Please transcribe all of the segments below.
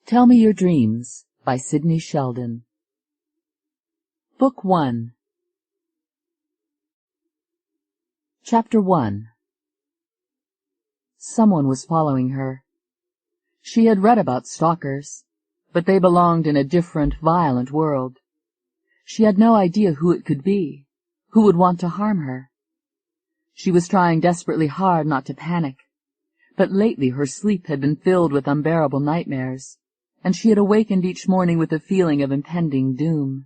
Tell Me Your Dreams by Sidney Sheldon. Book 1. Chapter 1. Someone was following her. She had read about stalkers, but they belonged in a different, violent world. She had no idea who it could be, who would want to harm her. She was trying desperately hard not to panic, but lately her sleep had been filled with unbearable nightmares, and she had awakened each morning with a feeling of impending doom.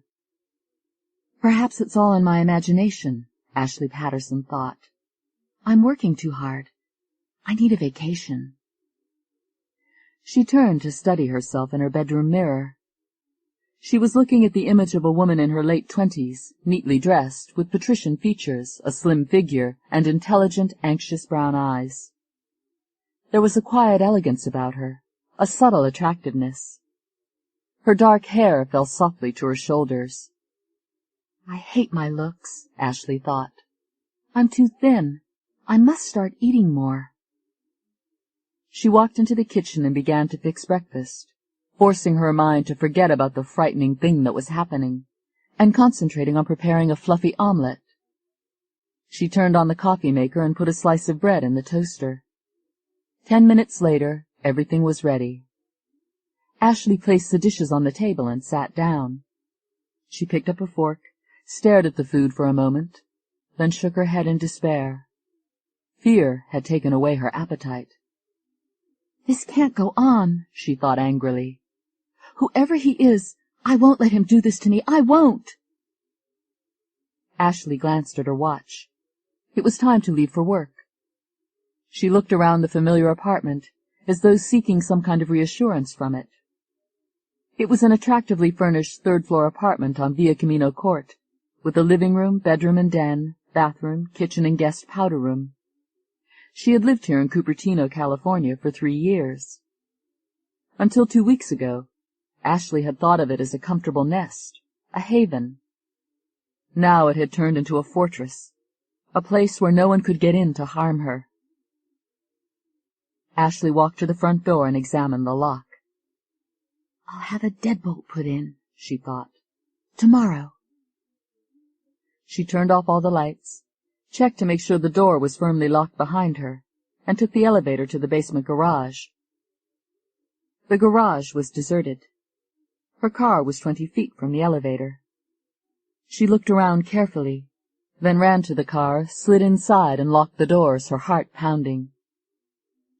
Perhaps it's all in my imagination, Ashley Patterson thought. I'm working too hard. I need a vacation. She turned to study herself in her bedroom mirror. She was looking at the image of a woman in her late 20s, neatly dressed, with patrician features, a slim figure, and intelligent, anxious brown eyes. There was a quiet elegance about her, a subtle attractiveness. Her dark hair fell softly to her shoulders. I hate my looks, Ashley thought. I'm too thin. I must start eating more. She walked into the kitchen and began to fix breakfast, forcing her mind to forget about the frightening thing that was happening, and concentrating on preparing a fluffy omelet. She turned on the coffee maker and put a slice of bread in the toaster. 10 minutes later, everything was ready. Ashley placed the dishes on the table and sat down. She picked up a fork, stared at the food for a moment, then shook her head in despair. Fear had taken away her appetite. This can't go on, she thought angrily. Whoever he is, I won't let him do this to me. I won't. Ashley glanced at her watch. It was time to leave for work. She looked around the familiar apartment, as though seeking some kind of reassurance from it. It was an attractively furnished third-floor apartment on Via Camino Court, with a living room, bedroom and den, bathroom, kitchen and guest powder room. She had lived here in Cupertino, California, for 3 years. Until 2 weeks ago, Ashley had thought of it as a comfortable nest, a haven. Now it had turned into a fortress, a place where no one could get in to harm her. Ashley walked to the front door and examined the lock. I'll have a deadbolt put in, she thought. Tomorrow. She turned off all the lights, checked to make sure the door was firmly locked behind her, and took the elevator to the basement garage. The garage was deserted. Her car was 20 feet from the elevator. She looked around carefully, then ran to the car, slid inside, and locked the doors, her heart pounding.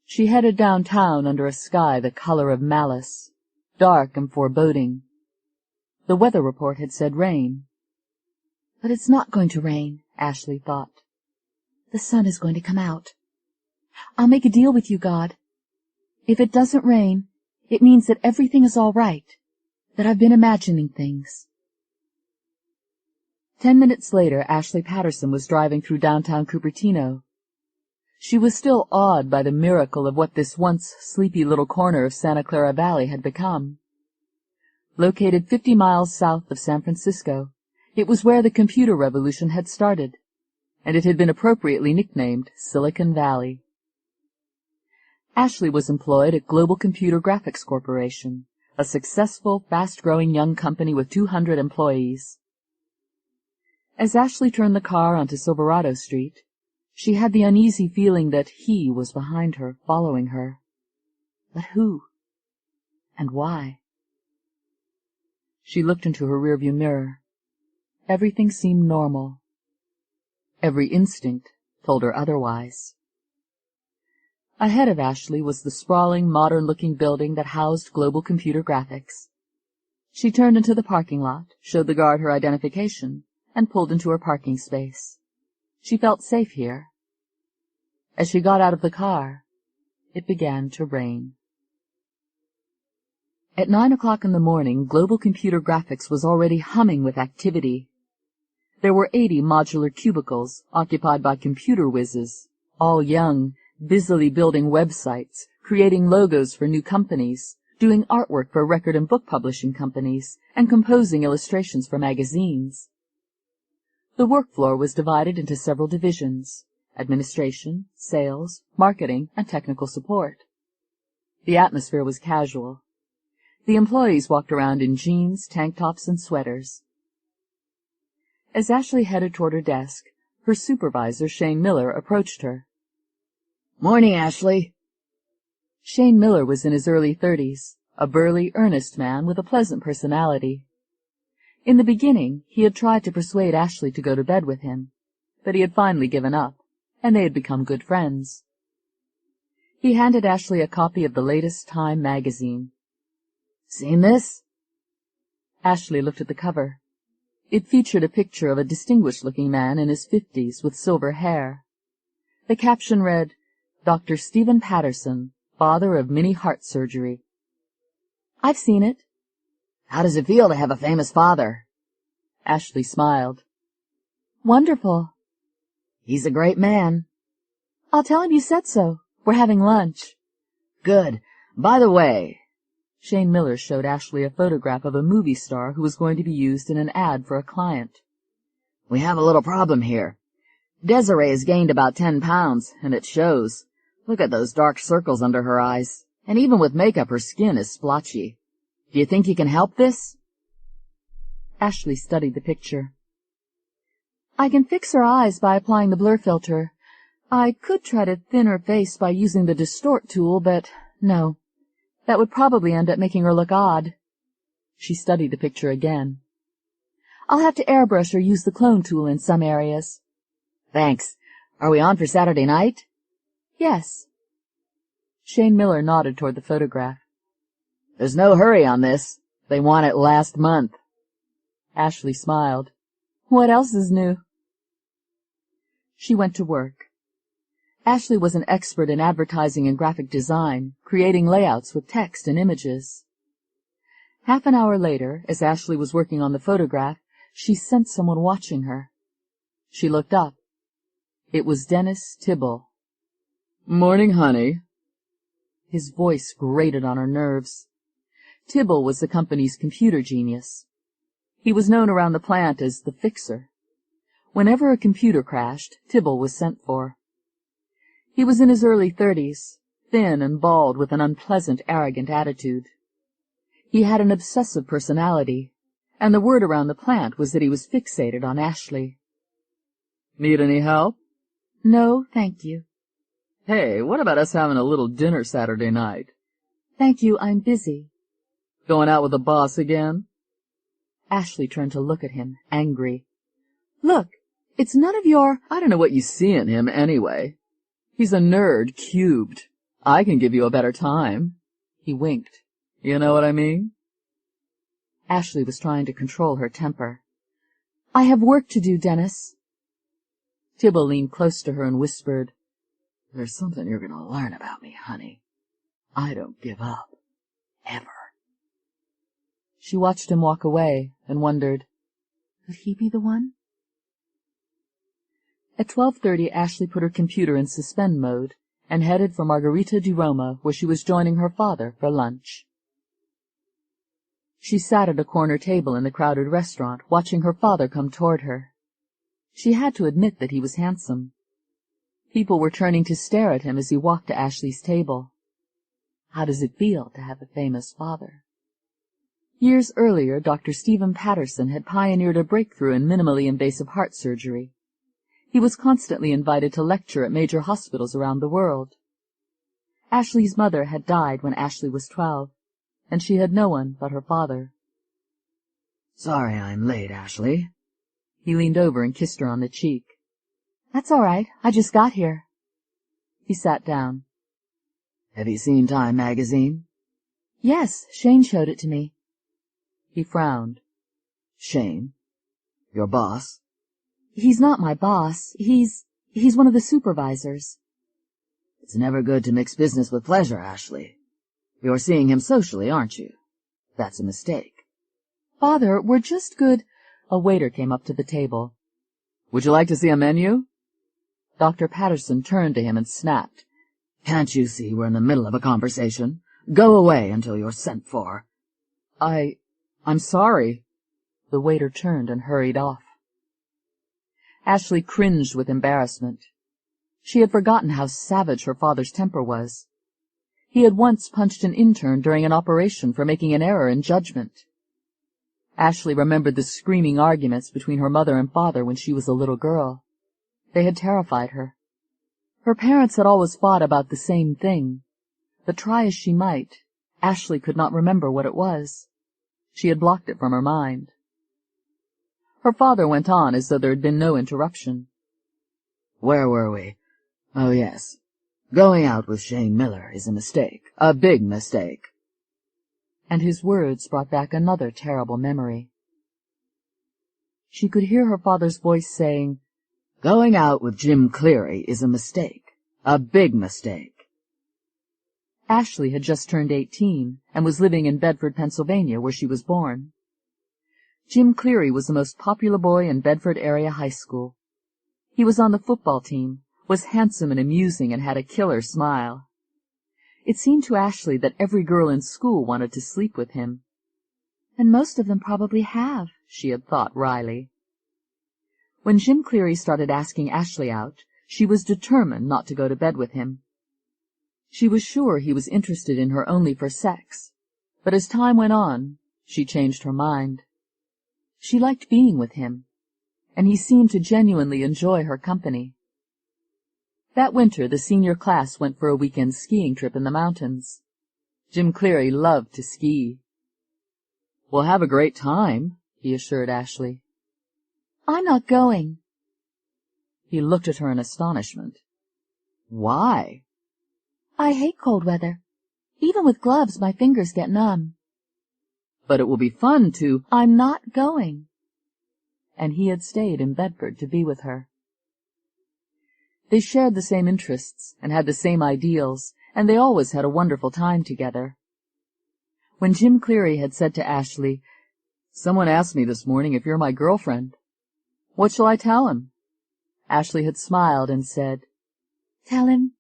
She headed downtown under a sky the color of malice, dark and foreboding. The weather report had said rain. But it's not going to rain, Ashley thought. The sun is going to come out. I'll make a deal with you, God. If it doesn't rain, it means that everything is all right, that I've been imagining things. 10 minutes later, Ashley Patterson was driving through downtown Cupertino. She was still awed by the miracle of what this once sleepy little corner of Santa Clara Valley had become. Located 50 miles south of San Francisco, it was where the computer revolution had started, and it had been appropriately nicknamed Silicon Valley. Ashley was employed at Global Computer Graphics Corporation, a successful, fast-growing young company with 200 employees. As Ashley turned the car onto Silverado Street, she had the uneasy feeling that he was behind her, following her. But who? And why? She looked into her rearview mirror. Everything seemed normal. Every instinct told her otherwise. Ahead of Ashley was the sprawling, modern-looking building that housed Global Computer Graphics. She turned into the parking lot, showed the guard her identification, and pulled into her parking space. She felt safe here. As she got out of the car, it began to rain. At 9 o'clock in the morning, Global Computer Graphics was already humming with activity. There were 80 modular cubicles occupied by computer whizzes, all young, busily building websites, creating logos for new companies, doing artwork for record and book publishing companies, and composing illustrations for magazines. The work floor was divided into several divisions: administration, sales, marketing, and technical support. The atmosphere was casual. The employees walked around in jeans, tank tops, and sweaters. As Ashley headed toward her desk, her supervisor, Shane Miller, approached her. "Morning, Ashley." Shane Miller was in his early 30s, a burly, earnest man with a pleasant personality. In the beginning, he had tried to persuade Ashley to go to bed with him, but he had finally given up, and they had become good friends. He handed Ashley a copy of the latest Time magazine. "Seen this?" Ashley looked at the cover. It featured a picture of a distinguished-looking man in his 50s with silver hair. The caption read, "Dr. Stephen Patterson, father of mini heart surgery." "I've seen it." "How does it feel to have a famous father?" Ashley smiled. "Wonderful." "He's a great man." "I'll tell him you said so. We're having lunch." "Good. By the way—" Shane Miller showed Ashley a photograph of a movie star who was going to be used in an ad for a client. "We have a little problem here. Desiree has gained about 10 pounds, and it shows. Look at those dark circles under her eyes, and even with makeup her skin is splotchy. Do you think you can help this?" Ashley studied the picture. "I can fix her eyes by applying the blur filter. I could try to thin her face by using the distort tool, but no. That would probably end up making her look odd." She studied the picture again. "I'll have to airbrush or use the clone tool in some areas." "Thanks. Are we on for Saturday night?" "Yes." Shane Miller nodded toward the photograph. "There's no hurry on this. They want it last month." Ashley smiled. "What else is new?" She went to work. Ashley was an expert in advertising and graphic design, creating layouts with text and images. Half an hour later, as Ashley was working on the photograph, she sensed someone watching her. She looked up. It was Dennis Tibble. "Morning, honey." His voice grated on her nerves. Tibble was the company's computer genius. He was known around the plant as the Fixer. Whenever a computer crashed, Tibble was sent for. He was in his early 30s, thin and bald with an unpleasant, arrogant attitude. He had an obsessive personality, and the word around the plant was that he was fixated on Ashley. "Need any help?" "No, thank you." "Hey, what about us having a little dinner Saturday night?" "Thank you, I'm busy." "Going out with the boss again?" Ashley turned to look at him, angry. "Look, it's none of your—" "I don't know what you see in him, anyway. He's a nerd cubed. I can give you a better time." He winked. "You know what I mean?" Ashley was trying to control her temper. "I have work to do, Dennis." Tibble leaned close to her and whispered, "There's something you're going to learn about me, honey. I don't give up. Ever." She watched him walk away and wondered, could he be the one? At 12:30, Ashley put her computer in suspend mode and headed for Margarita di Roma, where she was joining her father for lunch. She sat at a corner table in the crowded restaurant, watching her father come toward her. She had to admit that he was handsome. People were turning to stare at him as he walked to Ashley's table. How does it feel to have a famous father? Years earlier, Dr. Stephen Patterson had pioneered a breakthrough in minimally invasive heart surgery. He was constantly invited to lecture at major hospitals around the world. Ashley's mother had died when Ashley was 12, and she had no one but her father. "Sorry I'm late, Ashley." He leaned over and kissed her on the cheek. "That's all right. I just got here." He sat down. "Have you seen Time magazine?" "Yes, Shane showed it to me." He frowned. "Shane? Your boss?" "He's not my boss. He's one of the supervisors." "It's never good to mix business with pleasure, Ashley. You're seeing him socially, aren't you? That's a mistake." "Father, we're just good—" A waiter came up to the table. "Would you like to see a menu?" Dr. Patterson turned to him and snapped. "Can't you see we're in the middle of a conversation? Go away until you're sent for." I'm sorry." The waiter turned and hurried off. Ashley cringed with embarrassment. She had forgotten how savage her father's temper was. He had once punched an intern during an operation for making an error in judgment. Ashley remembered the screaming arguments between her mother and father when she was a little girl. They had terrified her. Her parents had always fought about the same thing, but try as she might, Ashley could not remember what it was. She had blocked it from her mind. Her father went on as though there had been no interruption. Where were we? Oh, yes. Going out with Shane Miller is a mistake. A big mistake. And his words brought back another terrible memory. She could hear her father's voice saying, Going out with Jim Cleary is a mistake. A big mistake. Ashley had just turned 18 and was living in Bedford, Pennsylvania, where she was born. Jim Cleary was the most popular boy in Bedford area high school. He was on the football team, was handsome and amusing, and had a killer smile. It seemed to Ashley that every girl in school wanted to sleep with him. And most of them probably have, she had thought wryly. When Jim Cleary started asking Ashley out, she was determined not to go to bed with him. She was sure he was interested in her only for sex, but as time went on, she changed her mind. She liked being with him, and he seemed to genuinely enjoy her company. That winter, the senior class went for a weekend skiing trip in the mountains. Jim Cleary loved to ski. "We'll have a great time," he assured Ashley. "I'm not going." He looked at her in astonishment. "Why?" "I hate cold weather. Even with gloves, my fingers get numb." "But it will be fun to—" "I'm not going." And he had stayed in Bedford to be with her. They shared the same interests and had the same ideals, and they always had a wonderful time together. When Jim Cleary had said to Ashley, "Someone asked me this morning if you're my girlfriend. What shall I tell him?" Ashley had smiled and said, "Tell him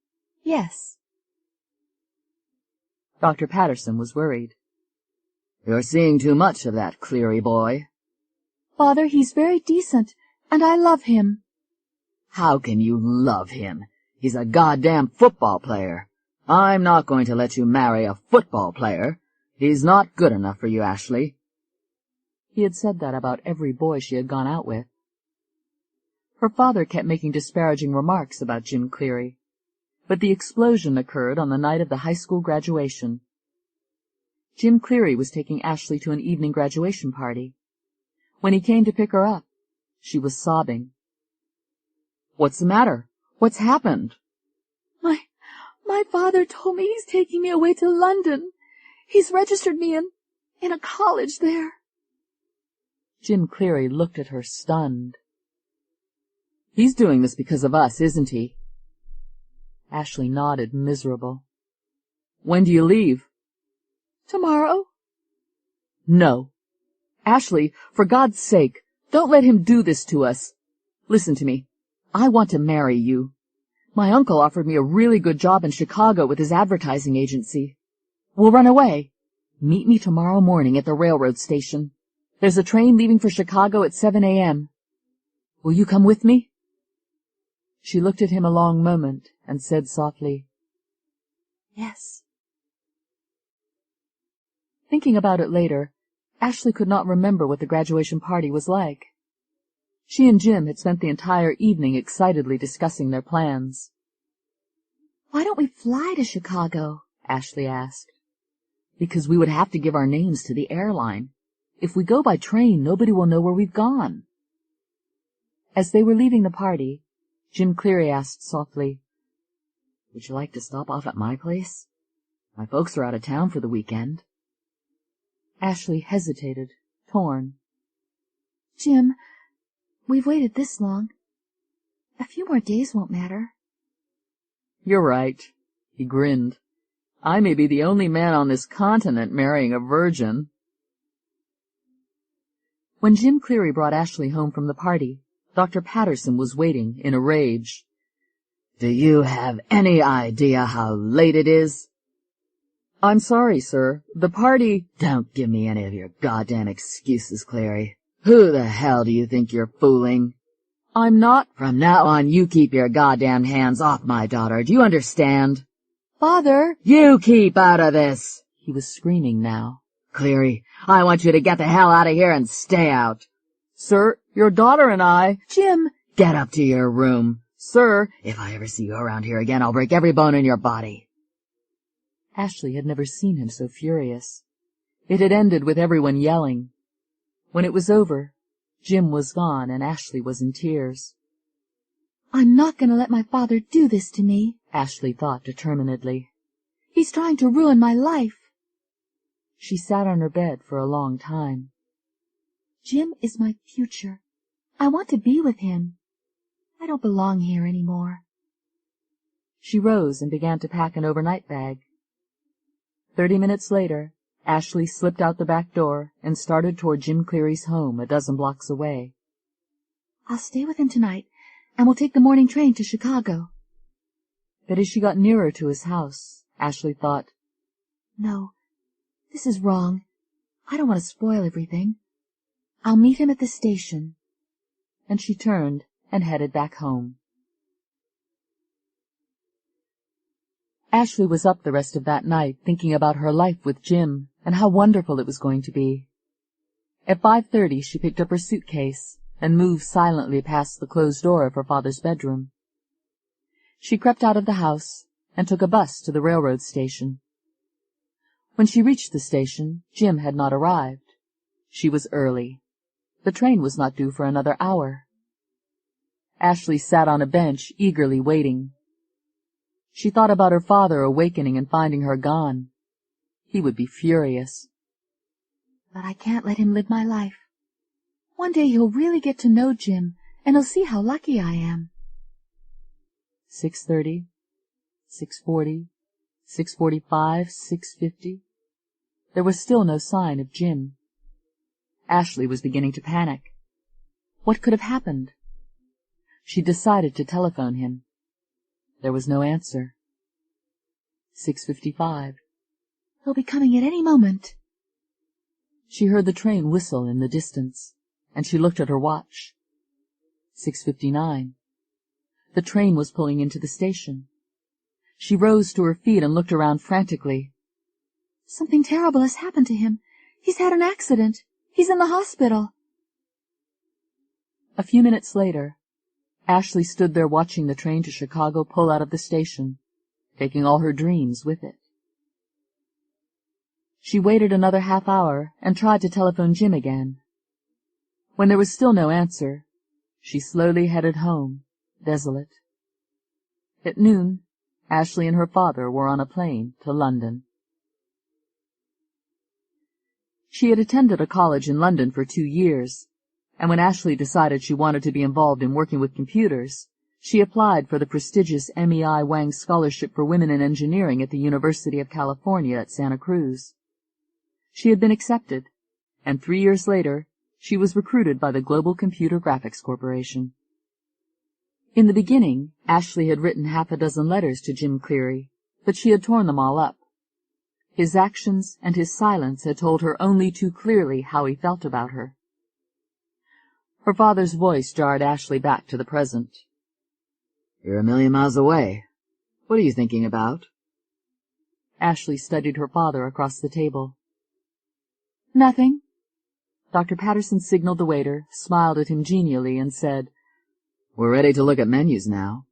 yes." Dr. Patterson was worried. "You're seeing too much of that Cleary boy." "Father, he's very decent, and I love him." "How can you love him? He's a goddamn football player. I'm not going to let you marry a football player. He's not good enough for you, Ashley." He had said that about every boy she had gone out with. Her father kept making disparaging remarks about Jim Cleary, but the explosion occurred on the night of the high school graduation. Jim Cleary was taking Ashley to an evening graduation party. When he came to pick her up, she was sobbing. "What's the matter? What's happened?" My father told me he's taking me away to London. He's registered me in a college there." Jim Cleary looked at her stunned. "He's doing this because of us, isn't he?" Ashley nodded, miserable. "When do you leave?" "Tomorrow." "No. Ashley, for God's sake, don't let him do this to us. Listen to me. I want to marry you. My uncle offered me a really good job in Chicago with his advertising agency. We'll run away. Meet me tomorrow morning at the railroad station. There's a train leaving for Chicago at 7 a.m. Will you come with me?" She looked at him a long moment and said softly, "Yes." Thinking about it later, Ashley could not remember what the graduation party was like. She and Jim had spent the entire evening excitedly discussing their plans. "Why don't we fly to Chicago?" Ashley asked. "Because we would have to give our names to the airline. If we go by train, nobody will know where we've gone." As they were leaving the party, Jim Cleary asked softly, "Would you like to stop off at my place? My folks are out of town for the weekend." Ashley hesitated, torn. "Jim, we've waited this long. A few more days won't matter." "You're right," he grinned. "I may be the only man on this continent marrying a virgin." When Jim Cleary brought Ashley home from the party, Dr. Patterson was waiting in a rage. "Do you have any idea how late it is?" "I'm sorry, sir. The party—" "Don't give me any of your goddamn excuses, Cleary. Who the hell do you think you're fooling?" "I'm not—" "From now on, you keep your goddamn hands off my daughter. Do you understand?" Father! You keep out of this! He was screaming now. Cleary, I want you to get the hell out of here and stay out. Sir, your daughter and I— Jim, get up to your room. Sir, if I ever see you around here again, I'll break every bone in your body. Ashley had never seen him so furious. It had ended with everyone yelling. When it was over, Jim was gone and Ashley was in tears. I'm not going to let my father do this to me, Ashley thought determinedly. He's trying to ruin my life. She sat on her bed for a long time. Jim is my future. I want to be with him. I don't belong here anymore. She rose and began to pack an overnight bag. 30 minutes later, Ashley slipped out the back door and started toward Jim Cleary's home a dozen blocks away. I'll stay with him tonight, and we'll take the morning train to Chicago. But as she got nearer to his house, Ashley thought, No, this is wrong. I don't want to spoil everything. I'll meet him at the station. And she turned and headed back home. Ashley was up the rest of that night thinking about her life with Jim and how wonderful it was going to be. At 5:30 she picked up her suitcase and moved silently past the closed door of her father's bedroom. She crept out of the house and took a bus to the railroad station. When she reached the station, Jim had not arrived. She was early. The train was not due for another hour. Ashley sat on a bench, eagerly waiting. She thought about her father awakening and finding her gone. He would be furious. But I can't let him live my life. One day he'll really get to know Jim, and he'll see how lucky I am. 6:30, 6:40, 6:45, 6:50. There was still no sign of Jim. Ashley was beginning to panic. What could have happened? She decided to telephone him. There was no answer. 6:55. He'll be coming at any moment. She heard the train whistle in the distance, and she looked at her watch. 6:59. The train was pulling into the station. She rose to her feet and looked around frantically. Something terrible has happened to him. He's had an accident. He's in the hospital. A few minutes later, Ashley stood there watching the train to Chicago pull out of the station, taking all her dreams with it. She waited another half hour and tried to telephone Jim again. When there was still no answer, she slowly headed home, desolate. At noon, Ashley and her father were on a plane to London. She had attended a college in London for 2 years, and when Ashley decided she wanted to be involved in working with computers, she applied for the prestigious MEI Wang Scholarship for Women in Engineering at the University of California at Santa Cruz. She had been accepted, and 3 years later, she was recruited by the Global Computer Graphics Corporation. In the beginning, Ashley had written half a dozen letters to Jim Cleary, but she had torn them all up. His actions and his silence had told her only too clearly how he felt about her. Her father's voice jarred Ashley back to the present. You're a million miles away. What are you thinking about? Ashley studied her father across the table. Nothing. Dr. Patterson signaled the waiter, smiled at him genially, and said, We're ready to look at menus now.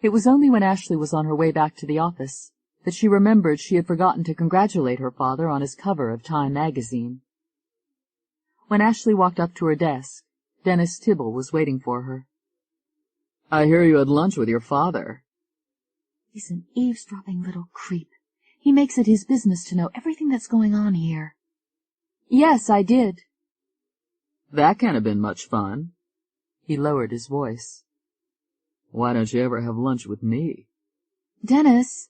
It was only when Ashley was on her way back to the office that she remembered she had forgotten to congratulate her father on his cover of Time magazine. When Ashley walked up to her desk, Dennis Tibble was waiting for her. I hear you had lunch with your father. He's an eavesdropping little creep. He makes it his business to know everything that's going on here. Yes, I did. That can't have been much fun. He lowered his voice. Why don't you ever have lunch with me? Dennis,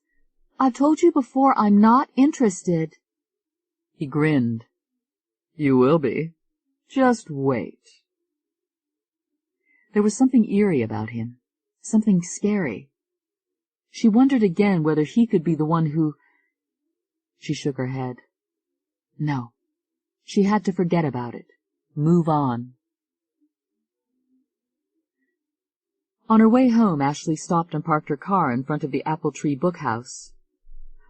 I've told you before I'm not interested. He grinned. You will be. Just wait. There was something eerie about him, something scary. She wondered again whether he could be the one who— She shook her head. No, she had to forget about it, move on. On her way home, Ashley stopped and parked her car in front of the Apple Tree Book House.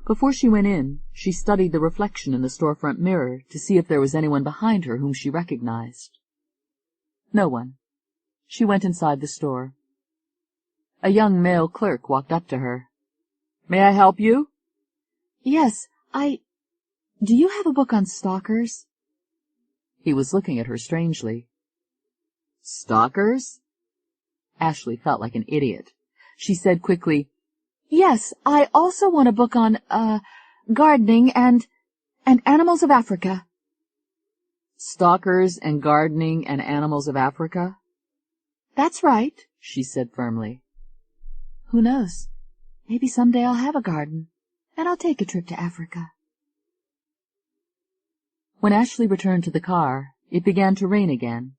Before she went in, she studied the reflection in the storefront mirror to see if there was anyone behind her whom she recognized. No one. She went inside the store. A young male clerk walked up to her. "May I help you?" "Yes, Do you have a book on stalkers?" He was looking at her strangely. "Stalkers?" Ashley felt like an idiot. She said quickly, "Yes, I also want a book on, gardening and animals of Africa." "Stalkers and gardening and animals of Africa?" "That's right," she said firmly. "Who knows? Maybe someday I'll have a garden, and I'll take a trip to Africa." When Ashley returned to the car, it began to rain again.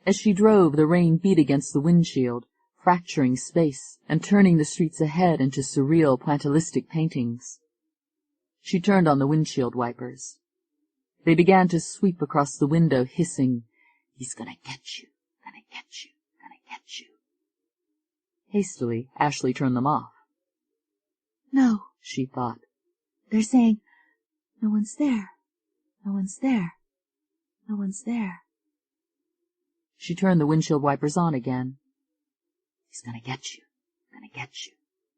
As she drove, the rain beat against the windshield, fracturing space and turning the streets ahead into surreal pointillistic paintings. She turned on the windshield wipers. They began to sweep across the window, hissing, "He's gonna get you, gonna get you, gonna get you." Hastily, Ashley turned them off. "No," she thought. "They're saying, 'No one's there, no one's there, no one's there.'" She turned the windshield wipers on again. "He's gonna get you, gonna get you,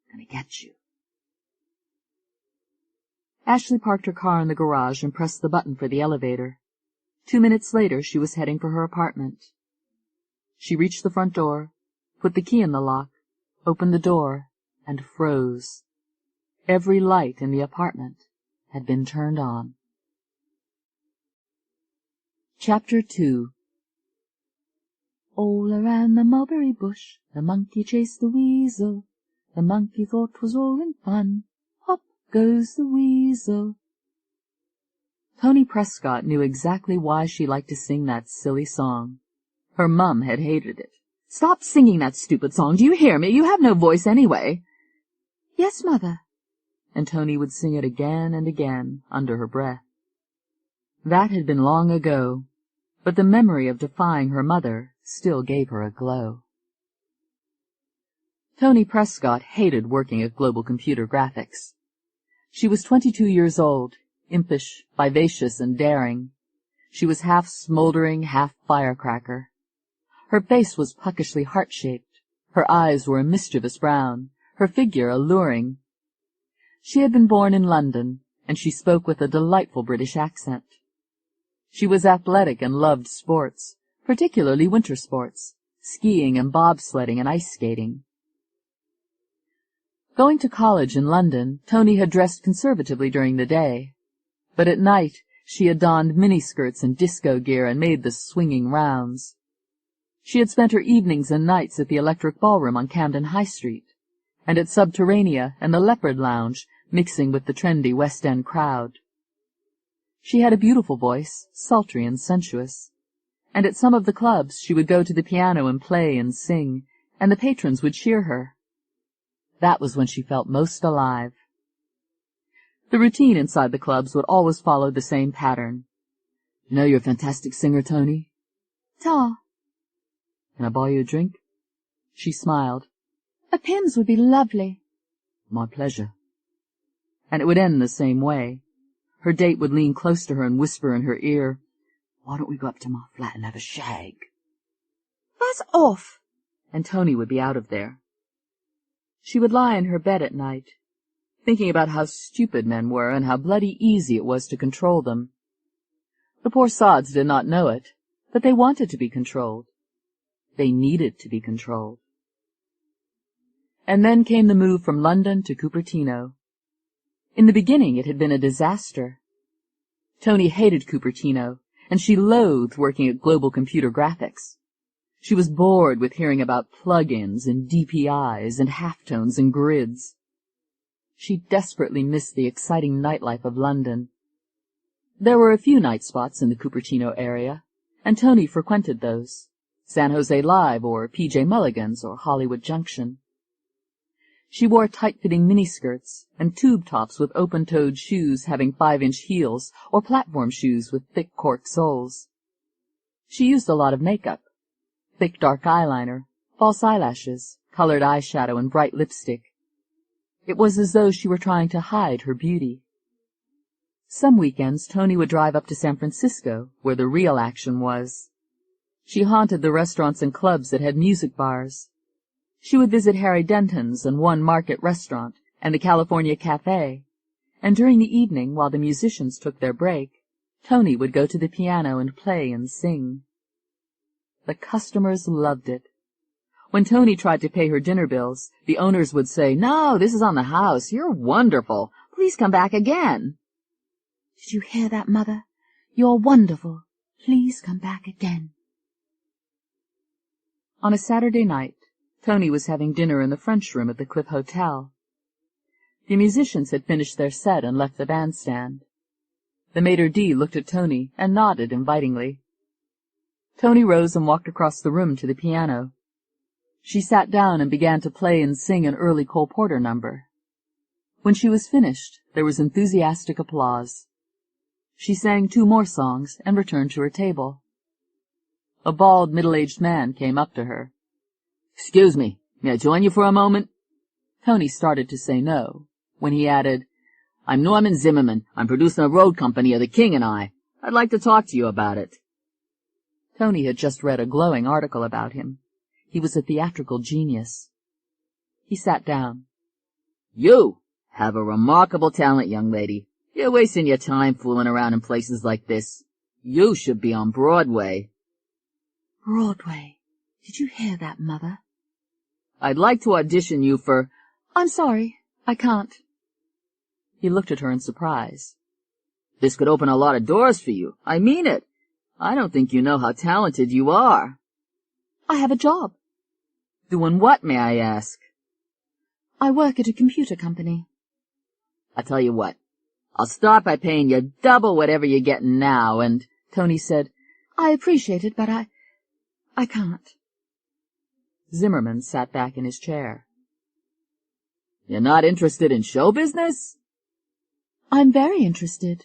gonna get you." Ashley parked her car in the garage and pressed the button for the elevator. 2 minutes later, she was heading for her apartment. She reached the front door, put the key in the lock, opened the door, and froze. Every light in the apartment had been turned on. Chapter 2. All around the mulberry bush, the monkey chased the weasel. The monkey thought 'twas all in fun. Hop goes the weasel. Tony Prescott knew exactly why she liked to sing that silly song. Her mum had hated it. "Stop singing that stupid song, do you hear me? You have no voice anyway." "Yes, Mother." And Tony would sing it again and again, under her breath. That had been long ago, but the memory of defying her mother still gave her a glow. Tony Prescott hated working at Global Computer Graphics. She was 22 years old, impish, vivacious, and daring. She was half smoldering, half firecracker. Her face was puckishly heart-shaped. Her eyes were a mischievous brown, her figure alluring. She had been born in London, and she spoke with a delightful British accent. She was athletic and loved sports, particularly winter sports, skiing and bobsledding and ice skating. Going to college in London, Tony had dressed conservatively during the day, but at night she had donned miniskirts and disco gear and made the swinging rounds. She had spent her evenings and nights at the Electric Ballroom on Camden High Street, and at Subterranea and the Leopard Lounge, mixing with the trendy West End crowd. She had a beautiful voice, sultry and sensuous, and at some of the clubs she would go to the piano and play and sing, and the patrons would cheer her. That was when she felt most alive. The routine inside the clubs would always follow the same pattern. "You know you're a fantastic singer, Tony?" "Ta." "Can I buy you a drink?" She smiled. "A Pimm's would be lovely." "My pleasure." And it would end the same way. Her date would lean close to her and whisper in her ear, "Why don't we go up to my flat and have a shag?" "Buzz off!" And Tony would be out of there. She would lie in her bed at night, thinking about how stupid men were and how bloody easy it was to control them. The poor sods did not know it, but they wanted to be controlled. They needed to be controlled. And then came the move from London to Cupertino. In the beginning it had been a disaster. Tony hated Cupertino, and she loathed working at Global Computer Graphics. She was bored with hearing about plug-ins and DPIs and halftones and grids. She desperately missed the exciting nightlife of London. There were a few night spots in the Cupertino area, and Tony frequented those. San Jose Live or P.J. Mulligan's or Hollywood Junction. She wore tight-fitting miniskirts and tube tops with open-toed shoes having 5-inch heels or platform shoes with thick cork soles. She used a lot of makeup, thick dark eyeliner, false eyelashes, colored eyeshadow and bright lipstick. It was as though she were trying to hide her beauty. Some weekends Tony would drive up to San Francisco, where the real action was. She haunted the restaurants and clubs that had music bars. She would visit Harry Denton's and One Market Restaurant and the California Cafe, and during the evening, while the musicians took their break, Tony would go to the piano and play and sing. The customers loved it. When Tony tried to pay her dinner bills, the owners would say, "No, this is on the house. You're wonderful. Please come back again." "Did you hear that, Mother? You're wonderful. Please come back again." On a Saturday night, Tony was having dinner in the French room at the Cliff Hotel. The musicians had finished their set and left the bandstand. The maitre d' looked at Tony and nodded invitingly. Tony rose and walked across the room to the piano. She sat down and began to play and sing an early Cole Porter number. When she was finished, there was enthusiastic applause. She sang 2 more songs and returned to her table. A bald, middle-aged man came up to her. "Excuse me, may I join you for a moment?" Tony started to say no, when he added, "I'm Norman Zimmerman. I'm producing a road company of The King and I. I'd like to talk to you about it." Tony had just read a glowing article about him. He was a theatrical genius. He sat down. "You have a remarkable talent, young lady. You're wasting your time fooling around in places like this. You should be on Broadway." "Broadway. Did you hear that, Mother?" "I'd like to audition you for—" "I'm sorry. I can't." He looked at her in surprise. "This could open a lot of doors for you. I mean it. I don't think you know how talented you are." "I have a job." "Doing what, may I ask?" "I work at a computer company." "I'll tell you what. I'll start by paying you double whatever you're getting now, and—" Tony said, "I appreciate it, but I can't." Zimmerman sat back in his chair. "You're not interested in show business?" "I'm very interested."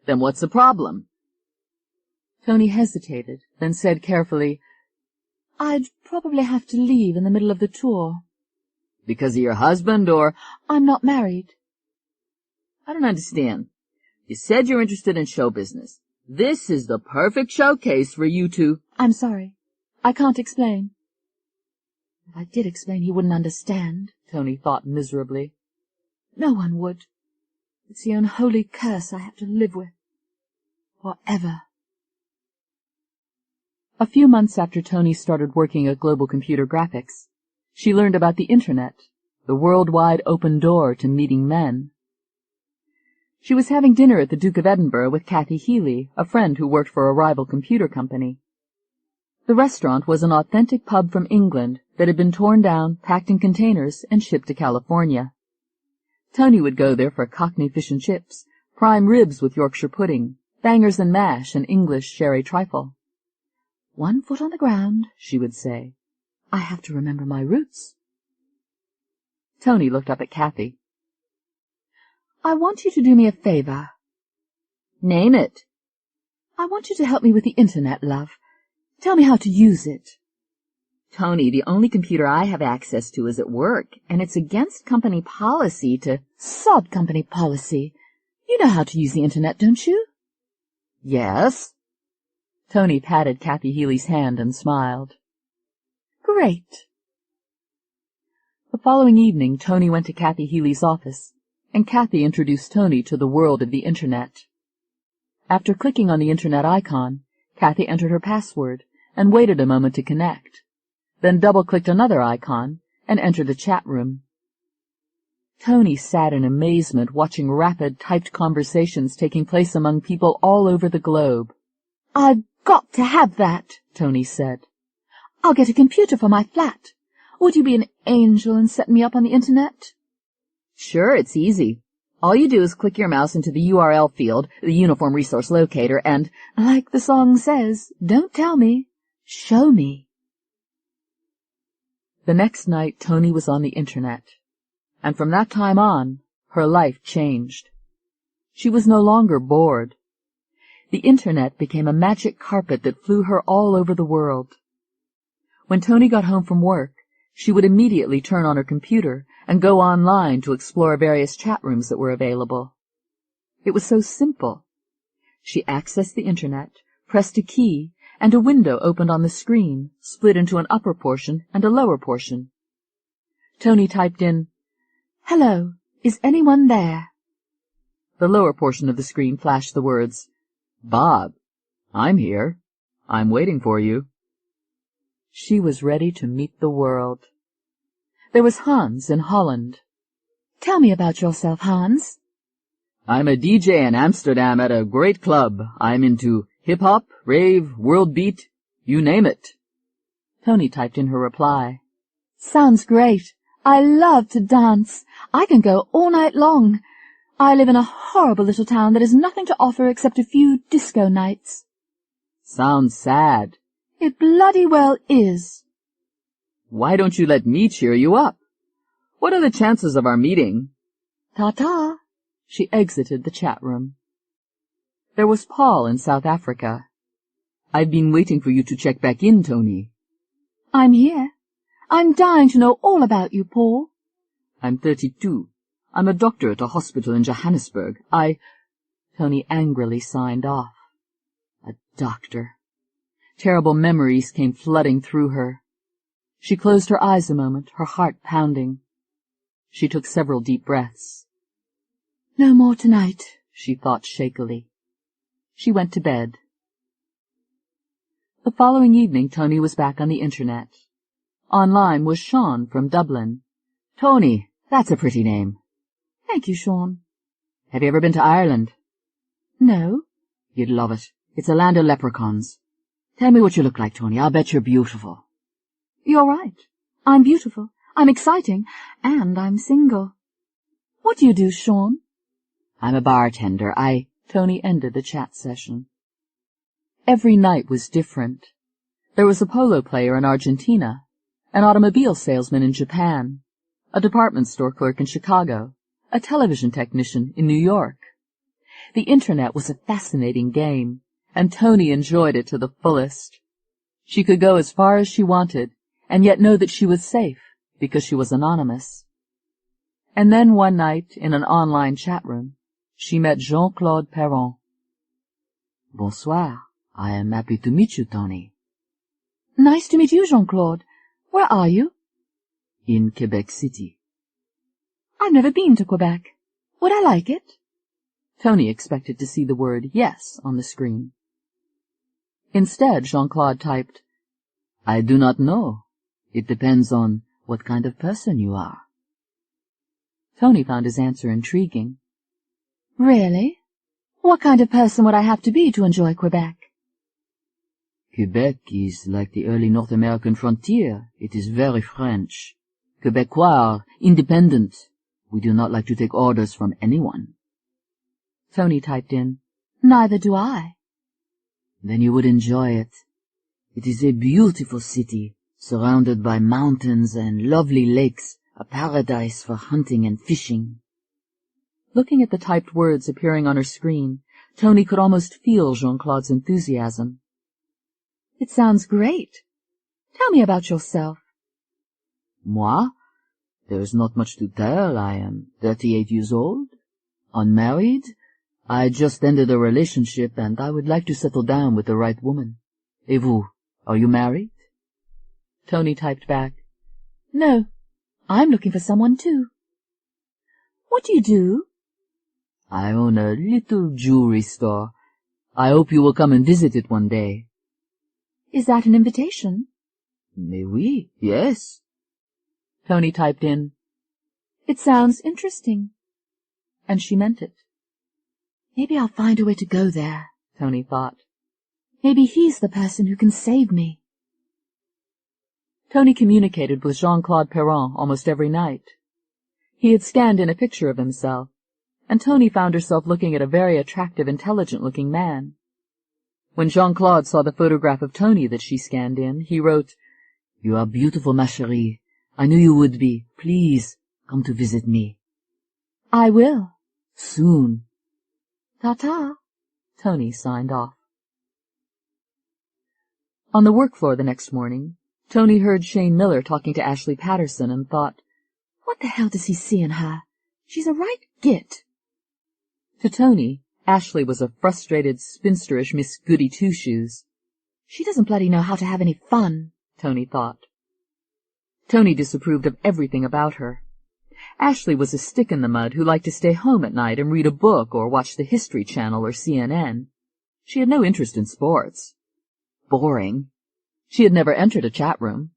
"Then what's the problem?" Tony hesitated, then said carefully, "I'd probably have to leave in the middle of the tour." "Because of your husband, or—" "I'm not married." "I don't understand. You said you're interested in show business. This is the perfect showcase for you to—" "I'm sorry. I can't explain." If I did explain, he wouldn't understand, Tony thought miserably. No one would. It's the unholy curse I have to live with. Forever. A few months after Tony started working at Global Computer Graphics, she learned about the Internet, the worldwide open door to meeting men. She was having dinner at the Duke of Edinburgh with Kathy Healy, a friend who worked for a rival computer company. The restaurant was an authentic pub from England that had been torn down, packed in containers, and shipped to California. Tony would go there for Cockney fish and chips, prime ribs with Yorkshire pudding, bangers and mash, and English sherry trifle. "1 foot on the ground," she would say. "I have to remember my roots." Tony looked up at Kathy. "I want you to do me a favor." "Name it." "I want you to help me with the Internet, love. Tell me how to use it." "Tony, the only computer I have access to is at work, and it's against company policy to—" "Sod company policy. You know how to use the Internet, don't you?" "Yes." Tony patted Kathy Healy's hand and smiled. "Great." The following evening, Tony went to Kathy Healy's office, and Kathy introduced Tony to the world of the Internet. After clicking on the Internet icon, Kathy entered her password and waited a moment to connect, then double-clicked another icon and entered the chat room. Tony sat in amazement watching rapid, typed conversations taking place among people all over the globe. "I've got to have that," Tony said. "I'll get a computer for my flat. Would you be an angel and set me up on the Internet?" "Sure, it's easy. All you do is click your mouse into the URL field, the Uniform Resource Locator, and—" "Like the song says, don't tell me, show me." The next night Tony was on the Internet, and from that time on, her life changed. She was no longer bored. The Internet became a magic carpet that flew her all over the world. When Tony got home from work, She would immediately turn on her computer and go online to explore various chat rooms that were available. It was so simple. She accessed the internet, pressed a key, and a window opened on the screen, split into an upper portion and a lower portion. Tony typed in, "Hello, is anyone there?" The lower portion of the screen flashed the words, "Bob, I'm here. I'm waiting for you." She was ready to meet the world. There was Hans in Holland. "Tell me about yourself, Hans." I'm a DJ in Amsterdam at a great club. I'm into hip-hop, rave, world beat, you name it. Tony typed in her reply. "Sounds great. I love to dance. I can go all night long. I live in a horrible little town that has nothing to offer except a few disco nights." Sounds sad. It bloody well is. Why don't you let me cheer you up? What are the chances of our meeting? Ta-ta. She exited the chat room. There was Paul in South Africa. I've been waiting for you to check back in, Tony. I'm here. I'm dying to know all about you, Paul. I'm 32. I'm a doctor at a hospital in Johannesburg. Tony angrily signed off. A doctor. Terrible memories came flooding through her. She closed her eyes a moment, her heart pounding. She took several deep breaths. No more tonight, she thought shakily. She went to bed. The following evening, Tony was back on the internet. Online was Sean from Dublin. Tony, that's a pretty name. Thank you, Sean. Have you ever been to Ireland? No. You'd love it. It's a land of leprechauns. Tell me what you look like, Tony. I'll bet you're beautiful. You're right. I'm beautiful. I'm exciting. And I'm single. What do you do, Sean? I'm a bartender. Tony ended the chat session. Every night was different. There was a polo player in Argentina, an automobile salesman in Japan, a department store clerk in Chicago, a television technician in New York. The internet was a fascinating game, and Tony enjoyed it to the fullest. She could go as far as she wanted, and yet know that she was safe, because she was anonymous. And then one night, in an online chat room, she met Jean-Claude Perron. Bonsoir. I am happy to meet you, Tony. Nice to meet you, Jean-Claude. Where are you? In Quebec City. I've never been to Quebec. Would I like it? Tony expected to see the word yes on the screen. Instead, Jean-Claude typed, I do not know. It depends on what kind of person you are. Tony found his answer intriguing. Really? What kind of person would I have to be to enjoy Quebec? Quebec is like the early North American frontier. It is very French. Quebecois are independent. We do not like to take orders from anyone. Tony typed in, Neither do I. Then you would enjoy it. It is a beautiful city, surrounded by mountains and lovely lakes, a paradise for hunting and fishing. Looking at the typed words appearing on her screen, Tony could almost feel Jean-Claude's enthusiasm. It sounds great. Tell me about yourself. Moi? There is not much to tell. I am 38 years old, unmarried. I just ended a relationship and I would like to settle down with the right woman. Et vous, are you married? Tony typed back, No, I'm looking for someone too. What do you do? I own a little jewelry store. I hope you will come and visit it one day. Is that an invitation? Mais oui, yes. Tony typed in, It sounds interesting. And she meant it. Maybe I'll find a way to go there, Tony thought. Maybe he's the person who can save me. Tony communicated with Jean-Claude Perron almost every night. He had scanned in a picture of himself, and Tony found herself looking at a very attractive, intelligent-looking man. When Jean-Claude saw the photograph of Tony that she scanned in, he wrote, You are beautiful, ma chérie. I knew you would be. Please, come to visit me. I will. Soon. Ta-ta. Tony signed off. On the work floor the next morning, Tony heard Shane Miller talking to Ashley Patterson and thought, "What the hell does he see in her? She's a right git." To Tony, Ashley was a frustrated, spinsterish Miss Goody-Two-Shoes. "She doesn't bloody know how to have any fun," Tony thought. Tony disapproved of everything about her. Ashley was a stick in the mud who liked to stay home at night and read a book or watch the History Channel or CNN. She had no interest in sports. Boring. She had never entered a chat room.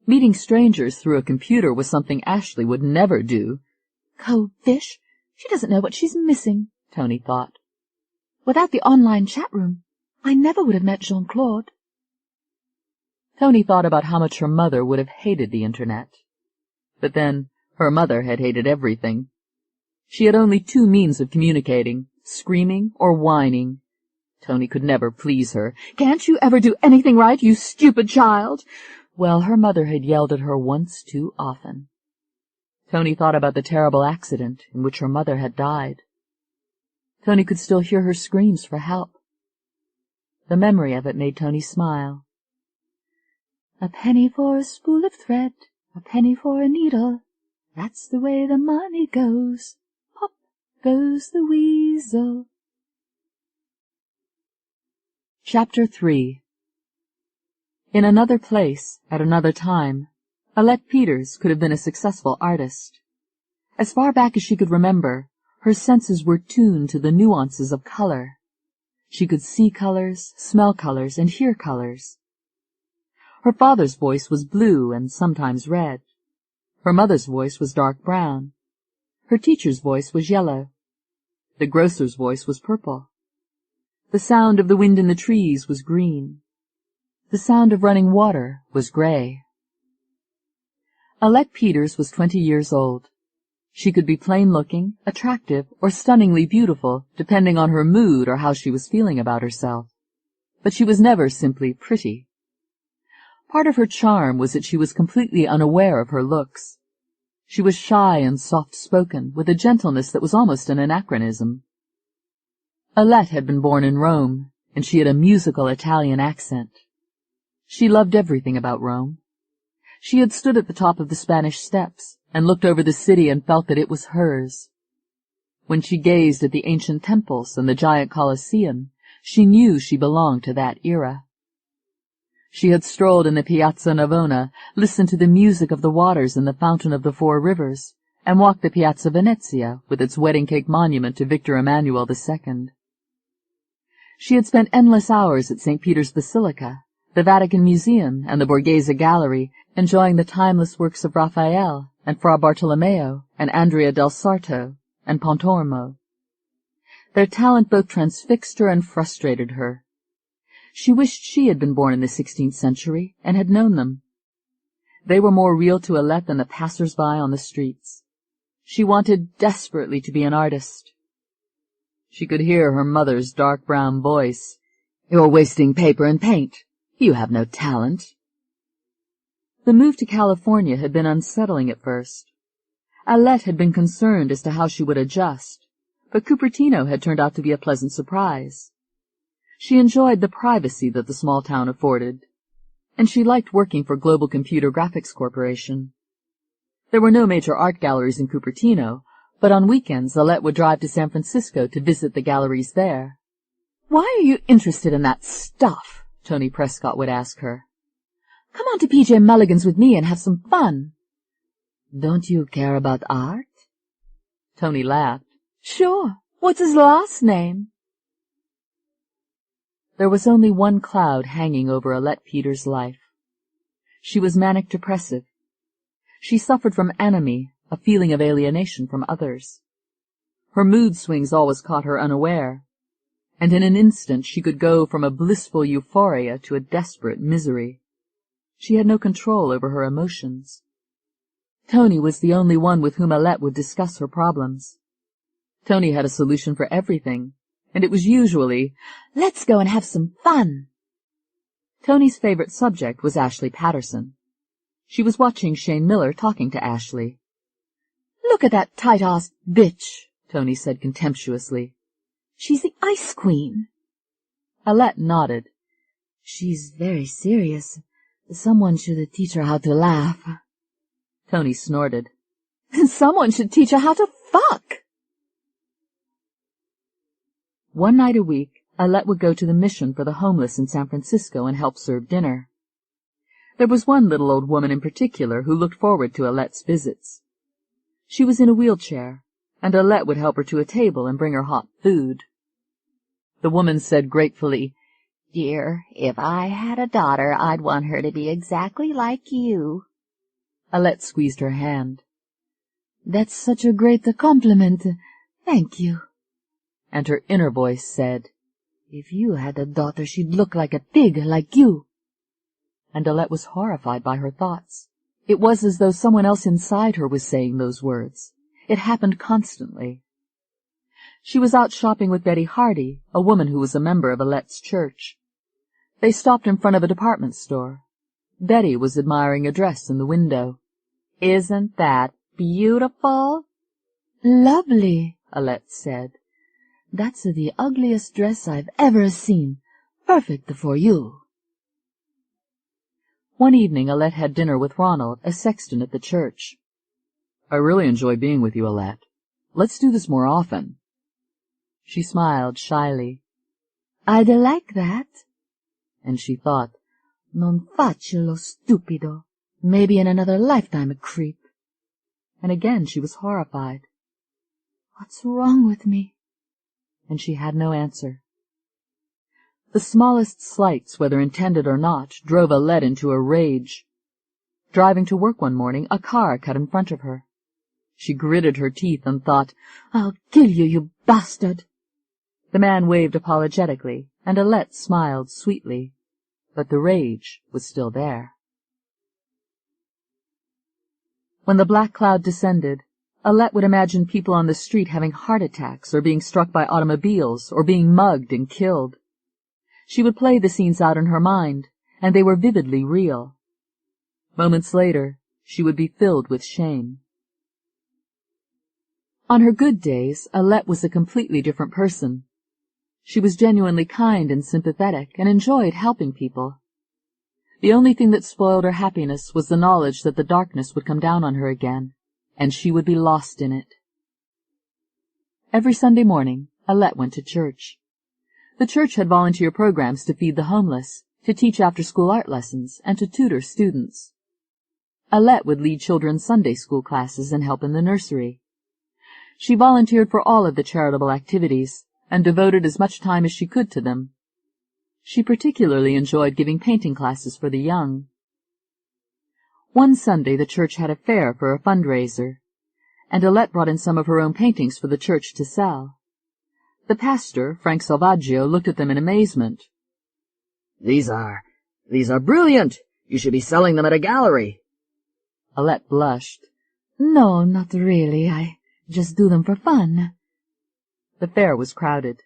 Meeting strangers through a computer was something Ashley would never do. "Cold fish. She doesn't know what she's missing," Tony thought. "Without the online chat room, I never would have met Jean-Claude." Tony thought about how much her mother would have hated the Internet. But then, her mother had hated everything. She had only two means of communicating, screaming or whining. Tony could never please her. "Can't you ever do anything right, you stupid child?" Well, her mother had yelled at her once too often. Tony thought about the terrible accident in which her mother had died. Tony could still hear her screams for help. The memory of it made Tony smile. "A penny for a spool of thread, a penny for a needle. That's the way the money goes. Pop goes the weasel." Chapter 3. In another place, at another time, Alette Peters could have been a successful artist. As far back as she could remember, her senses were tuned to the nuances of color. She could see colors, smell colors, and hear colors. Her father's voice was blue and sometimes red. Her mother's voice was dark brown. Her teacher's voice was yellow. The grocer's voice was purple. The sound of the wind in the trees was green. The sound of running water was gray. Alette Peters was 20 years old. She could be plain-looking, attractive, or stunningly beautiful, depending on her mood or how she was feeling about herself. But she was never simply pretty. Part of her charm was that she was completely unaware of her looks. She was shy and soft-spoken, with a gentleness that was almost an anachronism. Alette had been born in Rome, and she had a musical Italian accent. She loved everything about Rome. She had stood at the top of the Spanish Steps and looked over the city and felt that it was hers. When she gazed at the ancient temples and the giant Colosseum, she knew she belonged to that era. She had strolled in the Piazza Navona, listened to the music of the waters in the Fountain of the Four Rivers, and walked the Piazza Venezia with its wedding cake monument to Victor Emmanuel II. She had spent endless hours at St. Peter's Basilica, the Vatican Museum, and the Borghese Gallery, enjoying the timeless works of Raphael and Fra Bartolomeo and Andrea del Sarto and Pontormo. Their talent both transfixed her and frustrated her. She wished she had been born in the 16th century and had known them. They were more real to Alette than the passers-by on the streets. She wanted desperately to be an artist. She could hear her mother's dark brown voice. "You're wasting paper and paint. You have no talent." The move to California had been unsettling at first. Alette had been concerned as to how she would adjust, but Cupertino had turned out to be a pleasant surprise. She enjoyed the privacy that the small town afforded, and she liked working for Global Computer Graphics Corporation. There were no major art galleries in Cupertino, but on weekends Alette would drive to San Francisco to visit the galleries there. "Why are you interested in that stuff?" Tony Prescott would ask her. "Come on to P.J. Mulligan's with me and have some fun." "Don't you care about art?" Tony laughed. "Sure. What's his last name?" There was only one cloud hanging over Alette Peters' life. She was manic-depressive. She suffered from anomie, a feeling of alienation from others. Her mood swings always caught her unaware, and in an instant she could go from a blissful euphoria to a desperate misery. She had no control over her emotions. Tony was the only one with whom Alette would discuss her problems. Tony had a solution for everything, and it was usually, "Let's go and have some fun." Tony's favorite subject was Ashley Patterson. She was watching Shane Miller talking to Ashley. "Look at that tight-ass bitch," Tony said contemptuously. "She's the ice queen." Alette nodded. "She's very serious. Someone should teach her how to laugh. Tony snorted. Someone should teach her how to fuck. One night a week, Alette would go to the mission for the homeless in San Francisco and help serve dinner. There was one little old woman in particular who looked forward to Alette's visits. She was in a wheelchair, and Alette would help her to a table and bring her hot food. The woman said gratefully, "Dear, if I had a daughter, I'd want her to be exactly like you." Alette squeezed her hand. "That's such a great compliment. Thank you." And her inner voice said, "If you had a daughter, she'd look like a pig, like you." And Alette was horrified by her thoughts. It was as though someone else inside her was saying those words. It happened constantly. She was out shopping with Betty Hardy, a woman who was a member of Alette's church. They stopped in front of a department store. Betty was admiring a dress in the window. "Isn't that beautiful?" "Lovely," Alette said. "That's the ugliest dress I've ever seen. Perfect for you." One evening Alette had dinner with Ronald, a sexton at the church. "I really enjoy being with you, Alette. Let's do this more often." She smiled shyly. "I'd like that." And she thought, "Non faccio lo stupido. Maybe in another lifetime a creep." And again she was horrified. "What's wrong with me?" And she had no answer. The smallest slights, whether intended or not, drove Alette into a rage. Driving to work one morning, a car cut in front of her. She gritted her teeth and thought, "I'll kill you, you bastard." The man waved apologetically, and Alette smiled sweetly, but the rage was still there. When the black cloud descended, Alette would imagine people on the street having heart attacks or being struck by automobiles or being mugged and killed. She would play the scenes out in her mind, and they were vividly real. Moments later, she would be filled with shame. On her good days, Alette was a completely different person. She was genuinely kind and sympathetic and enjoyed helping people. The only thing that spoiled her happiness was the knowledge that the darkness would come down on her again, and she would be lost in it. Every Sunday morning, Alette went to church. The church had volunteer programs to feed the homeless, to teach after-school art lessons, and to tutor students. Alette would lead children's Sunday school classes and help in the nursery. She volunteered for all of the charitable activities, and devoted as much time as she could to them. She particularly enjoyed giving painting classes for the young. One Sunday the church had a fair for a fundraiser, and Alette brought in some of her own paintings for the church to sell. The pastor, Frank Salvaggio, looked at them in amazement. These are brilliant. You should be selling them at a gallery." Alette blushed. "No, not really. I just do them for fun." The fair was crowded.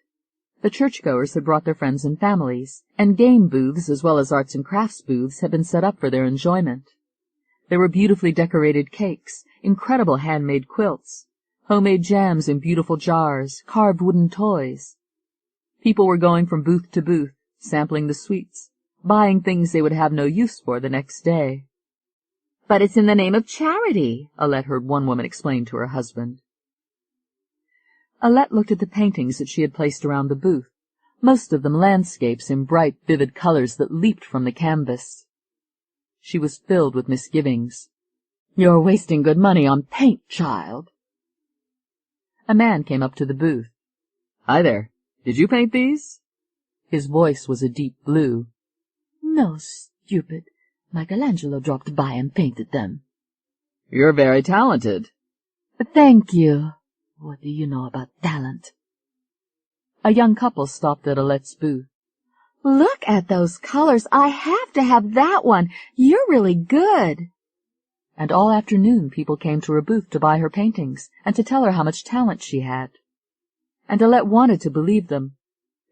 The churchgoers had brought their friends and families, and game booths as well as arts and crafts booths had been set up for their enjoyment. There were beautifully decorated cakes, incredible handmade quilts, homemade jams in beautiful jars, carved wooden toys. People were going from booth to booth, sampling the sweets, buying things they would have no use for the next day. "But it's in the name of charity," Alette heard one woman explain to her husband. Alette looked at the paintings that she had placed around the booth, most of them landscapes in bright, vivid colors that leaped from the canvas. She was filled with misgivings. "You're wasting good money on paint, child." A man came up to the booth. "Hi there. Did you paint these?" His voice was a deep blue. "No, stupid. Michelangelo dropped by and painted them." "You're very talented." "Thank you. What do you know about talent?" A young couple stopped at Alette's booth. "Look at those colors. I have to have that one. You're really good." And all afternoon people came to her booth to buy her paintings and to tell her how much talent she had. And Alette wanted to believe them,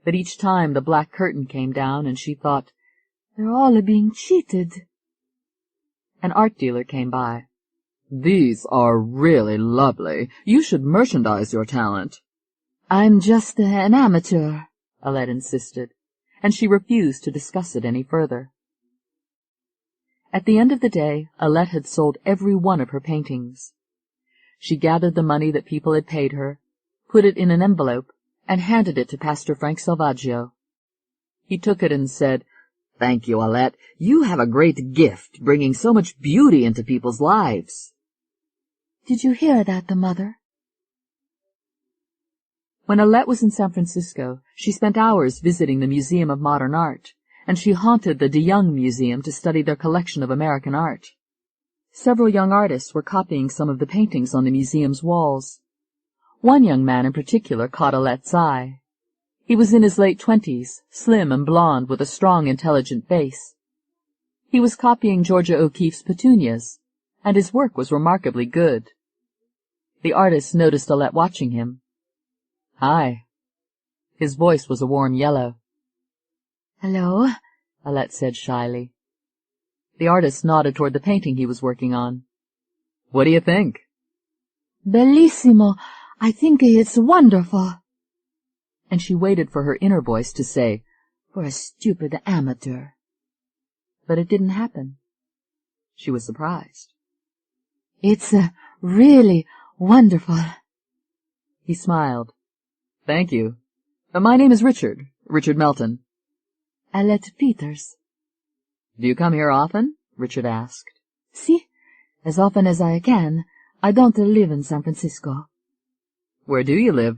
but each time the black curtain came down and she thought, "They're all being cheated." An art dealer came by. "These are really lovely. You should merchandise your talent." "I'm just an amateur," Alette insisted, and she refused to discuss it any further. At the end of the day, Alette had sold every one of her paintings. She gathered the money that people had paid her, put it in an envelope, and handed it to Pastor Frank Salvaggio. He took it and said, "Thank you, Alette. You have a great gift, bringing so much beauty into people's lives." Did you hear that, the mother? When Alette was in San Francisco, she spent hours visiting the Museum of Modern Art, and she haunted the De Young Museum to study their collection of American art. Several young artists were copying some of the paintings on the museum's walls. One young man in particular caught Alette's eye. He was in his late 20s, slim and blond with a strong, intelligent face. He was copying Georgia O'Keeffe's Petunias, and his work was remarkably good. The artist noticed Alette watching him. "Hi." His voice was a warm yellow. "Hello," Alette said shyly. The artist nodded toward the painting he was working on. "What do you think?" "Bellissimo. I think it's wonderful." And she waited for her inner voice to say, "For a stupid amateur." but it didn't happen. She was surprised. "It's really wonderful." He smiled. "Thank you. My name is Richard Melton." Alette Peters. "Do you come here often?" Richard asked. "Si, as often as I can. I don't live in San Francisco." "Where do you live?"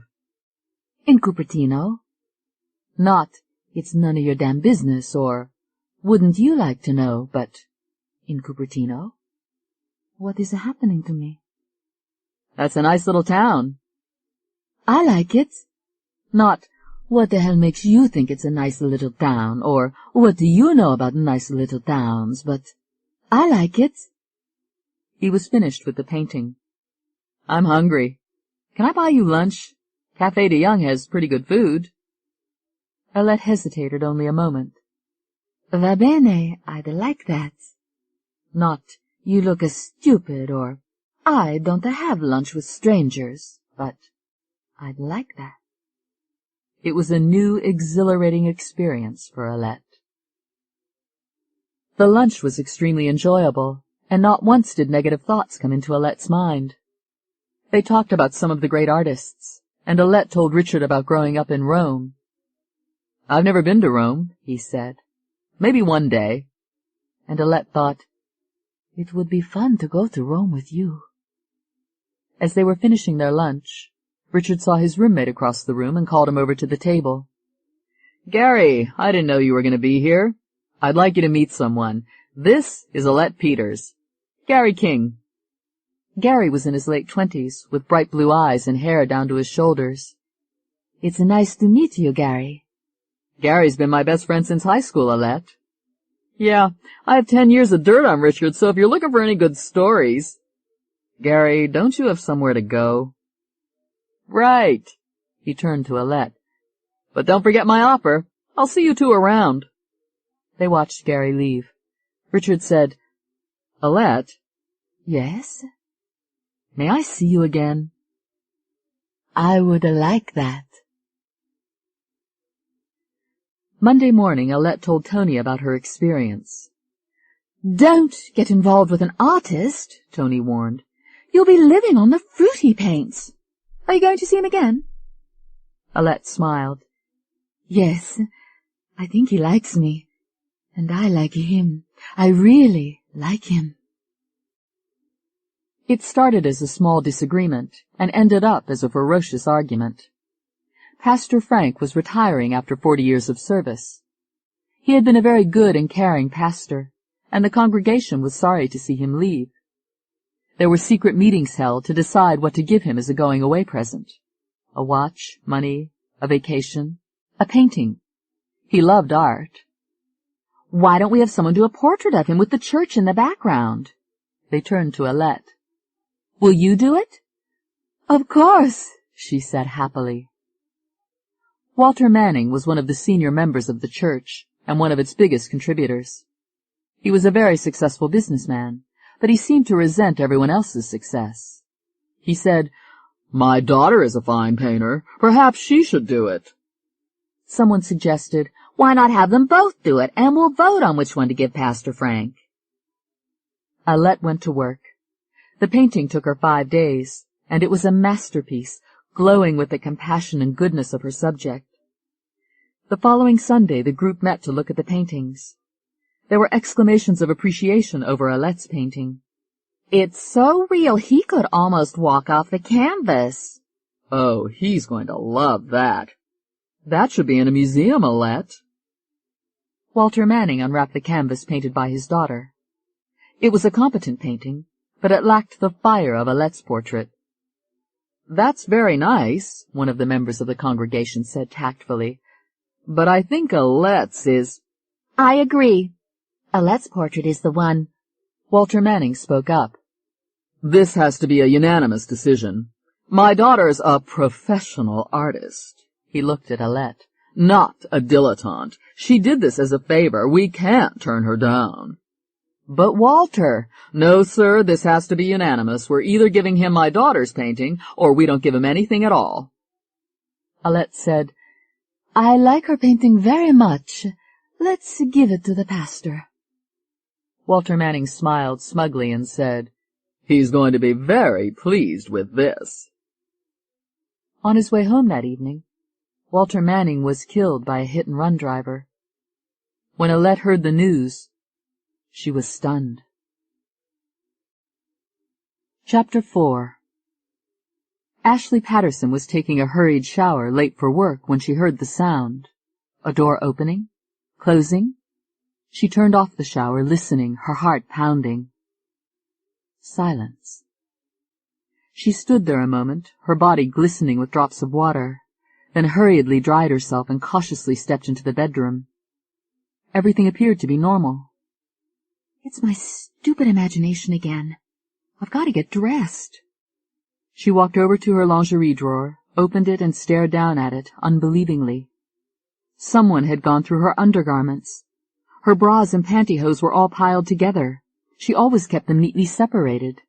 "In Cupertino." Not, "It's none of your damn business," or "Wouldn't you like to know?" but "In Cupertino." What is happening to me? "That's a nice little town." "I like it." Not, "What the hell makes you think it's a nice little town?" or "What do you know about nice little towns?" but "I like it." He was finished with the painting. "I'm hungry. Can I buy you lunch? Café de Young has pretty good food." Alette hesitated only a moment. "Va bene, I'd like that." Not, "You look stupid," or "I don't have lunch with strangers," but "I'd like that." It was a new, exhilarating experience for Alette. The lunch was extremely enjoyable, and not once did negative thoughts come into Alette's mind. They talked about some of the great artists, and Alette told Richard about growing up in Rome. "I've never been to Rome," he said. "Maybe one day." And Alette thought, "It would be fun to go to Rome with you." As they were finishing their lunch, Richard saw his roommate across the room and called him over to the table. "Gary, I didn't know you were going to be here. I'd like you to meet someone. This is Alette Peters. Gary King." Gary was in his late 20s, with bright blue eyes and hair down to his shoulders. "It's nice to meet you, Gary." "Gary's been my best friend since high school, Alette." "Yeah, I have 10 years of dirt on Richard, so if you're looking for any good stories—" "Gary, don't you have somewhere to go?" "Right." He turned to Alette. "But don't forget my offer. I'll see you two around." They watched Gary leave. Richard said, "Alette." "Yes?" "May I see you again?" "I would like that." Monday morning, Alette told Tony about her experience. "Don't get involved with an artist," Tony warned. "You'll be living on the fruit he paints. Are you going to see him again?" Alette smiled. "Yes, I think he likes me, and I like him. I really like him." It started as a small disagreement and ended up as a ferocious argument. Pastor Frank was retiring after 40 years of service. He had been a very good and caring pastor, and the congregation was sorry to see him leave. There were secret meetings held to decide what to give him as a going-away present. A watch, money, a vacation, a painting. He loved art. "Why don't we have someone do a portrait of him with the church in the background?" They turned to Alette. "Will you do it?" "Of course," she said happily. Walter Manning was one of the senior members of the church and one of its biggest contributors. He was a very successful businessman, but he seemed to resent everyone else's success. He said, "My daughter is a fine painter. Perhaps she should do it." Someone suggested, "Why not have them both do it, and we'll vote on which one to give Pastor Frank?" Alette went to work. The painting took her 5 days, and it was a masterpiece, glowing with the compassion and goodness of her subject. The following Sunday the group met to look at the paintings. There were exclamations of appreciation over Alette's painting. "It's so real he could almost walk off the canvas." "Oh, he's going to love that. That should be in a museum, Alette." Walter Manning unwrapped the canvas painted by his daughter. It was a competent painting, but it lacked the fire of Alette's portrait. "That's very nice," one of the members of the congregation said tactfully, "but I think Alette's is—" "I agree. Alette's portrait is the one." Walter Manning spoke up. "This has to be a unanimous decision. My daughter's a professional artist." He looked at Alette. "Not a dilettante. She did this as a favor. We can't turn her down." "But Walter—" "No, sir, this has to be unanimous. We're either giving him my daughter's painting, or we don't give him anything at all." Alette said, "I like her painting very much. Let's give it to the pastor." Walter Manning smiled smugly and said, "He's going to be very pleased with this." On his way home that evening, Walter Manning was killed by a hit-and-run driver. When Alette heard the news, she was stunned. Chapter 4. Ashley Patterson was taking a hurried shower late for work when she heard the sound. A door opening, closing. She turned off the shower, listening, her heart pounding. Silence. She stood there a moment, her body glistening with drops of water, then hurriedly dried herself and cautiously stepped into the bedroom. Everything appeared to be normal. "It's my stupid imagination again. I've got to get dressed." She walked over to her lingerie drawer, opened it and stared down at it, unbelievingly. Someone had gone through her undergarments. Her bras and pantyhose were all piled together. She always kept them neatly separated.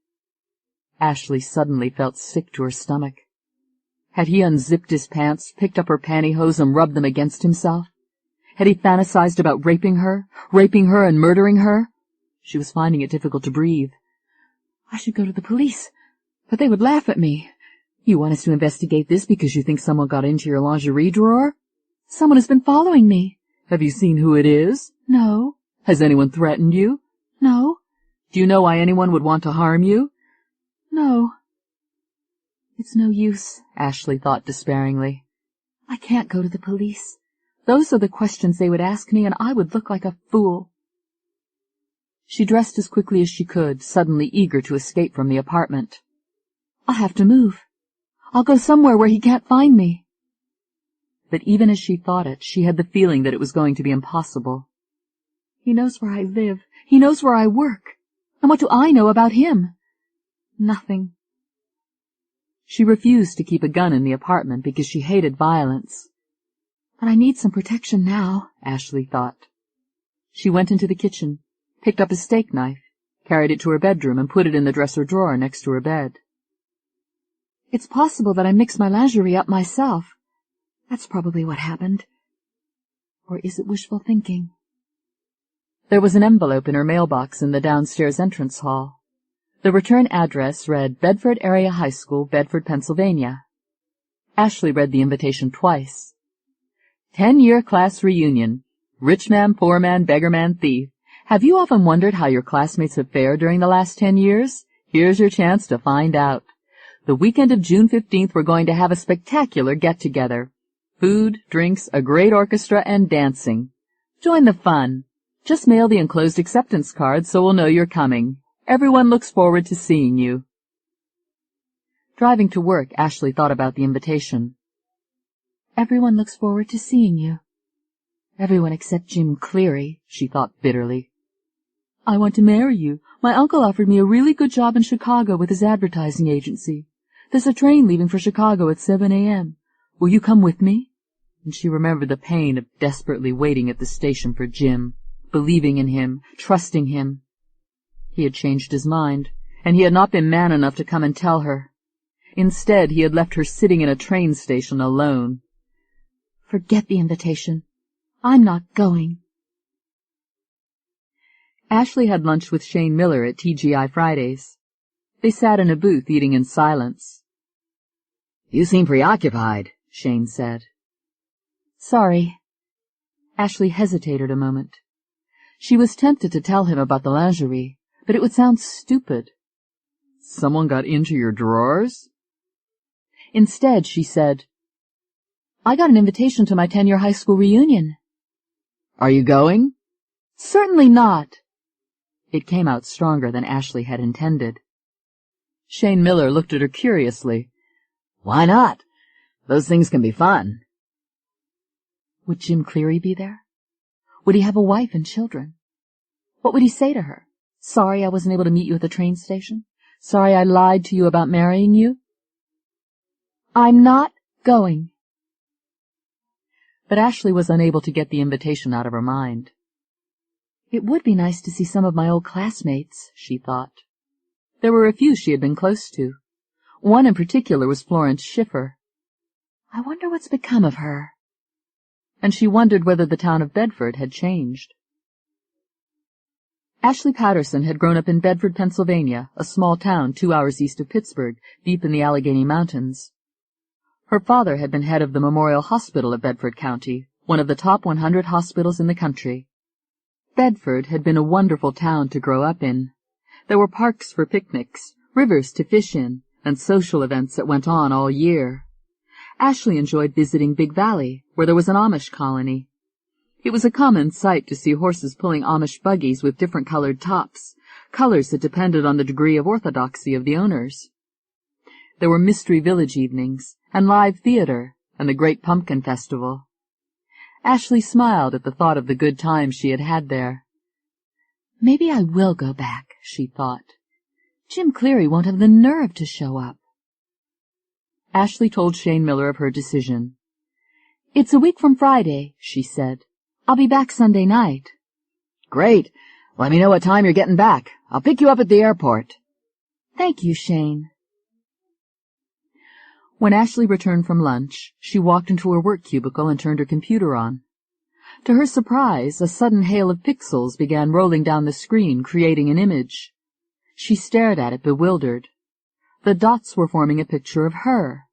Ashley suddenly felt sick to her stomach. Had he unzipped his pants, picked up her pantyhose and rubbed them against himself? Had he fantasized about raping her and murdering her? She was finding it difficult to breathe. "I should go to the police, but they would laugh at me. You want us to investigate this because you think someone got into your lingerie drawer? Someone has been following me." Have you seen who it is? "No." Has anyone threatened you? "No." Do you know why anyone would want to harm you? "No." It's no use, Ashley thought despairingly. I can't go to the police. Those are the questions they would ask me, and I would look like a fool. She dressed as quickly as she could, suddenly eager to escape from the apartment. "I'll have to move. I'll go somewhere where he can't find me." But even as she thought it, she had the feeling that it was going to be impossible. He knows where I live. He knows where I work. And what do I know about him? Nothing. She refused to keep a gun in the apartment because she hated violence. But I need some protection now, Ashley thought. She went into the kitchen, picked up a steak knife, carried it to her bedroom, and put it in the dresser drawer next to her bed. It's possible that I mixed my lingerie up myself. That's probably what happened. Or is it wishful thinking? There was an envelope in her mailbox in the downstairs entrance hall. The return address read Bedford Area High School, Bedford, Pennsylvania. Ashley read the invitation twice. 10-year class reunion. Rich man, poor man, beggar man, thief. Have you often wondered how your classmates have fared during the last 10 years? Here's your chance to find out. The weekend of June 15th, we're going to have a spectacular get-together. Food, drinks, a great orchestra, and dancing. Join the fun. Just mail the enclosed acceptance card so we'll know you're coming. Everyone looks forward to seeing you. Driving to work, Ashley thought about the invitation. Everyone looks forward to seeing you. Everyone except Jim Cleary, she thought bitterly. I want to marry you. My uncle offered me a really good job in Chicago with his advertising agency. There's a train leaving for Chicago at 7 a.m. Will you come with me? And she remembered the pain of desperately waiting at the station for Jim, believing in him, trusting him. He had changed his mind, and he had not been man enough to come and tell her. Instead, he had left her sitting in a train station alone. Forget the invitation. I'm not going. Ashley had lunch with Shane Miller at TGI Fridays. They sat in a booth eating in silence. "You seem preoccupied," Shane said. "Sorry." Ashley hesitated a moment. She was tempted to tell him about the lingerie, but it would sound stupid. "Someone got into your drawers?" Instead, she said, "I got an invitation to my 10-year high school reunion." "Are you going?" "Certainly not." It came out stronger than Ashley had intended. Shane Miller looked at her curiously. "Why not? Those things can be fun." Would Jim Cleary be there? Would he have a wife and children? What would he say to her? Sorry I wasn't able to meet you at the train station? Sorry I lied to you about marrying you? "I'm not going." But Ashley was unable to get the invitation out of her mind. It would be nice to see some of my old classmates, she thought. There were a few she had been close to. One in particular was Florence Schiffer. I wonder what's become of her. And she wondered whether the town of Bedford had changed. Ashley Patterson had grown up in Bedford, Pennsylvania, a small town 2 hours east of Pittsburgh, deep in the Allegheny Mountains. Her father had been head of the Memorial Hospital of Bedford County, one of the top 100 hospitals in the country. Bedford had been a wonderful town to grow up in. There were parks for picnics, rivers to fish in, and social events that went on all year. Ashley enjoyed visiting Big Valley, where there was an Amish colony. It was a common sight to see horses pulling Amish buggies with different colored tops, colors that depended on the degree of orthodoxy of the owners. There were Mystery Village evenings, and live theater, and the Great Pumpkin Festival. Ashley smiled at the thought of the good times she had had there. Maybe I will go back, she thought. Jim Cleary won't have the nerve to show up. Ashley told Shane Miller of her decision. "It's a week from Friday," she said. "I'll be back Sunday night." "Great. Let me know what time you're getting back. I'll pick you up at the airport." "Thank you, Shane." When Ashley returned from lunch, she walked into her work cubicle and turned her computer on. To her surprise, a sudden hail of pixels began rolling down the screen, creating an image. She stared at it, bewildered. The dots were forming a picture of her.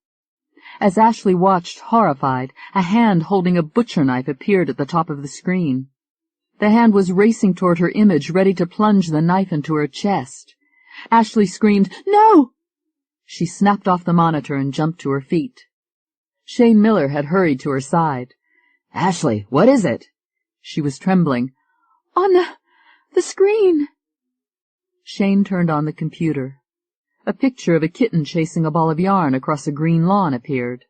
As Ashley watched, horrified, a hand holding a butcher knife appeared at the top of the screen. The hand was racing toward her image, ready to plunge the knife into her chest. Ashley screamed, "No!" She snapped off the monitor and jumped to her feet. Shane Miller had hurried to her side. "Ashley, what is it?" She was trembling. "On the screen." Shane turned on the computer. A picture of a kitten chasing a ball of yarn across a green lawn appeared.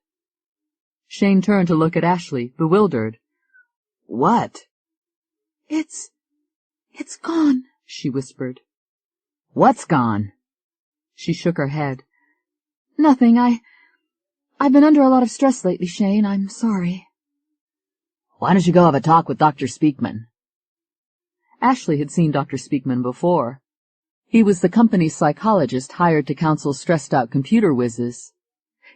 Shane turned to look at Ashley, bewildered. "What?" It's gone," she whispered. "What's gone?" She shook her head. "Nothing. I've been under a lot of stress lately, Shane. I'm sorry." "Why don't you go have a talk with Dr. Speakman?" Ashley had seen Dr. Speakman before. He was the company's psychologist hired to counsel stressed-out computer whizzes.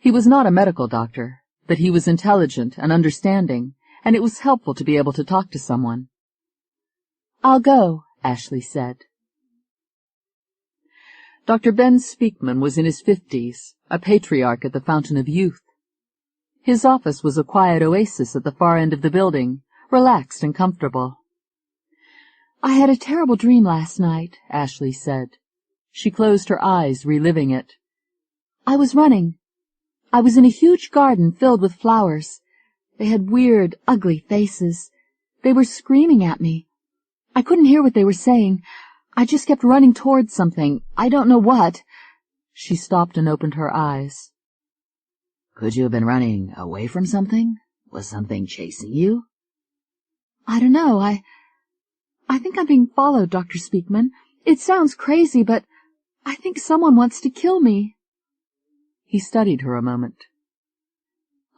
He was not a medical doctor, but he was intelligent and understanding, and it was helpful to be able to talk to someone. "I'll go," Ashley said. Dr. Ben Speakman was in his 50s, a patriarch at the Fountain of Youth. His office was a quiet oasis at the far end of the building, relaxed and comfortable. "I had a terrible dream last night," Ashley said. She closed her eyes, reliving it. "I was running. I was in a huge garden filled with flowers. They had weird, ugly faces. They were screaming at me. I couldn't hear what they were saying. I just kept running towards something. I don't know what." She stopped and opened her eyes. "Could you have been running away from something? Was something chasing you?" "I don't know. I think I'm being followed, Dr. Speakman. It sounds crazy, but I think someone wants to kill me." He studied her a moment.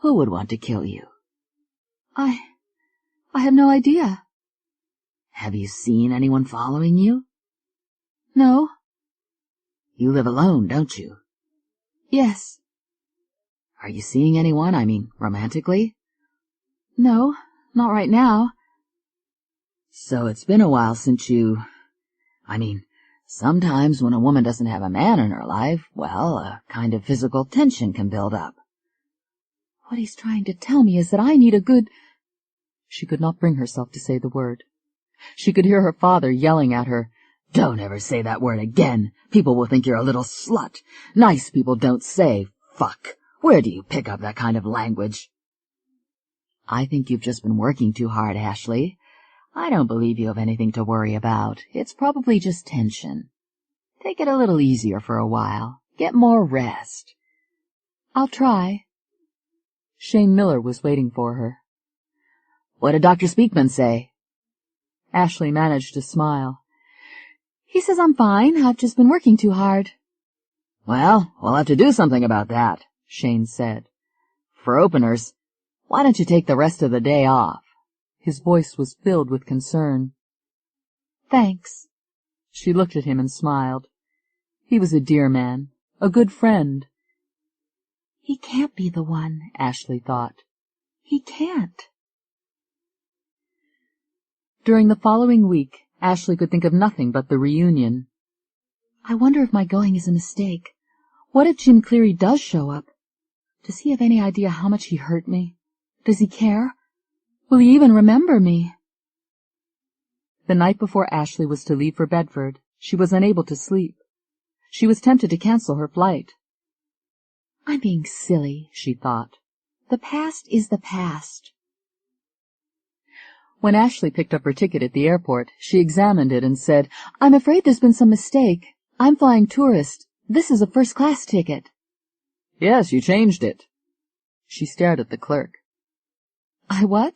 "Who would want to kill you?" I have no idea." "Have you seen anyone following you?" "No." "You live alone, don't you?" "Yes." "Are you seeing anyone, I mean, romantically?" "No, not right now." "So it's been a while since you I mean, sometimes when a woman doesn't have a man in her life, well, a kind of physical tension can build up. What he's trying to tell me is that I need a good... She could not bring herself to say the word. She could hear her father yelling at her. Don't ever say that word again. People will think you're a little slut. Nice people don't say fuck. Where do you pick up that kind of language? I think you've just been working too hard, Ashley. I don't believe you have anything to worry about. It's probably just tension. Take it a little easier for a while. Get more rest. I'll try. Shane Miller was waiting for her. What did Dr. Speakman say? Ashley managed to smile. He says I'm fine. I've just been working too hard. Well, we'll have to do something about that, Shane said. For openers, why don't you take the rest of the day off? His voice was filled with concern. Thanks. She looked at him and smiled. He was a dear man, a good friend. He can't be the one, Ashley thought. He can't. During the following week, Ashley could think of nothing but the reunion. I wonder if my going is a mistake. What if Jim Cleary does show up? Does he have any idea how much he hurt me? Does he care? Will he even remember me? The night before Ashley was to leave for Bedford, she was unable to sleep. She was tempted to cancel her flight. I'm being silly, she thought. The past is the past. When Ashley picked up her ticket at the airport, she examined it and said, I'm afraid there's been some mistake. I'm flying tourist. This is a first-class ticket. Yes, you changed it. She stared at the clerk. I what?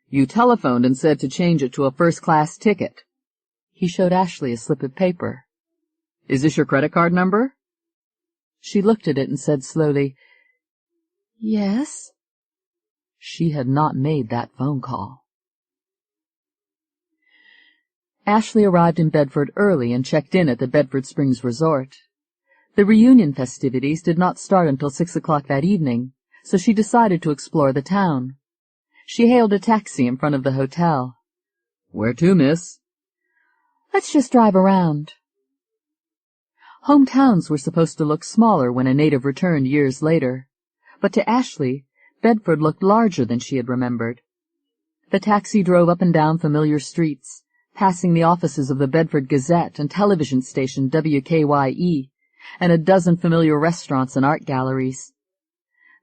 You telephoned and said to change it to a first-class ticket. He showed Ashley a slip of paper. Is this your credit card number? She looked at it and said slowly, Yes. She had not made that phone call. Ashley arrived in Bedford early and checked in at the Bedford Springs Resort. The reunion festivities did not start until 6 o'clock that evening, so she decided to explore the town. She hailed a taxi in front of the hotel. Where to, miss? Let's just drive around. Hometowns were supposed to look smaller when a native returned years later, but to Ashley, Bedford looked larger than she had remembered. The taxi drove up and down familiar streets, passing the offices of the Bedford Gazette and television station WKYE, and a dozen familiar restaurants and art galleries.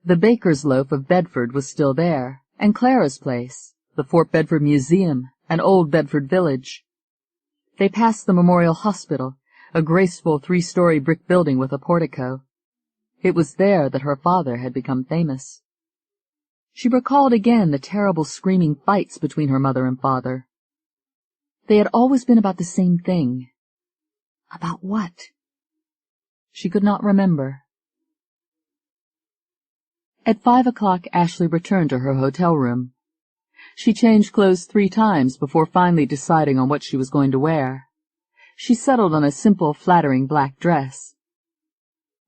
The Baker's Loaf of Bedford was still there, and Clara's Place, the Fort Bedford Museum, and Old Bedford Village. They passed the Memorial Hospital, a graceful 3-story brick building with a portico. It was there that her father had become famous. She recalled again the terrible screaming fights between her mother and father. They had always been about the same thing. About what? She could not remember. At 5 o'clock, Ashley returned to her hotel room. She changed clothes 3 times before finally deciding on what she was going to wear. She settled on a simple, flattering black dress.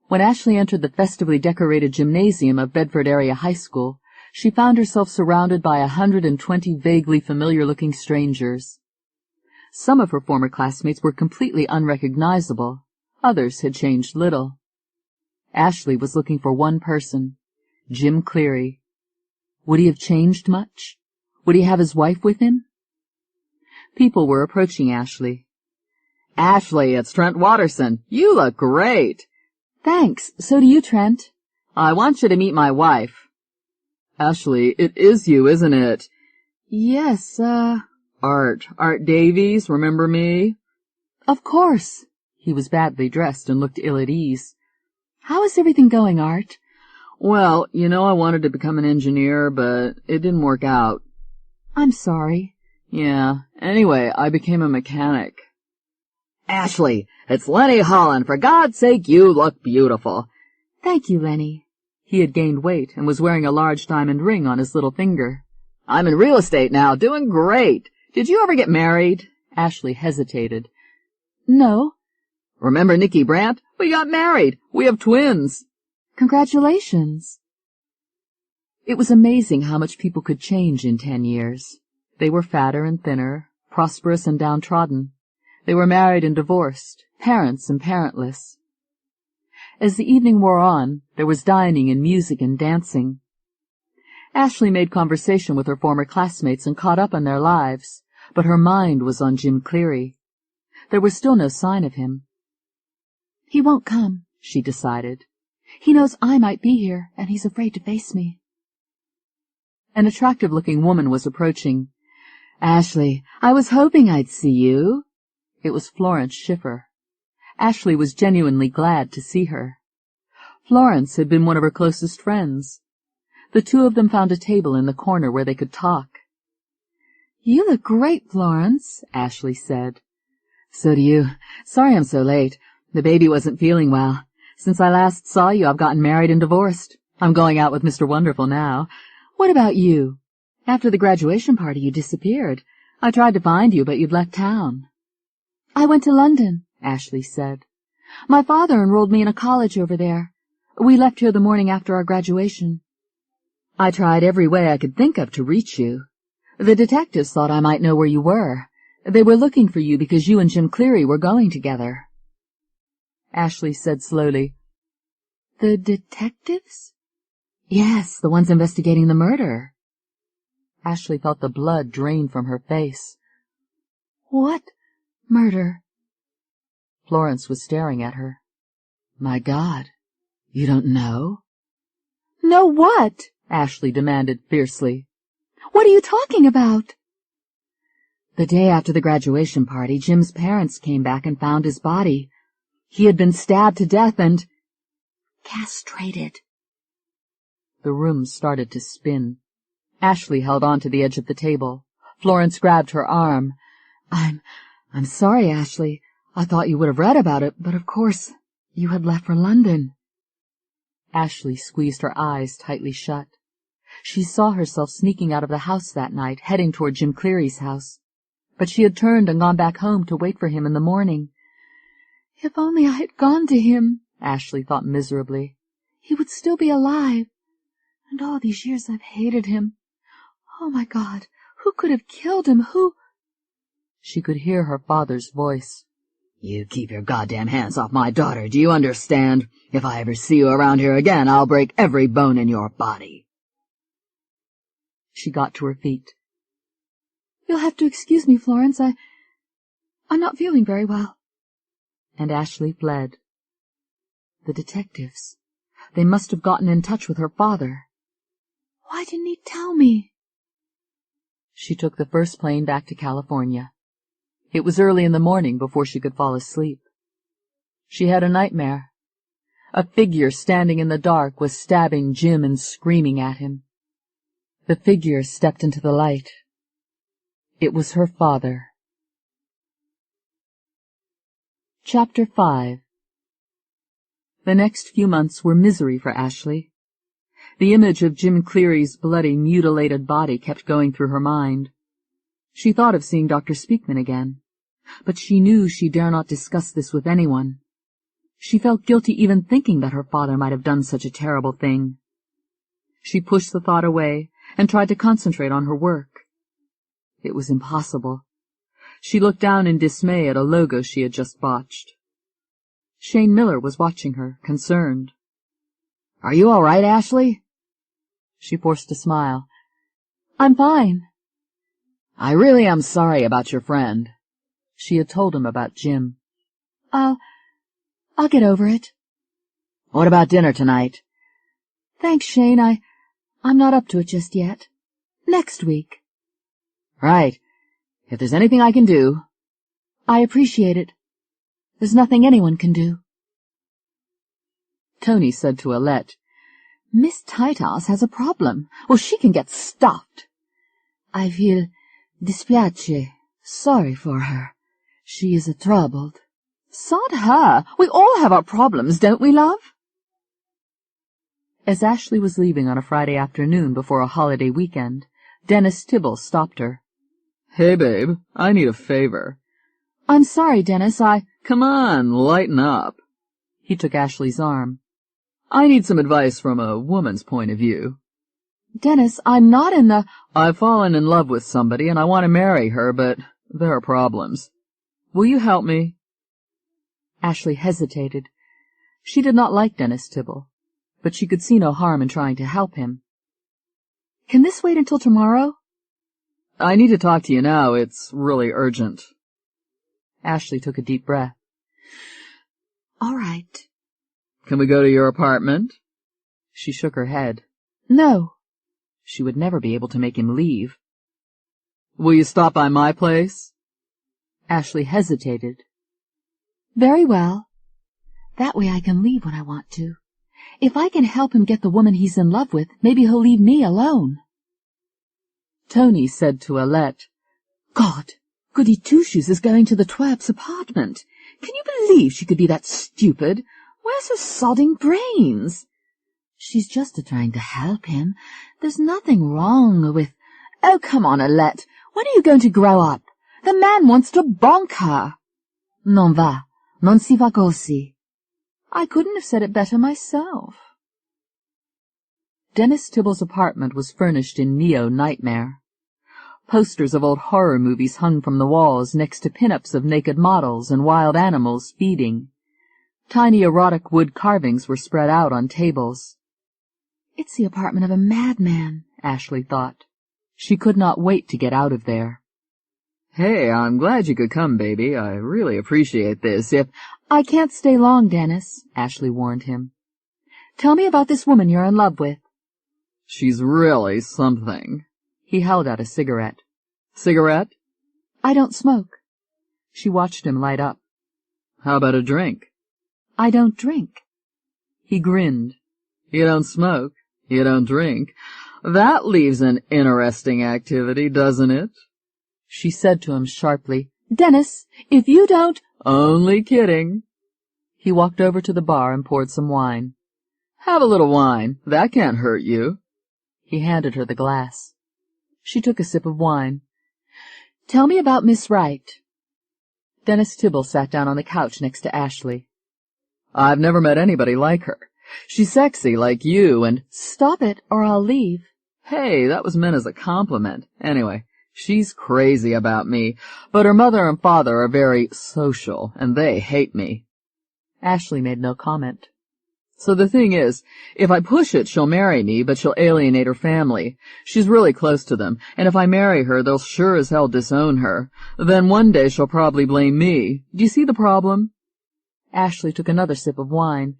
When Ashley entered the festively decorated gymnasium of Bedford Area High School, she found herself surrounded by 120 vaguely familiar-looking strangers. Some of her former classmates were completely unrecognizable. Others had changed little. Ashley was looking for one person, Jim Cleary. Would he have changed much? Would he have his wife with him? People were approaching Ashley. Ashley, it's Trent Watterson. You look great. Thanks. So do you, Trent. I want you to meet my wife. Ashley, it is you, isn't it? Yes, Art Davies, remember me? Of course. He was badly dressed and looked ill at ease. How is everything going, Art? Well, you know I wanted to become an engineer, but it didn't work out. I'm sorry. Yeah, anyway, I became a mechanic. Ashley, it's Lenny Holland. For God's sake, you look beautiful. Thank you, Lenny. He had gained weight and was wearing a large diamond ring on his little finger. I'm in real estate now, doing great. Did you ever get married? Ashley hesitated. No. Remember Nikki Brandt? We got married. We have twins. Congratulations. It was amazing how much people could change in 10 years. They were fatter and thinner, prosperous and downtrodden. They were married and divorced, parents and parentless. As the evening wore on, there was dining and music and dancing. Ashley made conversation with her former classmates and caught up on their lives, but her mind was on Jim Cleary. There was still no sign of him. "He won't come," she decided. "He knows I might be here, and he's afraid to face me." An attractive-looking woman was approaching. "Ashley, I was hoping I'd see you." It was Florence Schiffer. Ashley was genuinely glad to see her. Florence had been one of her closest friends. The two of them found a table in the corner where they could talk. "You look great, Florence," Ashley said. "So do you. Sorry I'm so late. The baby wasn't feeling well. Since I last saw you, I've gotten married and divorced. I'm going out with Mr. Wonderful now. What about you? After the graduation party, you disappeared. I tried to find you, but you'd left town." "I went to London," Ashley said. "My father enrolled me in a college over there. We left here the morning after our graduation." "I tried every way I could think of to reach you. The detectives thought I might know where you were. They were looking for you because you and Jim Cleary were going together." Ashley said slowly, "The detectives?" "Yes, the ones investigating the murder." Ashley felt the blood drain from her face. "What murder?" Florence was staring at her. "My God, you don't know?" "Know what?" Ashley demanded fiercely. "What are you talking about?" "The day after the graduation party, Jim's parents came back and found his body. He had been stabbed to death and castrated." The room started to spin. Ashley held on to the edge of the table. Florence grabbed her arm. I'm sorry, Ashley. I thought you would have read about it, but of course you had left for London." Ashley squeezed her eyes tightly shut. She saw herself sneaking out of the house that night, heading toward Jim Cleary's house. But she had turned and gone back home to wait for him in the morning. "If only I had gone to him," Ashley thought miserably. "He would still be alive. And all these years I've hated him. Oh, my God, who could have killed him? Who—" She could hear her father's voice. "You keep your goddamn hands off my daughter, do you understand? If I ever see you around here again, I'll break every bone in your body." She got to her feet. "You'll have to excuse me, Florence. I'm not feeling very well." And Ashley fled. The detectives. They must have gotten in touch with her father. Why didn't he tell me? She took the first plane back to California. It was early in the morning before she could fall asleep. She had a nightmare. A figure standing in the dark was stabbing Jim and screaming at him. The figure stepped into the light. It was her father. Chapter 5. The next few months were misery for Ashley. The image of Jim Cleary's bloody, mutilated body kept going through her mind. She thought of seeing Dr. Speakman again, but she knew she dare not discuss this with anyone. She felt guilty even thinking that her father might have done such a terrible thing. She pushed the thought away and tried to concentrate on her work. It was impossible. She looked down in dismay at a logo she had just botched. Shane Miller was watching her, concerned. "Are you all right, Ashley?" She forced a smile. "I'm fine." "I really am sorry about your friend." She had told him about Jim. I'll get over it." "What about dinner tonight?" "Thanks, Shane. I'm not up to it just yet. Next week." "Right. If there's anything I can do." "I appreciate it. There's nothing anyone can do." Tony said to Alette, "Miss Tighthouse has a problem. Well, she can get stuffed." "I feel dispiace, sorry for her. She is troubled." "Sod her. We all have our problems, don't we, love?" As Ashley was leaving on a Friday afternoon before a holiday weekend, Dennis Tibble stopped her. "Hey, babe, I need a favor." "I'm sorry, Dennis, Come on, lighten up." He took Ashley's arm. "I need some advice from a woman's point of view." "Dennis, I'm not in the—" "I've fallen in love with somebody and I want to marry her, but there are problems." Will you help me? Ashley hesitated. She did not like Dennis Tibble, but she could see no harm in trying to help him. Can this wait until tomorrow? I need to talk to you now. It's really urgent. Ashley took a deep breath. All right. Can we go to your apartment? She shook her head. No. She would never be able to make him leave. Will you stop by my place? Ashley hesitated. Very well. That way I can leave when I want to. If I can help him get the woman he's in love with, maybe he'll leave me alone. Tony said to Alette, God, Goody Two-Shoes is going to the twerp's apartment. Can you believe she could be that stupid? Where's her sodding brains? She's just trying to help him. There's nothing wrong with... Oh, come on, Alette. When are you going to grow up? The man wants to bonk her. Non va. Non si va così. I couldn't have said it better myself. Dennis Tibble's apartment was furnished in neo-nightmare. Posters of old horror movies hung from the walls next to pin-ups of naked models and wild animals feeding. Tiny erotic wood carvings were spread out on tables. It's the apartment of a madman, Ashley thought. She could not wait to get out of there. Hey, I'm glad you could come, baby. I really appreciate this. I can't stay long, Dennis, Ashley warned him. Tell me about this woman you're in love with. She's really something. He held out a cigarette. Cigarette? I don't smoke. She watched him light up. How about a drink? I don't drink. He grinned. You don't smoke. You don't drink. That leaves an interesting activity, doesn't it? She said to him sharply, Dennis, if you don't— Only kidding. He walked over to the bar and poured some wine. Have a little wine. That can't hurt you. He handed her the glass. She took a sip of wine. Tell me about Miss Wright. Dennis Tibble sat down on the couch next to Ashley. I've never met anybody like her. She's sexy like you and— Stop it, or I'll leave. Hey, that was meant as a compliment. Anyway, she's crazy about me, but her mother and father are very social, and they hate me. Ashley made no comment. So the thing is, if I push it, she'll marry me, but she'll alienate her family. She's really close to them, and if I marry her, they'll sure as hell disown her. Then one day she'll probably blame me. Do you see the problem? Ashley took another sip of wine.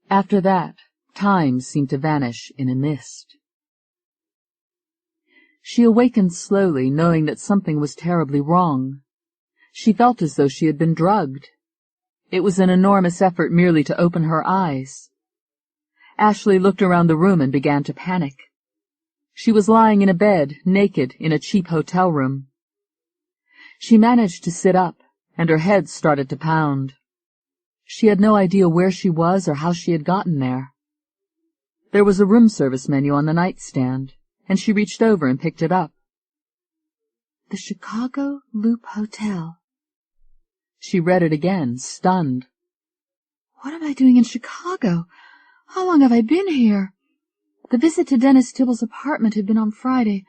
After that, time seemed to vanish in a mist. She awakened slowly, knowing that something was terribly wrong. She felt as though she had been drugged. It was an enormous effort merely to open her eyes. Ashley looked around the room and began to panic. She was lying in a bed, naked, in a cheap hotel room. She managed to sit up, and her head started to pound. She had no idea where she was or how she had gotten there. There was a room service menu on the nightstand, and she reached over and picked it up. The Chicago Loop Hotel. She read it again, stunned. What am I doing in Chicago? How long have I been here? The visit to Dennis Tibble's apartment had been on Friday.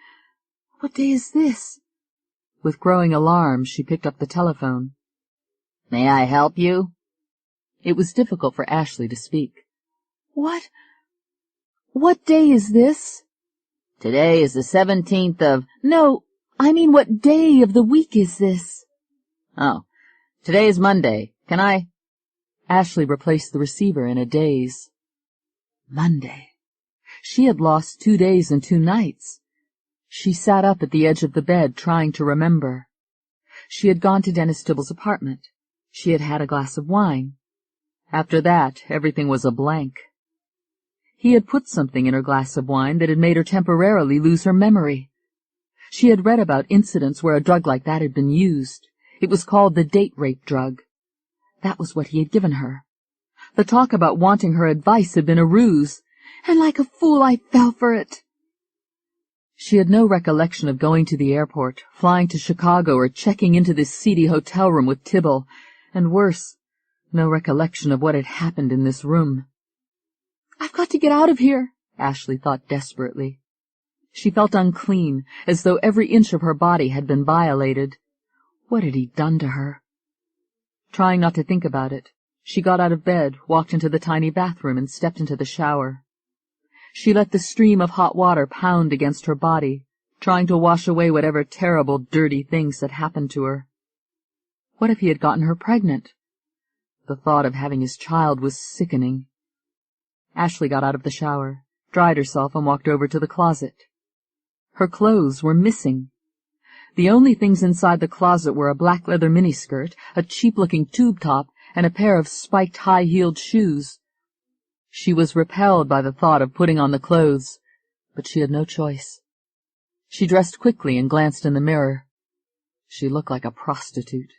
What day is this? With growing alarm, she picked up the telephone. May I help you? It was difficult for Ashley to speak. What day is this? Today is the 17th of... No, I mean what day of the week is this? Oh, today is Monday. Can I... Ashley replaced the receiver in a daze. Monday. She had lost 2 days and 2 nights. She sat up at the edge of the bed, trying to remember. She had gone to Dennis Tibble's apartment. She had had a glass of wine. After that, everything was a blank. He had put something in her glass of wine that had made her temporarily lose her memory. She had read about incidents where a drug like that had been used. It was called the date rape drug. That was what he had given her. The talk about wanting her advice had been a ruse, and like a fool I fell for it. She had no recollection of going to the airport, flying to Chicago, or checking into this seedy hotel room with Tibble, and worse, no recollection of what had happened in this room. I've got to get out of here, Ashley thought desperately. She felt unclean, as though every inch of her body had been violated. What had he done to her? Trying not to think about it, she got out of bed, walked into the tiny bathroom, and stepped into the shower. She let the stream of hot water pound against her body, trying to wash away whatever terrible, dirty things had happened to her. What if he had gotten her pregnant? The thought of having his child was sickening. Ashley got out of the shower, dried herself, and walked over to the closet. Her clothes were missing. The only things inside the closet were a black leather miniskirt, a cheap-looking tube top, and a pair of spiked high-heeled shoes. She was repelled by the thought of putting on the clothes, but she had no choice. She dressed quickly and glanced in the mirror. She looked like a prostitute.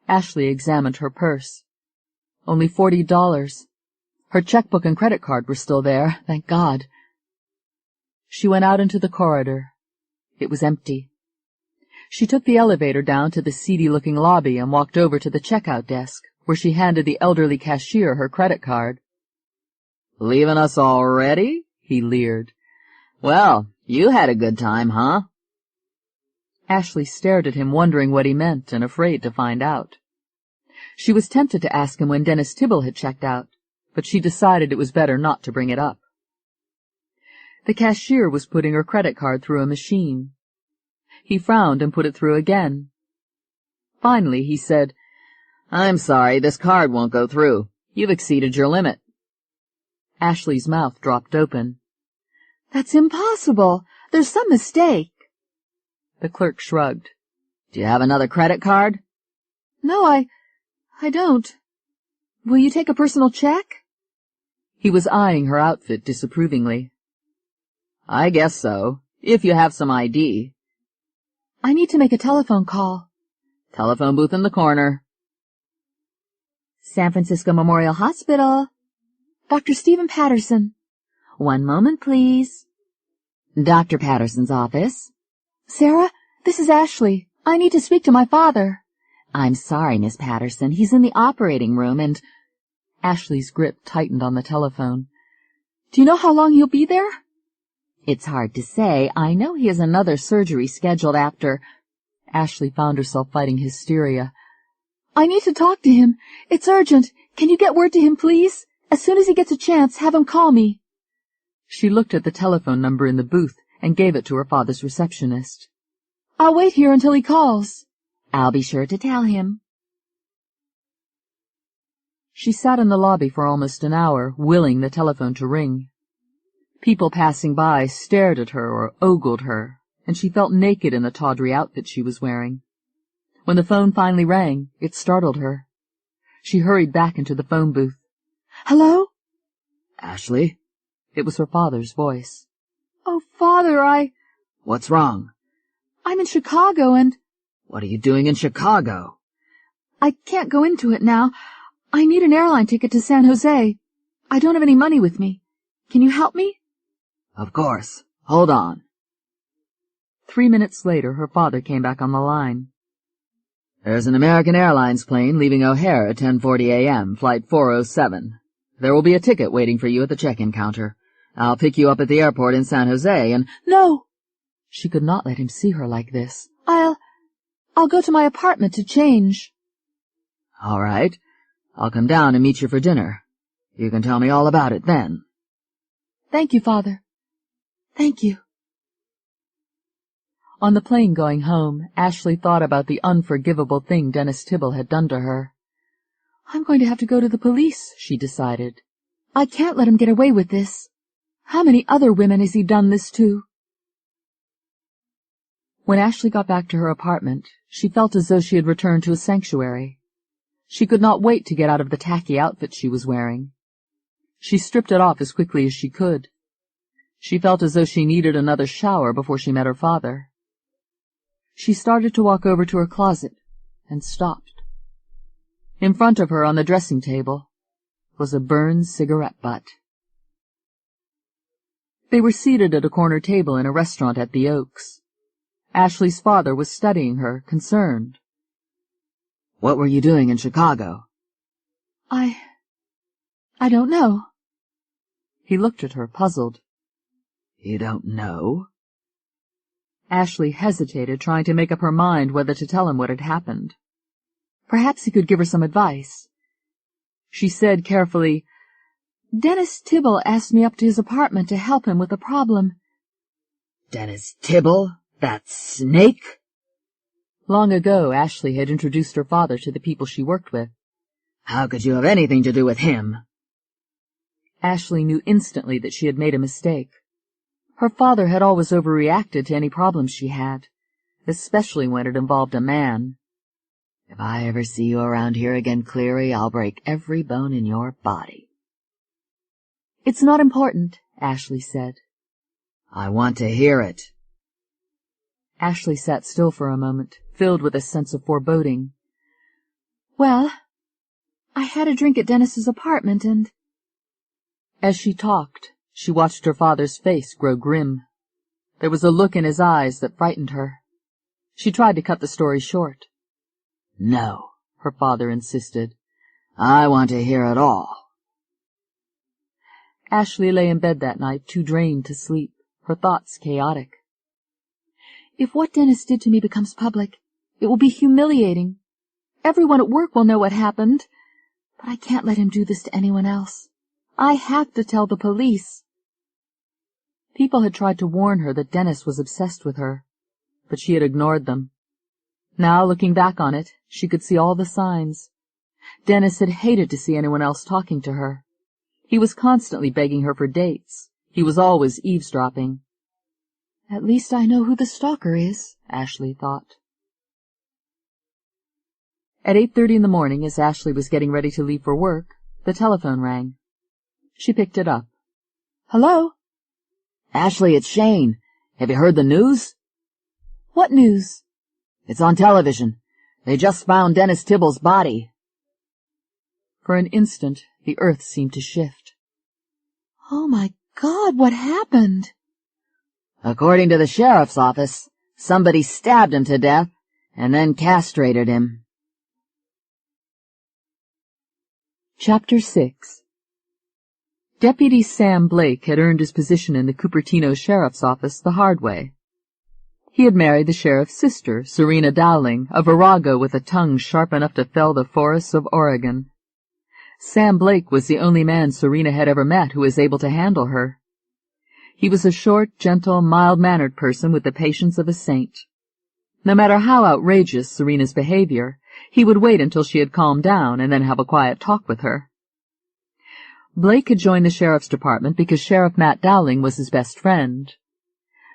Ashley examined her purse. Only $40. Her checkbook and credit card were still there, thank God. She went out into the corridor. It was empty. She took the elevator down to the seedy-looking lobby and walked over to the checkout desk, where she handed the elderly cashier her credit card. "Leaving us already?" he leered. "Well, you had a good time, huh?" Ashley stared at him, wondering what he meant and afraid to find out. She was tempted to ask him when Dennis Tibble had checked out, but she decided it was better not to bring it up. The cashier was putting her credit card through a machine. He frowned and put it through again. Finally, he said, "I'm sorry, this card won't go through. You've exceeded your limit." Ashley's mouth dropped open. "That's impossible. There's some mistake." The clerk shrugged. "Do you have another credit card?" "No, I don't. Will you take a personal check?" He was eyeing her outfit disapprovingly. "I guess so, if you have some ID." "I need to make a telephone call." "Telephone booth in the corner." "San Francisco Memorial Hospital. Dr. Stephen Patterson." "One moment, please." "Dr. Patterson's office." "Sarah, this is Ashley. I need to speak to my father." "I'm sorry, Miss Patterson. He's in the operating room and—" Ashley's grip tightened on the telephone. "Do you know how long he'll be there?" "It's hard to say. I know he has another surgery scheduled after—" Ashley found herself fighting hysteria. "I need to talk to him. It's urgent. Can you get word to him, please? As soon as he gets a chance, have him call me." She looked at the telephone number in the booth and gave it to her father's receptionist. "I'll wait here until he calls." "I'll be sure to tell him." She sat in the lobby for almost an hour, willing the telephone to ring. People passing by stared at her or ogled her, and she felt naked in the tawdry outfit she was wearing. When the phone finally rang, it startled her. She hurried back into the phone booth. "Hello?" "Ashley?" It was her father's voice. "Oh, Father, "What's wrong?" I'm in Chicago and—" "What are you doing in Chicago?" "I can't go into it now. I need an airline ticket to San Jose. I don't have any money with me. Can you help me?" "Of course. Hold on." 3 minutes later, her father came back on the line. "There's an American Airlines plane leaving O'Hare at 10:40 a.m., flight 407. There will be a ticket waiting for you at the check-in counter. I'll pick you up at the airport in San Jose and—" "No!" She could not let him see her like this. I'll go to my apartment to change." "All right. I'll come down and meet you for dinner. You can tell me all about it then." "Thank you, Father. Thank you." On the plane going home, Ashley thought about the unforgivable thing Dennis Tibble had done to her. "I'm going to have to go to the police," she decided. "I can't let him get away with this. How many other women has he done this to?" When Ashley got back to her apartment, she felt as though she had returned to a sanctuary. She could not wait to get out of the tacky outfit she was wearing. She stripped it off as quickly as she could. She felt as though she needed another shower before she met her father. She started to walk over to her closet and stopped. In front of her on the dressing table was a burned cigarette butt. They were seated at a corner table in a restaurant at the Oaks. Ashley's father was studying her, concerned. "What were you doing in Chicago?" I don't know." He looked at her, puzzled. "You don't know?" Ashley hesitated, trying to make up her mind whether to tell him what had happened. Perhaps he could give her some advice. She said carefully, "Dennis Tibble asked me up to his apartment to help him with a problem." Dennis Tibble? That snake? Long ago, Ashley had introduced her father to the people she worked with. How could you have anything to do with him? Ashley knew instantly that she had made a mistake. Her father had always overreacted to any problems she had, especially when it involved a man. If I ever see you around here again, Cleary, I'll break every bone in your body. "It's not important," Ashley said. I want to hear it. Ashley sat still for a moment, filled with a sense of foreboding. "Well, I had a drink at Dennis's apartment and—" As she talked, she watched her father's face grow grim. There was a look in his eyes that frightened her. She tried to cut the story short. No, her father insisted. I want to hear it all. Ashley lay in bed that night, too drained to sleep, her thoughts chaotic. "If what Dennis did to me becomes public, it will be humiliating. Everyone at work will know what happened. But I can't let him do this to anyone else. I have to tell the police." People had tried to warn her that Dennis was obsessed with her, but she had ignored them. Now, looking back on it, she could see all the signs. Dennis had hated to see anyone else talking to her. He was constantly begging her for dates. He was always eavesdropping. "At least I know who the stalker is," Ashley thought. At 8:30 in the morning, as Ashley was getting ready to leave for work, the telephone rang. She picked it up. "Hello?" Ashley, it's Shane. Have you heard the news? "What news?" It's on television. They just found Dennis Tibble's body. For an instant, the earth seemed to shift. "Oh, my God, what happened?" According to the sheriff's office, somebody stabbed him to death and then castrated him. Chapter 6. Deputy Sam Blake had earned his position in the Cupertino Sheriff's Office the hard way. He had married the sheriff's sister, Serena Dowling, a virago with a tongue sharp enough to fell the forests of Oregon. Sam Blake was the only man Serena had ever met who was able to handle her. He was a short, gentle, mild-mannered person with the patience of a saint. No matter how outrageous Serena's behavior, he would wait until she had calmed down and then have a quiet talk with her. Blake had joined the sheriff's department because Sheriff Matt Dowling was his best friend.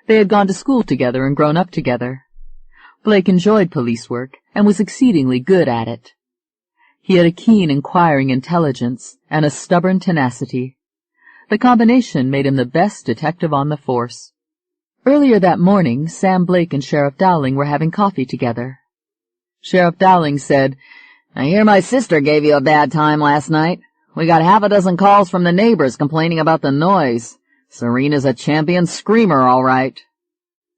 They had gone to school together and grown up together. Blake enjoyed police work and was exceedingly good at it. He had a keen, inquiring intelligence and a stubborn tenacity. The combination made him the best detective on the force. Earlier that morning, Sam Blake and Sheriff Dowling were having coffee together. Sheriff Dowling said, "I hear my sister gave you a bad time last night. We got half a dozen calls from the neighbors complaining about the noise. Serena's a champion screamer, all right."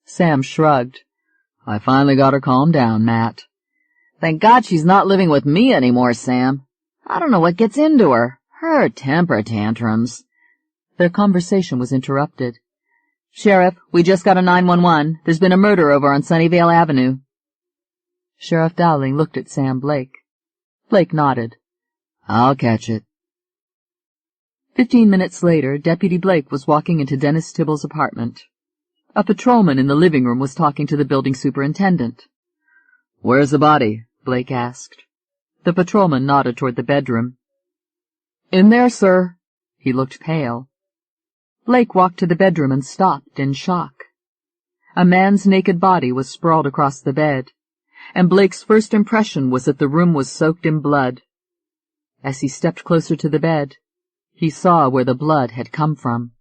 Sam shrugged. "I finally got her calmed down, Matt." "Thank God she's not living with me anymore, Sam. I don't know what gets into her. Her temper tantrums." Their conversation was interrupted. "Sheriff, we just got a 911. There's been a murder over on Sunnyvale Avenue." Sheriff Dowling looked at Sam Blake. Blake nodded. "I'll catch it." 15 minutes later, Deputy Blake was walking into Dennis Tibble's apartment. A patrolman in the living room was talking to the building superintendent. "Where's the body?" Blake asked. The patrolman nodded toward the bedroom. "In there, sir." He looked pale. Blake walked to the bedroom and stopped in shock. A man's naked body was sprawled across the bed, and Blake's first impression was that the room was soaked in blood. As he stepped closer to the bed, he saw where the blood had come from.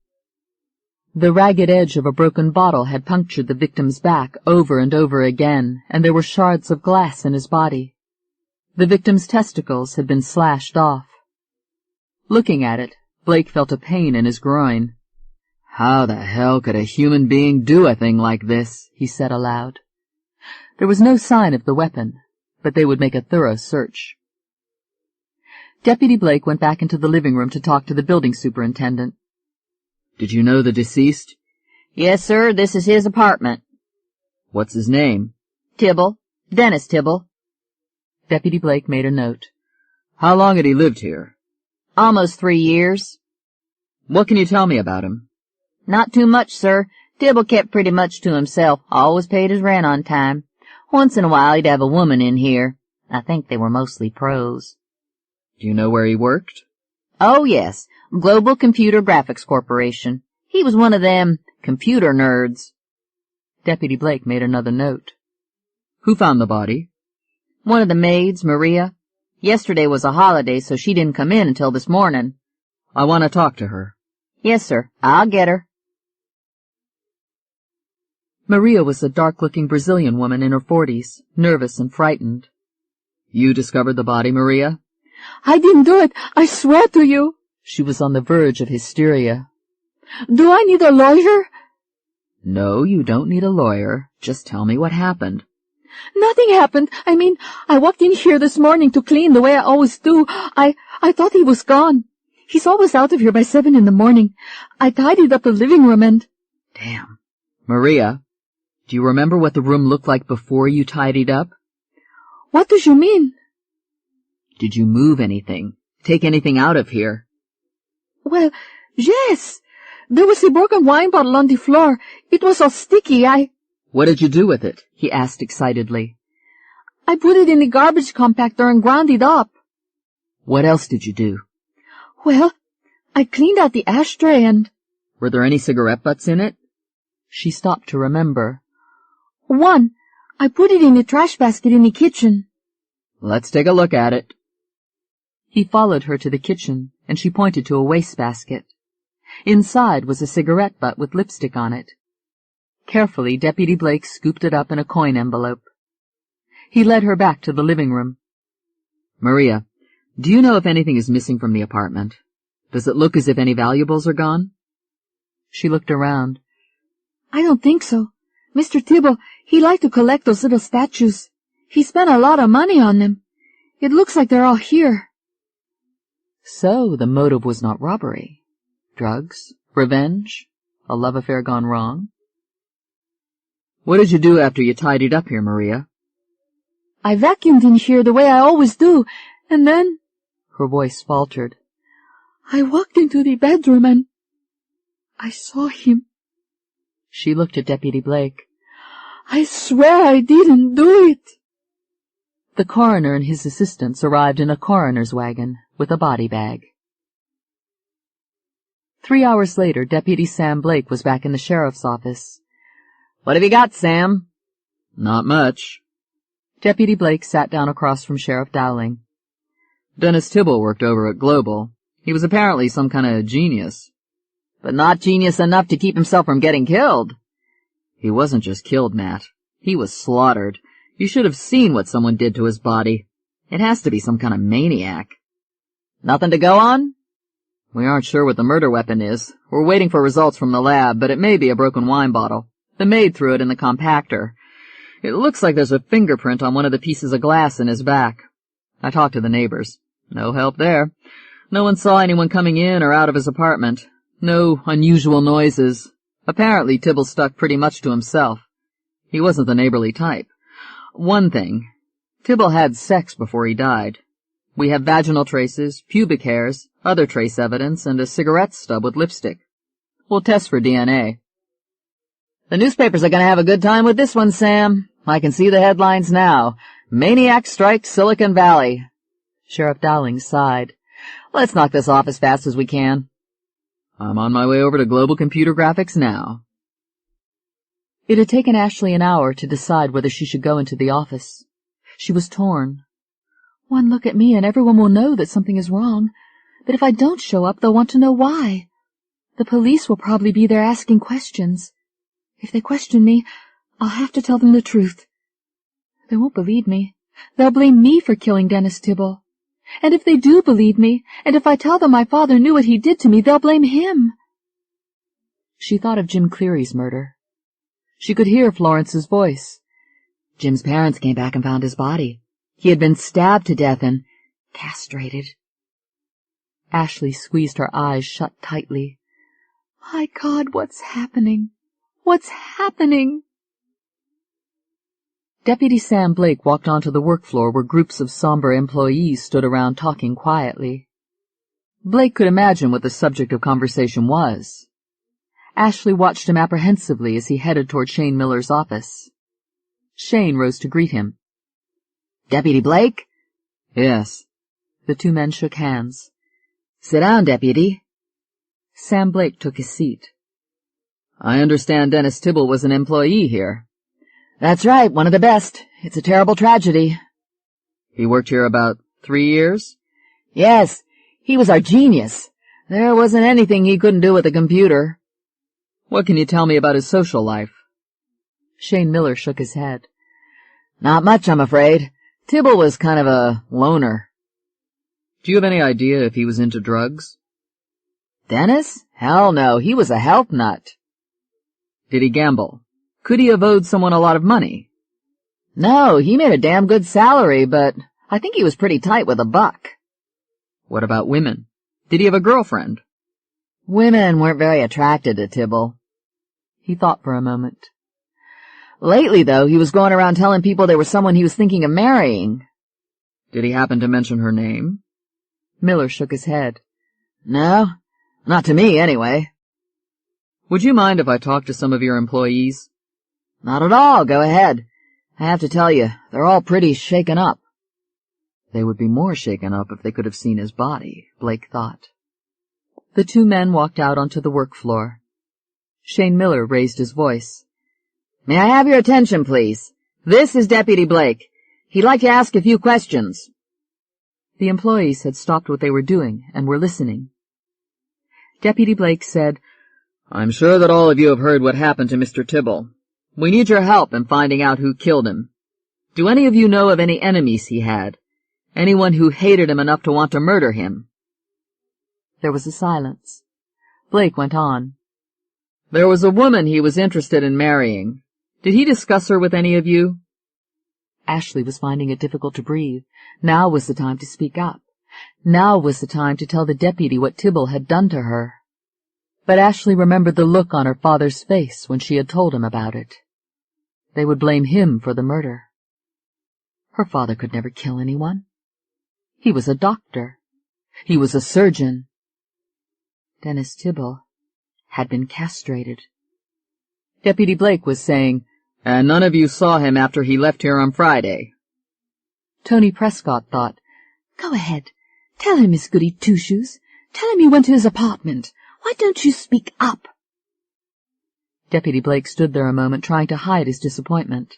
The ragged edge of a broken bottle had punctured the victim's back over and over again, and there were shards of glass in his body. The victim's testicles had been slashed off. Looking at it, Blake felt a pain in his groin. "How the hell could a human being do a thing like this?" he said aloud. There was no sign of the weapon, but they would make a thorough search. Deputy Blake went back into the living room to talk to the building superintendent. "Did you know the deceased?" "Yes, sir, this is his apartment." "What's his name?" "Tibble. Dennis Tibble." Deputy Blake made a note. How long had he lived here? Almost 3 years. What can you tell me about him? Not too much, sir. Tibble kept pretty much to himself, always paid his rent on time. Once in a while he'd have a woman in here. I think they were mostly pros. Do you know where he worked? Oh, yes. Global Computer Graphics Corporation. He was one of them computer nerds. Deputy Blake made another note. Who found the body? One of the maids, Maria. Yesterday was a holiday, so she didn't come in until this morning. I want to talk to her. Yes, sir. I'll get her. Maria was a dark-looking Brazilian woman in her 40s, nervous and frightened. You discovered the body, Maria? I didn't do it. I swear to you. She was on the verge of hysteria. Do I need a lawyer? No, you don't need a lawyer. Just tell me what happened. Nothing happened. I mean, I walked in here this morning to clean the way I always do. I thought he was gone. He's always out of here by 7 in the morning. I tidied up the living room and... Damn. Maria, do you remember what the room looked like before you tidied up? What do you mean? Did you move anything? Take anything out of here? Well, yes. There was a broken wine bottle on the floor. It was all sticky. What did you do with it? He asked excitedly. I put it in the garbage compactor and ground it up. What else did you do? Well, I cleaned out the ashtray and... Were there any cigarette butts in it? She stopped to remember. One. I put it in the trash basket in the kitchen. Let's take a look at it. He followed her to the kitchen, and she pointed to a wastebasket. Inside was a cigarette butt with lipstick on it. Carefully, Deputy Blake scooped it up in a coin envelope. He led her back to the living room. Maria, do you know if anything is missing from the apartment? Does it look as if any valuables are gone? She looked around. I don't think so. Mr. Tibble, he liked to collect those little statues. He spent a lot of money on them. It looks like they're all here. So the motive was not robbery. Drugs? Revenge? A love affair gone wrong? What did you do after you tidied up here, Maria? I vacuumed in here the way I always do, and then... Her voice faltered. I walked into the bedroom and... I saw him. She looked at Deputy Blake. I swear I didn't do it. The coroner and his assistants arrived in a coroner's wagon with a body bag. 3 hours later, Deputy Sam Blake was back in the sheriff's office. What have you got, Sam? Not much. Deputy Blake sat down across from Sheriff Dowling. Dennis Tibble worked over at Global. He was apparently some kind of genius. But not genius enough to keep himself from getting killed. He wasn't just killed, Matt. He was slaughtered. You should have seen what someone did to his body. It has to be some kind of maniac. Nothing to go on? We aren't sure what the murder weapon is. We're waiting for results from the lab, but it may be a broken wine bottle. The maid threw it in the compactor. It looks like there's a fingerprint on one of the pieces of glass in his back. I talked to the neighbors. No help there. No one saw anyone coming in or out of his apartment. No unusual noises. Apparently Tibble stuck pretty much to himself. He wasn't the neighborly type. One thing. Tibble had sex before he died. We have vaginal traces, pubic hairs, other trace evidence, and a cigarette stub with lipstick. We'll test for DNA. The newspapers are going to have a good time with this one, Sam. I can see the headlines now. Maniac strikes Silicon Valley. Sheriff Dowling sighed. Let's knock this off as fast as we can. I'm on my way over to Global Computer Graphics now. It had taken Ashley an hour to decide whether she should go into the office. She was torn. One look at me and everyone will know that something is wrong. But if I don't show up, they'll want to know why. The police will probably be there asking questions. If they question me, I'll have to tell them the truth. They won't believe me. They'll blame me for killing Dennis Tibble. And if they do believe me, and if I tell them my father knew what he did to me, they'll blame him. She thought of Jim Cleary's murder. She could hear Florence's voice. Jim's parents came back and found his body. He had been stabbed to death and castrated. Ashley squeezed her eyes shut tightly. My God, what's happening? What's happening? Deputy Sam Blake walked onto the work floor where groups of somber employees stood around talking quietly. Blake could imagine what the subject of conversation was. Ashley watched him apprehensively as he headed toward Shane Miller's office. Shane rose to greet him. "Deputy Blake?" "Yes." The two men shook hands. "Sit down, Deputy." Sam Blake took his seat. "I understand Dennis Tibble was an employee here." "That's right, one of the best. It's a terrible tragedy." "He worked here about 3 years?" "Yes, he was our genius. There wasn't anything he couldn't do with a computer." "What can you tell me about his social life?" Shane Miller shook his head. "Not much, I'm afraid. Tibble was kind of a loner." "Do you have any idea if he was into drugs?" "Dennis? Hell no, he was a health nut." "Did he gamble? Could he have owed someone a lot of money?" "No, he made a damn good salary, but I think he was pretty tight with a buck." "What about women? Did he have a girlfriend?" "Women weren't very attracted to Tibble." He thought for a moment. "Lately, though, he was going around telling people there was someone he was thinking of marrying." "Did he happen to mention her name?" Miller shook his head. "No, not to me, anyway." "Would you mind if I talked to some of your employees?" "Not at all, go ahead. I have to tell you, they're all pretty shaken up." They would be more shaken up if they could have seen his body, Blake thought. The two men walked out onto the work floor. Shane Miller raised his voice. "May I have your attention, please? This is Deputy Blake. He'd like to ask a few questions." The employees had stopped what they were doing and were listening. Deputy Blake said, "I'm sure that all of you have heard what happened to Mr. Tibble. We need your help in finding out who killed him. Do any of you know of any enemies he had? Anyone who hated him enough to want to murder him?" There was a silence. Blake went on. "There was a woman he was interested in marrying. Did he discuss her with any of you?" Ashley was finding it difficult to breathe. Now was the time to speak up. Now was the time to tell the deputy what Tibble had done to her. But Ashley remembered the look on her father's face when she had told him about it. They would blame him for the murder. Her father could never kill anyone. He was a doctor. He was a surgeon. Dennis Tibble had been castrated. Deputy Blake was saying, "And none of you saw him after he left here on Friday?" Tony Prescott thought, "Go ahead. Tell him, Miss Goody Two-Shoes. Tell him you went to his apartment. Why don't you speak up?" Deputy Blake stood there a moment trying to hide his disappointment.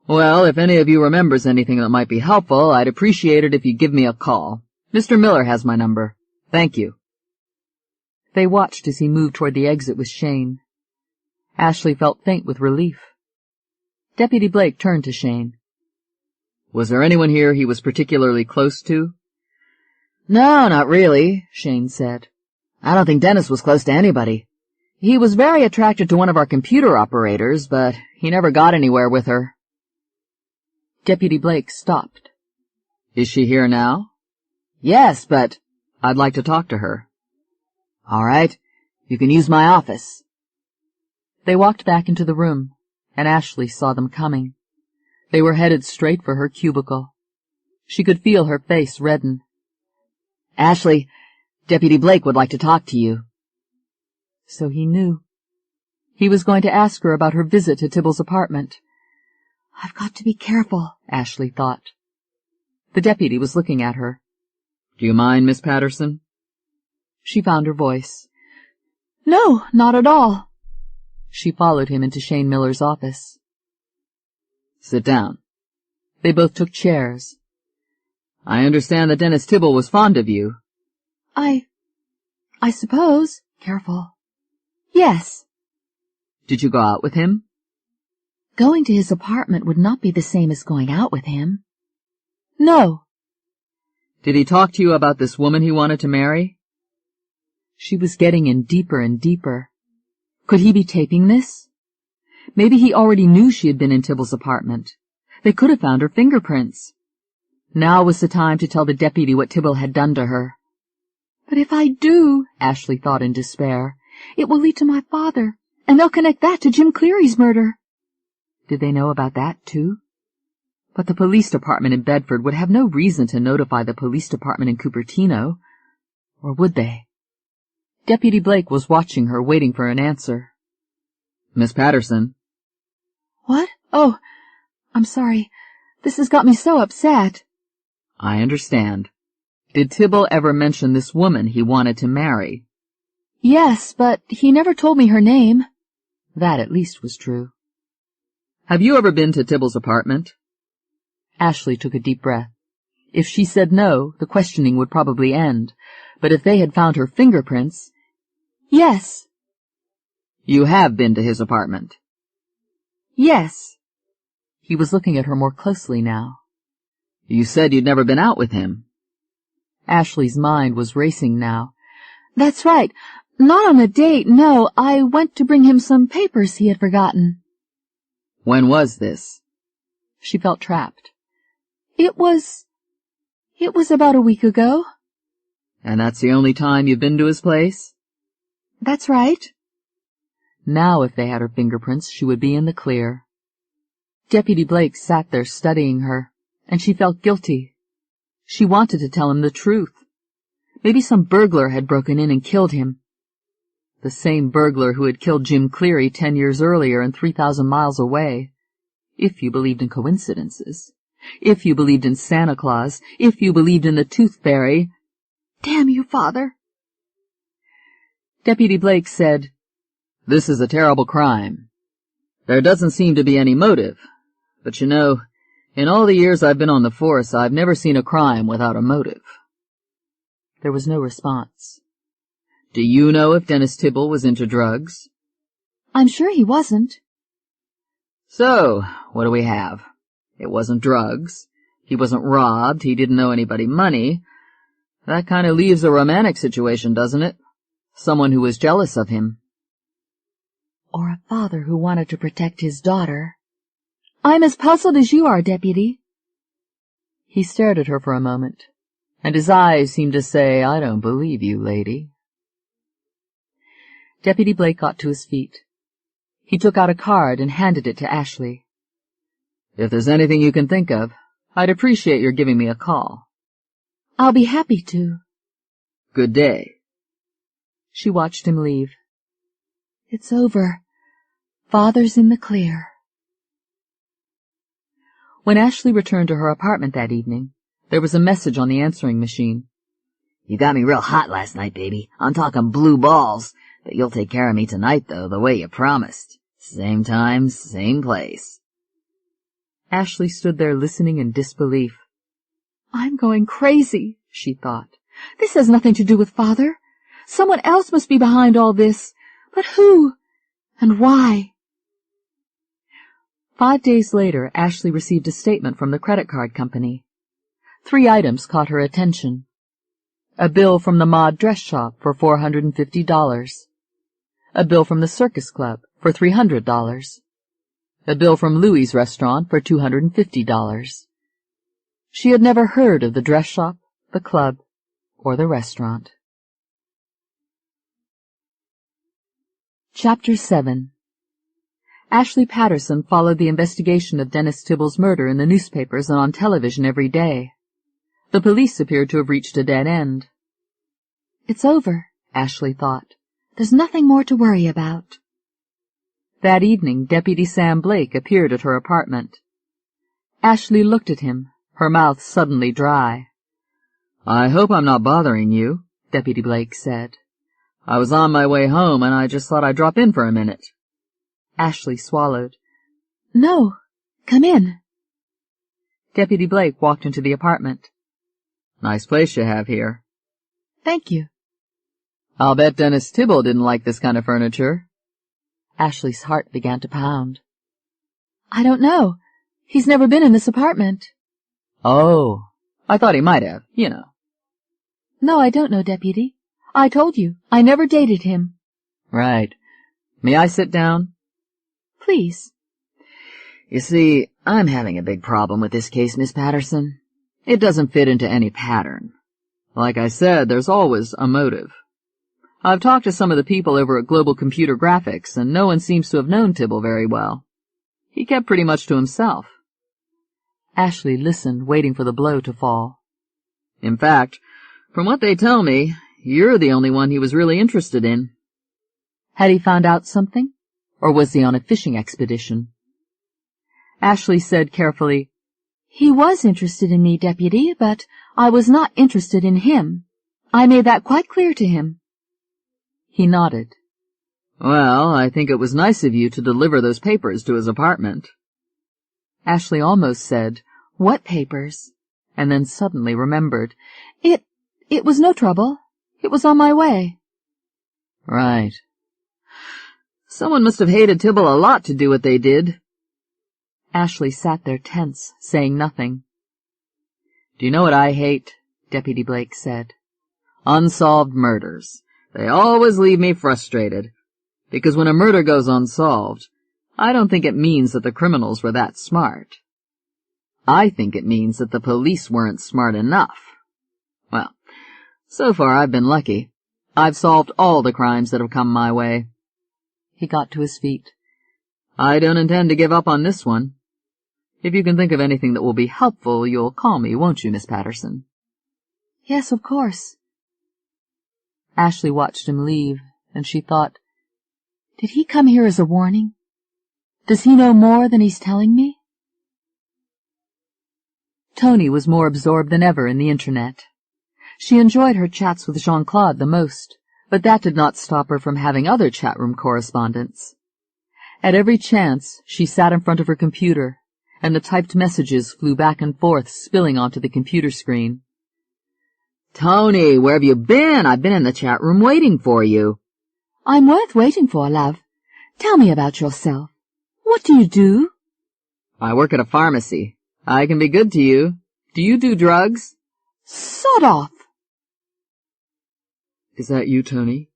"Well, if any of you remembers anything that might be helpful, I'd appreciate it if you'd give me a call. Mr. Miller has my number. Thank you." They watched as he moved toward the exit with Shane. Ashley felt faint with relief. Deputy Blake turned to Shane. "Was there anyone here he was particularly close to?" "No, not really," Shane said. "I don't think Dennis was close to anybody. He was very attracted to one of our computer operators, but he never got anywhere with her." Deputy Blake stopped. "Is she here now?" "Yes, but—" "I'd like to talk to her." "All right. You can use my office." They walked back into the room, and Ashley saw them coming. They were headed straight for her cubicle. She could feel her face redden. "Ashley, Deputy Blake would like to talk to you." So he knew. He was going to ask her about her visit to Tibble's apartment. "I've got to be careful," Ashley thought. The deputy was looking at her. "Do you mind, Miss Patterson?" She found her voice. "No, not at all." She followed him into Shane Miller's office. "Sit down." They both took chairs. "I understand that Dennis Tibble was fond of you." I suppose. Careful. Yes. "Did you go out with him?" Going to his apartment would not be the same as going out with him. No. "Did he talk to you about this woman he wanted to marry?" She was getting in deeper and deeper. Could he be taping this? Maybe he already knew she had been in Tibble's apartment. They could have found her fingerprints. Now was the time to tell the deputy what Tibble had done to her. But if I do, Ashley thought in despair, it will lead to my father, and they'll connect that to Jim Cleary's murder. Did they know about that, too? But the police department in Bedford would have no reason to notify the police department in Cupertino. Or would they? Deputy Blake was watching her, waiting for an answer. Miss Patterson. What? Oh, I'm sorry. This has got me so upset. I understand. Did Tibble ever mention this woman he wanted to marry? Yes, but he never told me her name. That at least was true. Have you ever been to Tibble's apartment? Ashley took a deep breath. If she said no, the questioning would probably end. But if they had found her fingerprints... Yes. You have been to his apartment? Yes. He was looking at her more closely now. You said you'd never been out with him. Ashley's mind was racing now. That's right. Not on a date, no. I went to bring him some papers he had forgotten. When was this? She felt trapped. It was about a week ago. And that's the only time you've been to his place? That's right. Now if they had her fingerprints, she would be in the clear. Deputy Blake sat there studying her, and she felt guilty. She wanted to tell him the truth. Maybe some burglar had broken in and killed him. The same burglar who had killed Jim Cleary 10 years earlier and 3,000 miles away. If you believed in coincidences. If you believed in Santa Claus. If you believed in the Tooth Fairy. Damn you, Father. Deputy Blake said, This is a terrible crime. There doesn't seem to be any motive. But you know, in all the years I've been on the force, I've never seen a crime without a motive. There was no response. Do you know if Dennis Tibble was into drugs? I'm sure he wasn't. So, what do we have? It wasn't drugs. He wasn't robbed. He didn't owe anybody money. That kind of leaves a romantic situation, doesn't it? Someone who was jealous of him. Or a father who wanted to protect his daughter. I'm as puzzled as you are, Deputy. He stared at her for a moment, and his eyes seemed to say, I don't believe you, lady. Deputy Blake got to his feet. He took out a card and handed it to Ashley. If there's anything you can think of, I'd appreciate your giving me a call. I'll be happy to. Good day. She watched him leave. It's over. Father's in the clear. When Ashley returned to her apartment that evening, there was a message on the answering machine. You got me real hot last night, baby. I'm talking blue balls. But you'll take care of me tonight, though, the way you promised. Same time, same place. Ashley stood there listening in disbelief. I'm going crazy, she thought. This has nothing to do with Father. Someone else must be behind all this. But who? And why? 5 days later, Ashley received a statement from the credit card company. 3 items caught her attention. A bill from the Mod Dress Shop for $450. A bill from the Circus Club for $300. A bill from Louie's restaurant for $250. She had never heard of the dress shop, the club, or the restaurant. Chapter 7. Ashley Patterson followed the investigation of Dennis Tibble's murder in the newspapers and on television every day. The police appeared to have reached a dead end. It's over, Ashley thought. There's nothing more to worry about. That evening, Deputy Sam Blake appeared at her apartment. Ashley looked at him, her mouth suddenly dry. I hope I'm not bothering you, Deputy Blake said. I was on my way home, and I just thought I'd drop in for a minute. Ashley swallowed. No, come in. Deputy Blake walked into the apartment. Nice place you have here. Thank you. I'll bet Dennis Tibble didn't like this kind of furniture. Ashley's heart began to pound. I don't know. He's never been in this apartment. Oh, I thought he might have, you know. No, I don't know, Deputy. I told you, I never dated him. Right. May I sit down? Please. You see, I'm having a big problem with this case, Miss Patterson. It doesn't fit into any pattern. Like I said, there's always a motive. I've talked to some of the people over at Global Computer Graphics, and no one seems to have known Tibble very well. He kept pretty much to himself. Ashley listened, waiting for the blow to fall. In fact, from what they tell me, you're the only one he was really interested in. Had he found out something? Or was he on a fishing expedition? Ashley said carefully, "He was interested in me, Deputy, but I was not interested in him. I made that quite clear to him." He nodded. Well, I think it was nice of you to deliver those papers to his apartment. Ashley almost said, "What papers?" and then suddenly remembered. It was no trouble. It was on my way." Right. Someone must have hated Tibble a lot to do what they did. Ashley sat there tense, saying nothing. Do you know what I hate? Deputy Blake said. Unsolved murders. They always leave me frustrated. Because when a murder goes unsolved, I don't think it means that the criminals were that smart. I think it means that the police weren't smart enough. Well, so far I've been lucky. I've solved all the crimes that have come my way. He got to his feet. I don't intend to give up on this one. If you can think of anything that will be helpful, you'll call me, won't you, Miss Patterson? Yes, of course. Ashley watched him leave, and she thought, did he come here as a warning? Does he know more than he's telling me? Tony was more absorbed than ever in the Internet. She enjoyed her chats with Jean-Claude the most, but that did not stop her from having other chat-room correspondence. At every chance, she sat in front of her computer, and the typed messages flew back and forth, spilling onto the computer screen. Tony, where have you been? I've been in the chat room waiting for you. I'm worth waiting for, love. Tell me about yourself. What do you do? I work at a pharmacy. I can be good to you. Do you do drugs? Sod off. Is that you, Tony?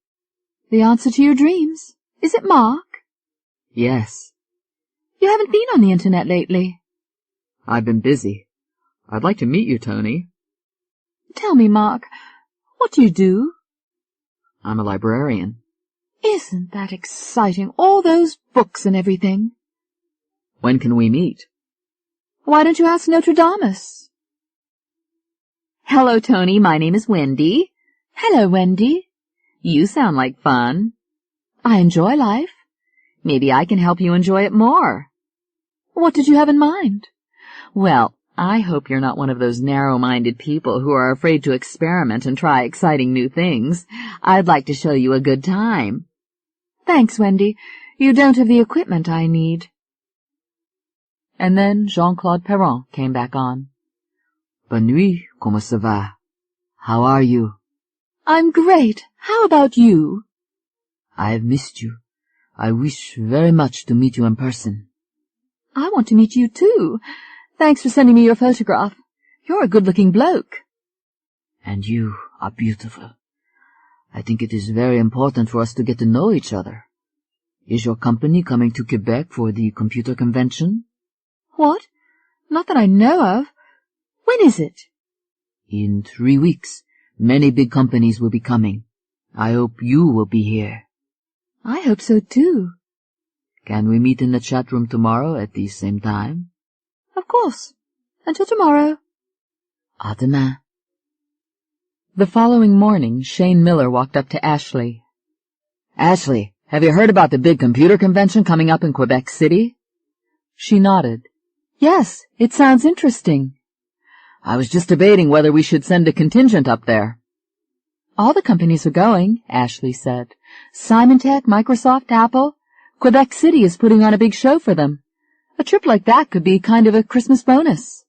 The answer to your dreams. Is it Mark? Yes. You haven't been on the Internet lately. I've been busy. I'd like to meet you, Tony. Tell me, Mark, what do you do? I'm a librarian. Isn't that exciting, all those books and everything? When can we meet? Why don't you ask Notre Damus? Hello, Tony. My name is Wendy. Hello, Wendy. You sound like fun. I enjoy life. Maybe I can help you enjoy it more. What did you have in mind? Well, I hope you're not one of those narrow-minded people who are afraid to experiment and try exciting new things. I'd like to show you a good time. Thanks, Wendy. You don't have the equipment I need. And then Jean-Claude Perron came back on. Bonne nuit, comment ça va? How are you? I'm great. How about you? I've missed you. I wish very much to meet you in person. I want to meet you too. Thanks for sending me your photograph. You're a good-looking bloke. And you are beautiful. I think it is very important for us to get to know each other. Is your company coming to Quebec for the computer convention? What? Not that I know of. When is it? In 3 weeks. Many big companies will be coming. I hope you will be here. I hope so too. Can we meet in the chat room tomorrow at the same time? Of course. Until tomorrow. À demain. The following morning, Shane Miller walked up to Ashley. Ashley, have you heard about the big computer convention coming up in Quebec City? She nodded. Yes, it sounds interesting. I was just debating whether we should send a contingent up there. All the companies are going, Ashley said. Symantec, Microsoft, Apple. Quebec City is putting on a big show for them. A trip like that could be kind of a Christmas bonus.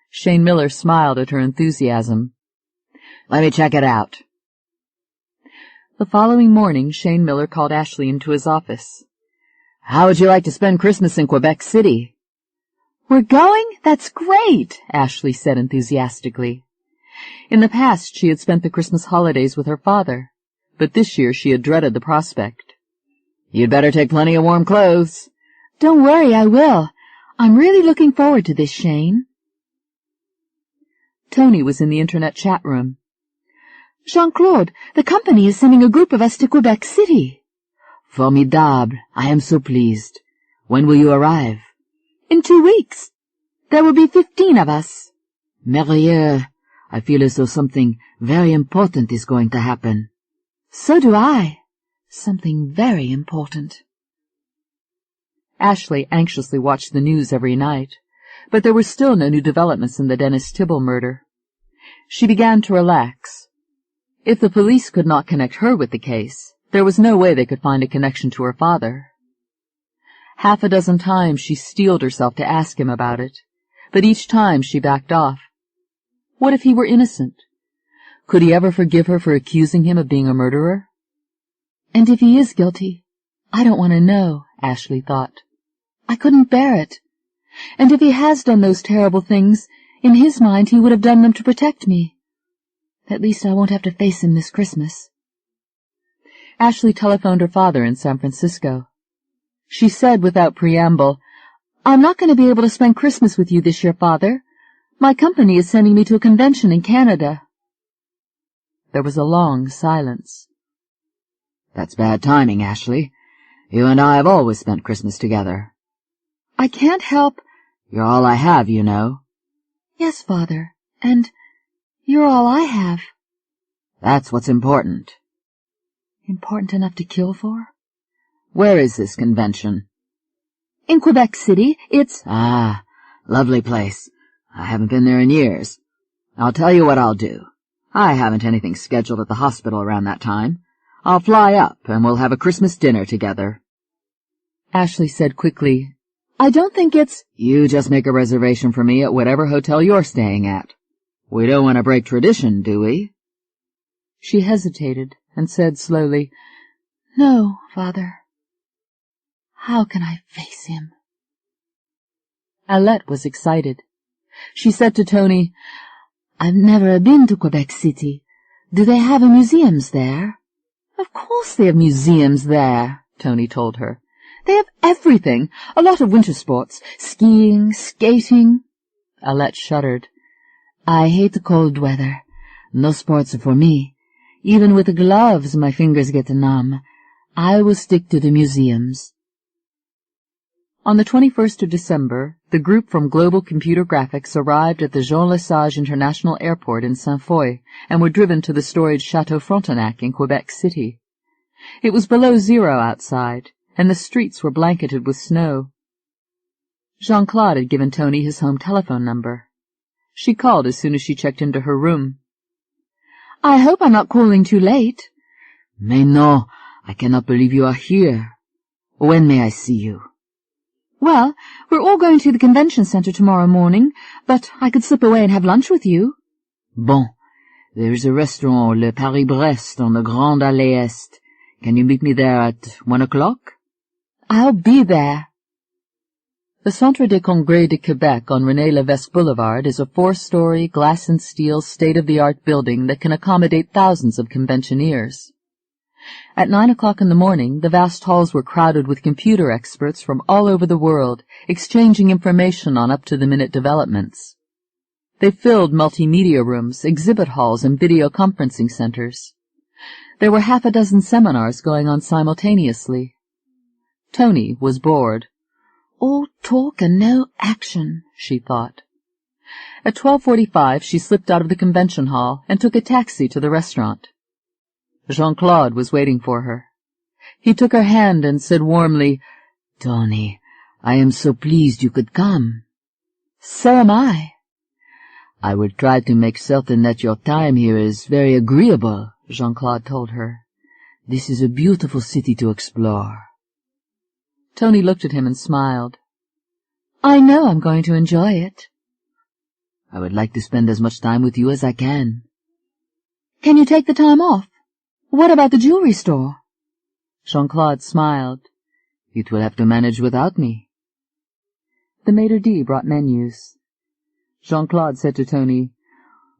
Shane Miller smiled at her enthusiasm. Let me check it out. The following morning, Shane Miller called Ashley into his office. How would you like to spend Christmas in Quebec City? We're going? That's great, Ashley said enthusiastically. In the past, she had spent the Christmas holidays with her father, but this year she had dreaded the prospect. You'd better take plenty of warm clothes. Don't worry, I will. I'm really looking forward to this, Shane. Tony was in the Internet chat room. Jean-Claude, the company is sending a group of us to Quebec City. Formidable. I am so pleased. When will you arrive? In 2 weeks. There will be 15 of us. Merveilleux. I feel as though something very important is going to happen. So do I. Something very important. Ashley anxiously watched the news every night, but there were still no new developments in the Dennis Tibble murder. She began to relax. If the police could not connect her with the case, there was no way they could find a connection to her father. Half a dozen times she steeled herself to ask him about it, but each time she backed off. What if he were innocent? Could he ever forgive her for accusing him of being a murderer? And if he is guilty, I don't want to know, Ashley thought. I couldn't bear it. And if he has done those terrible things, in his mind he would have done them to protect me. At least I won't have to face him this Christmas. Ashley telephoned her father in San Francisco. She said without preamble, I'm not going to be able to spend Christmas with you this year, Father. My company is sending me to a convention in Canada. There was a long silence. That's bad timing, Ashley. You and I have always spent Christmas together. I can't help— You're all I have, you know. Yes, Father, and you're all I have. That's what's important. Important enough to kill for? Where is this convention? In Quebec City. It's— Ah, lovely place. I haven't been there in years. I'll tell you what I'll do. I haven't anything scheduled at the hospital around that time. I'll fly up and we'll have a Christmas dinner together. Ashley said quickly, I don't think it's— You just make a reservation for me at whatever hotel you're staying at. We don't want to break tradition, do we? She hesitated and said slowly, No, Father. How can I face him? Alette was excited. She said to Tony, I've never been to Quebec City. Do they have museums there? Of course they have museums there, Tony told her. They have everything, a lot of winter sports, skiing, skating. Alette shuddered. I hate the cold weather. No sports are for me. Even with the gloves, my fingers get numb. I will stick to the museums. On the 21st of December, the group from Global Computer Graphics arrived at the Jean Lesage International Airport in Saint-Foy and were driven to the storied Chateau Frontenac in Quebec City. It was below zero outside, and the streets were blanketed with snow. Jean-Claude had given Tony his home telephone number. She called as soon as she checked into her room. I hope I'm not calling too late. Mais non, I cannot believe you are here. When may I see you? Well, we're all going to the convention center tomorrow morning, but I could slip away and have lunch with you. Bon. There is a restaurant, Le Paris-Brest, on the Grande Allée Est. Can you meet me there at 1 o'clock? I'll be there. The Centre des Congrès de Québec on René Lévesque Boulevard is a 4-story, glass-and-steel, state-of-the-art building that can accommodate thousands of conventioneers. At 9 o'clock in the morning, the vast halls were crowded with computer experts from all over the world, exchanging information on up-to-the-minute developments. They filled multimedia rooms, exhibit halls, and video conferencing centers. There were half a dozen seminars going on simultaneously. Tony was bored. All talk and no action, she thought. At 12:45 she slipped out of the convention hall and took a taxi to the restaurant. Jean-Claude was waiting for her. He took her hand and said warmly, Tony, I am so pleased you could come. So am I. I will try to make certain that your time here is very agreeable, Jean-Claude told her. This is a beautiful city to explore. Tony looked at him and smiled. I know I'm going to enjoy it. I would like to spend as much time with you as I can. Can you take the time off? What about the jewelry store? Jean-Claude smiled. It will have to manage without me. The maitre d' brought menus. Jean-Claude said to Tony,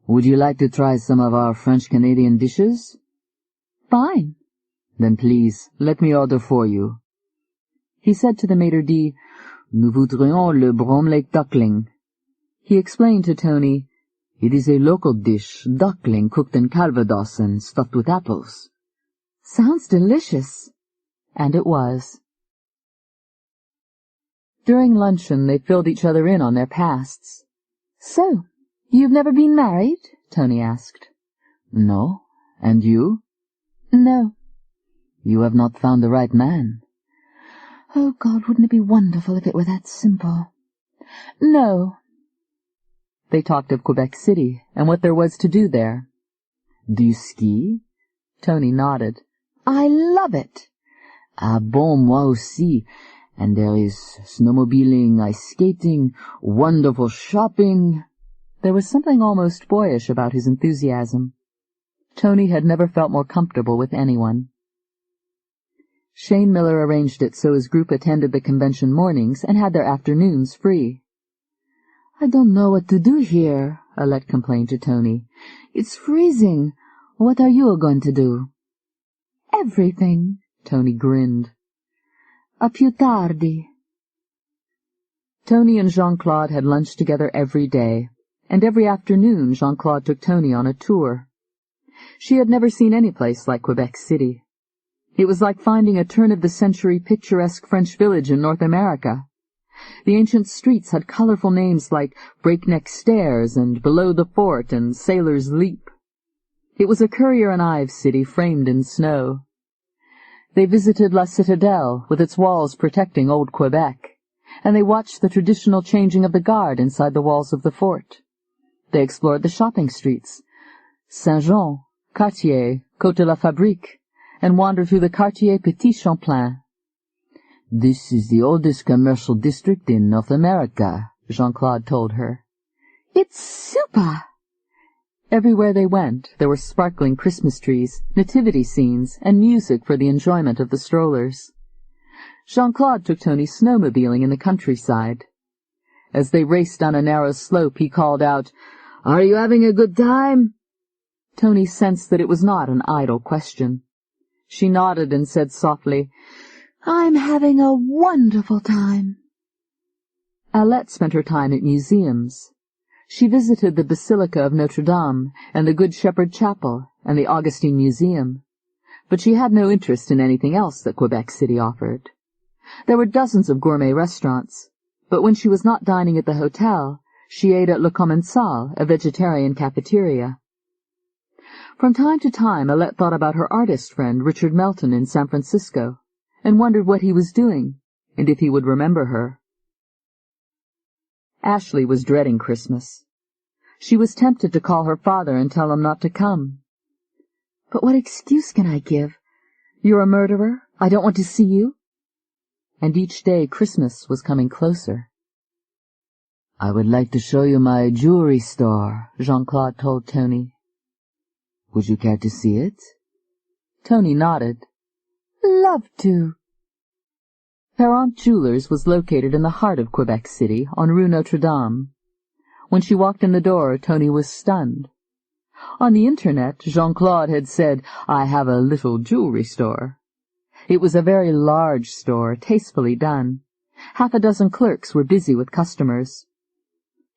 Would you like to try some of our French-Canadian dishes? Fine. Then please, let me order for you. He said to the maitre d', Nous voudrions le bromley duckling. He explained to Tony, It is a local dish, duckling cooked in calvados and stuffed with apples. Sounds delicious. And it was. During luncheon, they filled each other in on their pasts. "So, you've never been married?" Tony asked. "No. And you?" "No." "You have not found the right man." "Oh, God, wouldn't it be wonderful if it were that simple?" "No." They talked of Quebec City and what there was to do there. "Do you ski?" Tony nodded. "I love it." "Ah bon, moi aussi. And there is snowmobiling, ice skating, wonderful shopping." There was something almost boyish about his enthusiasm. Tony had never felt more comfortable with anyone. Shane Miller arranged it so his group attended the convention mornings and had their afternoons free. "I don't know what to do here," Alette complained to Tony. "It's freezing. What are you going to do?" "Everything." Tony grinned. "A più tardi." Tony and Jean-Claude had lunch together every day, and every afternoon Jean-Claude took Tony on a tour. She had never seen any place like Quebec City. It was like finding a turn-of-the-century picturesque French village in North America. The ancient streets had colorful names like Breakneck Stairs and Below the Fort and Sailor's Leap. It was a Currier and Ives city framed in snow. They visited La Citadelle, with its walls protecting old Quebec, and they watched the traditional changing of the guard inside the walls of the fort. They explored the shopping streets, Saint-Jean, Cartier, Côte de la Fabrique, and wandered through the Quartier Petit Champlain. "This is the oldest commercial district in North America," Jean-Claude told her. "It's super!" Everywhere they went, there were sparkling Christmas trees, nativity scenes, and music for the enjoyment of the strollers. Jean-Claude took Tony snowmobiling in the countryside. As they raced down a narrow slope, he called out, "Are you having a good time?" Tony sensed that it was not an idle question. She nodded and said softly, "I'm having a wonderful time." Alette spent her time at museums. She visited the Basilica of Notre Dame and the Good Shepherd Chapel and the Augustine Museum, but she had no interest in anything else that Quebec City offered. There were dozens of gourmet restaurants, but when she was not dining at the hotel, she ate at Le Commensal, a vegetarian cafeteria. From time to time, Alette thought about her artist friend Richard Melton in San Francisco, and wondered what he was doing, and if he would remember her. Ashley was dreading Christmas. She was tempted to call her father and tell him not to come. "But what excuse can I give? You're a murderer? I don't want to see you?" And each day Christmas was coming closer. "I would like to show you my jewelry store," Jean-Claude told Tony. "Would you care to see it?" Tony nodded. "Love to." Parent Jewelers was located in the heart of Quebec City, on Rue Notre Dame. When she walked in the door, Tony was stunned. On the Internet, Jean-Claude had said, "I have a little jewelry store." It was a very large store, tastefully done. Half a dozen clerks were busy with customers.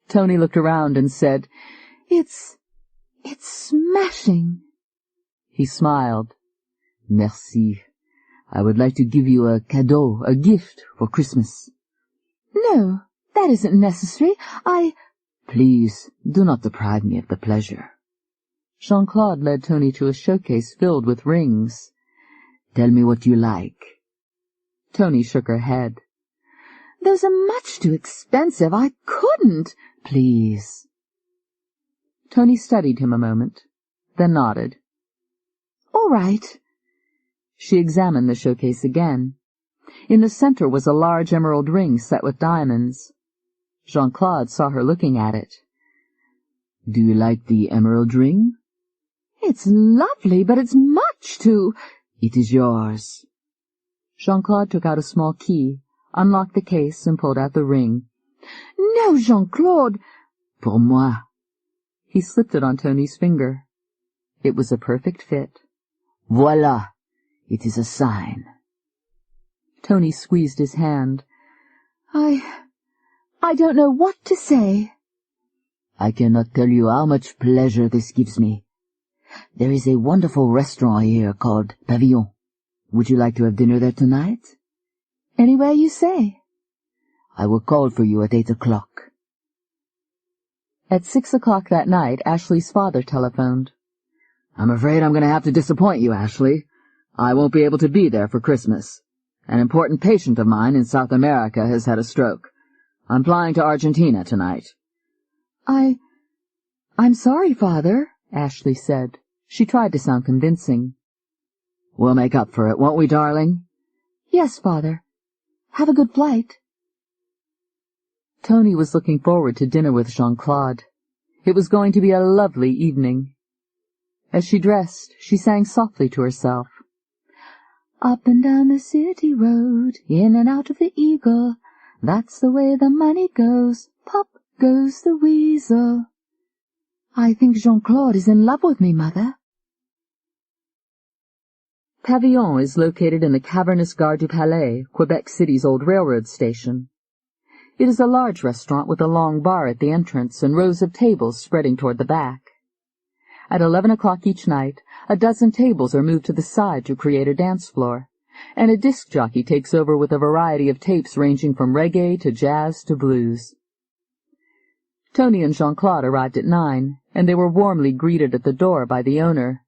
Tony looked around and said, It's smashing." He smiled. "Merci. I would like to give you a cadeau, a gift for Christmas." "No, that isn't necessary. Please, do not deprive me of the pleasure." Jean-Claude led Tony to a showcase filled with rings. "Tell me what you like." Tony shook her head. "Those are much too expensive. I couldn't." "Please." Tony studied him a moment, then nodded. "All right." She examined the showcase again. In the center was a large emerald ring set with diamonds. Jean-Claude saw her looking at it. "Do you like the emerald ring?" "It's lovely, but it's much too—" "It is yours." Jean-Claude took out a small key, unlocked the case, and pulled out the ring. "No, Jean-Claude." "Pour moi." He slipped it on Tony's finger. It was a perfect fit. "Voilà. It is a sign." Tony squeezed his hand. I don't know what to say." "I cannot tell you how much pleasure this gives me. There is a wonderful restaurant here called Pavillon. Would you like to have dinner there tonight?" "Anywhere you say." I will call for you at 8 o'clock. At 6 o'clock that night, Ashley's father telephoned. I'm afraid I'm going to have to disappoint you, Ashley. I won't be able to be there for Christmas. An important patient of mine in South America has had a stroke. I'm flying to Argentina tonight. I'm sorry, Father, Ashley said. She tried to sound convincing. We'll make up for it, won't we, darling? Yes, Father. Have a good flight. Tony was looking forward to dinner with Jean-Claude. It was going to be a lovely evening. As she dressed, she sang softly to herself. Up and down the city road, in and out of the Eagle, that's the way the money goes, pop goes the weasel. I think Jean-Claude is in love with me, Mother. Pavillon is located in the cavernous Gare du Palais, Quebec City's old railroad station. It is a large restaurant with a long bar at the entrance and rows of tables spreading toward the back. At 11 o'clock each night, a dozen tables are moved to the side to create a dance floor, and a disc jockey takes over with a variety of tapes ranging from reggae to jazz to blues. Tony and Jean-Claude arrived at 9, and they were warmly greeted at the door by the owner.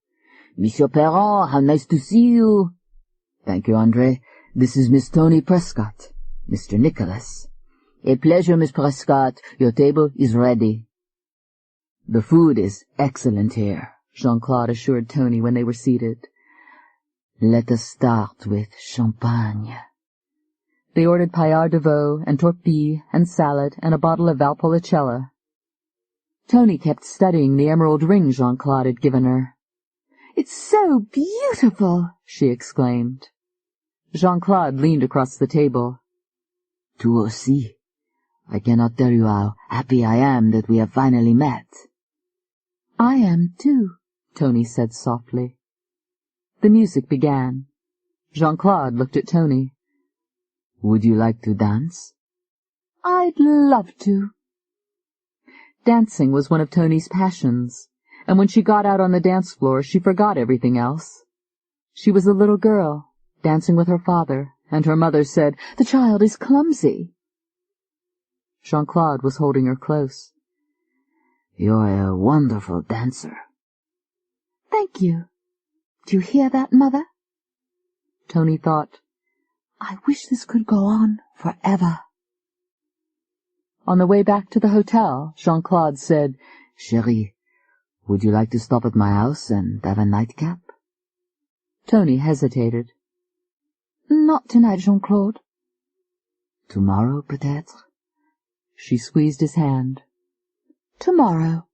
Monsieur Perron, how nice to see you. Thank you, Andre. This is Miss Tony Prescott, Mr. Nicholas. A pleasure, Miss Prescott. Your table is ready. The food is excellent here, Jean-Claude assured Tony when they were seated. Let us start with champagne. They ordered paillard de veau and torpille and salad and a bottle of Valpolicella. Tony kept studying the emerald ring Jean-Claude had given her. "It's so beautiful!" she exclaimed. Jean-Claude leaned across the table. Tu aussi. I cannot tell you how happy I am that we have finally met. I am, too, Tony said softly. The music began. Jean-Claude looked at Tony. Would you like to dance? I'd love to. Dancing was one of Tony's passions, and when she got out on the dance floor she forgot everything else. She was a little girl, dancing with her father, and her mother said, "The child is clumsy." Jean-Claude was holding her close. You're a wonderful dancer. Thank you. Do you hear that, Mother? Tony thought, I wish this could go on forever. On the way back to the hotel, Jean-Claude said, Chérie, would you like to stop at my house and have a nightcap? Tony hesitated. Not tonight, Jean-Claude. Tomorrow, peut-être? She squeezed his hand. Tomorrow.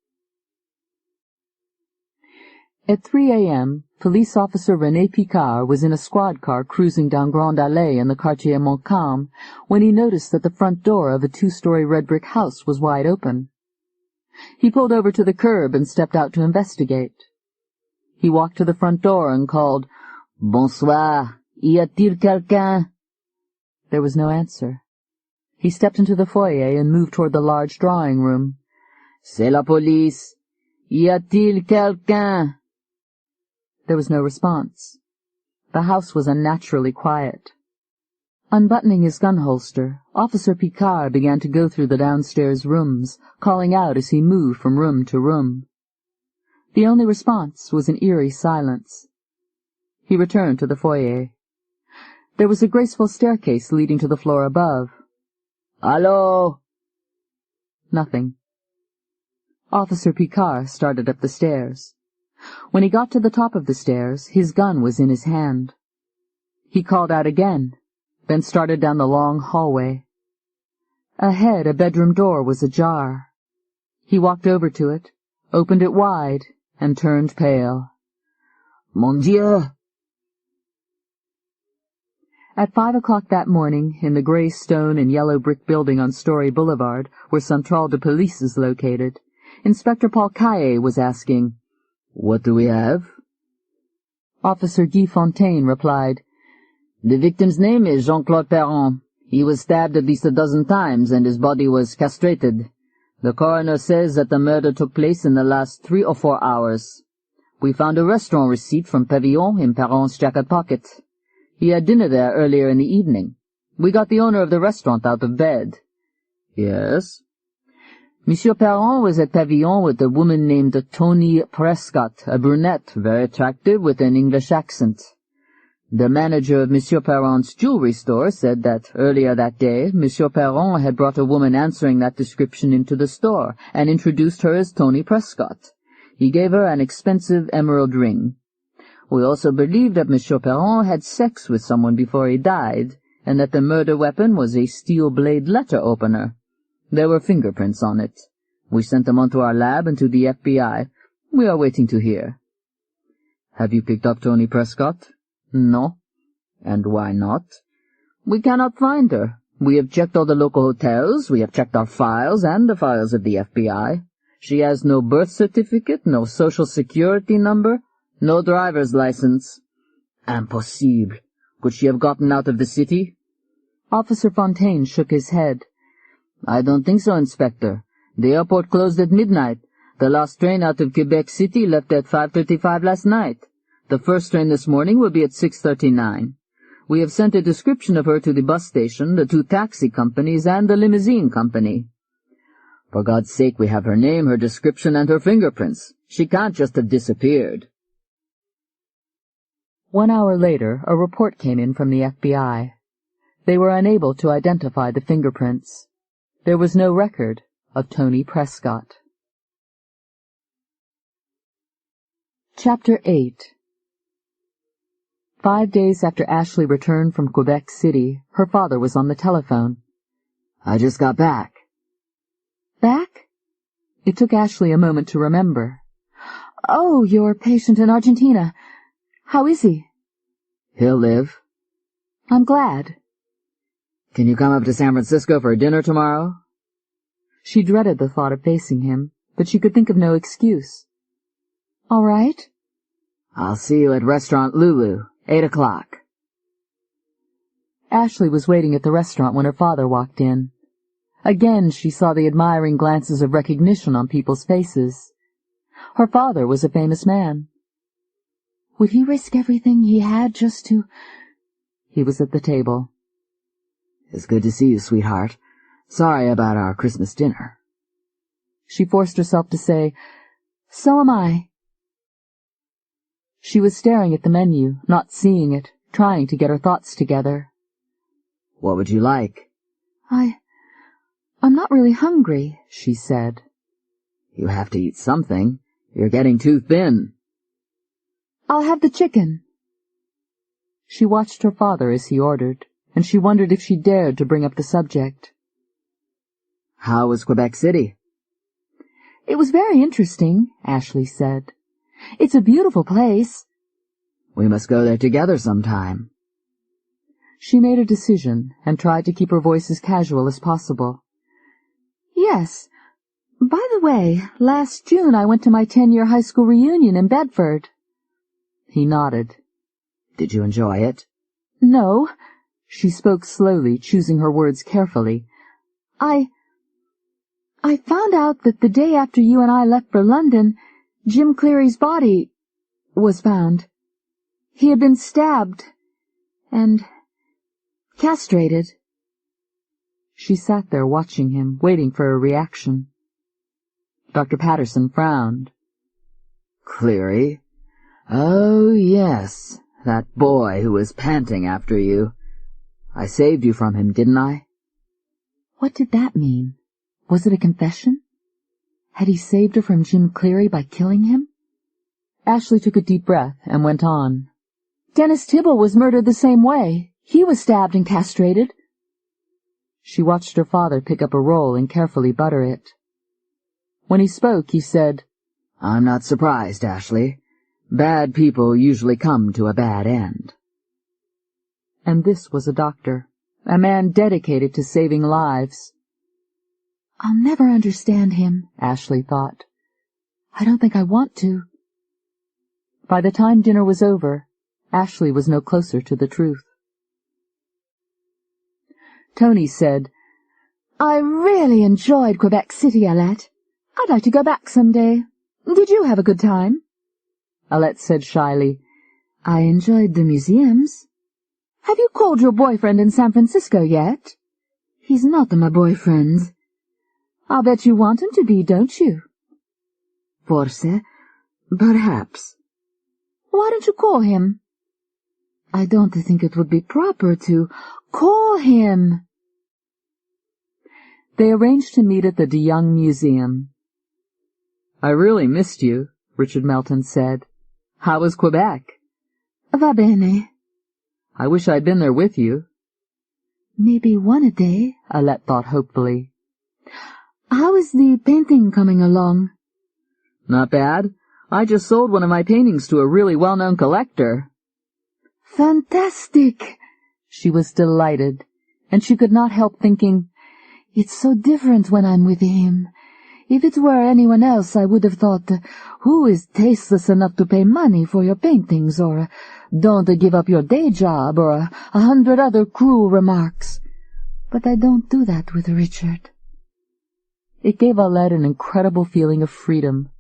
At 3 a.m., police officer René Picard was in a squad car cruising down Grande Allée in the Quartier Montcalm when he noticed that the front door of a 2-story red brick house was wide open. He pulled over to the curb and stepped out to investigate. He walked to the front door and called, Bonsoir, y a-t-il quelqu'un? There was no answer. He stepped into the foyer and moved toward the large drawing room. C'est la police. Y a-t-il quelqu'un? There was no response. The house was unnaturally quiet. Unbuttoning his gun holster, Officer Picard began to go through the downstairs rooms, calling out as he moved from room to room. The only response was an eerie silence. He returned to the foyer. There was a graceful staircase leading to the floor above. Allô? Nothing. Officer Picard started up the stairs. When he got to the top of the stairs, his gun was in his hand. He called out again, then started down the long hallway. Ahead, a bedroom door was ajar. He walked over to it, opened it wide, and turned pale. Mon Dieu! At 5 o'clock that morning, in the gray stone and yellow brick building on Story Boulevard, where Centrale de Police is located, Inspector Paul Caillet was asking, What do we have? Officer Guy Fontaine replied, The victim's name is Jean-Claude Perron. He was stabbed at least a dozen times and his body was castrated. The coroner says that the murder took place in the last 3 or 4 hours. We found a restaurant receipt from Pavillon in Perron's jacket pocket. He had dinner there earlier in the evening. We got the owner of the restaurant out of bed. Yes? Monsieur Perron was at Pavillon with a woman named Tony Prescott, a brunette, very attractive, with an English accent. The manager of Monsieur Perron's jewelry store said that earlier that day Monsieur Perron had brought a woman answering that description into the store and introduced her as Tony Prescott. He gave her an expensive emerald ring. We also believe that Monsieur Perron had sex with someone before he died, and that the murder weapon was a steel-blade letter opener. There were fingerprints on it. We sent them on to our lab and to the FBI. We are waiting to hear. Have you picked up Tony Prescott? No. And why not? We cannot find her. We have checked all the local hotels, we have checked our files and the files of the FBI. She has no birth certificate, no social security number, no driver's license. Impossible. Could she have gotten out of the city? Officer Fontaine shook his head. I don't think so, Inspector. The airport closed at midnight. The last train out of Quebec City left at 5:35 last night. The first train this morning will be at 6:39. We have sent a description of her to the bus station, the 2 taxi companies, and the limousine company. For God's sake, we have her name, her description, and her fingerprints. She can't just have disappeared. 1 hour later, a report came in from the FBI. They were unable to identify the fingerprints. There was no record of Tony Prescott. Chapter 8. 5 days after Ashley returned from Quebec City, her father was on the telephone. I just got back. Back? It took Ashley a moment to remember. Oh, your patient in Argentina. How is he? He'll live. I'm glad. Can you come up to San Francisco for dinner tomorrow? She dreaded the thought of facing him, but she could think of no excuse. All right. I'll see you at Restaurant Lulu, 8 o'clock. Ashley was waiting at the restaurant when her father walked in. Again she saw the admiring glances of recognition on people's faces. Her father was a famous man. Would he risk everything he had just to... He was at the table. It's good to see you, sweetheart. Sorry about our Christmas dinner. She forced herself to say, So am I. She was staring at the menu, not seeing it, trying to get her thoughts together. What would you like? I'm not really hungry, she said. You have to eat something. You're getting too thin. I'll have the chicken. She watched her father as he ordered, and she wondered if she dared to bring up the subject. How was Quebec City? It was very interesting, Ashley said. It's a beautiful place. We must go there together sometime. She made a decision and tried to keep her voice as casual as possible. Yes. By the way, last June I went to my 10-year high school reunion in Bedford. He nodded. Did you enjoy it? No. She spoke slowly, choosing her words carefully. I found out that the day after you and I left for London, Jim Cleary's body was found. He had been stabbed and castrated. She sat there watching him, waiting for a reaction. Dr. Patterson frowned. Cleary? Oh, yes, that boy who was panting after you. I saved you from him, didn't I? What did that mean? Was it a confession? Had he saved her from Jim Cleary by killing him? Ashley took a deep breath and went on. Dennis Tibble was murdered the same way. He was stabbed and castrated. She watched her father pick up a roll and carefully butter it. When he spoke, he said, I'm not surprised, Ashley. Bad people usually come to a bad end. And this was a doctor, a man dedicated to saving lives. I'll never understand him, Ashley thought. I don't think I want to. By the time dinner was over, Ashley was no closer to the truth. Tony said, I really enjoyed Quebec City, Alette. I'd like to go back someday. Did you have a good time? Alette said shyly, I enjoyed the museums. Have you called your boyfriend in San Francisco yet? He's not my boyfriend. I'll bet you want him to be, don't you? Forse, perhaps. Why don't you call him? I don't think it would be proper to call him. They arranged to meet at the De Young Museum. I really missed you, Richard Melton said. How was Quebec? Va bene. I wish I'd been there with you. Maybe one day, Alette thought hopefully. How is the painting coming along? Not bad. I just sold one of my paintings to a really well-known collector. Fantastic! She was delighted, and she could not help thinking, it's so different when I'm with him. If it were anyone else, I would have thought, who is tasteless enough to pay money for your paintings, or don't give up your day job, or 100 other cruel remarks. But I don't do that with Richard. It gave Alette an incredible feeling of freedom,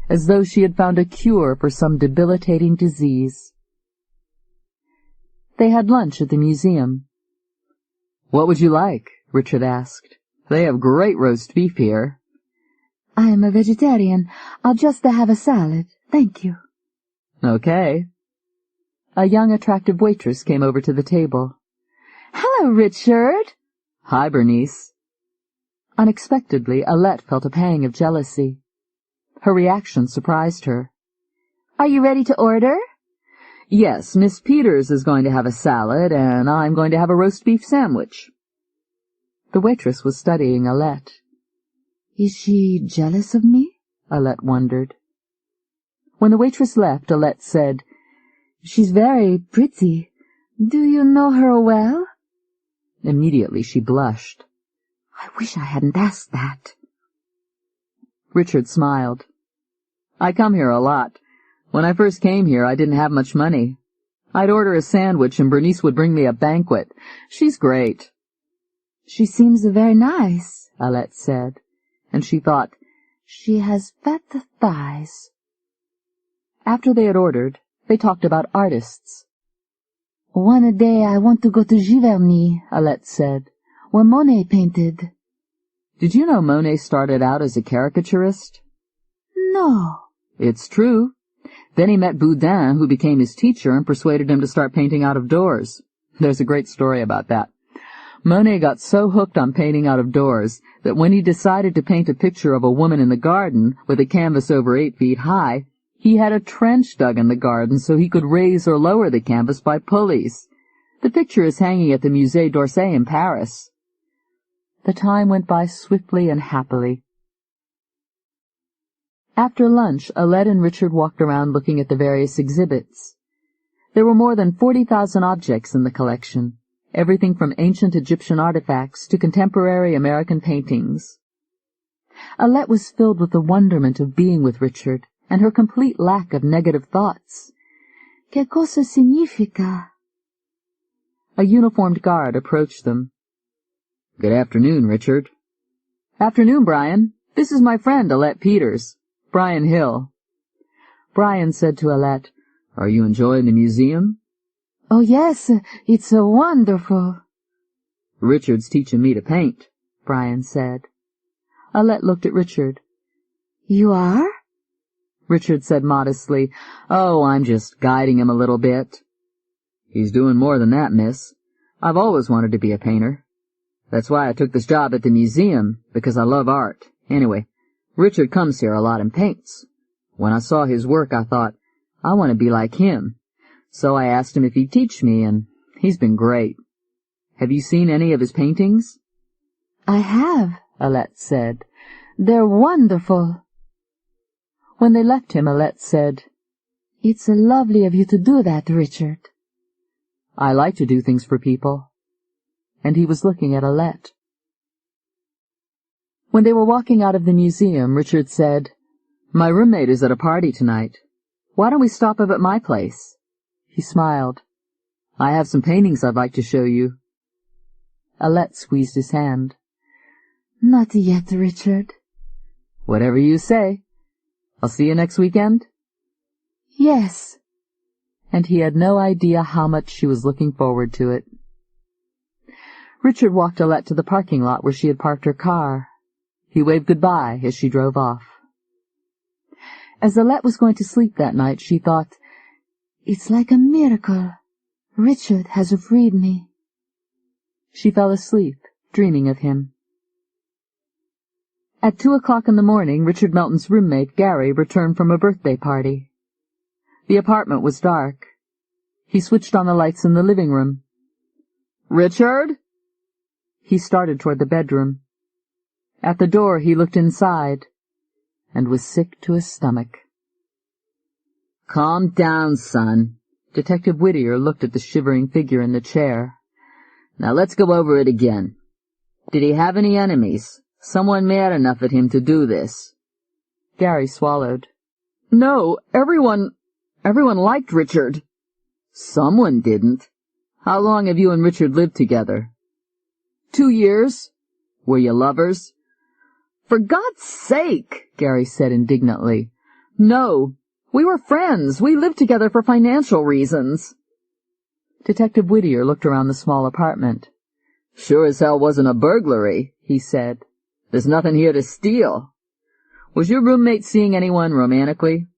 as though she had found a cure for some debilitating disease. They had lunch at the museum. What would you like? Richard asked. They have great roast beef here. I am a vegetarian. I'll just have a salad. Thank you. Okay. A young, attractive waitress came over to the table. Hello, Richard. Hi, Bernice. Unexpectedly, Alette felt a pang of jealousy. Her reaction surprised her. Are you ready to order? Yes, Miss Peters is going to have a salad, and I'm going to have a roast beef sandwich. The waitress was studying Alette. Is she jealous of me? Alette wondered. When the waitress left, Alette said, She's very pretty. Do you know her well? Immediately she blushed. I wish I hadn't asked that. Richard smiled. I come here a lot. When I first came here, I didn't have much money. I'd order a sandwich and Bernice would bring me a banquet. She's great. She seems very nice, Alette said, and she thought, she has fat thighs. After they had ordered, they talked about artists. One day I want to go to Giverny, Alette said, where Monet painted. Did you know Monet started out as a caricaturist? No. It's true. Then he met Boudin, who became his teacher and persuaded him to start painting out of doors. There's a great story about that. Monet got so hooked on painting out of doors that when he decided to paint a picture of a woman in the garden with a canvas over 8 feet high, he had a trench dug in the garden so he could raise or lower the canvas by pulleys. The picture is hanging at the Musée d'Orsay in Paris. The time went by swiftly and happily. After lunch, Alette and Richard walked around looking at the various exhibits. There were more than 40,000 objects in the collection, everything from ancient Egyptian artifacts to contemporary American paintings. Alette was filled with the wonderment of being with Richard and her complete lack of negative thoughts. Que cosa significa? A uniformed guard approached them. Good afternoon, Richard. Afternoon, Brian. This is my friend, Alette Peters. Brian Hill. Brian said to Alette, Are you enjoying the museum? Oh, yes, it's wonderful. Richard's teaching me to paint, Brian said. Alette looked at Richard. You are? Richard said modestly, Oh, I'm just guiding him a little bit. He's doing more than that, miss. I've always wanted to be a painter. That's why I took this job at the museum, because I love art. Anyway, Richard comes here a lot and paints. When I saw his work, I thought, I want to be like him. So I asked him if he'd teach me, and he's been great. Have you seen any of his paintings? I have, Alette said. They're wonderful. When they left him, Alette said, It's lovely of you to do that, Richard. I like to do things for people. And he was looking at Alette. When they were walking out of the museum, Richard said, My roommate is at a party tonight. Why don't we stop up at my place? He smiled. I have some paintings I'd like to show you. Alette squeezed his hand. Not yet, Richard. Whatever you say. I'll see you next weekend? Yes. and he had no idea how much she was looking forward to it. Richard walked Alette to the parking lot where she had parked her car. He waved goodbye as she drove off. As Alette was going to sleep that night, she thought, "It's like a miracle. Richard has freed me." She fell asleep, dreaming of him. At 2:00 in the morning, Richard Melton's roommate, Gary, returned from a birthday party. The apartment was dark. He switched on the lights in the living room. "Richard?" He started toward the bedroom. At the door, he looked inside and was sick to his stomach. "Calm down, son." Detective Whittier looked at the shivering figure in the chair. "Now let's go over it again. Did he have any enemies? Someone mad enough at him to do this?" Gary swallowed. "No, everyone liked Richard." "Someone didn't. How long have you and Richard lived together?" 2 years. "Were you lovers?" "For God's sake," Gary said indignantly. "No, we were friends. We lived together for financial reasons." Detective Whittier looked around the small apartment. "Sure as hell wasn't a burglary," he said. "There's nothing here to steal. Was your roommate seeing anyone romantically?"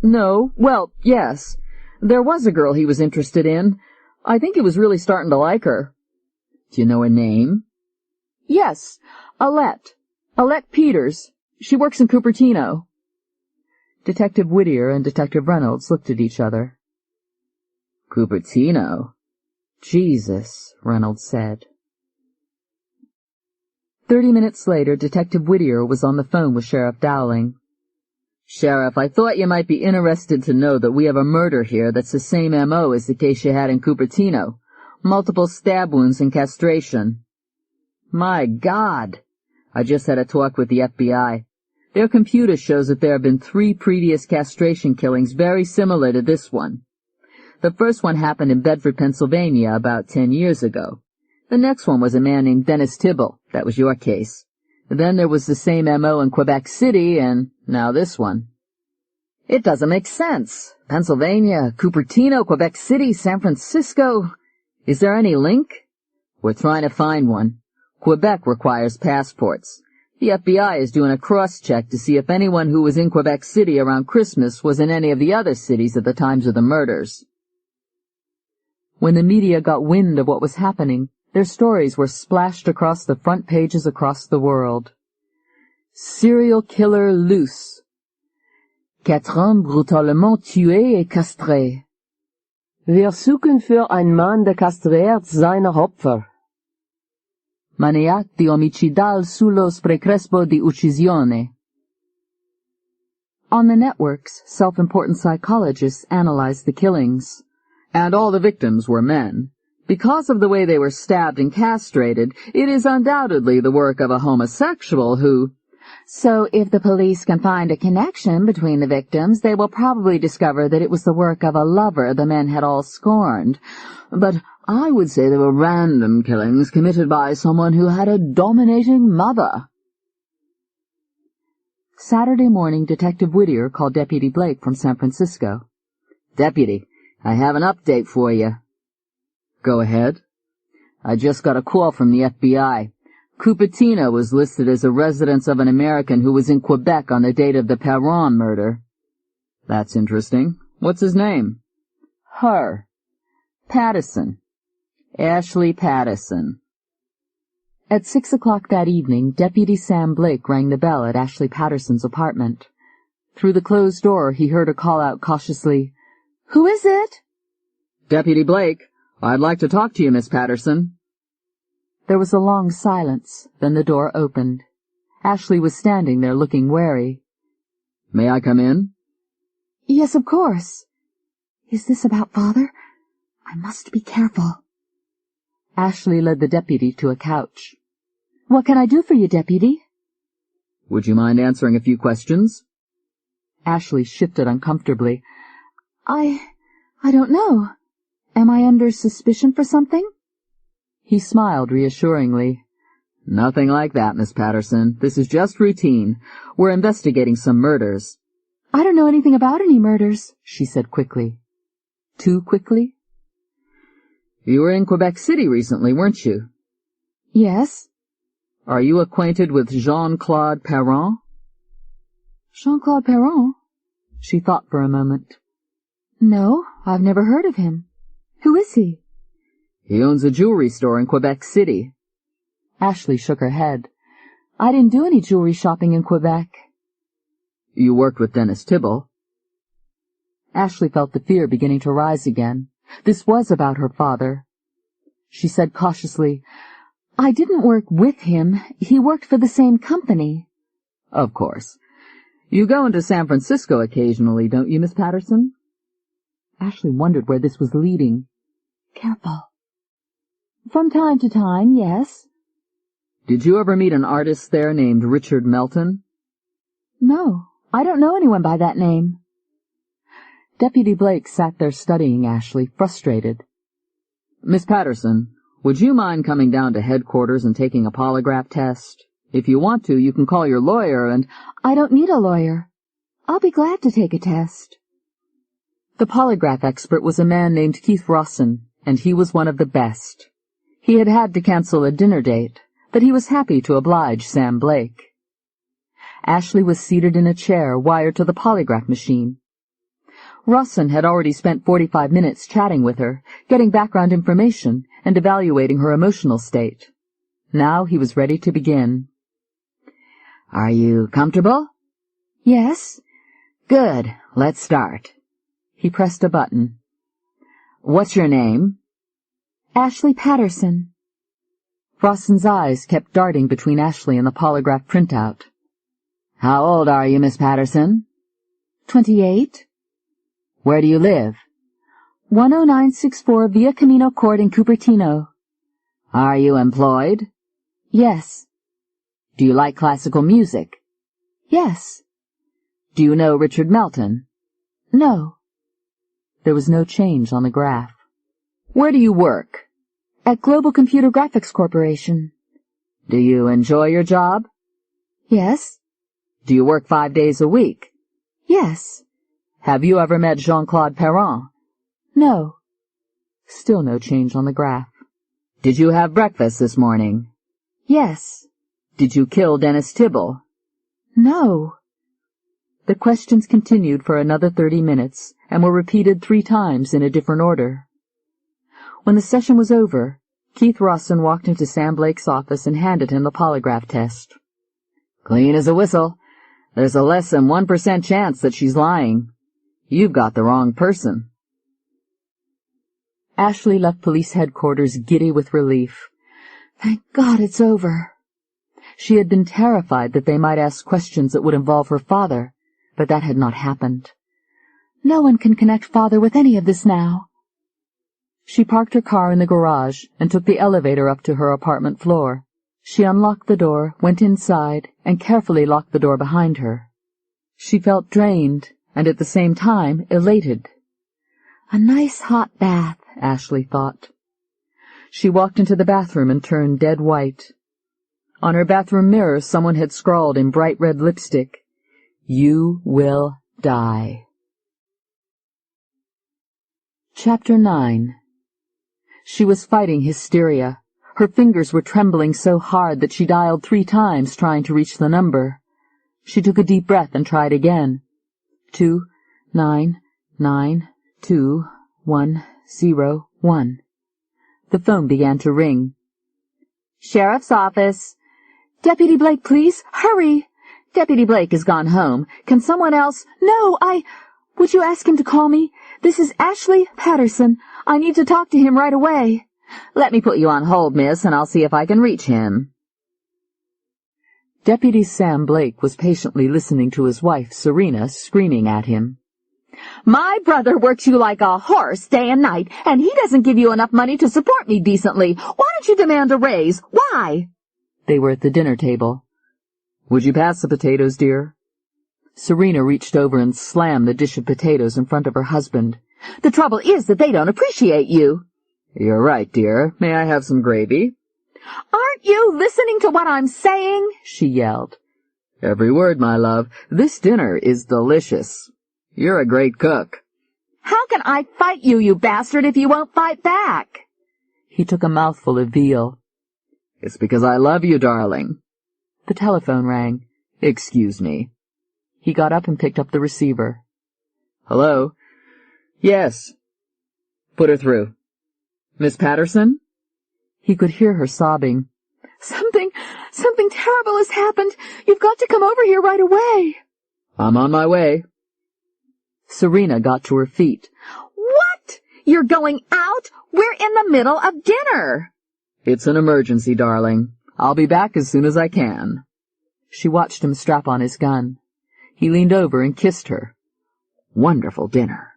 "No. Well, yes. There was a girl he was interested in. I think he was really starting to like her." "Do you know her name?" "Yes, Alette. Alette Peters. She works in Cupertino." Detective Whittier and Detective Reynolds looked at each other. "Cupertino? Jesus," Reynolds said. 30 minutes later, Detective Whittier was on the phone with Sheriff Dowling. "Sheriff, I thought you might be interested to know that we have a murder here that's the same M.O. as the case you had in Cupertino. Multiple stab wounds and castration." "My God!" "I just had a talk with the FBI. Their computer shows that there have been 3 previous castration killings very similar to this one. The first one happened in Bedford, Pennsylvania, about 10 years ago. The next one was a man named Dennis Tibble. That was your case. Then there was the same M.O. in Quebec City, and now this one." "It doesn't make sense. Pennsylvania, Cupertino, Quebec City, San Francisco. Is there any link?" "We're trying to find one. Quebec requires passports. The FBI is doing a cross-check to see if anyone who was in Quebec City around Christmas was in any of the other cities at the times of the murders." When the media got wind of what was happening, their stories were splashed across the front pages across the world. Serial killer loose. 4 hommes brutalement tués et castrés. Wir suchen für ein Mann, der kastriert seine Opfer. Maniac di omicidal sulos precrespo di uccisione. On the networks, self-important psychologists analyzed the killings. And all the victims were men. Because of the way they were stabbed and castrated, it is undoubtedly the work of a homosexual who... So if the police can find a connection between the victims, they will probably discover that it was the work of a lover the men had all scorned. But I would say they were random killings committed by someone who had a dominating mother. Saturday morning, Detective Whittier called Deputy Blake from San Francisco. "Deputy, I have an update for you." "Go ahead." "I just got a call from the FBI. Cupertino was listed as a residence of an American who was in Quebec on the date of the Perron murder." "That's interesting. What's his name?" "Her. Patterson. Ashley Patterson." At 6:00 that evening, Deputy Sam Blake rang the bell at Ashley Patterson's apartment. Through the closed door, he heard her call out cautiously, "Who is it?" "Deputy Blake. I'd like to talk to you, Miss Patterson." There was a long silence, then the door opened. Ashley was standing there looking wary. "May I come in?" "Yes, of course. Is this about Father? I must be careful." Ashley led the deputy to a couch. "What can I do for you, Deputy?" "Would you mind answering a few questions?" Ashley shifted uncomfortably. I don't know. Am I under suspicion for something?" He smiled reassuringly. "Nothing like that, Miss Patterson. This is just routine. We're investigating some murders." "I don't know anything about any murders," she said quickly. Too quickly? You were in Quebec City recently, weren't you? Yes. Are you acquainted with Jean-Claude Perron? Jean-Claude Perron? She thought for a moment. No, I've never heard of him. Who is he? He owns a jewelry store in Quebec City. Ashley shook her head. I didn't do any jewelry shopping in Quebec. You worked with Dennis Tybalt. Ashley felt the fear beginning to rise again. This was about her father. She said cautiously, I didn't work with him. He worked for the same company. Of course. You go into San Francisco occasionally, don't you, Miss Patterson? Ashley wondered where this was leading. Careful. From time to time, yes. Did you ever meet an artist there named Richard Melton? No, I don't know anyone by that name. Deputy Blake sat there studying Ashley, frustrated. Miss Patterson, would you mind coming down to headquarters and taking a polygraph test? If you want to, you can call your lawyer and— I don't need a lawyer. I'll be glad to take a test. The polygraph expert was a man named Keith Rawson, and he was one of the best. He had had to cancel a dinner date, but he was happy to oblige Sam Blake. Ashley was seated in a chair wired to the polygraph machine. Rawson had already spent 45 minutes chatting with her, getting background information and evaluating her emotional state. Now he was ready to begin. Are you comfortable? Yes. Good. Let's start. He pressed a button. What's your name? Ashley Patterson. Rawson's eyes kept darting between Ashley and the polygraph printout. How old are you, Miss Patterson? 28. Where do you live? 10964 Via Camino Court in Cupertino. Are you employed? Yes. Do you like classical music? Yes. Do you know Richard Melton? No. There was no change on the graph. Where do you work? At Global Computer Graphics Corporation. Do you enjoy your job? Yes. Do you work 5 days a week? Yes. Have you ever met Jean-Claude Perron? No. Still no change on the graph. Did you have breakfast this morning? Yes. Did you kill Dennis Tybalt? No. The questions continued for another 30 minutes and were repeated 3 times in a different order. When the session was over, Keith Rawson walked into Sam Blake's office and handed him the polygraph test. Clean as a whistle. There's a less than 1% chance that she's lying. You've got the wrong person. Ashley left police headquarters giddy with relief. Thank God it's over. She had been terrified that they might ask questions that would involve her father, but that had not happened. No one can connect father with any of this now. She parked her car in the garage and took the elevator up to her apartment floor. She unlocked the door, went inside, and carefully locked the door behind her. She felt drained and at the same time elated. A nice hot bath, Ashley thought. She walked into the bathroom and turned dead white. On her bathroom mirror someone had scrawled in bright red lipstick, "You will die." Chapter 9. She was fighting hysteria. Her fingers were trembling so hard that she dialed 3 times trying to reach the number. She took a deep breath and tried again. 2992101. The phone began to ring. Sheriff's office. Deputy Blake, please, hurry. Deputy Blake has gone home. Can someone else? No, would you ask him to call me? This is Ashley Patterson. I need to talk to him right away. Let me put you on hold, miss, and I'll see if I can reach him. Deputy Sam Blake was patiently listening to his wife, Serena, screaming at him. My brother works you like a horse day and night, and he doesn't give you enough money to support me decently. Why don't you demand a raise? Why? They were at the dinner table. Would you pass the potatoes, dear? Serena reached over and slammed the dish of potatoes in front of her husband. The trouble is that they don't appreciate you. You're right, dear. May I have some gravy? Aren't you listening to what I'm saying? She yelled. Every word, my love. This dinner is delicious. You're a great cook. How can I fight you, you bastard, if you won't fight back? He took a mouthful of veal. It's because I love you, darling. The telephone rang. Excuse me. He got up and picked up the receiver. Hello? Yes. Put her through. Miss Patterson? He could hear her sobbing. Something terrible has happened. You've got to come over here right away. I'm on my way. Serena got to her feet. What? You're going out? We're in the middle of dinner. It's an emergency, darling. I'll be back as soon as I can. She watched him strap on his gun. He leaned over and kissed her. Wonderful dinner.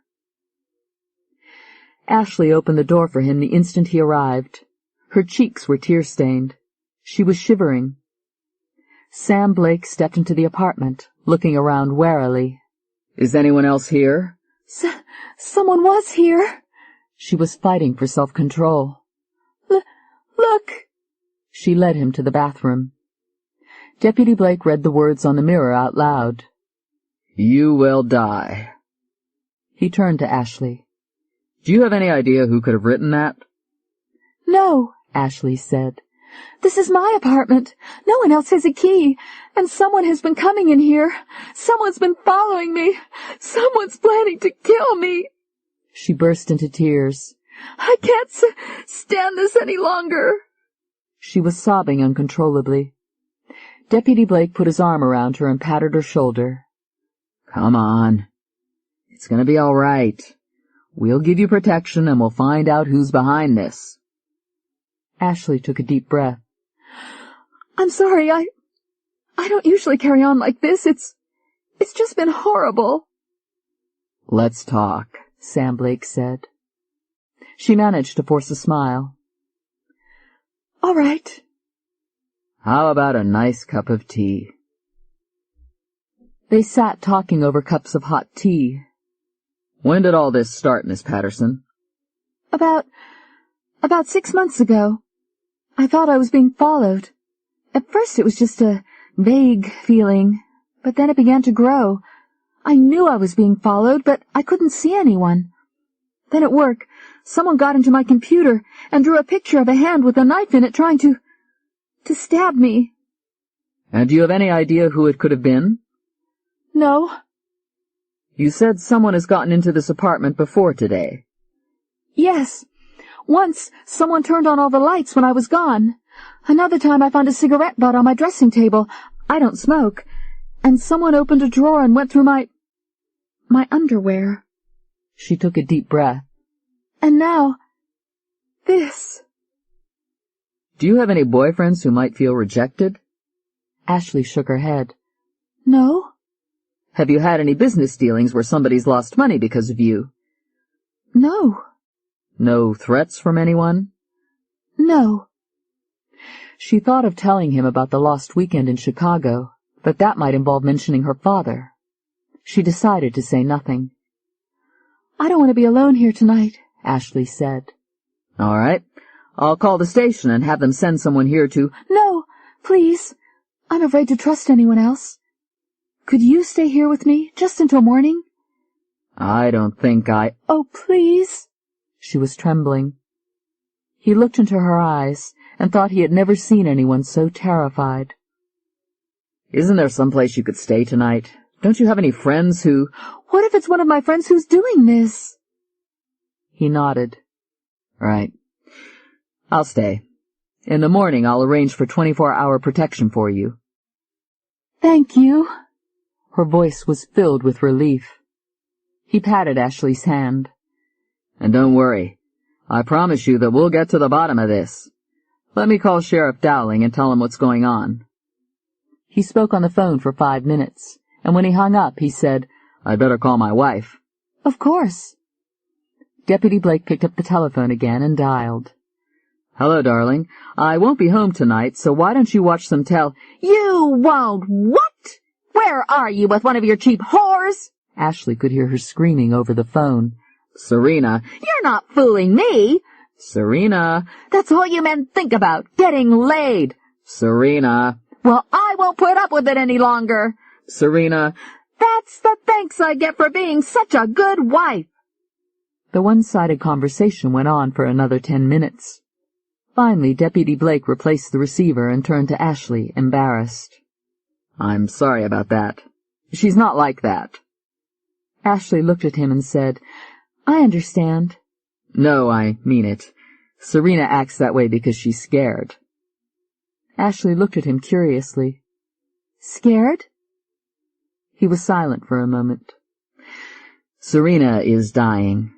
Ashley opened the door for him the instant he arrived. Her cheeks were tear-stained. She was shivering. Sam Blake stepped into the apartment, looking around warily. Is anyone else here? Someone was here. She was fighting for self-control. Look. She led him to the bathroom. Deputy Blake read the words on the mirror out loud. You will die. He turned to Ashley. Do you have any idea who could have written that? No, Ashley said. This is my apartment. No one else has a key. And someone has been coming in here. Someone's been following me. Someone's planning to kill me. She burst into tears. I can't stand this any longer. She was sobbing uncontrollably. Deputy Blake put his arm around her and patted her shoulder. Come on. It's going to be all right. We'll give you protection and we'll find out who's behind this. Ashley took a deep breath. I'm sorry, I don't usually carry on like this. It's just been horrible. Let's talk, Sam Blake said. She managed to force a smile. All right. How about a nice cup of tea? They sat talking over cups of hot tea. When did all this start, Miss Patterson? About 6 months ago. I thought I was being followed. At first it was just a vague feeling, but then it began to grow. I knew I was being followed, but I couldn't see anyone. Then at work, someone got into my computer and drew a picture of a hand with a knife in it trying to stab me. And do you have any idea who it could have been? No. You said someone has gotten into this apartment before today. Yes. Once, someone turned on all the lights when I was gone. Another time I found a cigarette butt on my dressing table. I don't smoke. And someone opened a drawer and went through my underwear. She took a deep breath. And now, this. Do you have any boyfriends who might feel rejected? Ashley shook her head. No. Have you had any business dealings where somebody's lost money because of you? No. No threats from anyone? No. She thought of telling him about the lost weekend in Chicago, but that might involve mentioning her father. She decided to say nothing. I don't want to be alone here tonight, Ashley said. All right. I'll call the station and have them send someone here to— No, please. I'm afraid to trust anyone else. Could you stay here with me, just until morning? I don't think I— Oh, please. She was trembling. He looked into her eyes and thought he had never seen anyone so terrified. Isn't there someplace you could stay tonight? Don't you have any friends who— What if it's one of my friends who's doing this? He nodded. Right. I'll stay. In the morning I'll arrange for 24-hour protection for you. Thank you. Her voice was filled with relief. He patted Ashley's hand. And don't worry. I promise you that we'll get to the bottom of this. Let me call Sheriff Dowling and tell him what's going on. He spoke on the phone for 5 minutes, and when he hung up, he said, I'd better call my wife. Of course. Deputy Blake picked up the telephone again and dialed. Hello, darling. I won't be home tonight, so why don't you watch some You won't what? Where are you with one of your cheap whores? Ashley could hear her screaming over the phone. Serena. You're not fooling me. Serena. That's all you men think about, getting laid. Serena. Well, I won't put up with it any longer. Serena. That's the thanks I get for being such a good wife. The one-sided conversation went on for another 10 minutes. Finally, Deputy Blake replaced the receiver and turned to Ashley, embarrassed. "I'm sorry about that. She's not like that." Ashley looked at him and said, "I understand." "No, I mean it. Serena acts that way because she's scared." Ashley looked at him curiously. "Scared?" He was silent for a moment. "Serena is dying.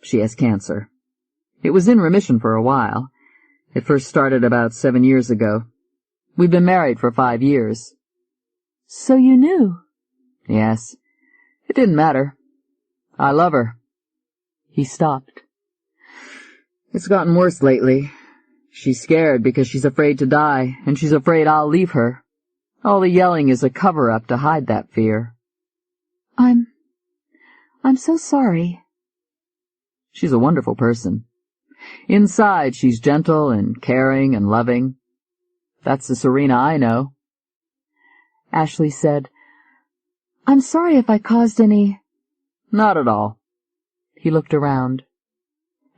She has cancer. It was in remission for a while. It first started about 7 years ago. We've been married for 5 years. "So you knew?" "Yes. It didn't matter. I love her." He stopped. "It's gotten worse lately. She's scared because she's afraid to die, and she's afraid I'll leave her. All the yelling is a cover-up to hide that fear." I'm so sorry." She's a wonderful person. Inside, she's gentle and caring and loving. That's the Serena I know. Ashley said, "I'm sorry if I caused any—" "Not at all." He looked around.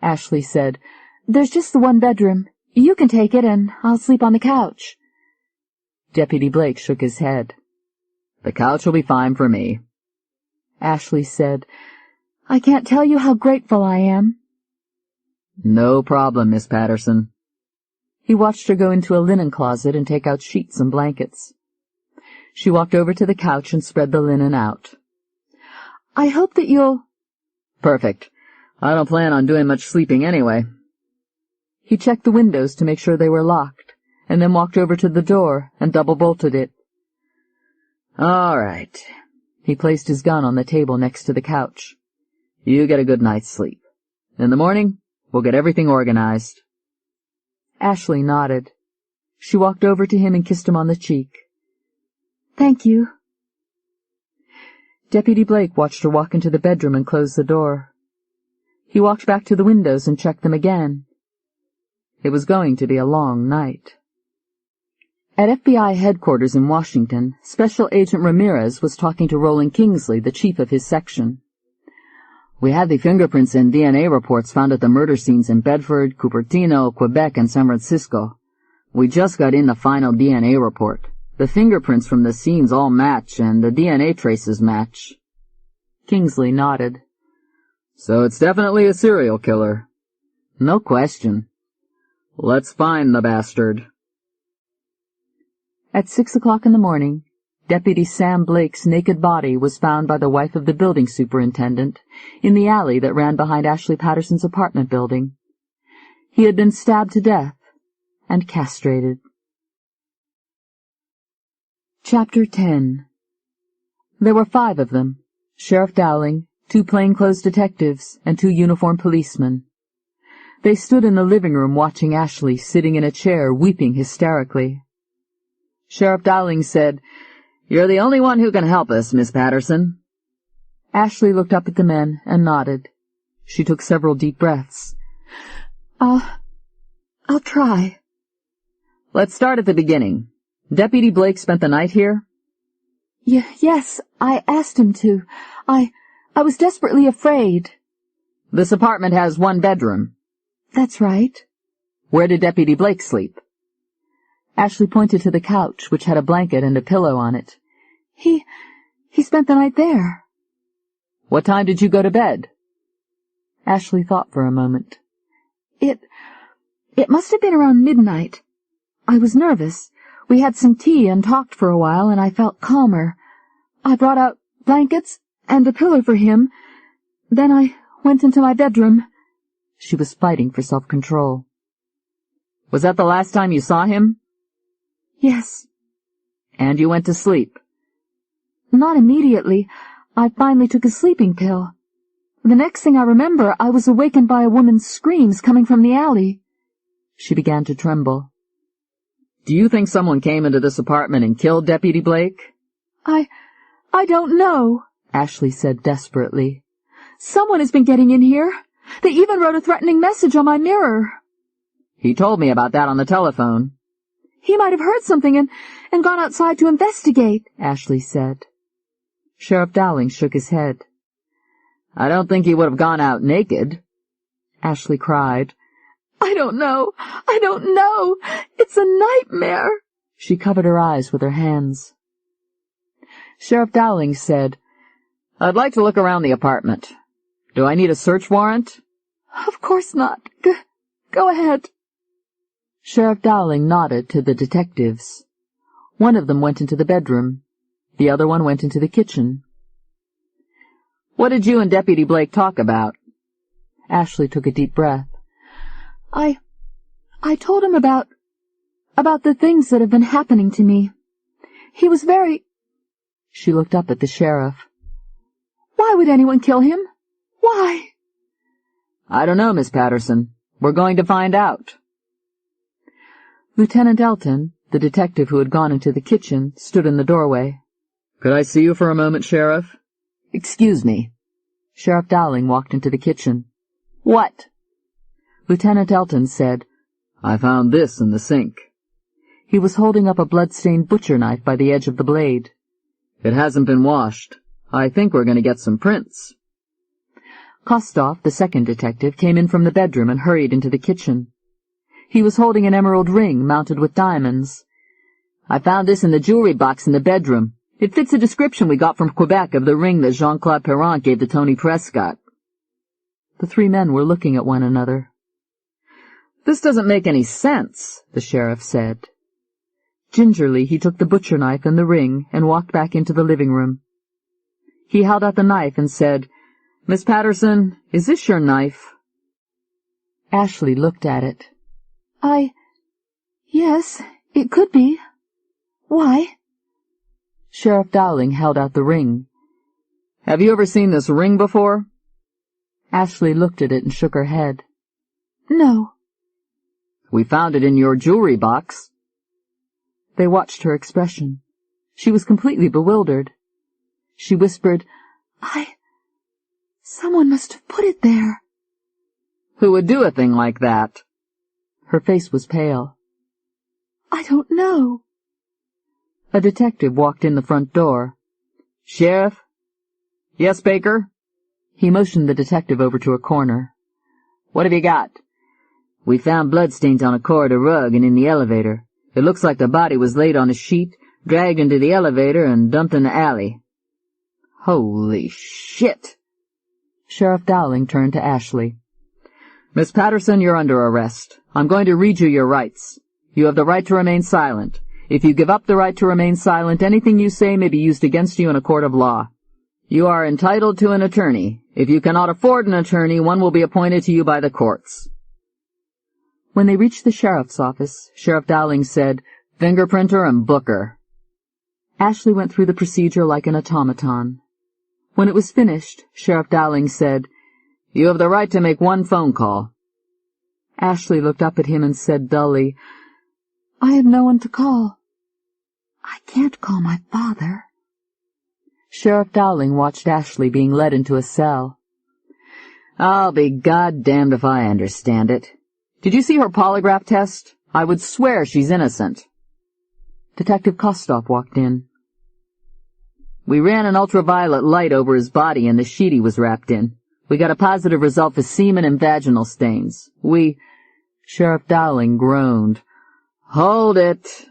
Ashley said, "There's just the one bedroom. You can take it and I'll sleep on the couch." Deputy Blake shook his head. "The couch will be fine for me." Ashley said, "I can't tell you how grateful I am." "No problem, Miss Patterson." He watched her go into a linen closet and take out sheets and blankets. She walked over to the couch and spread the linen out. "I hope that you'll—" "Perfect. I don't plan on doing much sleeping anyway." He checked the windows to make sure they were locked, and then walked over to the door and double-bolted it. "All right." He placed his gun on the table next to the couch. "You get a good night's sleep. In the morning, we'll get everything organized." Ashley nodded. She walked over to him and kissed him on the cheek. "Thank you." Deputy Blake watched her walk into the bedroom and close the door. He walked back to the windows and checked them again. It was going to be a long night. At FBI headquarters in Washington, Special Agent Ramirez was talking to Roland Kingsley, the chief of his section. "We had the fingerprints and DNA reports found at the murder scenes in Bedford, Cupertino, Quebec, and San Francisco. We just got in the final DNA report. The fingerprints from the scenes all match, and the DNA traces match." Kingsley nodded. "So it's definitely a serial killer." No question. Let's find the bastard. At 6 o'clock in the morning, Deputy Sam Blake's naked body was found by the wife of the building superintendent in the alley that ran behind Ashley Patterson's apartment building. He had been stabbed to death and castrated. Chapter 10. There were 5 of them: Sheriff Dowling, 2 plainclothes detectives, and 2 uniformed policemen. They stood in the living room watching Ashley sitting in a chair weeping hysterically. Sheriff Dowling said, "You're the only one who can help us, Miss Patterson." Ashley looked up at the men and nodded. She took several deep breaths. I'll try." "Let's start at the beginning. Deputy Blake spent the night here?" Yes, I asked him to. I was desperately afraid." "This apartment has 1 bedroom." "That's right." "Where did Deputy Blake sleep?" Ashley pointed to the couch, which had a blanket and a pillow on it. He spent the night there." "What time did you go to bed?" Ashley thought for a moment. It must have been around midnight. I was nervous. We had some tea and talked for a while, and I felt calmer. I brought out blankets and a pillow for him. Then I went into my bedroom." She was fighting for self-control. "Was that the last time you saw him?" "Yes." "And you went to sleep?" "Not immediately. I finally took a sleeping pill. The next thing I remember, I was awakened by a woman's screams coming from the alley." She began to tremble. "Do you think someone came into this apartment and killed Deputy Blake?" I don't know," Ashley said desperately. "Someone has been getting in here. They even wrote a threatening message on my mirror." "He told me about that on the telephone." "He might have heard something and gone outside to investigate," Ashley said. Sheriff Dowling shook his head. I don't think he would have gone out naked. Ashley cried. I don't know. I don't know. It's a nightmare. She covered her eyes with her hands. Sheriff Dowling said, I'd like to look around the apartment. Do I need a search warrant? Of course not. Go ahead. Sheriff Dowling nodded to the detectives. One of them went into the bedroom. The other one went into the kitchen. What did you and Deputy Blake talk about? Ashley took a deep breath. I told him about the things that have been happening to me. He was very... She looked up at the sheriff. Why would anyone kill him? Why? I don't know, Miss Patterson. We're going to find out. Lieutenant Elton, the detective who had gone into the kitchen, stood in the doorway. Could I see you for a moment, Sheriff? Excuse me. Sheriff Dowling walked into the kitchen. What? Lieutenant Elton said, I found this in the sink. He was holding up a blood-stained butcher knife by the edge of the blade. It hasn't been washed. I think we're going to get some prints. Kostoff, the second detective, came in from the bedroom and hurried into the kitchen. He was holding an emerald ring mounted with diamonds. I found this in the jewelry box in the bedroom. It fits a description we got from Quebec of the ring that Jean-Claude Perron gave to Tony Prescott. The three men were looking at one another. This doesn't make any sense, the sheriff said. Gingerly he took the butcher knife and the ring and walked back into the living room. He held out the knife and said, Miss Patterson, is this your knife? Ashley looked at it. Yes, it could be. Why? Sheriff Dowling held out the ring. Have you ever seen this ring before? Ashley looked at it and shook her head. No. We found it in your jewelry box. They watched her expression. She was completely bewildered. She whispered, Someone must have put it there. Who would do a thing like that? Her face was pale. I don't know. A detective walked in the front door. Sheriff? Yes, Baker? He motioned the detective over to a corner. What have you got? We found bloodstains on a corridor rug and in the elevator. It looks like the body was laid on a sheet, dragged into the elevator, and dumped in the alley. Holy shit! Sheriff Dowling turned to Ashley. Miss Patterson, you're under arrest. I'm going to read you your rights. You have the right to remain silent. If you give up the right to remain silent, anything you say may be used against you in a court of law. You are entitled to an attorney. If you cannot afford an attorney, one will be appointed to you by the courts. When they reached the sheriff's office, Sheriff Dowling said, Fingerprinter and booker. Ashley went through the procedure like an automaton. When it was finished, Sheriff Dowling said, You have the right to make one phone call. Ashley looked up at him and said dully, I have no one to call. I can't call my father. Sheriff Dowling watched Ashley being led into a cell. I'll be goddamned if I understand it. Did you see her polygraph test? I would swear she's innocent. Detective Kostoff walked in. We ran an ultraviolet light over his body and the sheet he was wrapped in. We got a positive result for semen and vaginal stains. Sheriff Dowling groaned. Hold it.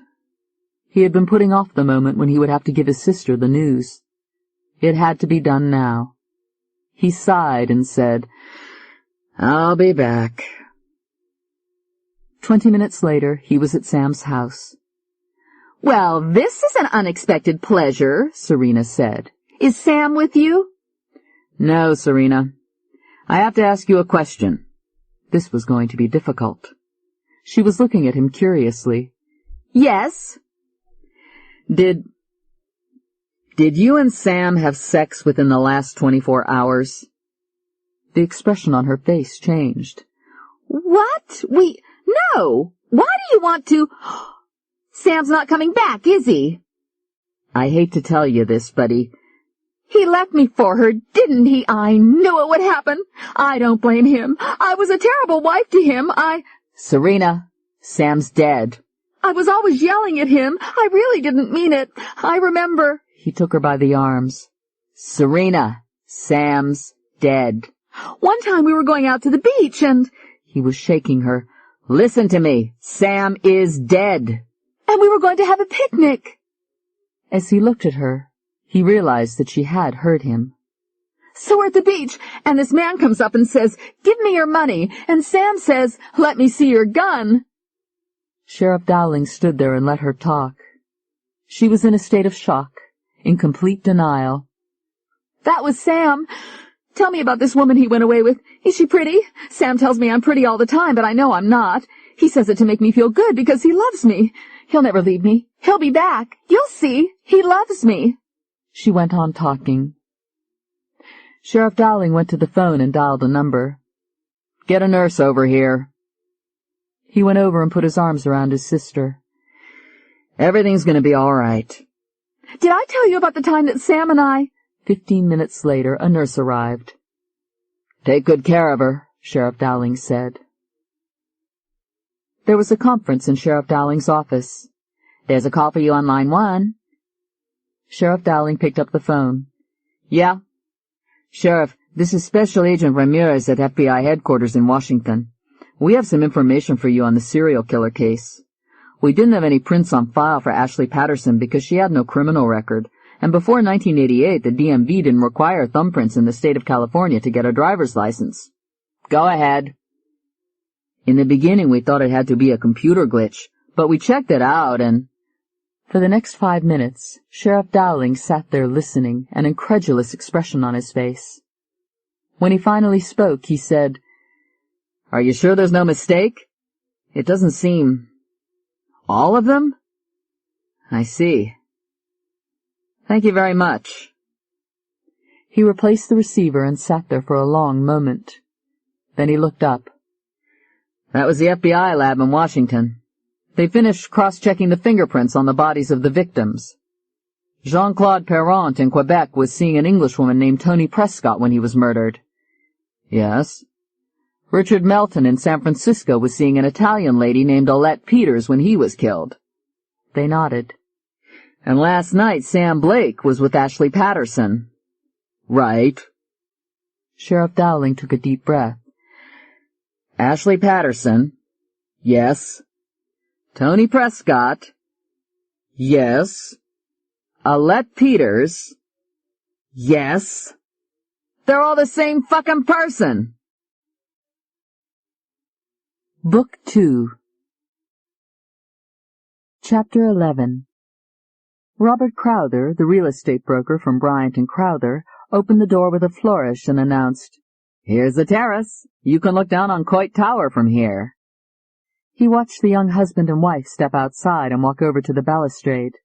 He had been putting off the moment when he would have to give his sister the news. It had to be done now. He sighed and said, I'll be back. 20 minutes later, he was at Sam's house. Well, this is an unexpected pleasure, Serena said. Is Sam with you? No, Serena. I have to ask you a question. This was going to be difficult. She was looking at him curiously. Yes? Did you and Sam have sex within the last 24 hours? The expression on her face changed. What? No! Why do you want to... Sam's not coming back, is he? I hate to tell you this, but he left me for her, didn't he? I knew it would happen. I don't blame him. I was a terrible wife to him. Serena, Sam's dead. I was always yelling at him. I really didn't mean it. I remember. He took her by the arms. Serena, Sam's dead. One time we were going out to the beach and— He was shaking her. Listen to me. Sam is dead. And we were going to have a picnic. As he looked at her, he realized that she had heard him. So we're at the beach, and this man comes up and says, "Give me your money," and Sam says, "Let me see your gun." Sheriff Dowling stood there and let her talk. She was in a state of shock, in complete denial. "That was Sam. Tell me about this woman he went away with. Is she pretty? Sam tells me I'm pretty all the time, but I know I'm not. He says it to make me feel good because he loves me. He'll never leave me. He'll be back. You'll see. He loves me." She went on talking. Sheriff Dowling went to the phone and dialed a number. "Get a nurse over here." He went over and put his arms around his sister. "Everything's going to be all right." "Did I tell you about the time that Sam and I—" 15 minutes later, a nurse arrived. "Take good care of her," Sheriff Dowling said. There was a conference in Sheriff Dowling's office. "There's a call for you on line 1. Sheriff Dowling picked up the phone. "Yeah? Sheriff, this is Special Agent Ramirez at FBI headquarters in Washington. We have some information for you on the serial killer case. We didn't have any prints on file for Ashley Patterson because she had no criminal record, and before 1988 the DMV didn't require thumbprints in the state of California to get a driver's license." "Go ahead." "In the beginning we thought it had to be a computer glitch, but we checked it out and—" For the next 5 minutes, Sheriff Dowling sat there listening, an incredulous expression on his face. When he finally spoke, he said, "Are you sure there's no mistake? It doesn't seem— All of them? I see. Thank you very much." He replaced the receiver and sat there for a long moment. Then he looked up. "That was the FBI lab in Washington. They finished cross-checking the fingerprints on the bodies of the victims. Jean-Claude Perrant in Quebec was seeing an Englishwoman named Tony Prescott when he was murdered." "Yes." "Richard Melton in San Francisco was seeing an Italian lady named Olette Peters when he was killed." They nodded. "And last night Sam Blake was with Ashley Patterson." "Right." Sheriff Dowling took a deep breath. "Ashley Patterson." "Yes." "Tony Prescott." "Yes." "Olette Peters." "Yes." They're all the same fucking person. Book 2 Chapter 11 Robert Crowther, the real estate broker from Bryant & Crowther, opened the door with a flourish and announced, "Here's the terrace. You can look down on Coit Tower from here." He watched the young husband and wife step outside and walk over to the balustrade.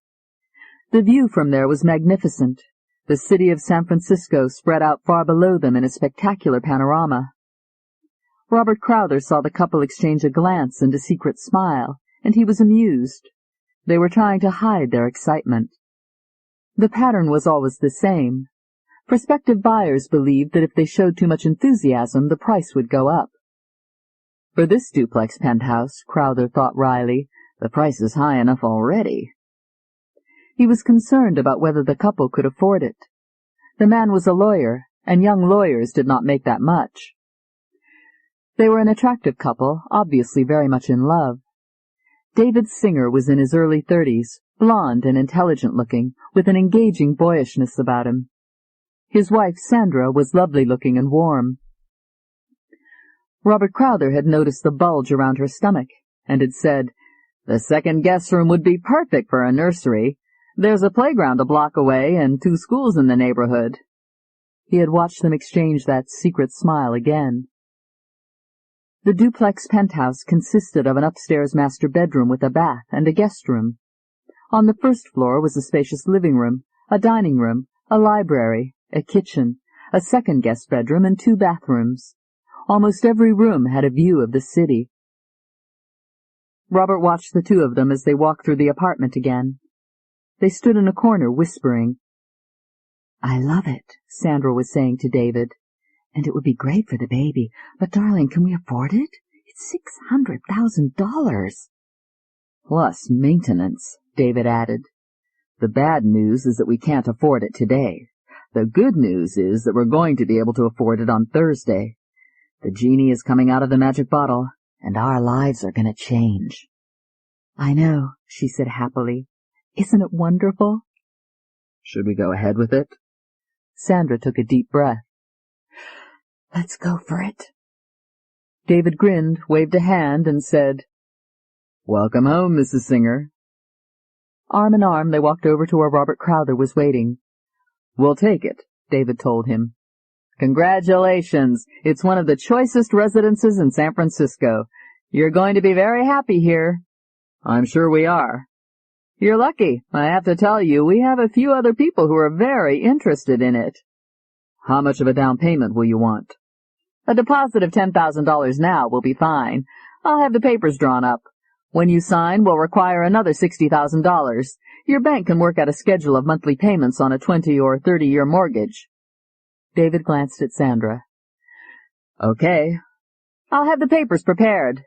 The view from there was magnificent. The city of San Francisco spread out far below them in a spectacular panorama. Robert Crowther saw the couple exchange a glance and a secret smile, and he was amused. They were trying to hide their excitement. The pattern was always the same. Prospective buyers believed that if they showed too much enthusiasm, the price would go up. For this duplex penthouse, Crowther thought wryly, the price is high enough already. He was concerned about whether the couple could afford it. The man was a lawyer, and young lawyers did not make that much. They were an attractive couple, obviously very much in love. David Singer was in his early 30s, blond and intelligent-looking, with an engaging boyishness about him. His wife, Sandra, was lovely-looking and warm. Robert Crowther had noticed the bulge around her stomach, and had said, "The second guest room would be perfect for a nursery. There's a playground a block away and 2 schools in the neighborhood." He had watched them exchange that secret smile again. The duplex penthouse consisted of an upstairs master bedroom with a bath and a guest room. On the first floor was a spacious living room, a dining room, a library, a kitchen, a second guest bedroom, and 2 bathrooms. Almost every room had a view of the city. Robert watched the 2 of them as they walked through the apartment again. They stood in a corner whispering. "I love it," Sandra was saying to David. "And it would be great for the baby. But, darling, can we afford it? It's $600,000. "Plus maintenance," David added. "The bad news is that we can't afford it today. The good news is that we're going to be able to afford it on Thursday. The genie is coming out of the magic bottle, and our lives are going to change." "I know," she said happily. "Isn't it wonderful?" "Should we go ahead with it?" Sandra took a deep breath. "Let's go for it." David grinned, waved a hand, and said, "Welcome home, Mrs. Singer." Arm in arm, they walked over to where Robert Crowther was waiting. "We'll take it," David told him. "Congratulations! It's one of the choicest residences in San Francisco. You're going to be very happy here." "I'm sure we are." "You're lucky. I have to tell you, we have a few other people who are very interested in it." "How much of a down payment will you want?" "A deposit of $10,000 now will be fine. I'll have the papers drawn up. When you sign, we'll require another $60,000. Your bank can work out a schedule of monthly payments on a 20 or 30-year mortgage." David glanced at Sandra. "Okay. I'll have the papers prepared."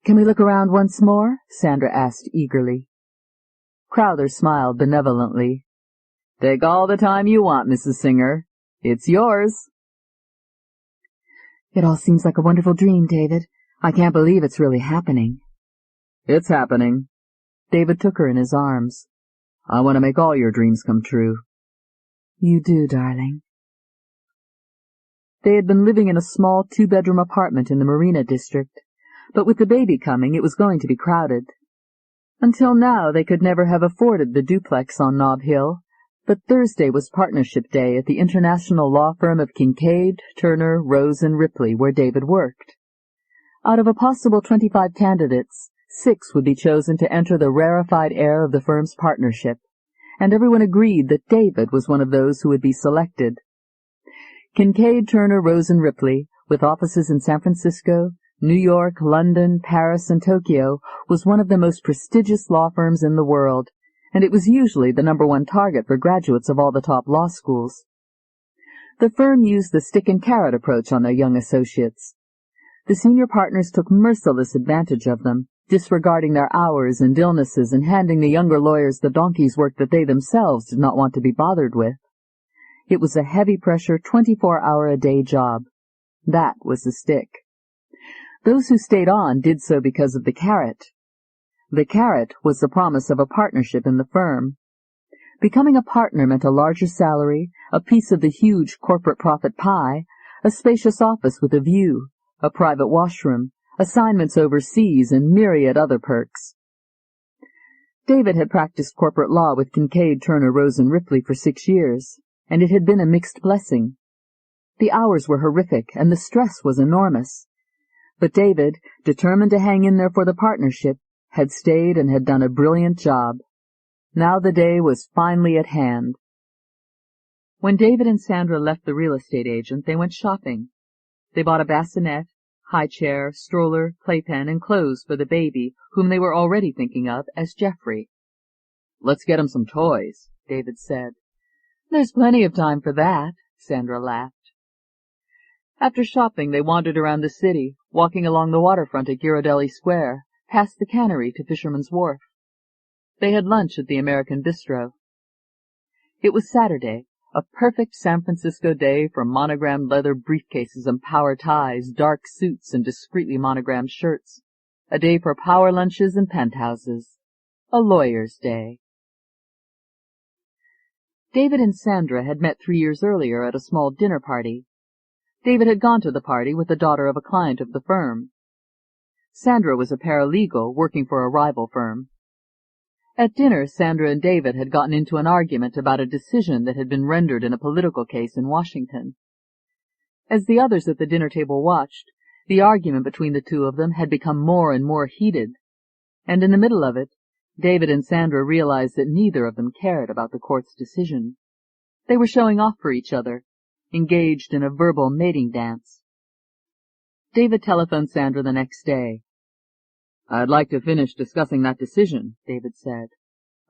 "Can we look around once more?" Sandra asked eagerly. Crowther smiled benevolently. "Take all the time you want, Mrs. Singer. It's yours." "It all seems like a wonderful dream, David. I can't believe it's really happening." "It's happening." David took her in his arms. "I want to make all your dreams come true." "You do, darling." They had been living in a small 2-bedroom apartment in the Marina district, but with the baby coming, it was going to be crowded. Until now, they could never have afforded the duplex on Nob Hill, but Thursday was partnership day at the international law firm of Kincaid, Turner, Rose, and Ripley, where David worked. Out of a possible 25 candidates, 6 would be chosen to enter the rarefied air of the firm's partnership, and everyone agreed that David was one of those who would be selected. Kincaid, Turner, Rose, and Ripley, with offices in San Francisco, New York, London, Paris, and Tokyo, was one of the most prestigious law firms in the world, and it was usually the #1 target for graduates of all the top law schools. The firm used the stick-and-carrot approach on their young associates. The senior partners took merciless advantage of them, disregarding their hours and illnesses and handing the younger lawyers the donkey's work that they themselves did not want to be bothered with. It was a heavy-pressure, 24-hour-a-day job. That was the stick. Those who stayed on did so because of the carrot. The carrot was the promise of a partnership in the firm. Becoming a partner meant a larger salary, a piece of the huge corporate profit pie, a spacious office with a view, a private washroom, assignments overseas, and myriad other perks. David had practiced corporate law with Kincaid, Turner, Rose, and Ripley for 6 years, and it had been a mixed blessing. The hours were horrific, and the stress was enormous. But David, determined to hang in there for the partnership, had stayed and had done a brilliant job. Now the day was finally at hand. When David and Sandra left the real estate agent, they went shopping. They bought a bassinet, high chair, stroller, playpen, and clothes for the baby, whom they were already thinking of as Jeffrey. "Let's get him some toys," David said. "There's plenty of time for that," Sandra laughed. After shopping, they wandered around the city, walking along the waterfront at Ghirardelli Square, past the cannery to Fisherman's Wharf. They had lunch at the American Bistro. It was Saturday, a perfect San Francisco day for monogrammed leather briefcases and power ties, dark suits, and discreetly monogrammed shirts. A day for power lunches and penthouses. A lawyer's day. David and Sandra had met 3 years earlier at a small dinner party. David had gone to the party with the daughter of a client of the firm. Sandra was a paralegal working for a rival firm. At dinner, Sandra and David had gotten into an argument about a decision that had been rendered in a political case in Washington. As the others at the dinner table watched, the argument between the two of them had become more and more heated, and in the middle of it, David and Sandra realized that neither of them cared about the court's decision. They were showing off for each other, engaged in a verbal mating dance. David telephoned Sandra the next day. "I'd like to finish discussing that decision," David said.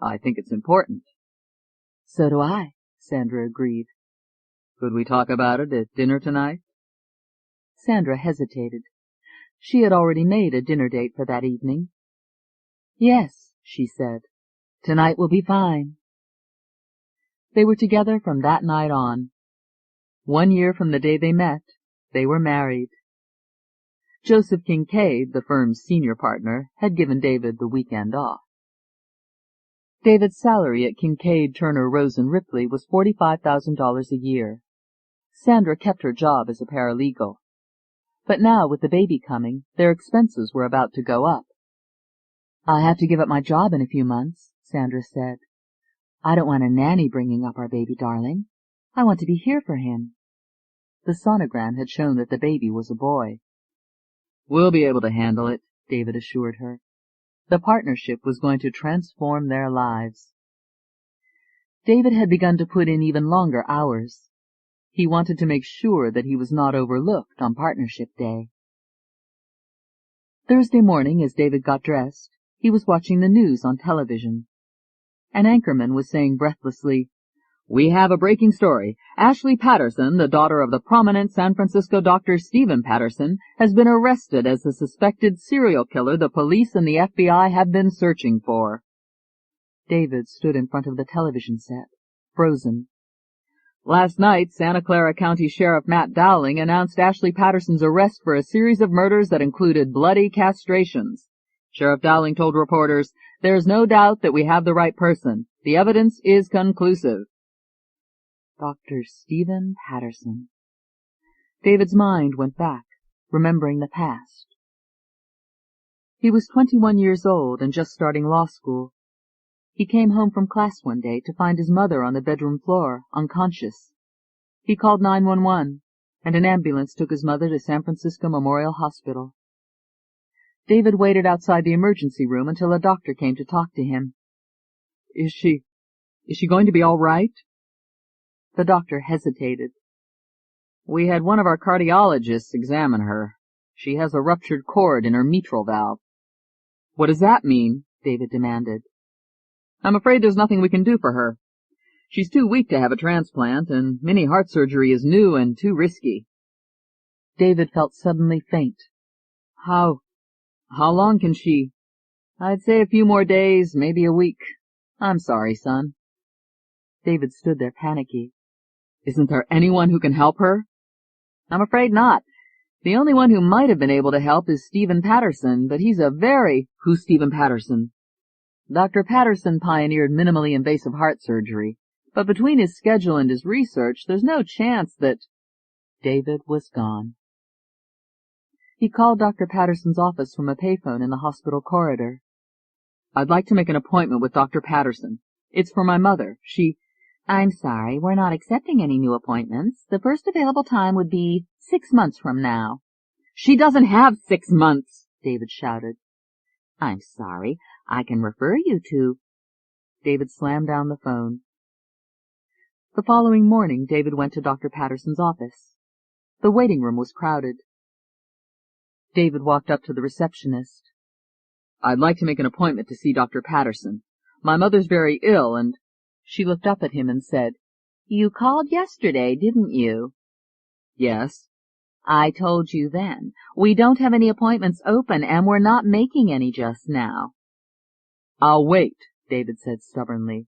"I think it's important." "So do I," Sandra agreed. "Could we talk about it at dinner tonight?" Sandra hesitated. She had already made a dinner date for that evening. "Yes," she said. "Tonight will be fine." They were together from that night on. 1 year from the day they met, they were married. Joseph Kincaid, the firm's senior partner, had given David the weekend off. David's salary at Kincaid, Turner, Rose & Ripley was $45,000 a year. Sandra kept her job as a paralegal. But now, with the baby coming, their expenses were about to go up. "I'll have to give up my job in a few months," Sandra said. "I don't want a nanny bringing up our baby darling. I want to be here for him." The sonogram had shown that the baby was a boy. "We'll be able to handle it," David assured her. The partnership was going to transform their lives. David had begun to put in even longer hours. He wanted to make sure that he was not overlooked on partnership day. Thursday morning, as David got dressed, he was watching the news on television. An anchorman was saying breathlessly, "We have a breaking story. Ashley Patterson, the daughter of the prominent San Francisco doctor Stephen Patterson, has been arrested as the suspected serial killer the police and the FBI have been searching for." David stood in front of the television set, frozen. "Last night, Santa Clara County Sheriff Matt Dowling announced Ashley Patterson's arrest for a series of murders that included bloody castrations. Sheriff Dowling told reporters, 'There's no doubt that we have the right person. The evidence is conclusive.'" Dr. Stephen Patterson. David's mind went back, remembering the past. He was 21 years old and just starting law school. He came home from class one day to find his mother on the bedroom floor, unconscious. He called 911, and an ambulance took his mother to San Francisco Memorial Hospital. David waited outside the emergency room until a doctor came to talk to him. Is she going to be all right?" The doctor hesitated. "We had one of our cardiologists examine her. She has a ruptured cord in her mitral valve." "What does that mean?" David demanded. "I'm afraid there's nothing we can do for her. She's too weak to have a transplant, and mini heart surgery is new and too risky." David felt suddenly faint. How long can she?" "I'd say a few more days, maybe a week. I'm sorry, son." David stood there panicky. "Isn't there anyone who can help her?" "I'm afraid not. The only one who might have been able to help is Stephen Patterson, but he's a very—" "Who's Stephen Patterson?" "Dr. Patterson pioneered minimally invasive heart surgery, but between his schedule and his research, there's no chance that—" David was gone. He called Dr. Patterson's office from a payphone in the hospital corridor. "I'd like to make an appointment with Dr. Patterson. It's for my mother. "I'm sorry, we're not accepting any new appointments. The first available time would be 6 months from now." "She doesn't have 6 months!" David shouted. "I'm sorry, I can refer you to—" David slammed down the phone. The following morning, David went to Dr. Patterson's office. The waiting room was crowded. David walked up to the receptionist. "I'd like to make an appointment to see Dr. Patterson. My mother's very ill, and—" She looked up at him and said, "You called yesterday, didn't you?" "Yes." "I told you then. We don't have any appointments open, and we're not making any just now." "I'll wait," David said stubbornly.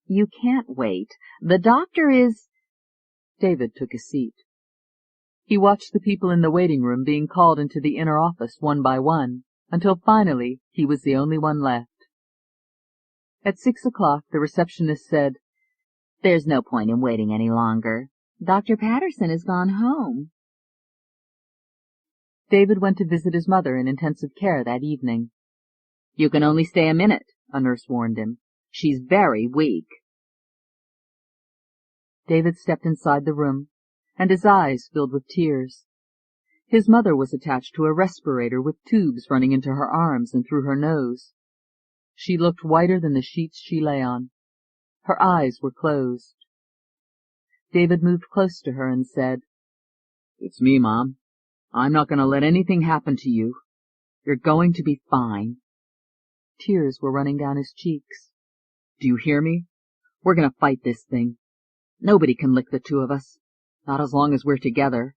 "You can't wait. The doctor is—" David took a seat. He watched the people in the waiting room being called into the inner office one by one, until finally he was the only one left. At 6 o'clock, the receptionist said, "There's no point in waiting any longer. Dr. Patterson has gone home." David went to visit his mother in intensive care that evening. "You can only stay a minute," a nurse warned him. "She's very weak." David stepped inside the room, and his eyes filled with tears. His mother was attached to a respirator with tubes running into her arms and through her nose. She looked whiter than the sheets she lay on. Her eyes were closed. David moved close to her and said, "It's me, Mom. I'm not going to let anything happen to you. You're going to be fine." Tears were running down his cheeks. "Do you hear me? We're going to fight this thing. Nobody can lick the two of us. Not as long as we're together.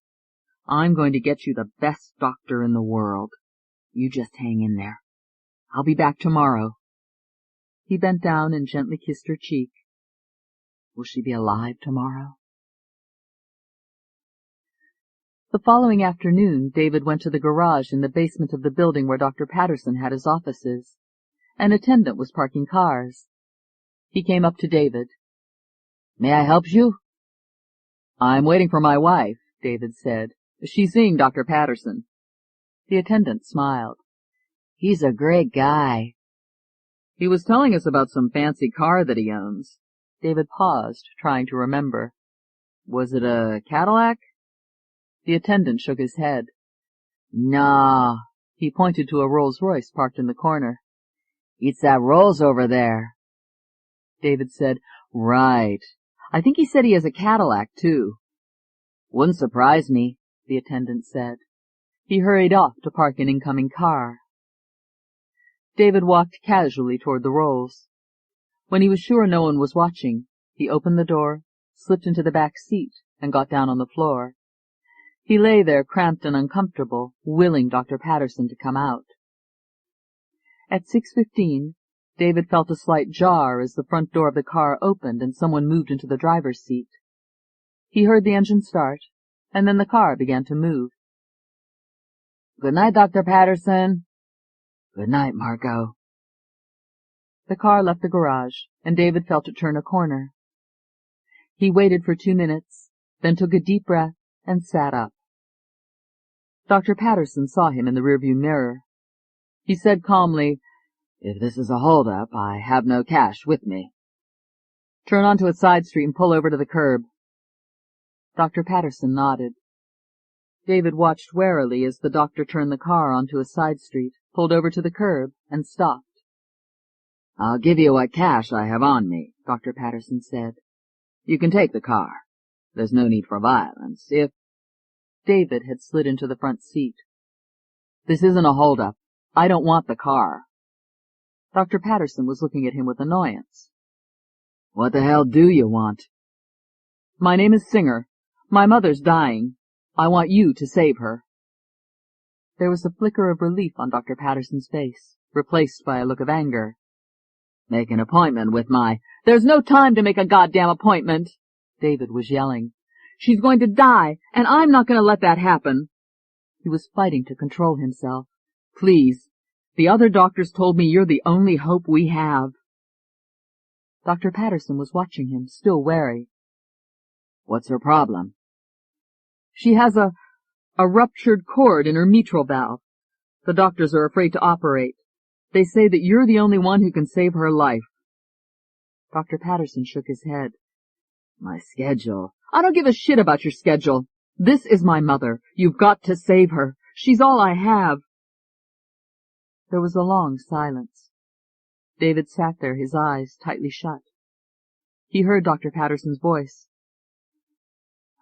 I'm going to get you the best doctor in the world. You just hang in there. I'll be back tomorrow." He bent down and gently kissed her cheek. Will she be alive tomorrow? The following afternoon, David went to the garage in the basement of the building where Dr. Patterson had his offices. An attendant was parking cars. He came up to David. "May I help you?" "I'm waiting for my wife," David said. "She's seeing Dr. Patterson." The attendant smiled. "He's a great guy." "He was telling us about some fancy car that he owns." David paused, trying to remember. "Was it a Cadillac?" The attendant shook his head. "No." He pointed to a Rolls-Royce parked in the corner. "It's that Rolls over there." David said, "Right. I think he said he has a Cadillac, too." "Wouldn't surprise me," the attendant said. He hurried off to park an incoming car. David walked casually toward the Rolls. When he was sure no one was watching, he opened the door, slipped into the back seat, and got down on the floor. He lay there cramped and uncomfortable, willing Dr. Patterson to come out. At 6:15, David felt a slight jar as the front door of the car opened and someone moved into the driver's seat. He heard the engine start, and then the car began to move. "Good night, Dr. Patterson." "Good night, Margot." The car left the garage, and David felt it turn a corner. He waited for 2 minutes, then took a deep breath and sat up. Dr. Patterson saw him in the rearview mirror. He said calmly, "If this is a hold-up, I have no cash with me." "Turn onto a side street and pull over to the curb." Dr. Patterson nodded. David watched warily as the doctor turned the car onto a side street, pulled over to the curb, and stopped. "I'll give you what cash I have on me," Dr. Patterson said. "You can take the car. There's no need for violence. If—" David had slid into the front seat. "This isn't a hold-up. I don't want the car." Dr. Patterson was looking at him with annoyance. "What the hell do you want?" "My name is Singer. My mother's dying. I want you to save her." There was a flicker of relief on Dr. Patterson's face, replaced by a look of anger. "Make an appointment with my—" "There's no time to make a goddamn appointment," David was yelling. "She's going to die, and I'm not going to let that happen." He was fighting to control himself. "Please, the other doctors told me you're the only hope we have." Dr. Patterson was watching him, still wary. "What's her problem?" "She has a ruptured cord in her mitral valve. The doctors are afraid to operate. They say that you're the only one who can save her life." Dr. Patterson shook his head. "My schedule—" "I don't give a shit about your schedule. This is my mother. You've got to save her. She's all I have." There was a long silence. David sat there, his eyes tightly shut. He heard Dr. Patterson's voice.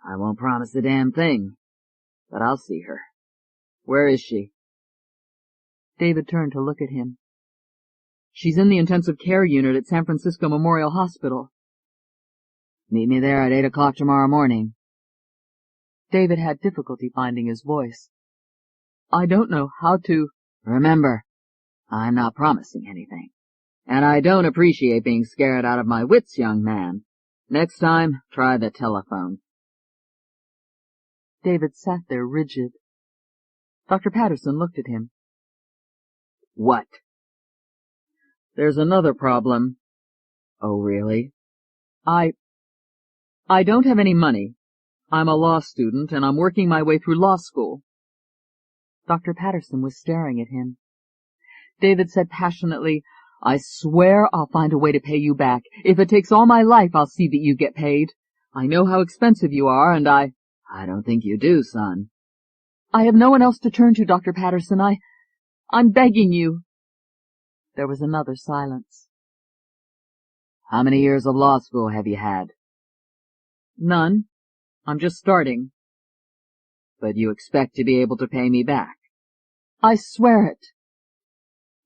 "I won't promise a damn thing, but I'll see her. Where is she?" David turned to look at him. "She's in the intensive care unit at San Francisco Memorial Hospital." "Meet me there at 8 o'clock tomorrow morning." David had difficulty finding his voice. "I don't know how to—" "Remember, I'm not promising anything. And I don't appreciate being scared out of my wits, young man. Next time, try the telephone." David sat there rigid. Dr. Patterson looked at him. "What?" "There's another problem." "Oh, really?" I don't have any money. I'm a law student, and I'm working my way through law school." Dr. Patterson was staring at him. David said passionately, "I swear I'll find a way to pay you back. If it takes all my life, I'll see that you get paid. I know how expensive you are, and I don't think you do, son." "I have no one else to turn to, Dr. Patterson. I'm begging you." There was another silence. "How many years of law school have you had?" "None. I'm just starting." "But you expect to be able to pay me back?" "I swear it."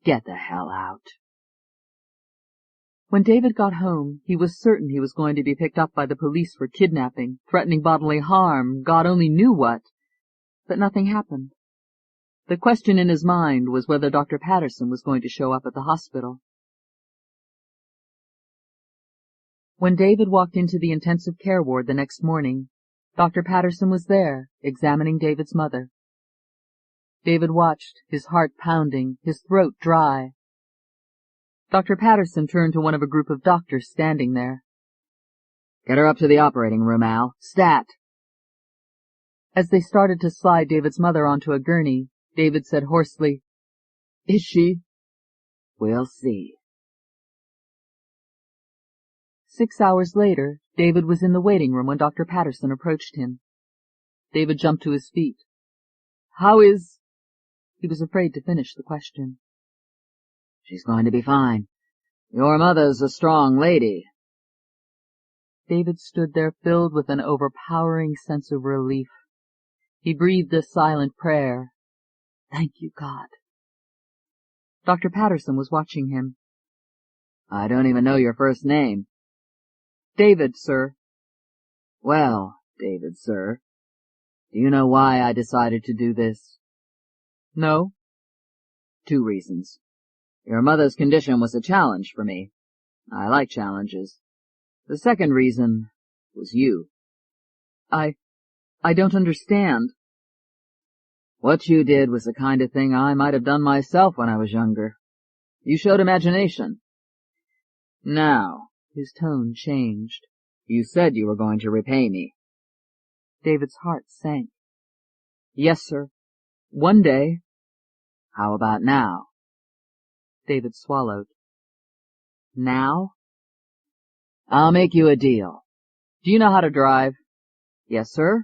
"Get the hell out." When David got home, he was certain he was going to be picked up by the police for kidnapping, threatening bodily harm, God only knew what. But nothing happened. The question in his mind was whether Dr. Patterson was going to show up at the hospital. When David walked into the intensive care ward the next morning, Dr. Patterson was there, examining David's mother. David watched, his heart pounding, his throat dry. Dr. Patterson turned to one of a group of doctors standing there. "Get her up to the operating room, Al. Stat!" As they started to slide David's mother onto a gurney, David said hoarsely, "Is she?" "We'll see." 6 hours later, David was in the waiting room when Dr. Patterson approached him. David jumped to his feet. "How is—" He was afraid to finish the question. "She's going to be fine. Your mother's a strong lady." David stood there filled with an overpowering sense of relief. He breathed a silent prayer. "Thank you, God." Dr. Patterson was watching him. "I don't even know your first name." "David, sir." "Well, David, sir, do you know why I decided to do this?" "No." 2 reasons. Your mother's condition was a challenge for me. I like challenges. The second reason was you. I don't understand." What you did was the kind of thing I might have done myself when I was younger. You showed imagination. Now, His tone changed. you said you were going to repay me." David's heart sank. "Yes, sir. One day." "How about now?" David swallowed. "Now?" "I'll make you a deal." "Do you know how to drive?" "Yes, sir."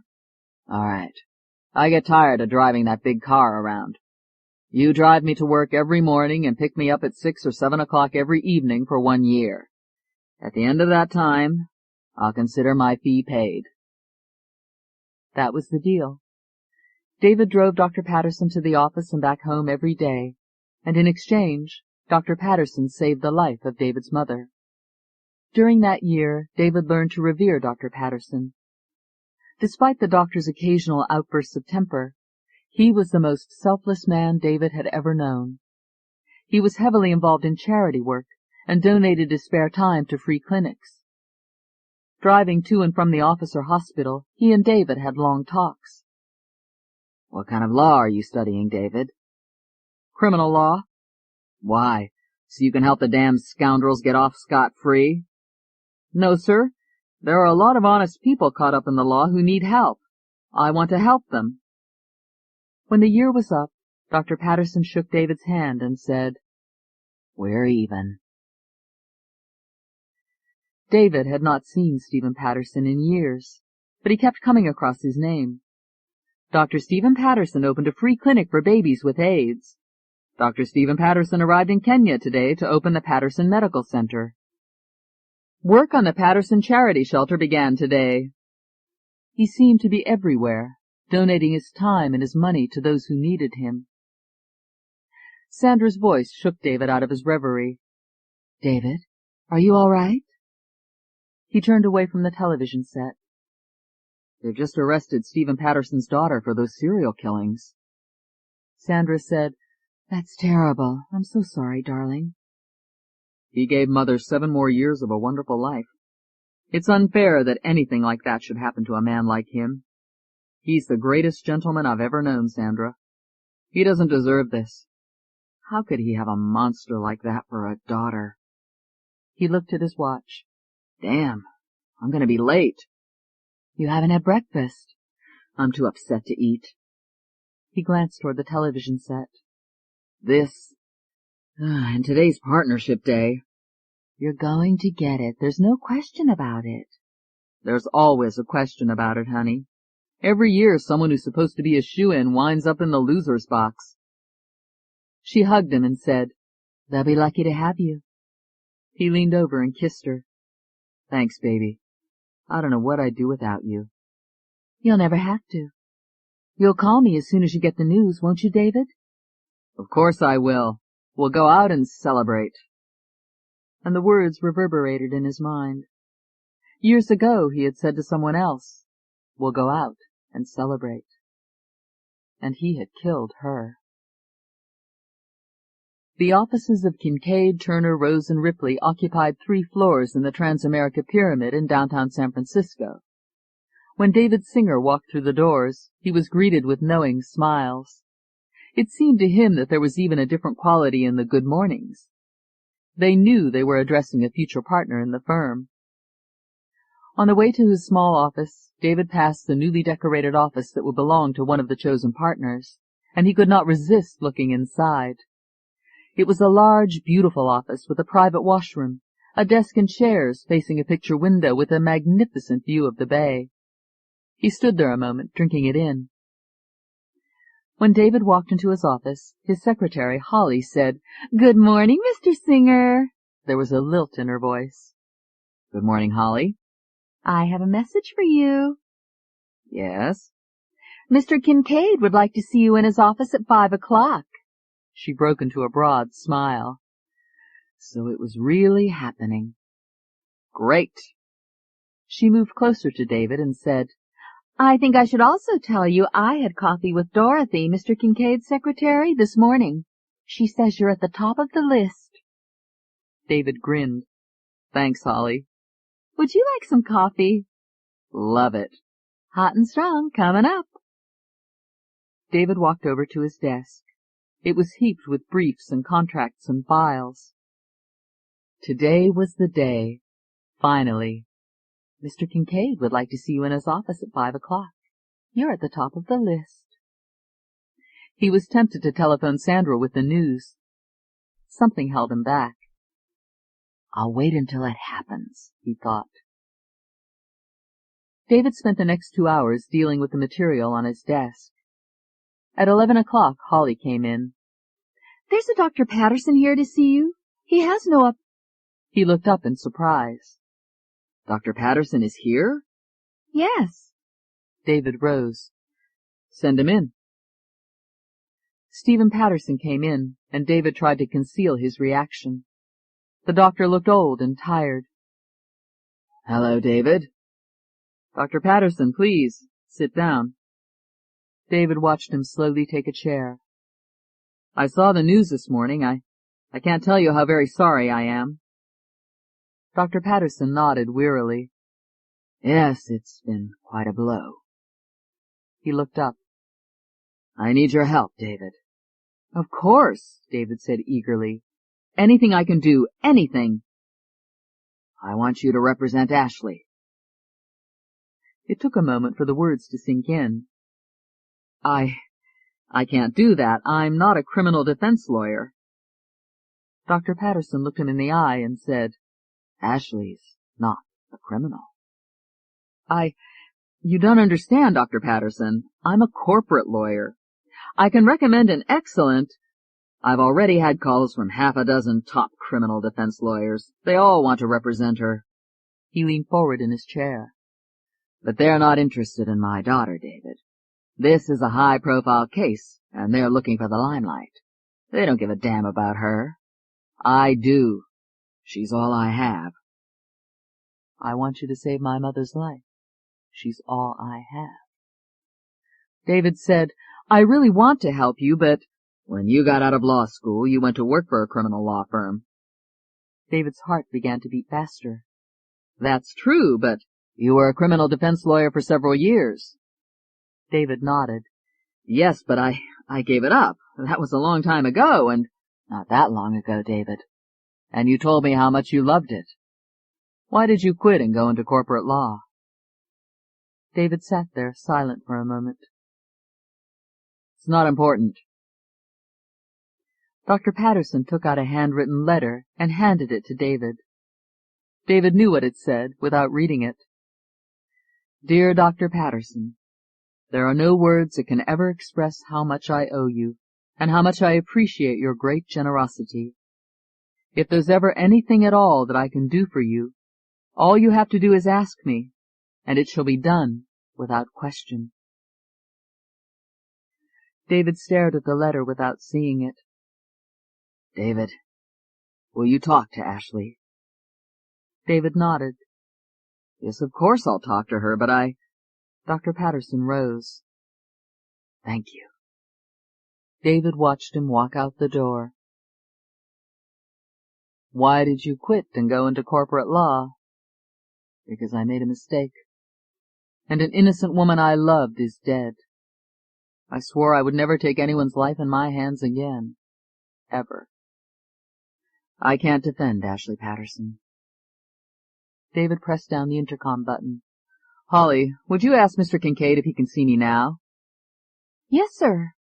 "All right. I get tired of driving that big car around. You drive me to work every morning and pick me up at 6 or 7 o'clock every evening for 1 year. At the end of that time, I'll consider my fee paid." That was the deal. David drove Dr. Patterson to the office and back home every day, and in exchange, Dr. Patterson saved the life of David's mother. During that year, David learned to revere Dr. Patterson. Despite the doctor's occasional outbursts of temper, he was the most selfless man David had ever known. He was heavily involved in charity work and donated his spare time to free clinics. Driving to and from the office or hospital, he and David had long talks. "What kind of law are you studying, David?" "Criminal law." "Why? So you can help the damn scoundrels get off scot-free?" "No, sir. There are a lot of honest people caught up in the law who need help. I want to help them." When the year was up, Dr. Patterson shook David's hand and said, "We're even." David had not seen Stephen Patterson in years, but he kept coming across his name. Dr. Stephen Patterson opened a free clinic for babies with AIDS. Dr. Stephen Patterson arrived in Kenya today to open the Patterson Medical Center. Work on the Patterson Charity Shelter began today. He seemed to be everywhere, donating his time and his money to those who needed him. Sandra's voice shook David out of his reverie. "David, are you all right?" He turned away from the television set. "They've just arrested Stephen Patterson's daughter for those serial killings." Sandra said, "That's terrible. I'm so sorry, darling." "He gave Mother 7 more years of a wonderful life. It's unfair that anything like that should happen to a man like him. He's the greatest gentleman I've ever known, Sandra. He doesn't deserve this. How could he have a monster like that for a daughter?" He looked at his watch. "Damn, I'm going to be late." "You haven't had breakfast." "I'm too upset to eat." He glanced toward the television set. And today's partnership day." "You're going to get it. There's no question about it." "There's always a question about it, honey. Every year someone who's supposed to be a shoo-in winds up in the loser's box." She hugged him and said, "They'll be lucky to have you." He leaned over and kissed her. "Thanks, baby. I don't know what I'd do without you." "You'll never have to. You'll call me as soon as you get the news, won't you, David?" "Of course I will. We'll go out and celebrate." And the words reverberated in his mind. Years ago he had said to someone else, "We'll go out and celebrate." And he had killed her. The offices of Kincaid, Turner, Rose, and Ripley occupied 3 floors in the Transamerica Pyramid in downtown San Francisco. When David Singer walked through the doors, he was greeted with knowing smiles. It seemed to him that there was even a different quality in the good mornings. They knew they were addressing a future partner in the firm. On the way to his small office, David passed the newly decorated office that would belong to one of the chosen partners, and he could not resist looking inside. It was a large, beautiful office with a private washroom, a desk and chairs facing a picture window with a magnificent view of the bay. He stood there a moment, drinking it in. When David walked into his office, his secretary, Holly, said, "Good morning, Mr. Singer." There was a lilt in her voice. "Good morning, Holly." "I have a message for you." "Yes?" "Mr. Kincaid would like to see you in his office at 5 o'clock. She broke into a broad smile. So it was really happening. Great. She moved closer to David and said, "I think I should also tell you I had coffee with Dorothy, Mr. Kincaid's secretary, this morning. She says you're at the top of the list." David grinned. "Thanks, Holly." "Would you like some coffee?" "Love it." "Hot and strong, coming up." David walked over to his desk. It was heaped with briefs and contracts and files. Today was the day. Finally. "Mr. Kincaid would like to see you in his office at 5 o'clock. You're at the top of the list." He was tempted to telephone Sandra with the news. Something held him back. "I'll wait until it happens," he thought. David spent the next 2 hours dealing with the material on his desk. At 11 o'clock, Holly came in. "There's a Dr. Patterson here to see you. He has no He looked up in surprise. "Dr. Patterson is here?" "Yes." David rose. "Send him in." Stephen Patterson came in, and David tried to conceal his reaction. The doctor looked old and tired. "Hello, David." "Dr. Patterson, please, sit down." David watched him slowly take a chair. "I saw the news this morning. I can't tell you how very sorry I am." Dr. Patterson nodded wearily. "Yes, it's been quite a blow." He looked up. "I need your help, David." "Of course," David said eagerly. "Anything I can do, anything." "I want you to represent Ashley." It took a moment for the words to sink in. I can't do that. I'm not a criminal defense lawyer." Dr. Patterson looked him in the eye and said, "Ashley's not a criminal." You don't understand, Dr. Patterson. I'm a corporate lawyer. I can recommend an excellent— I've already had calls from half a dozen top criminal defense lawyers. They all want to represent her. He leaned forward in his chair. "But they're not interested in my daughter, David. This is a high-profile case, and they're looking for the limelight. They don't give a damn about her. I do. She's all I have." "I want you to save my mother's life. She's all I have." David said, "I really want to help you, but—" "When you got out of law school, you went to work for a criminal law firm." David's heart began to beat faster. "That's true, but you were a criminal defense lawyer for several years." David nodded. "Yes, but I gave it up. That was a long time ago, and—" "Not that long ago, David. And you told me how much you loved it. Why did you quit and go into corporate law?" David sat there, silent for a moment. "It's not important." Dr. Patterson took out a handwritten letter and handed it to David. David knew what it said without reading it. "Dear Dr. Patterson, there are no words that can ever express how much I owe you, and how much I appreciate your great generosity. If there's ever anything at all that I can do for you, all you have to do is ask me, and it shall be done without question." David stared at the letter without seeing it. "David, will you talk to Ashley?" David nodded. "Yes, of course I'll talk to her, but Dr. Patterson rose. "Thank you." David watched him walk out the door. Why did you quit and go into corporate law? Because I made a mistake. And an innocent woman I loved is dead. I swore I would never take anyone's life in my hands again. Ever. I can't defend Ashley Patterson. David pressed down the intercom button. Holly, would you ask Mr. Kincaid if he can see me now? Yes, sir.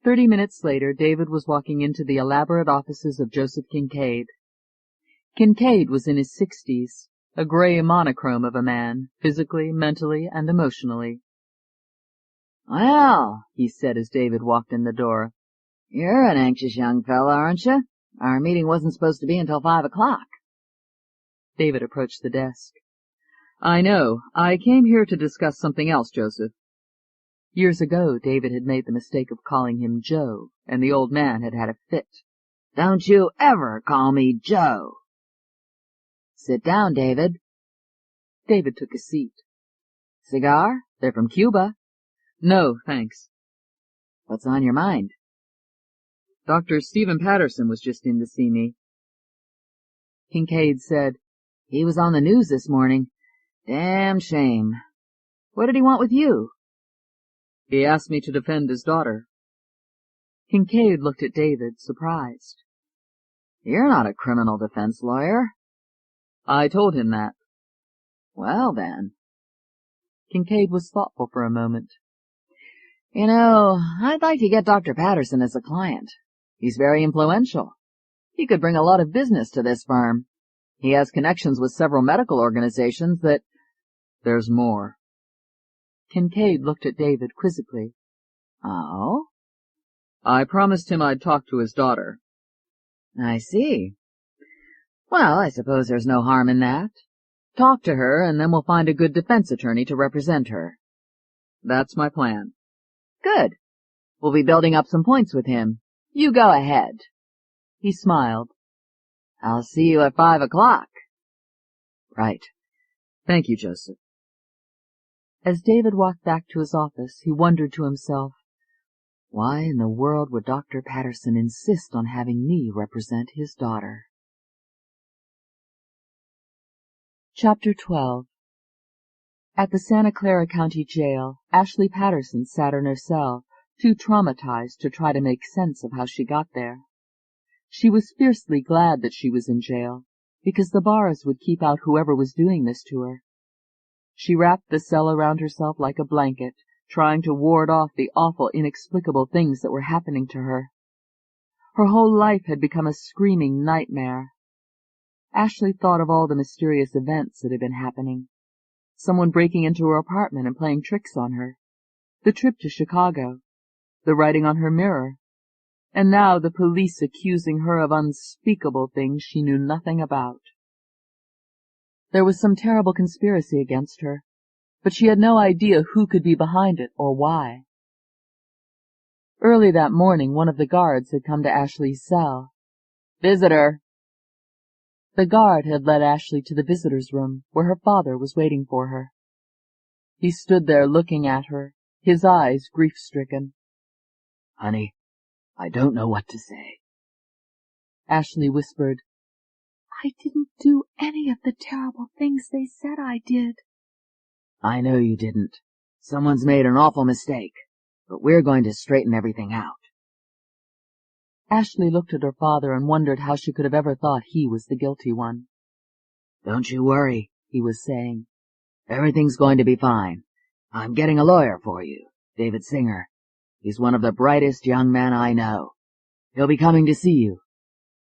30 minutes later, David was walking into the elaborate offices of Joseph Kincaid. Kincaid was in his 60s, a gray monochrome of a man, physically, mentally, and emotionally. Well, he said as David walked in the door, you're an anxious young fella, aren't you? Our meeting wasn't supposed to be until 5 o'clock. David approached the desk. I know. I came here to discuss something else, Joseph. Years ago, David had made the mistake of calling him Joe, and the old man had had a fit. Don't you ever call me Joe. Sit down, David. David took a seat. Cigar? They're from Cuba. No, thanks. What's on your mind? Dr. Stephen Patterson was just in to see me. Kincaid said, he was on the news this morning. Damn shame. What did he want with you? He asked me to defend his daughter. Kincaid looked at David, surprised. You're not a criminal defense lawyer. I told him that. Well, then. Kincaid was thoughtful for a moment. You know, I'd like to get Dr. Patterson as a client. He's very influential. He could bring a lot of business to this firm. He has connections with several medical organizations that... There's more. Kincaid looked at David quizzically. Oh? I promised him I'd talk to his daughter. I see. Well, I suppose there's no harm in that. Talk to her, and then we'll find a good defense attorney to represent her. That's my plan. Good. We'll be building up some points with him. You go ahead. He smiled. I'll see you at 5 o'clock. Right. Thank you, Joseph. As David walked back to his office, he wondered to himself, why in the world would Dr. Patterson insist on having me represent his daughter? Chapter 12. At the Santa Clara County Jail, Ashley Patterson sat in her cell, too traumatized to try to make sense of how she got there. She was fiercely glad that she was in jail, because the bars would keep out whoever was doing this to her. She wrapped the cell around herself like a blanket, trying to ward off the awful, inexplicable things that were happening to her. Her whole life had become a screaming nightmare. Ashley thought of all the mysterious events that had been happening. Someone breaking into her apartment and playing tricks on her, the trip to Chicago, the writing on her mirror, and now the police accusing her of unspeakable things she knew nothing about. There was some terrible conspiracy against her, but she had no idea who could be behind it or why. Early that morning, one of the guards had come to Ashley's cell. "Visitor." The guard had led Ashley to the visitor's room, where her father was waiting for her. He stood there looking at her, his eyes grief-stricken. "Honey, I don't know what to say." Ashley whispered, "I didn't do any of the terrible things they said I did." "I know you didn't. Someone's made an awful mistake, but we're going to straighten everything out." Ashley looked at her father and wondered how she could have ever thought he was the guilty one. "Don't you worry," he was saying. "Everything's going to be fine. I'm getting a lawyer for you, David Singer. He's one of the brightest young men I know. He'll be coming to see you.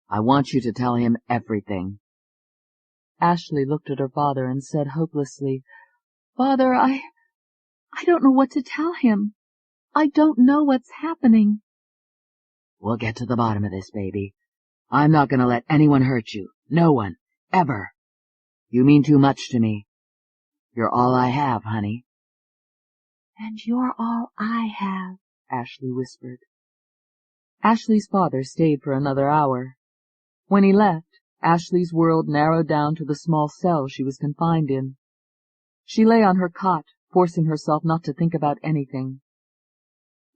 I want you to tell him everything." Ashley looked at her father and said hopelessly, "Father, I don't know what to tell him. I don't know what's happening." "We'll get to the bottom of this, baby. I'm not going to let anyone hurt you. No one. Ever. You mean too much to me. You're all I have, honey." "And you're all I have," Ashley whispered. Ashley's father stayed for another hour. When he left, Ashley's world narrowed down to the small cell she was confined in. She lay on her cot, forcing herself not to think about anything.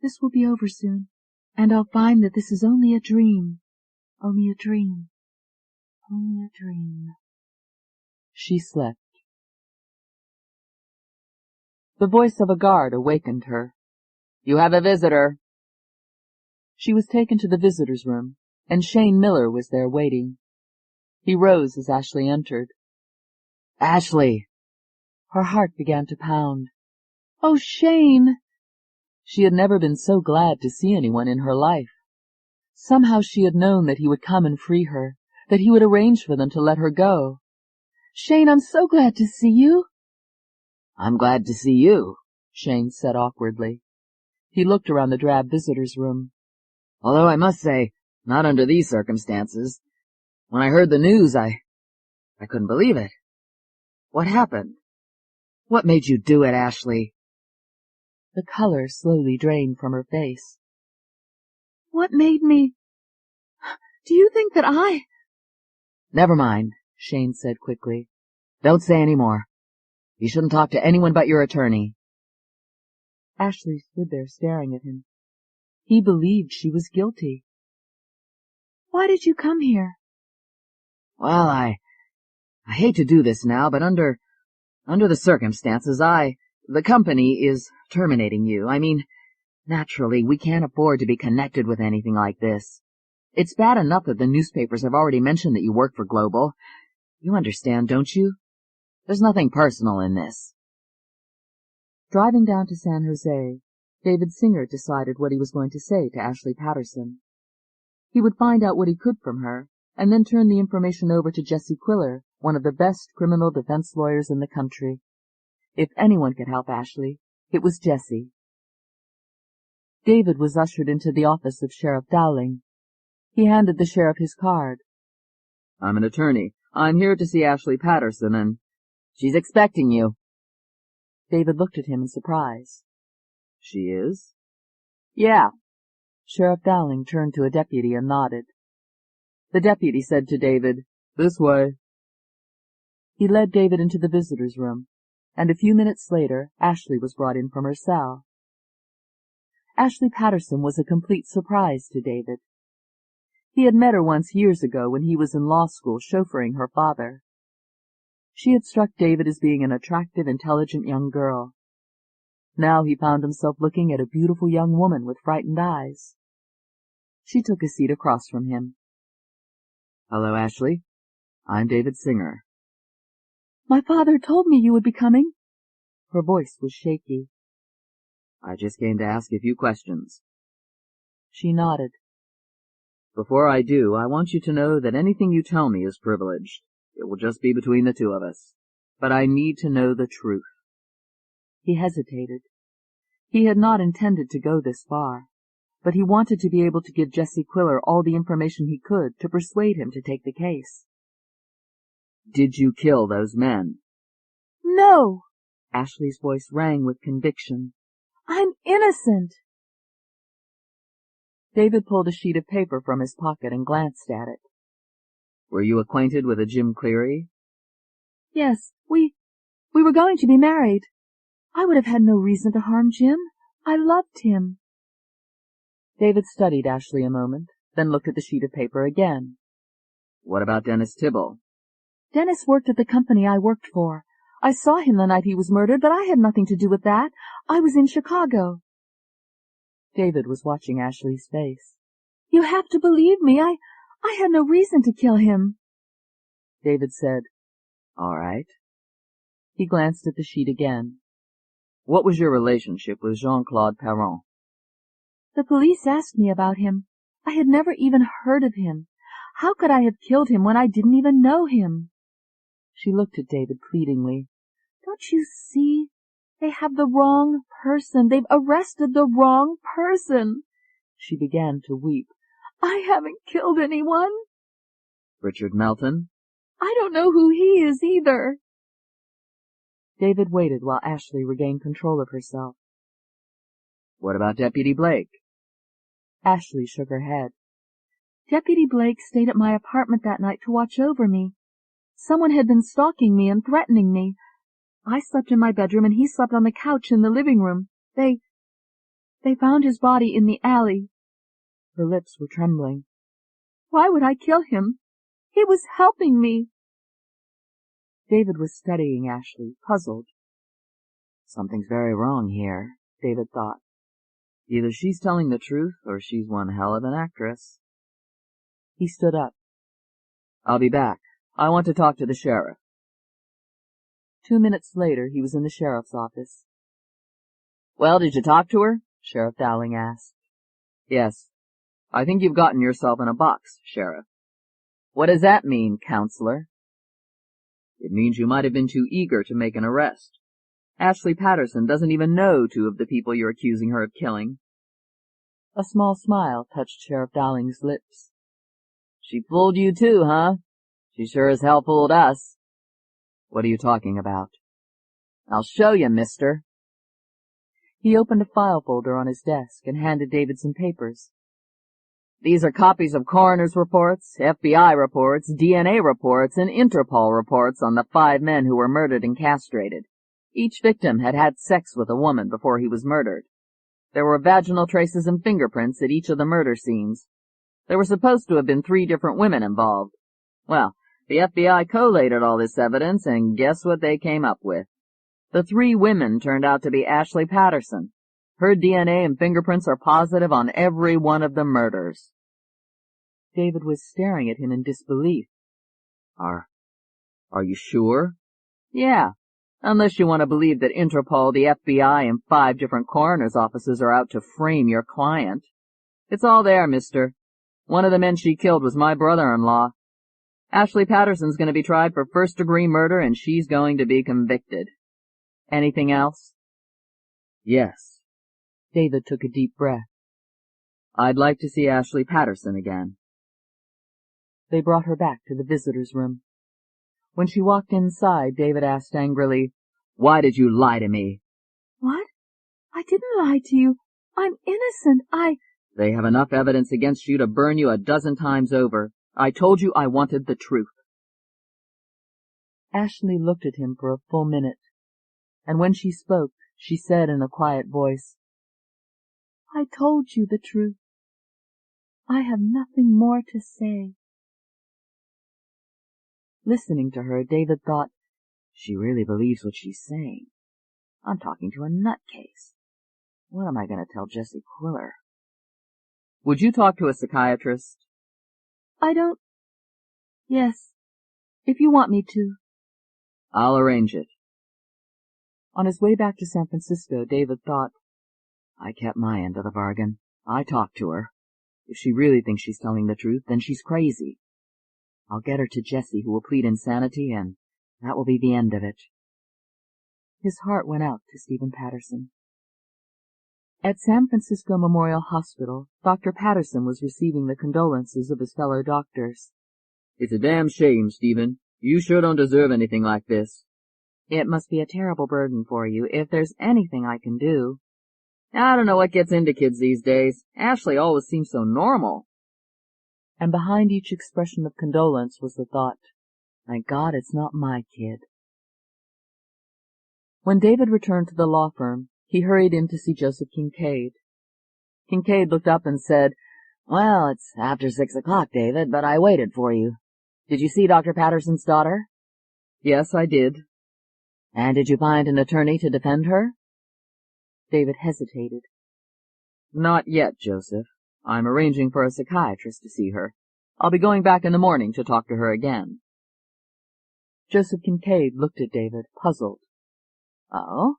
"This will be over soon, and I'll find that this is only a dream. Only a dream. Only a dream. She slept. The voice of a guard awakened her. You have a visitor. She was taken to the visitor's room, and Shane Miller was there waiting. He rose as Ashley entered. Ashley! Her heart began to pound. Oh, Shane! She had never been so glad to see anyone in her life. Somehow she had known that he would come and free her, that he would arrange for them to let her go. Shane, I'm so glad to see you. I'm glad to see you, Shane said awkwardly. He looked around the drab visitor's room. Although I must say, not under these circumstances. When I heard the news, I couldn't believe it. What happened? What made you do it, Ashley? The color slowly drained from her face. What made me? Do you think that I? Never mind, Shane said quickly. Don't say any more. You shouldn't talk to anyone but your attorney. Ashley stood there staring at him. He believed she was guilty. Why did you come here? Well, I hate to do this now, but under the circumstances, the company is terminating you. I mean, naturally, we can't afford to be connected with anything like this. It's bad enough that the newspapers have already mentioned that you work for Global. You understand, don't you? There's nothing personal in this. Driving down to San Jose, David Singer decided what he was going to say to Ashley Patterson. He would find out what he could from her, and then turn the information over to Jesse Quiller, one of the best criminal defense lawyers in the country. If anyone could help Ashley, it was Jesse. David was ushered into the office of Sheriff Dowling. He handed the sheriff his card. I'm an attorney. I'm here to see Ashley Patterson, and she's expecting you. David looked at him in surprise. She is? Yeah. Sheriff Dowling turned to a deputy and nodded. The deputy said to David, This way. He led David into the visitor's room, and a few minutes later Ashley was brought in from her cell. Ashley Patterson was a complete surprise to David. He had met her once years ago when he was in law school chauffeuring her father. She had struck David as being an attractive, intelligent young girl. Now he found himself looking at a beautiful young woman with frightened eyes. She took a seat across from him. Hello, Ashley. I'm David Singer. My father told me you would be coming. Her voice was shaky. I just came to ask a few questions. She nodded. Before I do, I want you to know that anything you tell me is privileged. It will just be between the two of us. But I need to know the truth. He hesitated. He had not intended to go this far, but he wanted to be able to give Jesse Quiller all the information he could to persuade him to take the case. Did you kill those men? No! Ashley's voice rang with conviction. I'm innocent! David pulled a sheet of paper from his pocket and glanced at it. Were you acquainted with a Jim Cleary? Yes, we were going to be married. I would have had no reason to harm Jim. I loved him. David studied Ashley a moment, then looked at the sheet of paper again. What about Dennis Tibble? Dennis worked at the company I worked for. I saw him the night he was murdered, but I had nothing to do with that. I was in Chicago. David was watching Ashley's face. You have to believe me. I had no reason to kill him. David said, All right. He glanced at the sheet again. What was your relationship with Jean-Claude Perron? The police asked me about him. I had never even heard of him. How could I have killed him when I didn't even know him? She looked at David pleadingly. Don't you see? They have the wrong person. They've arrested the wrong person. She began to weep. I haven't killed anyone. Richard Melton? I don't know who he is either. David waited while Ashley regained control of herself. What about Deputy Blake? Ashley shook her head. Deputy Blake stayed at my apartment that night to watch over me. Someone had been stalking me and threatening me. I slept in my bedroom and he slept on the couch in the living room. They found his body in the alley. Her lips were trembling. Why would I kill him? He was helping me. David was studying Ashley, puzzled. Something's very wrong here, David thought. Either she's telling the truth or she's one hell of an actress. He stood up. I'll be back. I want to talk to the sheriff. 2 minutes later, he was in the sheriff's office. Well, did you talk to her? Sheriff Dowling asked. Yes. I think you've gotten yourself in a box, Sheriff. What does that mean, Counselor? It means you might have been too eager to make an arrest. Ashley Patterson doesn't even know 2 of the people you're accusing her of killing. A small smile touched Sheriff Dowling's lips. She fooled you too, huh? She sure as hell fooled us. What are you talking about? I'll show you, mister. He opened a file folder on his desk and handed David some papers. These are copies of coroner's reports, FBI reports, DNA reports, and Interpol reports on the 5 men who were murdered and castrated. Each victim had had sex with a woman before he was murdered. There were vaginal traces and fingerprints at each of the murder scenes. There were supposed to have been 3 different women involved. Well, the FBI collated all this evidence, and guess what they came up with? The 3 women turned out to be Ashley Patterson. Her DNA and fingerprints are positive on every one of the murders. David was staring at him in disbelief. Are you sure? Yeah, unless you want to believe that Interpol, the FBI, and 5 different coroner's offices are out to frame your client. It's all there, mister. One of the men she killed was my brother-in-law. Ashley Patterson's going to be tried for first-degree murder, and she's going to be convicted. Anything else? Yes. David took a deep breath. I'd like to see Ashley Patterson again. They brought her back to the visitor's room. When she walked inside, David asked angrily, Why did you lie to me? What? I didn't lie to you. I'm innocent. They have enough evidence against you to burn you a dozen times over. I told you I wanted the truth. Ashley looked at him for a full minute, and when she spoke, she said in a quiet voice, I told you the truth. I have nothing more to say. Listening to her, David thought, she really believes what she's saying. I'm talking to a nutcase. What am I going to tell Jesse Quiller? Would you talk to a psychiatrist? I don't... Yes, if you want me to. I'll arrange it. On his way back to San Francisco, David thought, I kept my end of the bargain. I talked to her. If she really thinks she's telling the truth, then she's crazy. I'll get her to Jesse, who will plead insanity, and that will be the end of it. His heart went out to Stephen Patterson. At San Francisco Memorial Hospital, Dr. Patterson was receiving the condolences of his fellow doctors. It's a damn shame, Stephen. You sure don't deserve anything like this. It must be a terrible burden for you, if there's anything I can do. I don't know what gets into kids these days. Ashley always seems so normal. And behind each expression of condolence was the thought, thank God it's not my kid. When David returned to the law firm, he hurried in to see Joseph Kincaid. Kincaid looked up and said, Well, it's after 6 o'clock, David, but I waited for you. Did you see Dr. Patterson's daughter? Yes, I did. And did you find an attorney to defend her? David hesitated. Not yet, Joseph. I'm arranging for a psychiatrist to see her. I'll be going back in the morning to talk to her again. Joseph Kincaid looked at David, puzzled. Oh?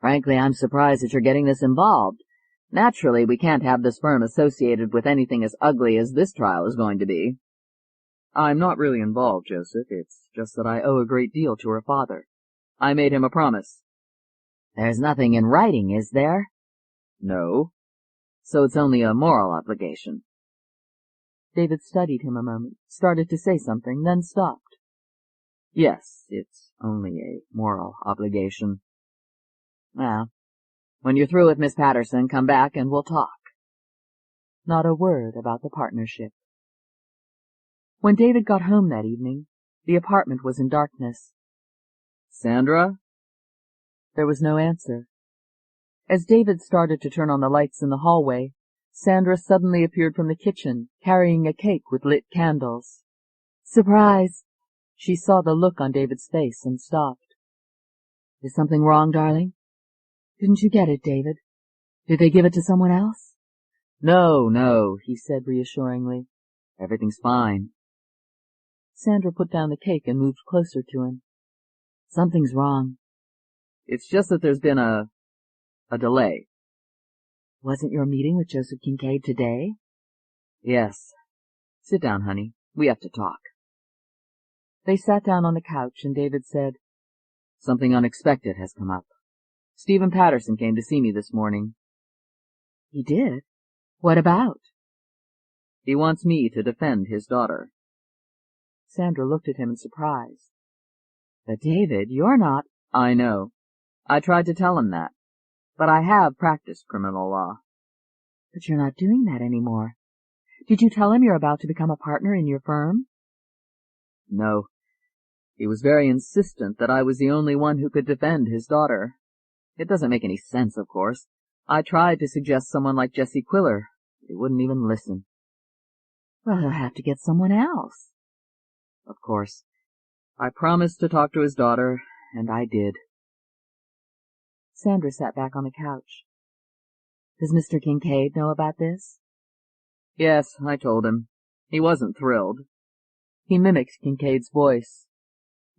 Frankly, I'm surprised that you're getting this involved. Naturally, we can't have this firm associated with anything as ugly as this trial is going to be. I'm not really involved, Joseph. It's just that I owe a great deal to her father. I made him a promise. There's nothing in writing, is there? No. So it's only a moral obligation. David studied him a moment, started to say something, then stopped. Yes, it's only a moral obligation. Well, when you're through with Miss Patterson, come back and we'll talk. Not a word about the partnership. When David got home that evening, the apartment was in darkness. Sandra? There was no answer. As David started to turn on the lights in the hallway, Sandra suddenly appeared from the kitchen, carrying a cake with lit candles. "Surprise!" She saw the look on David's face and stopped. "Is something wrong, darling?" "Didn't you get it, David? Did they give it to someone else?" "No, no," he said reassuringly. "Everything's fine." Sandra put down the cake and moved closer to him. "Something's wrong." "It's just that there's been a delay." "Wasn't your meeting with Joseph Kincaid today?" "Yes. Sit down, honey. We have to talk." They sat down on the couch, and David said, "Something unexpected has come up. Stephen Patterson came to see me this morning." "He did? What about?" "He wants me to defend his daughter." Sandra looked at him in surprise. "But David, you're not—" "I know. I tried to tell him that. But I have practiced criminal law." "But you're not doing that anymore. Did you tell him you're about to become a partner in your firm?" "No. He was very insistent that I was the only one who could defend his daughter. It doesn't make any sense, of course. I tried to suggest someone like Jesse Quiller, but he wouldn't even listen." "Well, he'll have to get someone else." "Of course. I promised to talk to his daughter, and I did." Sandra sat back on the couch. "Does Mr. Kincaid know about this?" "Yes, I told him. He wasn't thrilled." He mimicked Kincaid's voice.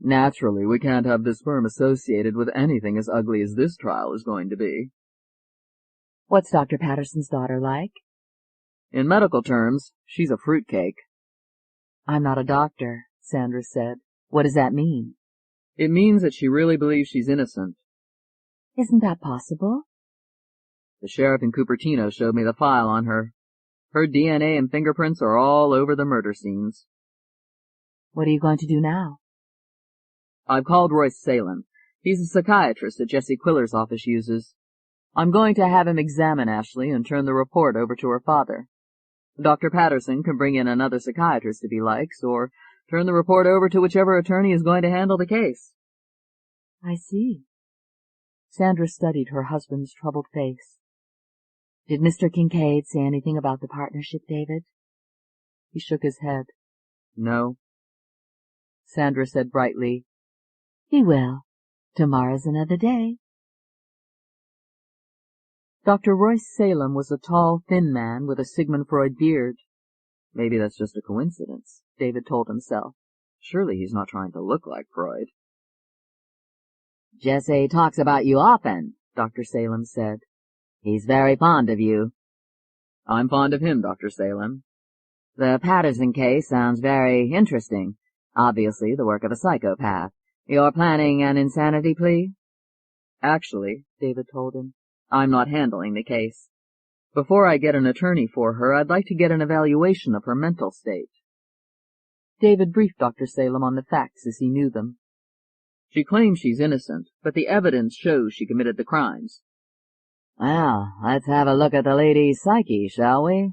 "Naturally, we can't have this firm associated with anything as ugly as this trial is going to be." "What's Dr. Patterson's daughter like?" "In medical terms, she's a fruitcake." "I'm not a doctor," Sandra said. "What does that mean?" "It means that she really believes she's innocent." "Isn't that possible?" "The sheriff in Cupertino showed me the file on her. Her DNA and fingerprints are all over the murder scenes." "What are you going to do now?" "I've called Royce Salem. He's a psychiatrist that Jesse Quiller's office uses. I'm going to have him examine Ashley and turn the report over to her father. Dr. Patterson can bring in another psychiatrist if he likes, or turn the report over to whichever attorney is going to handle the case." "I see." Sandra studied her husband's troubled face. "Did Mr. Kincaid say anything about the partnership, David?" He shook his head. "No." Sandra said brightly, "He will. Tomorrow's another day." Dr. Royce Salem was a tall, thin man with a Sigmund Freud beard. "Maybe that's just a coincidence," David told himself. "Surely he's not trying to look like Freud." "Jesse talks about you often," Dr. Salem said. "He's very fond of you." "I'm fond of him, Dr. Salem." "The Patterson case sounds very interesting. Obviously the work of a psychopath. You're planning an insanity plea?" "Actually," David told him, "I'm not handling the case. Before I get an attorney for her, I'd like to get an evaluation of her mental state." David briefed Dr. Salem on the facts as he knew them. "She claims she's innocent, but the evidence shows she committed the crimes." "Well, let's have a look at the lady's psyche, shall we?"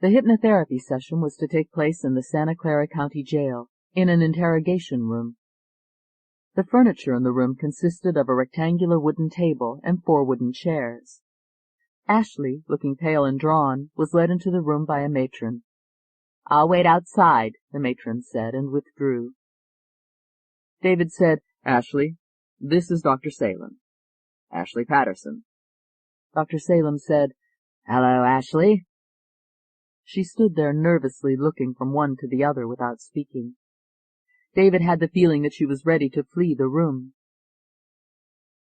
The hypnotherapy session was to take place in the Santa Clara County Jail, in an interrogation room. The furniture in the room consisted of a rectangular wooden table and 4 wooden chairs. Ashley, looking pale and drawn, was led into the room by a matron. "I'll wait outside," the matron said, and withdrew. David said, "Ashley, this is Dr. Salem. Ashley Patterson." Dr. Salem said, "Hello, Ashley." She stood there nervously looking from one to the other without speaking. David had the feeling that she was ready to flee the room.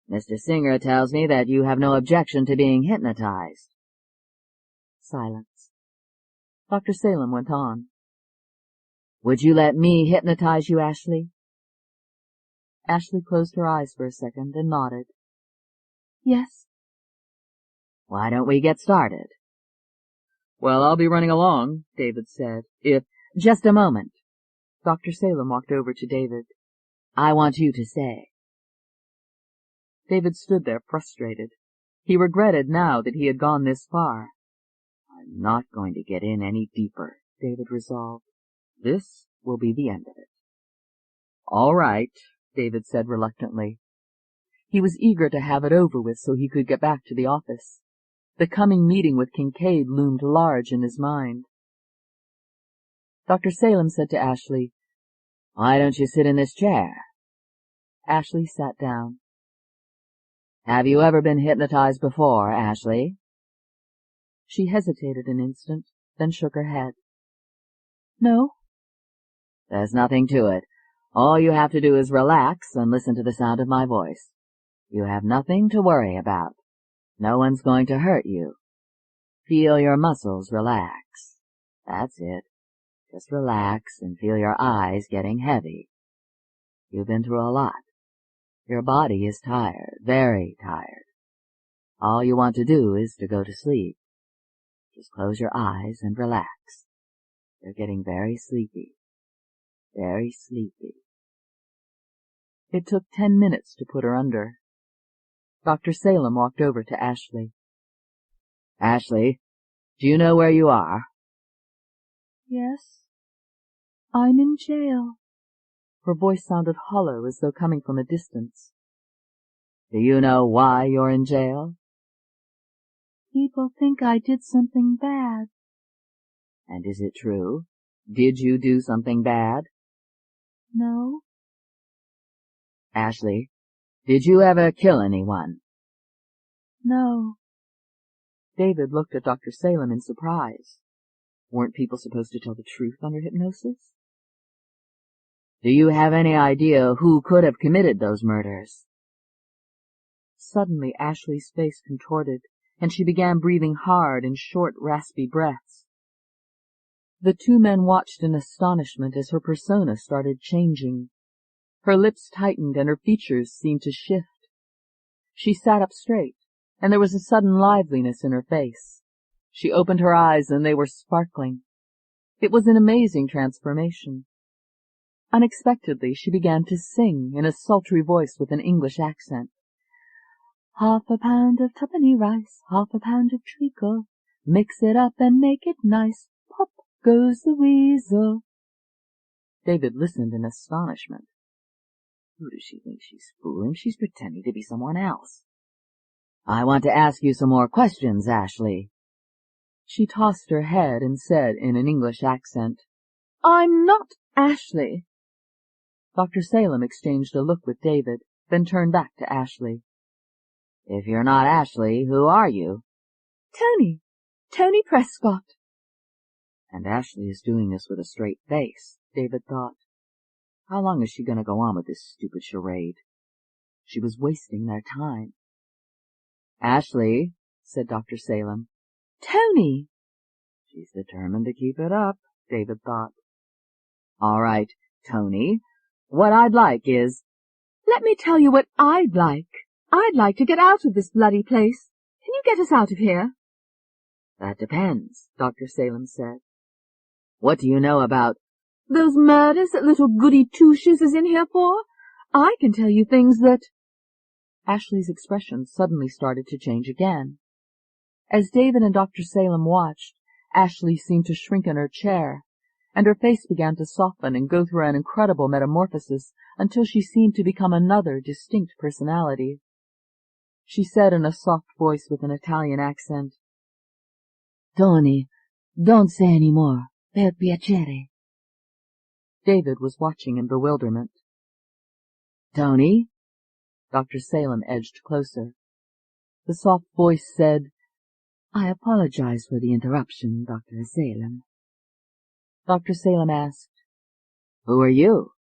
"Mr. Singer tells me that you have no objection to being hypnotized." Silence. Dr. Salem went on. "Would you let me hypnotize you, Ashley?" Ashley closed her eyes for a second and nodded. "Yes." "Why don't we get started?" "Well, I'll be running along," David said. "If—" "Just a moment." Dr. Salem walked over to David. "I want you to stay." David stood there frustrated. He regretted now that he had gone this far. "I'm not going to get in any deeper," David resolved. "This will be the end of it." "All right," David said reluctantly. He was eager to have it over with so he could get back to the office. The coming meeting with Kincaid loomed large in his mind. Dr. Salem said to Ashley, "Why don't you sit in this chair?" Ashley sat down. "Have you ever been hypnotized before, Ashley?" She hesitated an instant, then shook her head. "No." "There's nothing to it. All you have to do is relax and listen to the sound of my voice. You have nothing to worry about. No one's going to hurt you. Feel your muscles relax. That's it. Just relax and feel your eyes getting heavy. You've been through a lot. Your body is tired, very tired. All you want to do is to go to sleep. Just close your eyes and relax. You're getting very sleepy. Very sleepy." It took 10 minutes to put her under. Dr. Salem walked over to Ashley. "Ashley, do you know where you are?" "Yes. I'm in jail." Her voice sounded hollow, as though coming from a distance. "Do you know why you're in jail?" "People think I did something bad." "And is it true? Did you do something bad?" "No." "Ashley, did you ever kill anyone?" "No." David looked at Dr. Salem in surprise. Weren't people supposed to tell the truth under hypnosis? "Do you have any idea who could have committed those murders?" Suddenly Ashley's face contorted, and she began breathing hard in short, raspy breaths. The two men watched in astonishment as her persona started changing. Her lips tightened and her features seemed to shift. She sat up straight, and there was a sudden liveliness in her face. She opened her eyes, and they were sparkling. It was an amazing transformation. Unexpectedly, she began to sing in a sultry voice with an English accent. "Half a pound of twopenny rice, half a pound of treacle, mix it up and make it nice, pop goes the weasel." David listened in astonishment. Who does she think she's fooling? She's pretending to be someone else. "I want to ask you some more questions, Ashley." She tossed her head and said in an English accent, "I'm not Ashley." Dr. Salem exchanged a look with David, then turned back to Ashley. "If you're not Ashley, who are you?" Tony Prescott." And Ashley is doing this with a straight face, David thought. How long is she going to go on with this stupid charade? She was wasting their time. "Ashley," said Dr. Salem. "Tony." She's determined to keep it up, David thought. "All right, Tony. What I'd like is—" "Let me tell you what I'd like. I'd like to get out of this bloody place. Can you get us out of here?" "That depends," Dr. Salem said. "What do you know about—" "Those murders that little goody two-shoes is in here for? I can tell you things that—" Ashley's expression suddenly started to change again. As David and Dr. Salem watched, Ashley seemed to shrink in her chair, and her face began to soften and go through an incredible metamorphosis until she seemed to become another distinct personality. She said in a soft voice with an Italian accent, "Tony, don't say any more. Per piacere." David was watching in bewilderment. "Tony?" Dr. Salem edged closer. The soft voice said, "I apologize for the interruption, Dr. Salem." Dr. Salem asked, "Who are you?"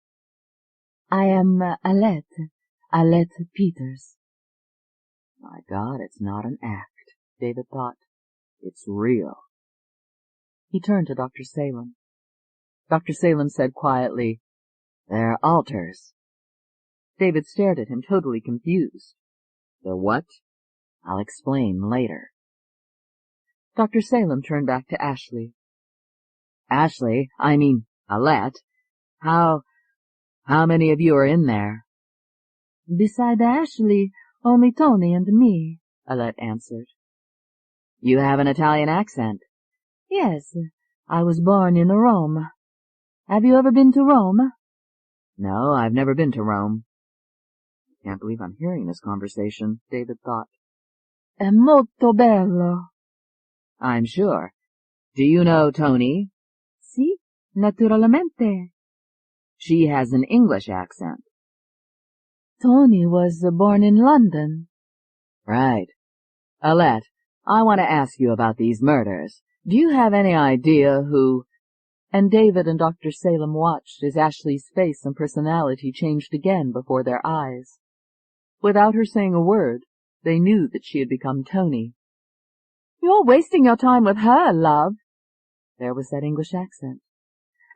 "I am Alette Peters." My God, it's not an act, David thought. It's real. He turned to Dr. Salem. Dr. Salem said quietly, "They're altars." David stared at him, totally confused. "The what?" "I'll explain later." Dr. Salem turned back to Ashley. Alette, how many of you are in there?" "Beside Ashley, only Tony and me," Alette answered. "You have an Italian accent." "Yes, I was born in Rome. Have you ever been to Rome?" "No, I've never been to Rome." I can't believe I'm hearing this conversation, David thought. È molto bello. I'm sure. Do you know Tony? Sì, naturalmente. She has an English accent. Tony was born in London. Right. Alette, I want to ask you about these murders. Do you have any idea who— And David and Dr. Salem watched as Ashley's face and personality changed again before their eyes. Without her saying a word, they knew that she had become Tony. You're wasting your time with her, love. There was that English accent.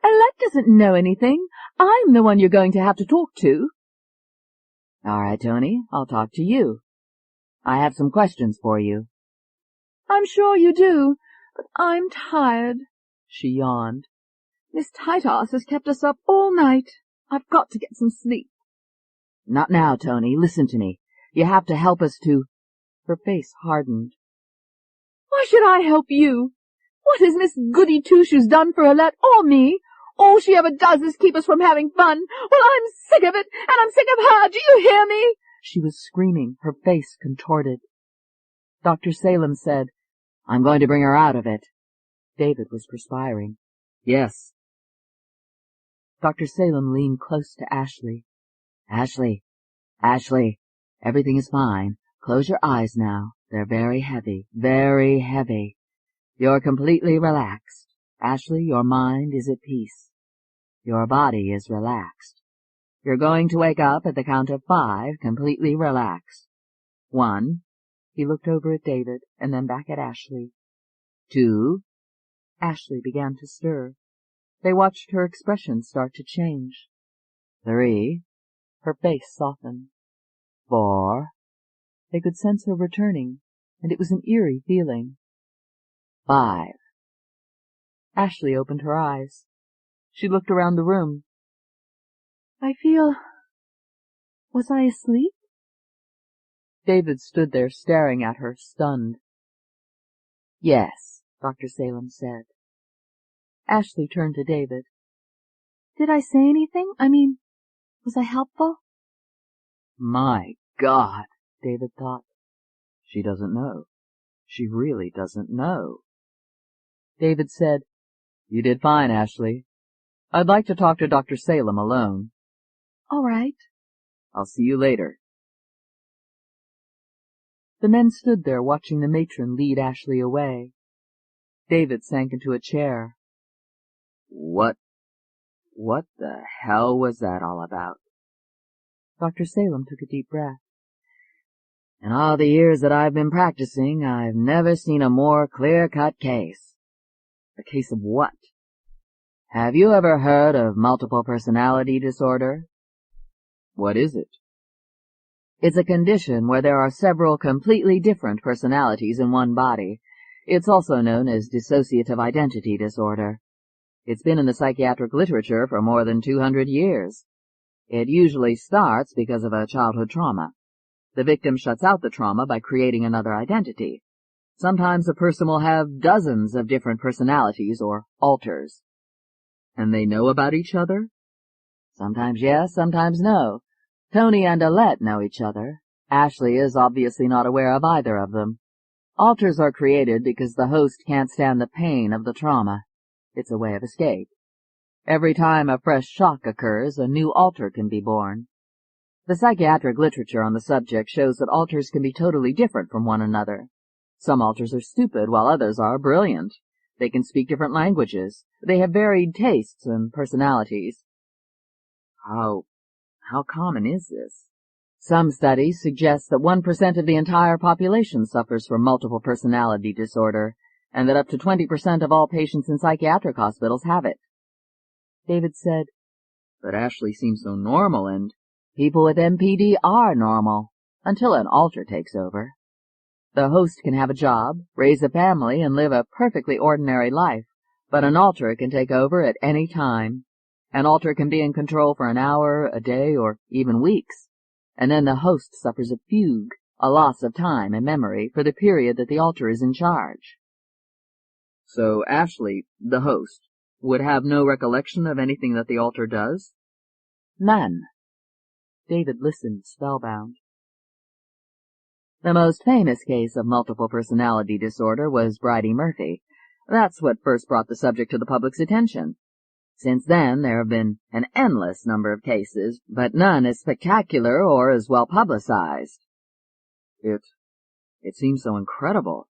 Alette doesn't know anything. I'm the one you're going to have to talk to. All right, Tony, I'll talk to you. I have some questions for you. I'm sure you do, but I'm tired. She yawned. Miss Tightass has kept us up all night. I've got to get some sleep. Not now, Tony. Listen to me. You have to help us to— Her face hardened. Why should I help you? What has Miss Goody-Two-Shoes done for Alette or me? All she ever does is keep us from having fun. Well, I'm sick of it, and I'm sick of her. Do you hear me? She was screaming, her face contorted. Dr. Salem said, I'm going to bring her out of it. David was perspiring. Yes. Dr. Salem leaned close to Ashley. Ashley, everything is fine. Close your eyes now. They're very heavy, very heavy. You're completely relaxed. Ashley, your mind is at peace. Your body is relaxed. You're going to wake up at the count of 5, completely relaxed. 1. He looked over at David and then back at Ashley. 2. Ashley began to stir. They watched her expression start to change. 3. Her face softened. 4. They could sense her returning, and it was an eerie feeling. 5. Ashley opened her eyes. She looked around the room. I feel— Was I asleep? David stood there staring at her, stunned. Yes, Dr. Salem said. Ashley turned to David. Did I say anything? Was I helpful? My God, David thought. She doesn't know. She really doesn't know. David said, You did fine, Ashley. I'd like to talk to Dr. Salem alone. All right. I'll see you later. The men stood there watching the matron lead Ashley away. David sank into a chair. What the hell was that all about? Dr. Salem took a deep breath. In all the years that I've been practicing, I've never seen a more clear-cut case. A case of what? Have you ever heard of multiple personality disorder? What is it? It's a condition where there are several completely different personalities in one body. It's also known as dissociative identity disorder. It's been in the psychiatric literature for more than 200 years. It usually starts because of a childhood trauma. The victim shuts out the trauma by creating another identity. Sometimes a person will have dozens of different personalities or alters. And they know about each other? Sometimes yes, sometimes no. Tony and Alette know each other. Ashley is obviously not aware of either of them. Alters are created because the host can't stand the pain of the trauma. It's a way of escape. Every time a fresh shock occurs, a new alter can be born. The psychiatric literature on the subject shows that alters can be totally different from one another. Some alters are stupid, while others are brilliant. They can speak different languages. They have varied tastes and personalities. How common is this? Some studies suggest that 1% of the entire population suffers from multiple personality disorder, and that up to 20% of all patients in psychiatric hospitals have it. David said, But Ashley seems so normal, and people with MPD are normal, until an alter takes over. The host can have a job, raise a family, and live a perfectly ordinary life, but an alter can take over at any time. An alter can be in control for an hour, a day, or even weeks, and then the host suffers a fugue, a loss of time and memory for the period that the alter is in charge. So Ashley, the host, would have no recollection of anything that the alter does? None. David listened, spellbound. The most famous case of multiple personality disorder was Bridie Murphy. That's what first brought the subject to the public's attention. Since then, there have been an endless number of cases, but none as spectacular or as well publicized. It seems so incredible.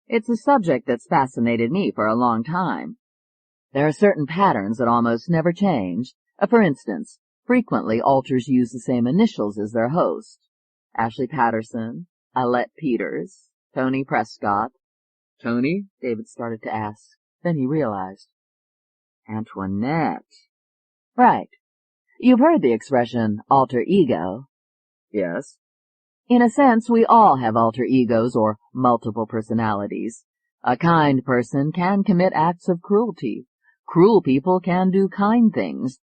It's a subject that's fascinated me for a long time. There are certain patterns that almost never change. For instance, frequently alters use the same initials as their host. Ashley Patterson, Alette Peters, Tony Prescott. Tony? David started to ask. Then he realized. Antoinette. Right. You've heard the expression alter ego. Yes. In a sense, we all have alter egos or multiple personalities. A kind person can commit acts of cruelty. Cruel people can do kind things.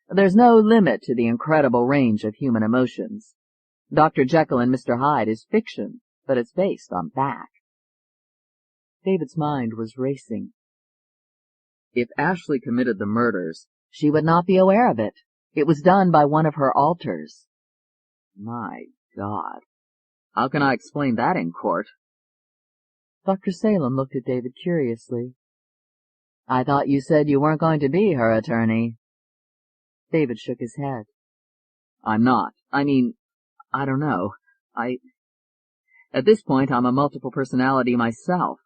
There's no limit to the incredible range of human emotions. Dr. Jekyll and Mr. Hyde is fiction, but it's based on fact. David's mind was racing. If Ashley committed the murders, she would not be aware of it. It was done by one of her alters. My God. How can I explain that in court? Dr. Salem looked at David curiously. I thought you said you weren't going to be her attorney. David shook his head. I'm not. I mean, I don't know. At this point, I'm a multiple personality myself.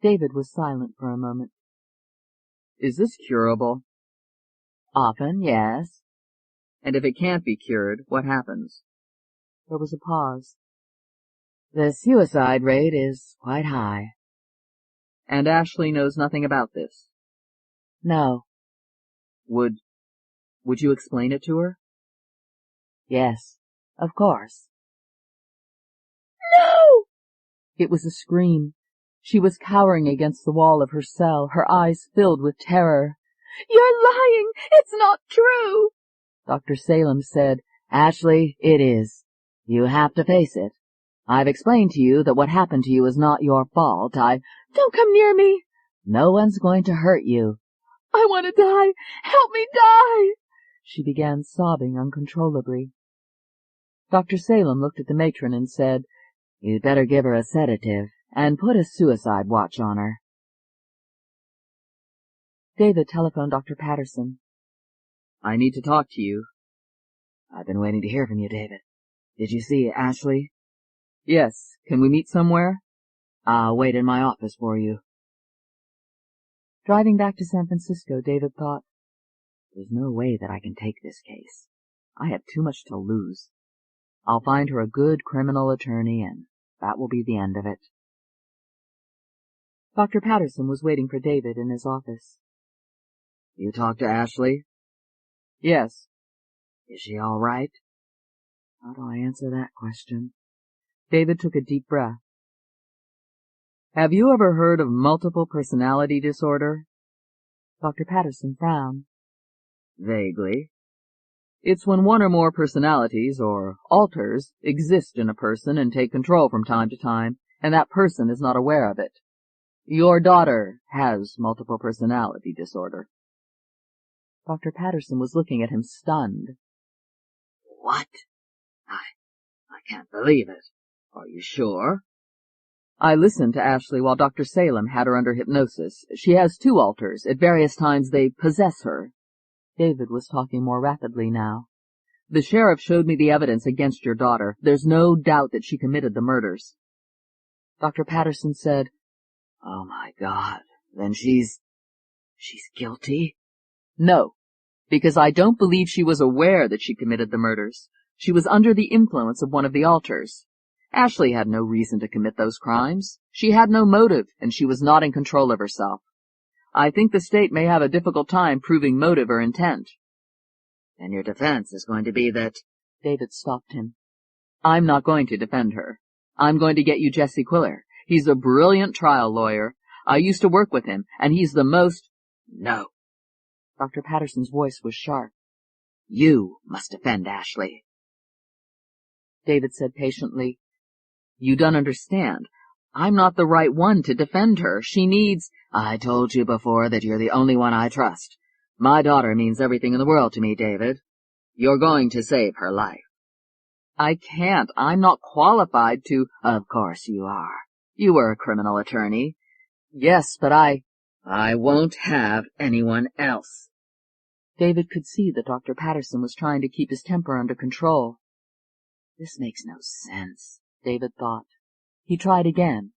David was silent for a moment. Is this curable? Often, yes. And if it can't be cured, what happens? There was a pause. The suicide rate is quite high. And Ashley knows nothing about this? No. Would you explain it to her? Yes, of course. No! It was a scream. She was cowering against the wall of her cell, her eyes filled with terror. You're lying! It's not true! Dr. Salem said, Ashley, it is. You have to face it. I've explained to you that what happened to you is not your fault. Don't come near me! No one's going to hurt you. I want to die! Help me die! She began sobbing uncontrollably. Dr. Salem looked at the matron and said, You'd better give her a sedative and put a suicide watch on her. David telephoned Dr. Patterson. I need to talk to you. I've been waiting to hear from you, David. Did you see Ashley? Yes. Can we meet somewhere? I'll wait in my office for you. Driving back to San Francisco, David thought, There's no way that I can take this case. I have too much to lose. I'll find her a good criminal attorney, and that will be the end of it. Dr. Patterson was waiting for David in his office. You talked to Ashley? Yes. Is she all right? How do I answer that question? David took a deep breath. Have you ever heard of multiple personality disorder? Dr. Patterson frowned. Vaguely. It's when one or more personalities, or alters, exist in a person and take control from time to time, and that person is not aware of it. Your daughter has multiple personality disorder. Dr. Patterson was looking at him stunned. What? I can't believe it. Are you sure? I listened to Ashley while Dr. Salem had her under hypnosis. She has 2 alters. At various times they possess her. David was talking more rapidly now. The sheriff showed me the evidence against your daughter. There's no doubt that she committed the murders. Dr. Patterson said, Oh my God, then she's guilty? No, because I don't believe she was aware that she committed the murders. She was under the influence of one of the alters. Ashley had no reason to commit those crimes. She had no motive, and she was not in control of herself. I think the state may have a difficult time proving motive or intent. And your defense is going to be that... David stopped him. I'm not going to defend her. I'm going to get you Jesse Quiller. He's a brilliant trial lawyer. I used to work with him, and he's the most... No. Dr. Patterson's voice was sharp. You must defend Ashley. David said patiently, You don't understand. I'm not the right one to defend her. She needs... I told you before that you're the only one I trust. My daughter means everything in the world to me, David. You're going to save her life. I can't. I'm not qualified to— Of course you are. You were a criminal attorney. Yes, but I won't have anyone else. David could see that Dr. Patterson was trying to keep his temper under control. This makes no sense, David thought. He tried again.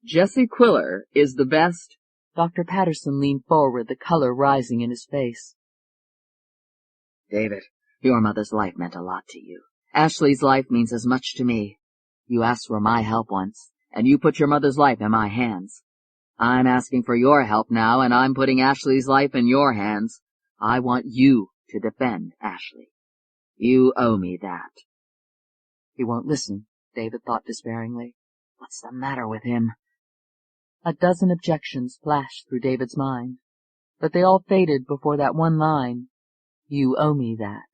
Jesse Quiller is the best. Dr. Patterson leaned forward, the color rising in his face. David, your mother's life meant a lot to you. Ashley's life means as much to me. You asked for my help once, and you put your mother's life in my hands. I'm asking for your help now, and I'm putting Ashley's life in your hands. I want you to defend Ashley. You owe me that. He won't listen, David thought despairingly. What's the matter with him? A dozen objections flashed through David's mind, but they all faded before that one line, "You owe me that."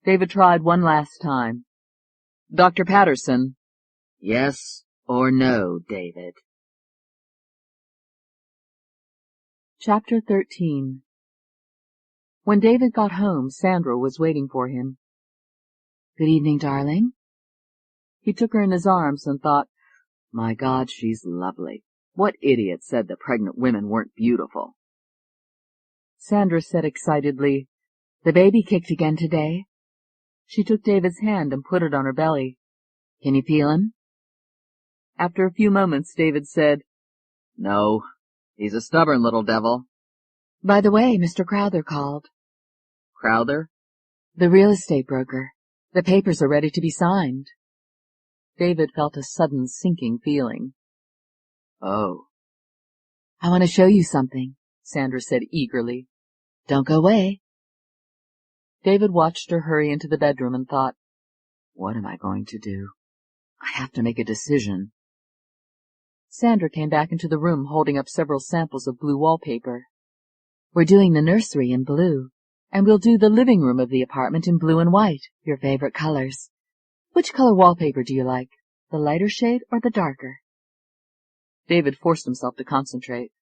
David tried one last time. Dr. Patterson. Yes or no, David? Chapter 13. When David got home, Sandra was waiting for him. Good evening, darling. He took her in his arms and thought, My God, she's lovely. What idiot said that pregnant women weren't beautiful? Sandra said excitedly, The baby kicked again today. She took David's hand and put it on her belly. Can you feel him? After a few moments, David said, No, he's a stubborn little devil. By the way, Mr. Crowther called. Crowther? The real estate broker. The papers are ready to be signed. David felt a sudden sinking feeling. Oh. I want to show you something, Sandra said eagerly. Don't go away. David watched her hurry into the bedroom and thought, What am I going to do? I have to make a decision. Sandra came back into the room holding up several samples of blue wallpaper. We're doing the nursery in blue, and we'll do the living room of the apartment in blue and white, your favorite colors. Which color wallpaper do you like, the lighter shade or the darker? David forced himself to concentrate.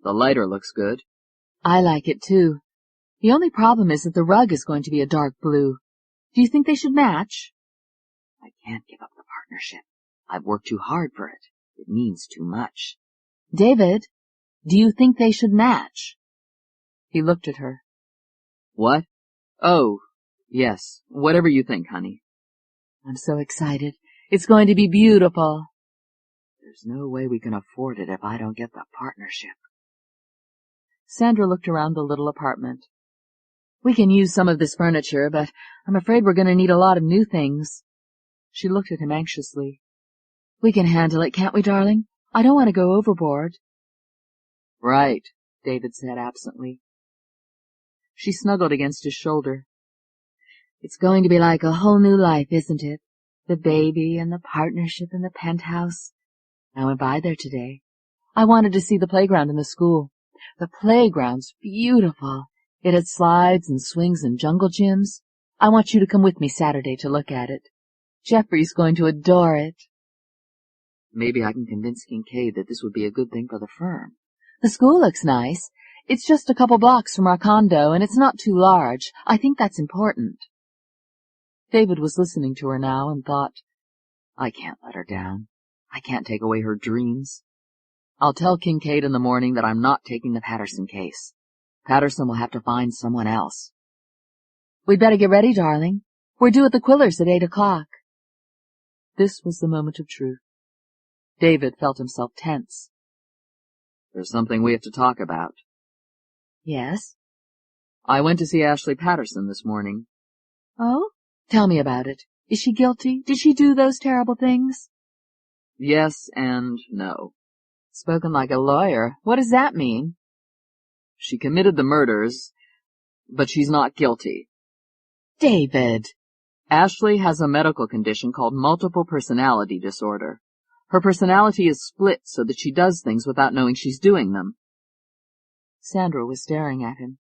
The lighter looks good. I like it too. The only problem is that the rug is going to be a dark blue. Do you think they should match? I can't give up the partnership. I've worked too hard for it. It means too much. David, do you think they should match? He looked at her. What? Oh, yes. Whatever you think, honey. I'm so excited. It's going to be beautiful. There's no way we can afford it if I don't get the partnership. Sandra looked around the little apartment. We can use some of this furniture, but I'm afraid we're going to need a lot of new things. She looked at him anxiously. We can handle it, can't we, darling? I don't want to go overboard. Right, David said absently. She snuggled against his shoulder. It's going to be like a whole new life, isn't it? The baby and the partnership and the penthouse. I went by there today. I wanted to see the playground in the school. The playground's beautiful. It had slides and swings and jungle gyms. I want you to come with me Saturday to look at it. Jeffrey's going to adore it. Maybe I can convince Kincaid that this would be a good thing for the firm. The school looks nice. It's just a couple blocks from our condo, and it's not too large. I think that's important. David was listening to her now and thought, I can't let her down. I can't take away her dreams. I'll tell Kincaid in the morning that I'm not taking the Patterson case. Patterson will have to find someone else. We'd better get ready, darling. We're due at the Quillers at 8 o'clock. This was the moment of truth. David felt himself tense. There's something we have to talk about. Yes? I went to see Ashley Patterson this morning. Oh? Tell me about it. Is she guilty? Did she do those terrible things? Yes and no. Spoken like a lawyer. What does that mean? She committed the murders, but she's not guilty. David! Ashley has a medical condition called multiple personality disorder. Her personality is split so that she does things without knowing she's doing them. Sandra was staring at him.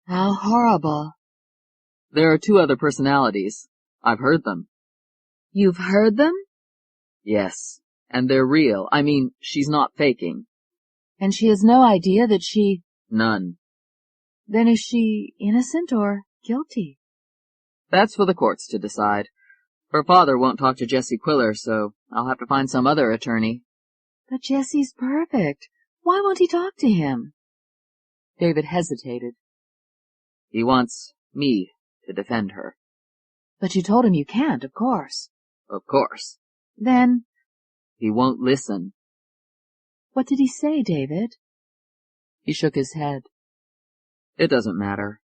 How horrible. There are 2 other personalities. I've heard them. You've heard them? Yes, and they're real. I mean, she's not faking. And she has no idea that she... None. Then is she innocent or guilty? That's for the courts to decide. Her father won't talk to Jesse Quiller, so I'll have to find some other attorney. But Jesse's perfect. Why won't he talk to him? David hesitated. He wants me to defend her. But you told him you can't, of course. Of course. Then? He won't listen. What did he say, David? He shook his head. It doesn't matter.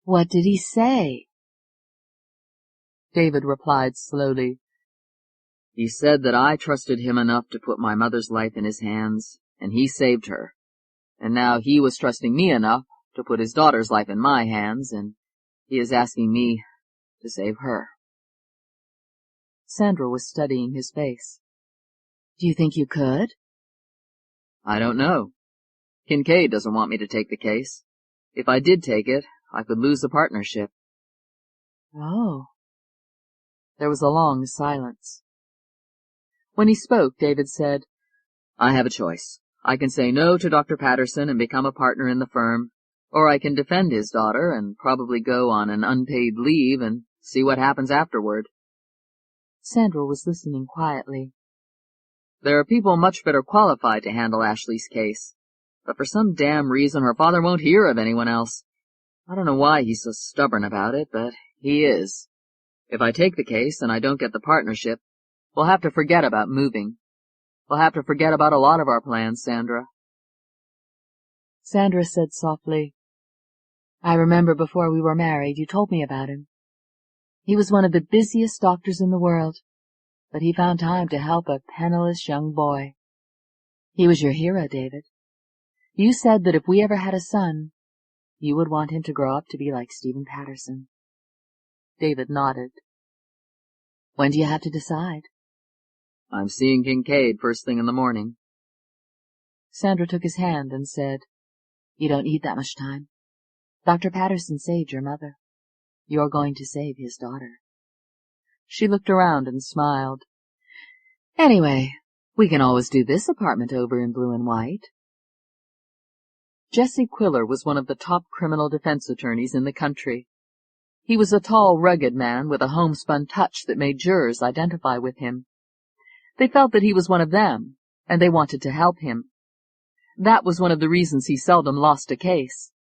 What did he say? David replied slowly. He said that I trusted him enough to put my mother's life in his hands, and he saved her. And now he was trusting me enough to put his daughter's life in my hands, and he is asking me to save her. Sandra was studying his face. Do you think you could? I don't know. Kincaid doesn't want me to take the case. If I did take it, I could lose the partnership. Oh. There was a long silence. When he spoke, David said, I have a choice. I can say no to Dr. Patterson and become a partner in the firm, or I can defend his daughter and probably go on an unpaid leave and see what happens afterward. Sandra was listening quietly. There are people much better qualified to handle Ashley's case, but for some damn reason her father won't hear of anyone else. I don't know why he's so stubborn about it, but he is. If I take the case and I don't get the partnership, we'll have to forget about moving. We'll have to forget about a lot of our plans, Sandra. Sandra said softly, I remember before we were married, you told me about him. He was one of the busiest doctors in the world, but he found time to help a penniless young boy. He was your hero, David. You said that if we ever had a son, you would want him to grow up to be like Stephen Patterson. David nodded. When do you have to decide? I'm seeing Kincaid first thing in the morning. Sandra took his hand and said, You don't need that much time. Dr. Patterson saved your mother. You're going to save his daughter. She looked around and smiled. Anyway, we can always do this apartment over in blue and white. Jesse Quiller was one of the top criminal defense attorneys in the country. He was a tall, rugged man with a homespun touch that made jurors identify with him. They felt that he was one of them, and they wanted to help him. That was one of the reasons he seldom lost a case.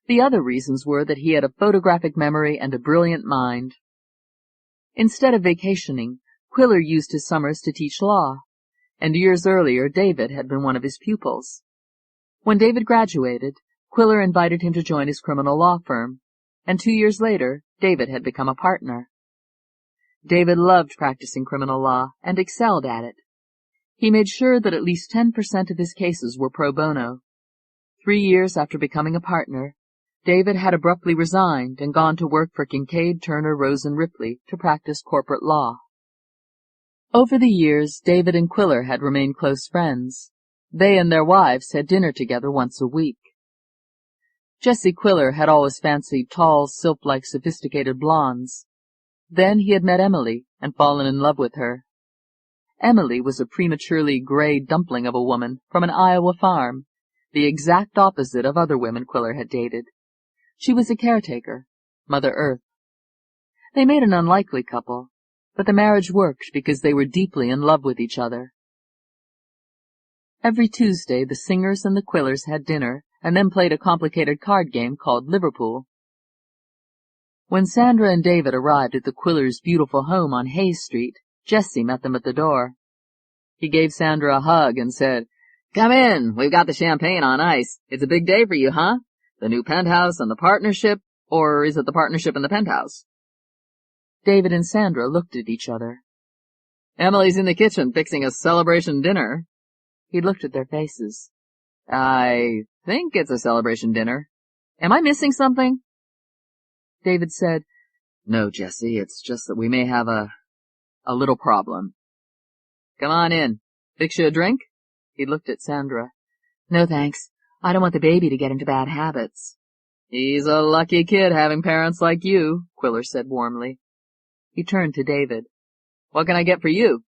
The other reasons were that he had a photographic memory and a brilliant mind. Instead of vacationing, Quiller used his summers to teach law, and years earlier David had been one of his pupils. When David graduated, Quiller invited him to join his criminal law firm, and 2 years later, David had become a partner. David loved practicing criminal law and excelled at it. He made sure that at least 10% of his cases were pro bono. 3 years after becoming a partner, David had abruptly resigned and gone to work for Kincaid, Turner, Rose, and Ripley to practice corporate law. Over the years, David and Quiller had remained close friends. They and their wives had dinner together once a week. Jesse Quiller had always fancied tall, sylph-like, sophisticated blondes. Then he had met Emily and fallen in love with her. Emily was a prematurely gray dumpling of a woman from an Iowa farm, the exact opposite of other women Quiller had dated. She was a caretaker, Mother Earth. They made an unlikely couple, but the marriage worked because they were deeply in love with each other. Every Tuesday the Singers and the Quillers had dinner and then played a complicated card game called Liverpool. When Sandra and David arrived at the Quillers' beautiful home on Hayes Street, Jesse met them at the door. He gave Sandra a hug and said, "Come in, we've got the champagne on ice. It's a big day for you, huh? The new penthouse and the partnership, or is it the partnership and the penthouse?" David and Sandra looked at each other. "Emily's in the kitchen fixing a celebration dinner." He looked at their faces. "I think it's a celebration dinner. Am I missing something?" David said, "No, Jesse, it's just that we may have a little problem." "Come on in. Fix you a drink?" He looked at Sandra. "No, thanks. I don't want the baby to get into bad habits." "He's a lucky kid having parents like you," Quiller said warmly. He turned to David. "What can I get for you?"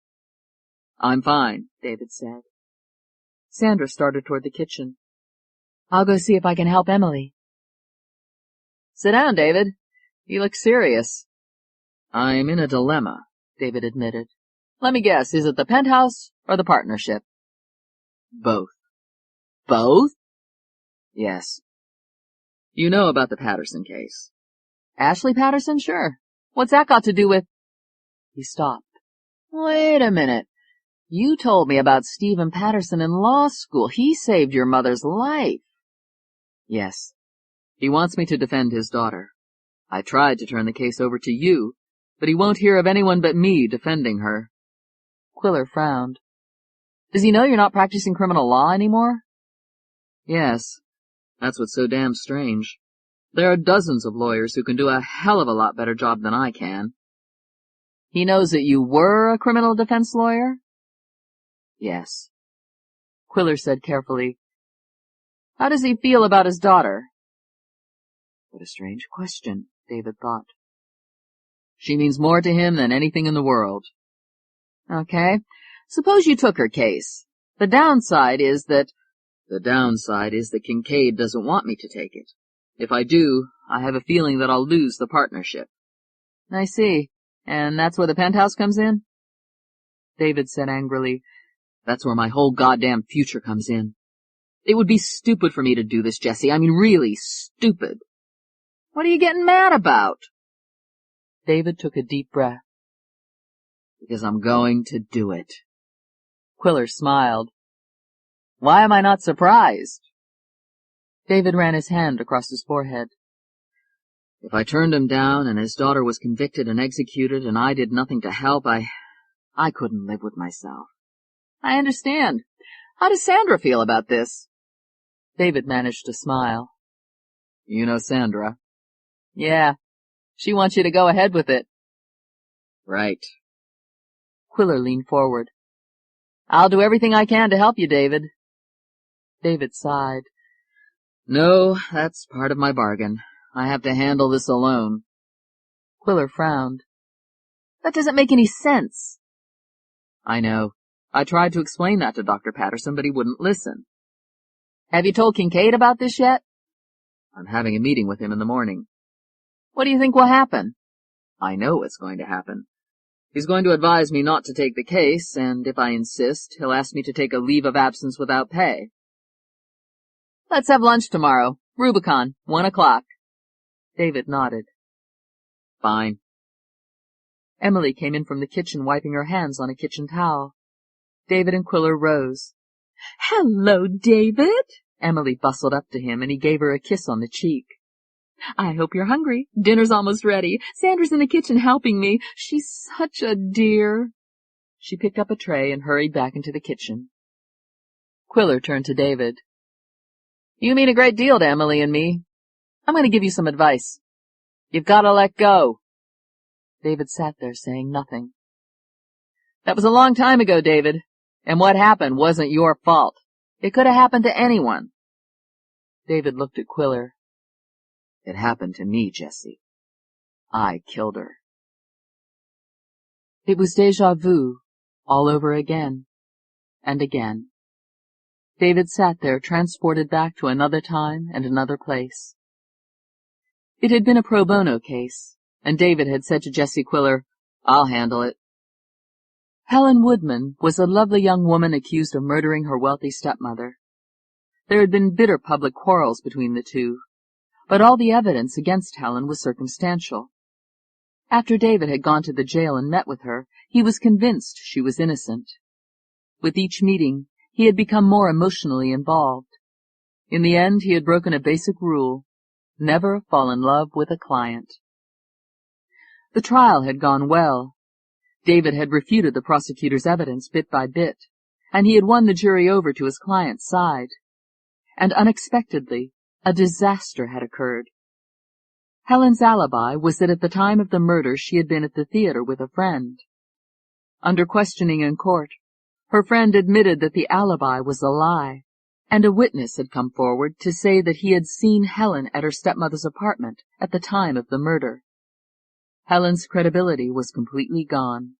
"I'm fine," David said. Sandra started toward the kitchen. "I'll go see if I can help Emily." "Sit down, David. You look serious. I'm in a dilemma, David admitted. Let me guess, is it the penthouse or the partnership? Both. Both? Yes. You know about the Patterson case. Ashley Patterson? Sure. What's that got to do with... He stopped. Wait a minute. You told me about Stephen Patterson in law school. He saved your mother's life. Yes. He wants me to defend his daughter. I tried to turn the case over to you, but he won't hear of anyone but me defending her. Quiller frowned. Does he know you're not practicing criminal law anymore? Yes. That's what's so damn strange. There are dozens of lawyers who can do a hell of a lot better job than I can. He knows that you were a criminal defense lawyer? Yes. Quiller said carefully. How does he feel about his daughter? What a strange question, David thought. She means more to him than anything in the world. Okay. Suppose you took her case. The downside is that... The downside is that Kincaid doesn't want me to take it. If I do, I have a feeling that I'll lose the partnership. I see. And that's where the penthouse comes in? David said angrily, That's where my whole goddamn future comes in. It would be stupid for me to do this, Jessie. I mean, really stupid. What are you getting mad about? David took a deep breath. Because I'm going to do it. Quiller smiled. Why am I not surprised? David ran his hand across his forehead. If I turned him down and his daughter was convicted and executed and I did nothing to help, I couldn't live with myself. I understand. How does Sandra feel about this? David managed to smile. You know Sandra? Yeah. She wants you to go ahead with it. Right. Quiller leaned forward. I'll do everything I can to help you, David. David sighed. No, that's part of my bargain. I have to handle this alone. Quiller frowned. That doesn't make any sense. I know. I tried to explain that to Dr. Patterson, but he wouldn't listen. Have you told Kincaid about this yet? I'm having a meeting with him in the morning. What do you think will happen? I know what's going to happen. He's going to advise me not to take the case, and if I insist, he'll ask me to take a leave of absence without pay. Let's have lunch tomorrow. Rubicon, 1 o'clock. David nodded. Fine. Emily came in from the kitchen wiping her hands on a kitchen towel. David and Quiller rose. Hello, David. Emily bustled up to him, and he gave her a kiss on the cheek. I hope you're hungry. Dinner's almost ready. Sandra's in the kitchen helping me. She's such a dear. She picked up a tray and hurried back into the kitchen. Quiller turned to David. You mean a great deal to Emily and me. I'm going to give you some advice. You've got to let go. David sat there saying nothing. That was a long time ago, David, and what happened wasn't your fault. It could have happened to anyone. David looked at Quiller. It happened to me, Jessie. I killed her. It was déjà vu, all over again, and again. David sat there, transported back to another time and another place. It had been a pro bono case, and David had said to Jessie Quiller, I'll handle it. Helen Woodman was a lovely young woman accused of murdering her wealthy stepmother. There had been bitter public quarrels between the two, but all the evidence against Helen was circumstantial. After David had gone to the jail and met with her, he was convinced she was innocent. With each meeting, he had become more emotionally involved. In the end, he had broken a basic rule: never fall in love with a client. The trial had gone well. David had refuted the prosecutor's evidence bit by bit, and he had won the jury over to his client's side. And unexpectedly, a disaster had occurred. Helen's alibi was that at the time of the murder she had been at the theater with a friend. Under questioning in court, her friend admitted that the alibi was a lie, and a witness had come forward to say that he had seen Helen at her stepmother's apartment at the time of the murder. Helen's credibility was completely gone.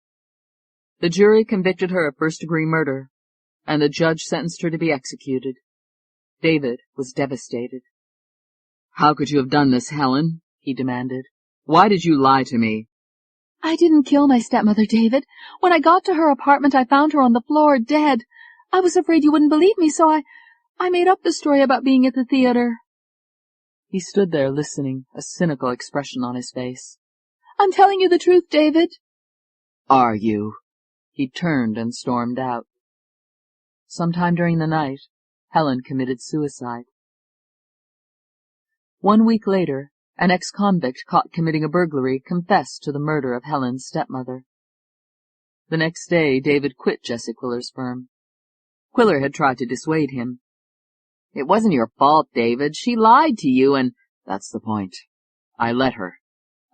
The jury convicted her of first-degree murder, and the judge sentenced her to be executed. David was devastated. How could you have done this, Helen? He demanded. Why did you lie to me? I didn't kill my stepmother, David. When I got to her apartment, I found her on the floor, dead. I was afraid you wouldn't believe me, so I made up the story about being at the theater. He stood there listening, a cynical expression on his face. I'm telling you the truth, David. Are you? He turned and stormed out. Sometime during the night, Helen committed suicide. 1 week later, an ex-convict caught committing a burglary confessed to the murder of Helen's stepmother. The next day, David quit Jessie Quiller's firm. Quiller had tried to dissuade him. It wasn't your fault, David. She lied to you and— That's the point. I let her.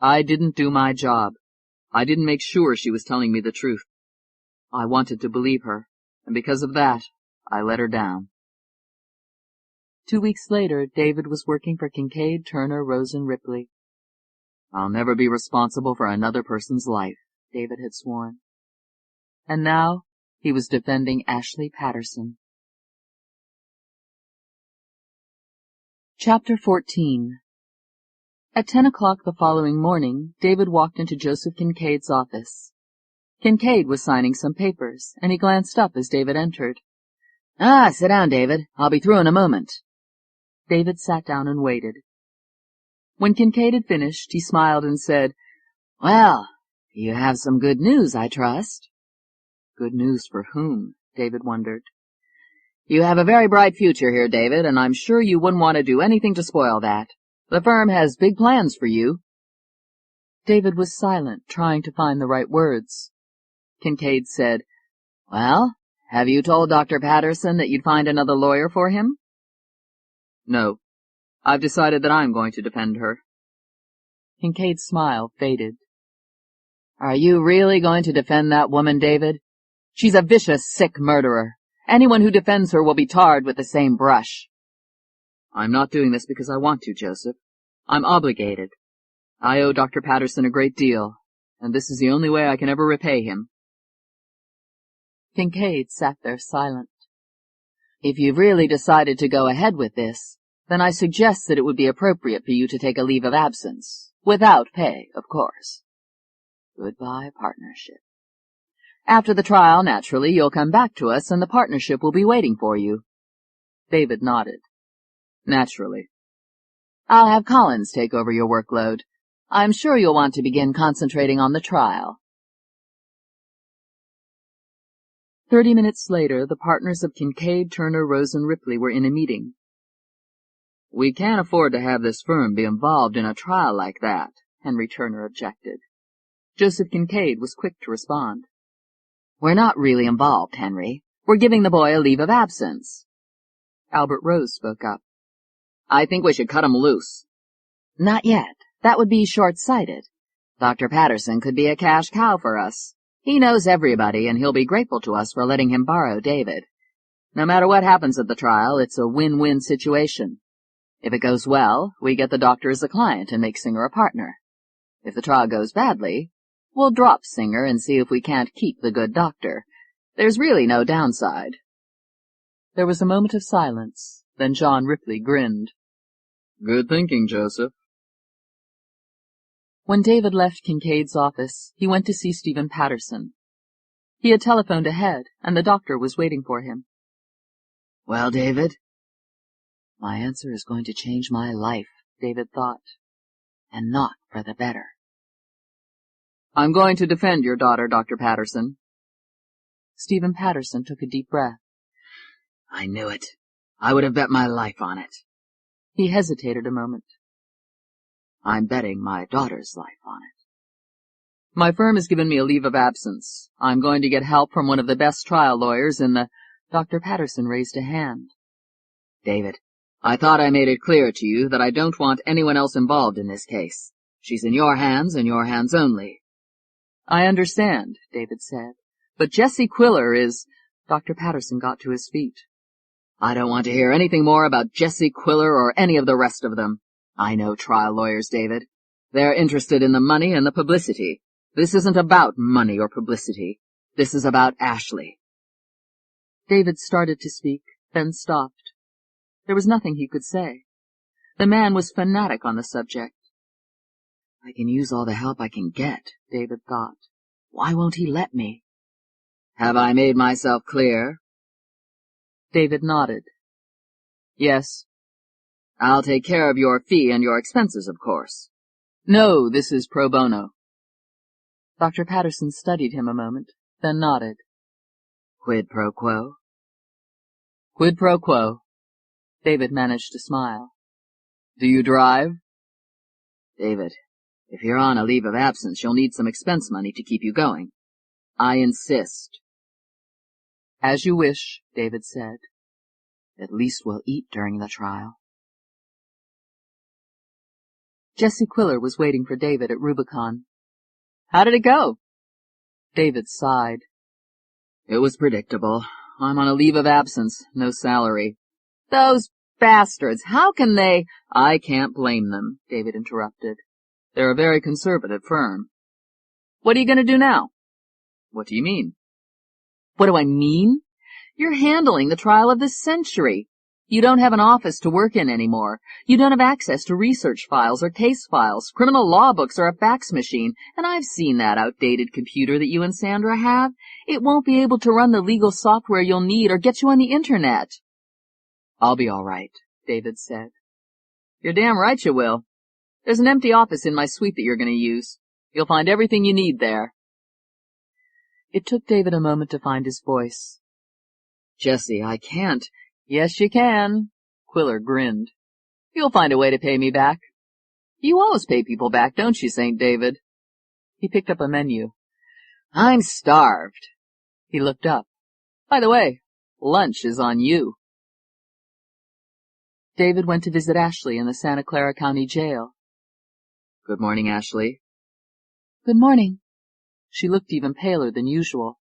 I didn't do my job. I didn't make sure she was telling me the truth. I wanted to believe her, and because of that, I let her down. 2 weeks later, David was working for Kincaid, Turner, Rose, and Ripley. I'll never be responsible for another person's life, David had sworn. And now he was defending Ashley Patterson. Chapter 14. At 10 o'clock the following morning, David walked into Joseph Kincaid's office. Kincaid was signing some papers, and he glanced up as David entered. Sit down, David. I'll be through in a moment. David sat down and waited. When Kincaid had finished, he smiled and said, Well, you have some good news, I trust. Good news for whom? David wondered. You have a very bright future here, David, and I'm sure you wouldn't want to do anything to spoil that. The firm has big plans for you. David was silent, trying to find the right words. Kincaid said, Well, have you told Dr. Patterson that you'd find another lawyer for him? No. I've decided that I'm going to defend her. Kincaid's smile faded. Are you really going to defend that woman, David? She's a vicious, sick murderer. Anyone who defends her will be tarred with the same brush. I'm not doing this because I want to, Joseph. I'm obligated. I owe Dr. Patterson a great deal, and this is the only way I can ever repay him. Kincaid sat there silent. If you've really decided to go ahead with this, then I suggest that it would be appropriate for you to take a leave of absence. Without pay, of course. Goodbye, partnership. After the trial, naturally, you'll come back to us and the partnership will be waiting for you. David nodded. Naturally. I'll have Collins take over your workload. I'm sure you'll want to begin concentrating on the trial. 30 minutes later, the partners of Kincaid, Turner, Rose, and Ripley were in a meeting. We can't afford to have this firm be involved in a trial like that, Henry Turner objected. Joseph Kincaid was quick to respond. We're not really involved, Henry. We're giving the boy a leave of absence. Albert Rose spoke up. I think we should cut him loose. Not yet. That would be short-sighted. Dr. Patterson could be a cash cow for us. He knows everybody, and he'll be grateful to us for letting him borrow David. No matter what happens at the trial, it's a win-win situation. If it goes well, we get the doctor as a client and make Singer a partner. If the trial goes badly, we'll drop Singer and see if we can't keep the good doctor. There's really no downside. There was a moment of silence. Then John Ripley grinned. Good thinking, Joseph. When David left Kincaid's office, he went to see Stephen Patterson. He had telephoned ahead, and the doctor was waiting for him. Well, David? My answer is going to change my life, David thought. And not for the better. I'm going to defend your daughter, Dr. Patterson. Stephen Patterson took a deep breath. I knew it. I would have bet my life on it. He hesitated a moment. I'm betting my daughter's life on it. My firm has given me a leave of absence. I'm going to get help from one of the best trial lawyers in the— Dr. Patterson raised a hand. David, I thought I made it clear to you that I don't want anyone else involved in this case. She's in your hands and your hands only. I understand, David said. But Jessie Quiller is— Dr. Patterson got to his feet. I don't want to hear anything more about Jessie Quiller or any of the rest of them. I know trial lawyers, David. They're interested in the money and the publicity. This isn't about money or publicity. This is about Ashley. David started to speak, then stopped. There was nothing he could say. The man was fanatic on the subject. I can use all the help I can get, David thought. Why won't he let me? Have I made myself clear? David nodded. Yes. I'll take care of your fee and your expenses, of course. No, this is pro bono. Dr. Patterson studied him a moment, then nodded. Quid pro quo? Quid pro quo. David managed to smile. Do you drive? David, if you're on a leave of absence, you'll need some expense money to keep you going. I insist. As you wish, David said. At least we'll eat during the trial. Jessie Quiller was waiting for David at Rubicon. How did it go? David sighed. It was predictable. I'm on a leave of absence, no salary. Those bastards, how can they— I can't blame them, David interrupted. They're a very conservative firm. What are you going to do now? What do you mean? What do I mean? You're handling the trial of the century. You don't have an office to work in anymore. You don't have access to research files or case files, criminal law books, or a fax machine, and I've seen that outdated computer that you and Sandra have. It won't be able to run the legal software you'll need or get you on the internet. I'll be all right, David said. You're damn right you will. There's an empty office in my suite that you're going to use. You'll find everything you need there. It took David a moment to find his voice. Jessie, I can't. Yes, you can. Quiller grinned. You'll find a way to pay me back. You always pay people back, don't you, St. David? He picked up a menu. I'm starved. He looked up. By the way, lunch is on you. David went to visit Ashley in the Santa Clara County Jail. Good morning, Ashley. Good morning. She looked even paler than usual.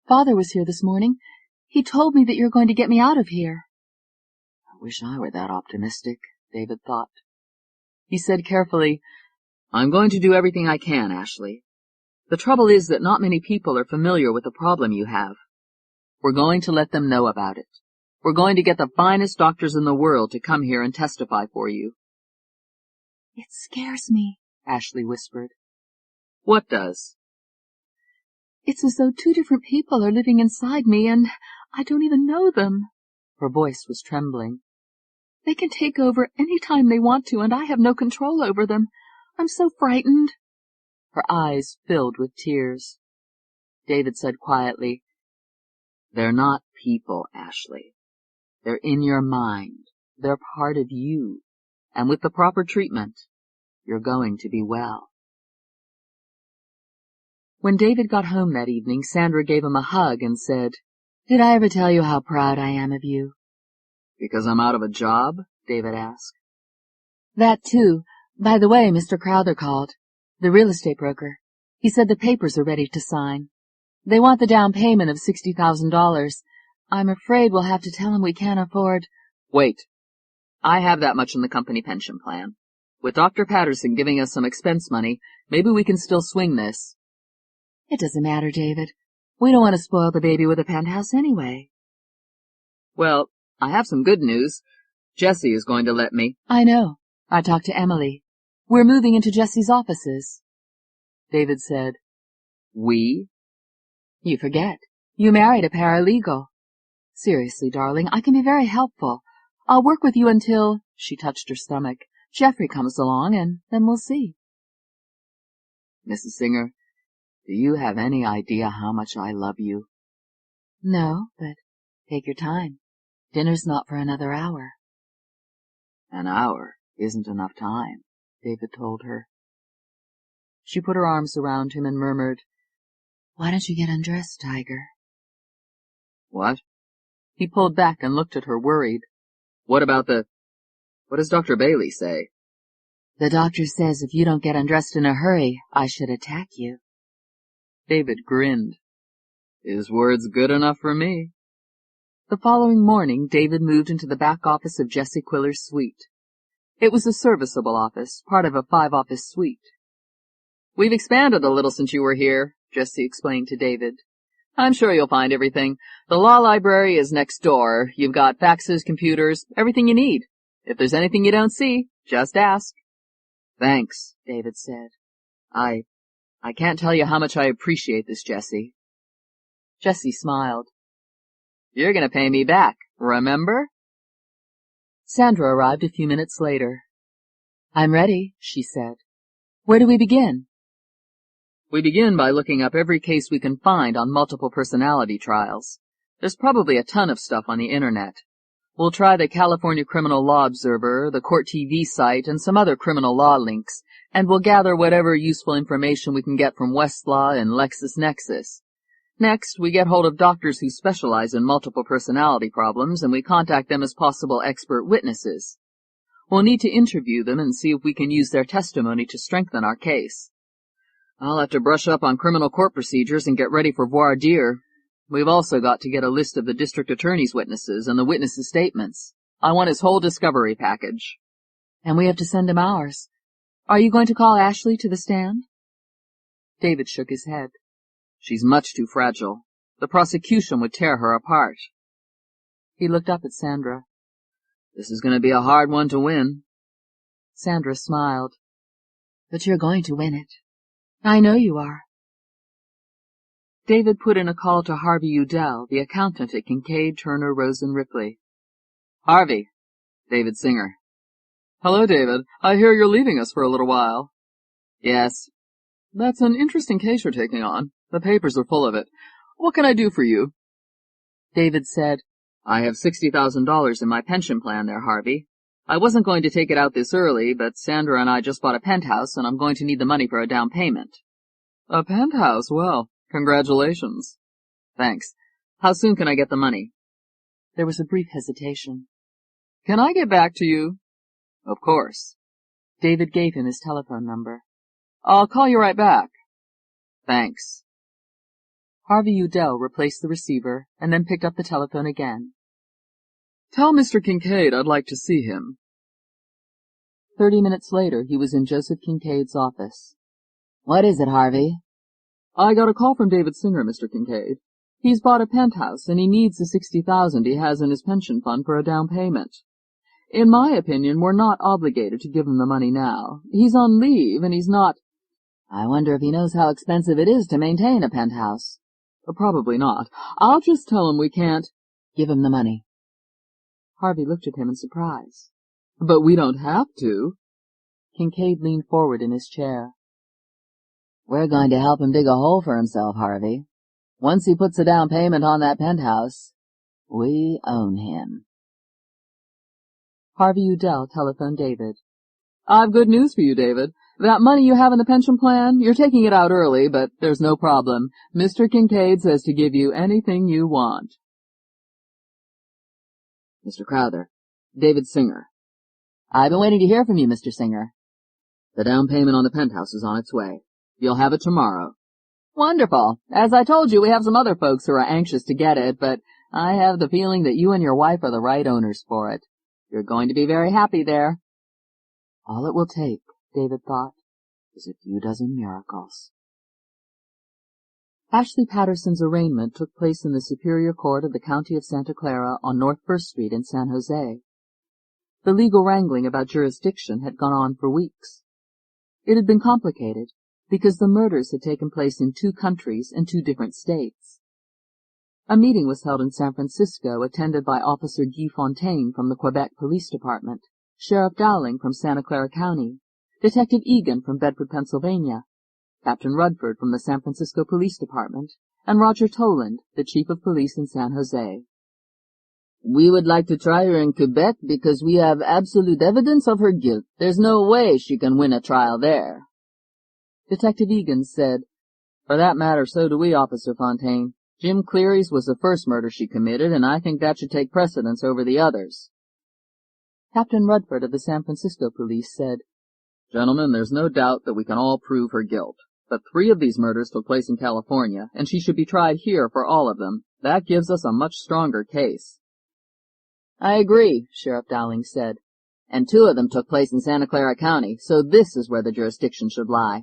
Father was here this morning. He told me that you're going to get me out of here. I wish I were that optimistic, David thought. He said carefully, I'm going to do everything I can, Ashley. The trouble is that not many people are familiar with the problem you have. We're going to let them know about it. We're going to get the finest doctors in the world to come here and testify for you. It scares me, Ashley whispered. What does? It's as though two different people are living inside me, and I don't even know them. Her voice was trembling. They can take over any time they want to, and I have no control over them. I'm so frightened. Her eyes filled with tears. David said quietly, They're not people, Ashley. They're in your mind. They're part of you. And with the proper treatment, you're going to be well. When David got home that evening, Sandra gave him a hug and said, Did I ever tell you how proud I am of you? Because I'm out of a job? David asked. That too. By the way, Mr. Crowther called, the real estate broker. He said the papers are ready to sign. They want the down payment of $60,000. I'm afraid we'll have to tell him we can't afford— Wait. I have that much in the company pension plan. With Dr. Patterson giving us some expense money, maybe we can still swing this. It doesn't matter, David. We don't want to spoil the baby with a penthouse anyway. Well, I have some good news. Jessie is going to let me. I know. I talked to Emily. We're moving into Jessie's offices. David said, We? You forget. You married a paralegal. Seriously, darling, I can be very helpful. I'll work with you until— she touched her stomach— Jeffrey comes along, and then we'll see. Mrs. Singer, do you have any idea how much I love you? No, but take your time. Dinner's not for another hour. An hour isn't enough time, David told her. She put her arms around him and murmured, Why don't you get undressed, Tiger? What? He pulled back and looked at her, worried. What does Dr. Bailey say? The doctor says if you don't get undressed in a hurry, I should attack you. David grinned. His word's good enough for me. The following morning, David moved into the back office of Jessie Quiller's suite. It was a serviceable office, part of a 5-office suite. We've expanded a little since you were here, Jessie explained to David. I'm sure you'll find everything. The law library is next door. You've got faxes, computers, everything you need. If there's anything you don't see, just ask. Thanks, David said. I can't tell you how much I appreciate this, Jessie. Jessie smiled. You're going to pay me back, remember? Sandra arrived a few minutes later. I'm ready, she said. Where do we begin? We begin by looking up every case we can find on multiple personality trials. There's probably a ton of stuff on the internet. We'll try the California Criminal Law Observer, the Court TV site, and some other criminal law links, and we'll gather whatever useful information we can get from Westlaw and LexisNexis. Next, we get hold of doctors who specialize in multiple personality problems, and we contact them as possible expert witnesses. We'll need to interview them and see if we can use their testimony to strengthen our case. I'll have to brush up on criminal court procedures and get ready for voir dire. We've also got to get a list of the district attorney's witnesses and the witnesses' statements. I want his whole discovery package. And we have to send him ours. Are you going to call Ashley to the stand? David shook his head. She's much too fragile. The prosecution would tear her apart. He looked up at Sandra. This is going to be a hard one to win. Sandra smiled. But you're going to win it. I know you are. David put in a call to Harvey Udell, the accountant at Kincaid, Turner, Rosen, Ripley. Harvey. David Singer. Hello, David. I hear you're leaving us for a little while. Yes. That's an interesting case you're taking on. The papers are full of it. What can I do for you? David said, I have $60,000 in my pension plan there, Harvey. I wasn't going to take it out this early, but Sandra and I just bought a penthouse, and I'm going to need the money for a down payment. A penthouse? Well, congratulations. Thanks. How soon can I get the money? There was a brief hesitation. Can I get back to you? Of course. David gave him his telephone number. I'll call you right back. Thanks. Harvey Udell replaced the receiver and then picked up the telephone again. Tell Mr. Kincaid I'd like to see him. 30 minutes later, he was in Joseph Kincaid's office. What is it, Harvey? I got a call from David Singer, Mr. Kincaid. He's bought a penthouse, and he needs the $60,000 he has in his pension fund for a down payment. In my opinion, we're not obligated to give him the money now. He's on leave, and he's not— I wonder if he knows how expensive it is to maintain a penthouse. Probably not. I'll just tell him we can't— Give him the money. Harvey looked at him in surprise. But we don't have to. Kincaid leaned forward in his chair. We're going to help him dig a hole for himself, Harvey. Once he puts a down payment on that penthouse, we own him. Harvey Udell telephoned David. I've good news for you, David. That money you have in the pension plan, you're taking it out early, but there's no problem. Mr. Kincaid says to give you anything you want. Mr. Crowther, David Singer. I've been waiting to hear from you, Mr. Singer. The down payment on the penthouse is on its way. You'll have it tomorrow. Wonderful. As I told you, we have some other folks who are anxious to get it, but I have the feeling that you and your wife are the right owners for it. You're going to be very happy there. All it will take, David thought, is a few dozen miracles. Ashley Patterson's arraignment took place in the Superior Court of the County of Santa Clara on North First Street in San Jose. The legal wrangling about jurisdiction had gone on for weeks. It had been complicated because the murders had taken place in 2 countries and 2 different states. A meeting was held in San Francisco, attended by Officer Guy Fontaine from the Quebec Police Department, Sheriff Dowling from Santa Clara County, Detective Egan from Bedford, Pennsylvania, Captain Rudford from the San Francisco Police Department, and Roger Toland, the Chief of Police in San Jose. We would like to try her in Quebec because we have absolute evidence of her guilt. There's no way she can win a trial there. Detective Egan said, For that matter, so do we, Officer Fontaine. Jim Cleary's was the first murder she committed, and I think that should take precedence over the others. Captain Rudford of the San Francisco Police said, Gentlemen, there's no doubt that we can all prove her guilt. But 3 of these murders took place in California, and she should be tried here for all of them. That gives us a much stronger case. I agree, Sheriff Dowling said. And 2 of them took place in Santa Clara County, so this is where the jurisdiction should lie.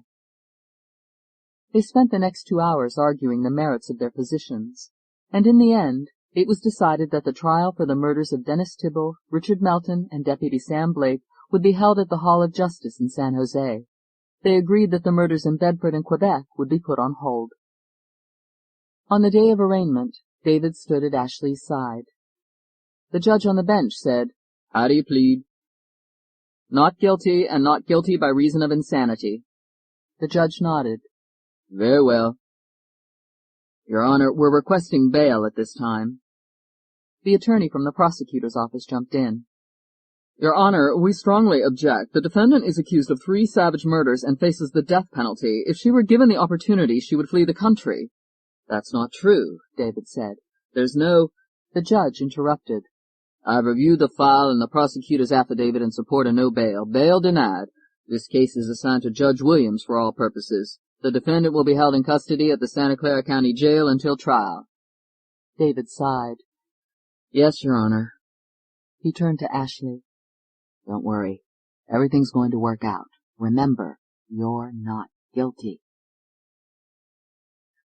They spent the next 2 hours arguing the merits of their positions, and in the end, it was decided that the trial for the murders of Dennis Tibble, Richard Melton, and Deputy Sam Blake would be held at the Hall of Justice in San Jose. They agreed that the murders in Bedford and Quebec would be put on hold. On the day of arraignment, David stood at Ashley's side. The judge on the bench said, "How do you plead?" "Not guilty, and not guilty by reason of insanity." The judge nodded. "Very well. Your Honor, we're requesting bail at this time." The attorney from the prosecutor's office jumped in. "Your Honor, we strongly object. The defendant is accused of 3 savage murders and faces the death penalty. If she were given the opportunity, she would flee the country." "That's not true," David said. "There's no—" The judge interrupted. "I've reviewed the file and the prosecutor's affidavit in support of no bail. Bail denied. This case is assigned to Judge Williams for all purposes. The defendant will be held in custody at the Santa Clara County Jail until trial." David sighed. "Yes, Your Honor." He turned to Ashley. "Don't worry. Everything's going to work out. Remember, you're not guilty."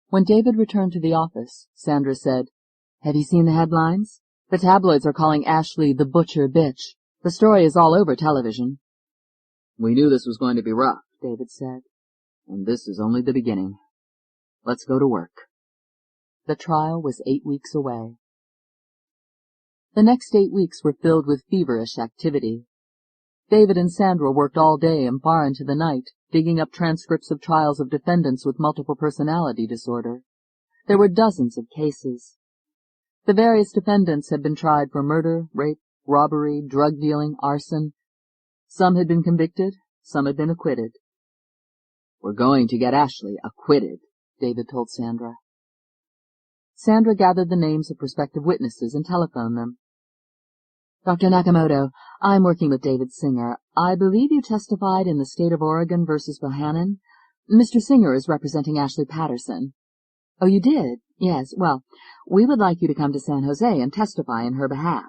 When David returned to the office, Sandra said, "Have you seen the headlines? The tabloids are calling Ashley the butcher bitch. The story is all over television." "We knew this was going to be rough," David said. "and this is only the beginning. Let's go to work." The trial was 8 weeks away. The next 8 weeks were filled with feverish activity. David and Sandra worked all day and far into the night, digging up transcripts of trials of defendants with multiple personality disorder. There were dozens of cases. The various defendants had been tried for murder, rape, robbery, drug dealing, arson. Some had been convicted, some had been acquitted. "We're going to get Ashley acquitted," David told Sandra. Sandra gathered the names of prospective witnesses and telephoned them. "Dr. Nakamoto, I'm working with David Singer. I believe you testified in the state of Oregon versus Bohannon. Mr. Singer is representing Ashley Patterson." "Oh, you did? Yes. Well, we would like you to come to San Jose and testify in her behalf."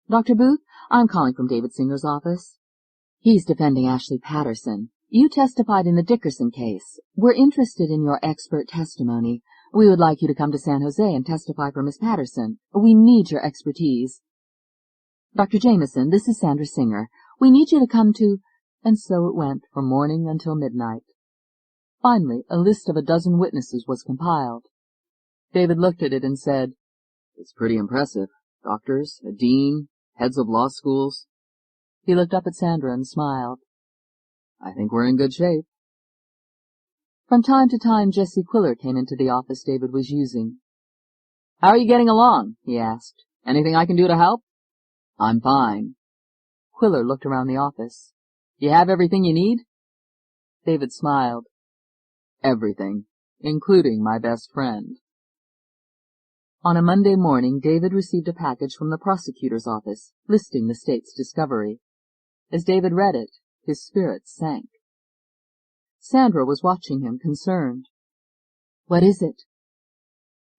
"Dr. Booth, I'm calling from David Singer's office." "He's defending Ashley Patterson. You testified in the Dickerson case. We're interested in your expert testimony. We would like you to come to San Jose and testify for Miss Patterson. We need your expertise." "Dr. Jameson, this is Sandra Singer. We need you to come to—" And so it went from morning until midnight. Finally, a list of 12 witnesses was compiled. David looked at it and said, "It's pretty impressive. Doctors, a dean, heads of law schools." He looked up at Sandra and smiled. "I think we're in good shape." From time to time, Jesse Quiller came into the office David was using. "How are you getting along?" he asked. "Anything I can do to help?" "I'm fine." Quiller looked around the office. "You have everything you need?" David smiled. "Everything, including my best friend." On a Monday morning, David received a package from the prosecutor's office, listing the state's discovery. As David read it, his spirits sank. Sandra was watching him, concerned. "What is it?"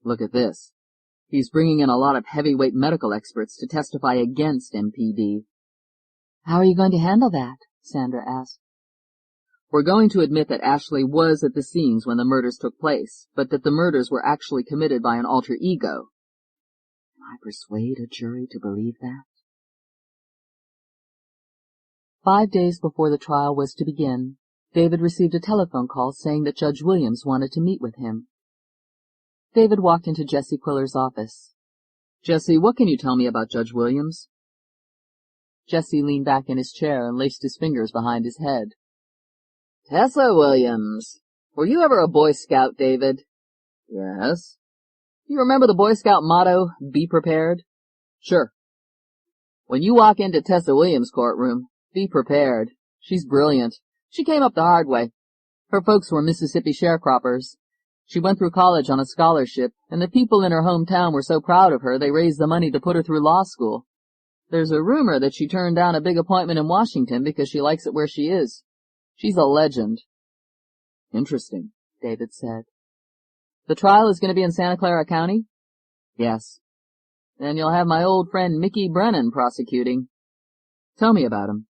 "Look at this. He's bringing in a lot of heavyweight medical experts to testify against MPD." "How are you going to handle that?" Sandra asked. "We're going to admit that Ashley was at the scenes when the murders took place, but that the murders were actually committed by an alter ego." "Can I persuade a jury to believe that?" 5 days before the trial was to begin, David received a telephone call saying that Judge Williams wanted to meet with him. David walked into Jesse Quiller's office. "Jesse, what can you tell me about Judge Williams?" Jesse leaned back in his chair and laced his fingers behind his head. "Tessa Williams. Were you ever a Boy Scout, David?" "Yes." "Do you remember the Boy Scout motto, 'Be prepared'?" "Sure." "When you walk into Tessa Williams' courtroom, be prepared. She's brilliant. She came up the hard way. Her folks were Mississippi sharecroppers. She went through college on a scholarship, and the people in her hometown were so proud of her they raised the money to put her through law school. There's a rumor that she turned down a big appointment in Washington because she likes it where she is. She's a legend." "Interesting," David said. "The trial is going to be in Santa Clara County?" "Yes." "Then you'll have my old friend Mickey Brennan prosecuting." "Tell me about him."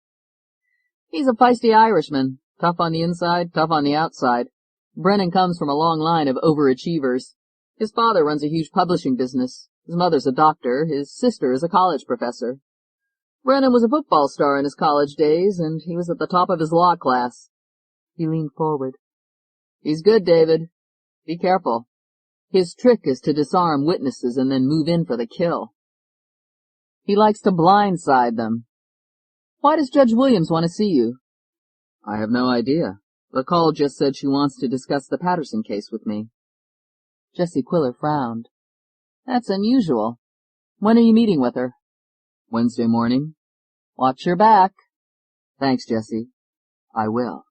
"He's a feisty Irishman, tough on the inside, tough on the outside. Brennan comes from a long line of overachievers. His father runs a huge publishing business. His mother's a doctor. His sister is a college professor. Brennan was a football star in his college days, and he was at the top of his law class. He leaned forward. He's good, David. Be careful. His trick is to disarm witnesses and then move in for the kill. He likes to blindside them. Why does Judge Williams want to see you? I have no idea. The call just said she wants to discuss the Patterson case with me. Jesse Quiller frowned. That's unusual. When are you meeting with her? Wednesday morning. Watch your back. Thanks, Jesse. I will.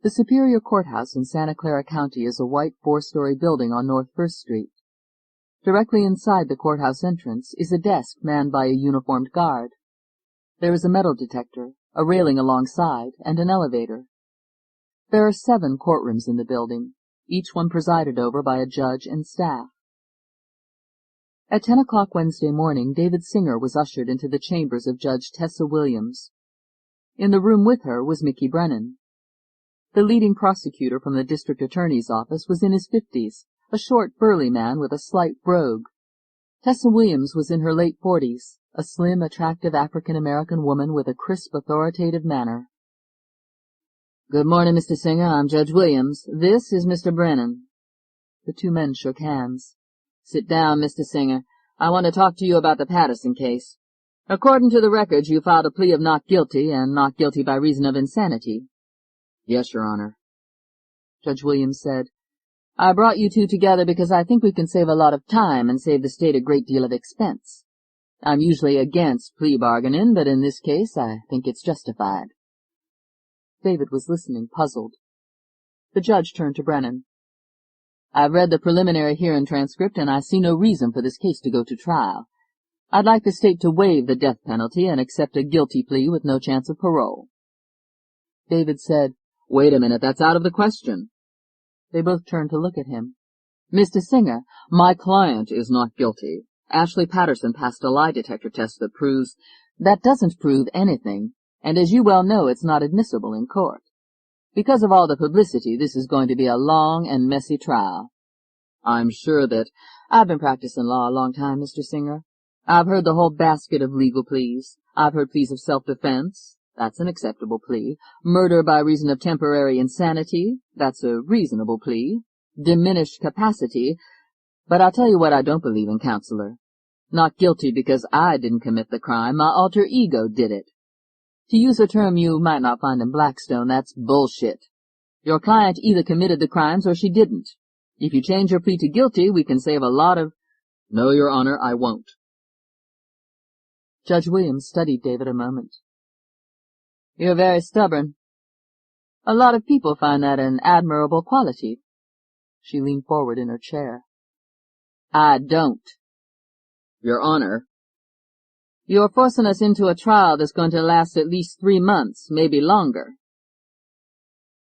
The Superior Courthouse in Santa Clara County is a white 4-story building on North First Street. Directly inside the courthouse entrance is a desk manned by a uniformed guard. There is a metal detector, a railing alongside, and an elevator. There are 7 courtrooms in the building, each one presided over by a judge and staff. At 10 o'clock Wednesday morning, David Singer was ushered into the chambers of Judge Tessa Williams. In the room with her was Mickey Brennan. The leading prosecutor from the district attorney's office was in his 50s, a short, burly man with a slight brogue. Tessa Williams was in her late 40s, a slim, attractive African-American woman with a crisp, authoritative manner. Good morning, Mr. Singer. I'm Judge Williams. This is Mr. Brennan. The 2 men shook hands. Sit down, Mr. Singer. I want to talk to you about the Patterson case. According to the records, you filed a plea of not guilty and not guilty by reason of insanity. Yes, Your Honor. Judge Williams said, I brought you 2 together because I think we can save a lot of time and save the state a great deal of expense. I'm usually against plea bargaining, but in this case I think it's justified. David was listening, puzzled. The judge turned to Brennan. I've read the preliminary hearing transcript, and I see no reason for this case to go to trial. I'd like the state to waive the death penalty and accept a guilty plea with no chance of parole. David said, Wait a minute, that's out of the question. They both turned to look at him. Mr. Singer, my client is not guilty. Ashley Patterson passed a lie detector test that proves— That doesn't prove anything, and as you well know, it's not admissible in court. Because of all the publicity, this is going to be a long and messy trial. I'm sure that— I've been practicing law a long time, Mr. Singer. I've heard the whole basket of legal pleas. I've heard pleas of self-defense. That's an acceptable plea. Murder by reason of temporary insanity. That's a reasonable plea. Diminished capacity. But I'll tell you what I don't believe in, counselor. Not guilty because I didn't commit the crime. My alter ego did it. To use a term you might not find in Blackstone, that's bullshit. Your client either committed the crimes or she didn't. If you change your plea to guilty, we can save a lot of— No, Your Honor, I won't. Judge Williams studied David a moment. You're very stubborn. A lot of people find that an admirable quality. She leaned forward in her chair. I don't. Your Honor. You're forcing us into a trial that's going to last at least 3 months, maybe longer.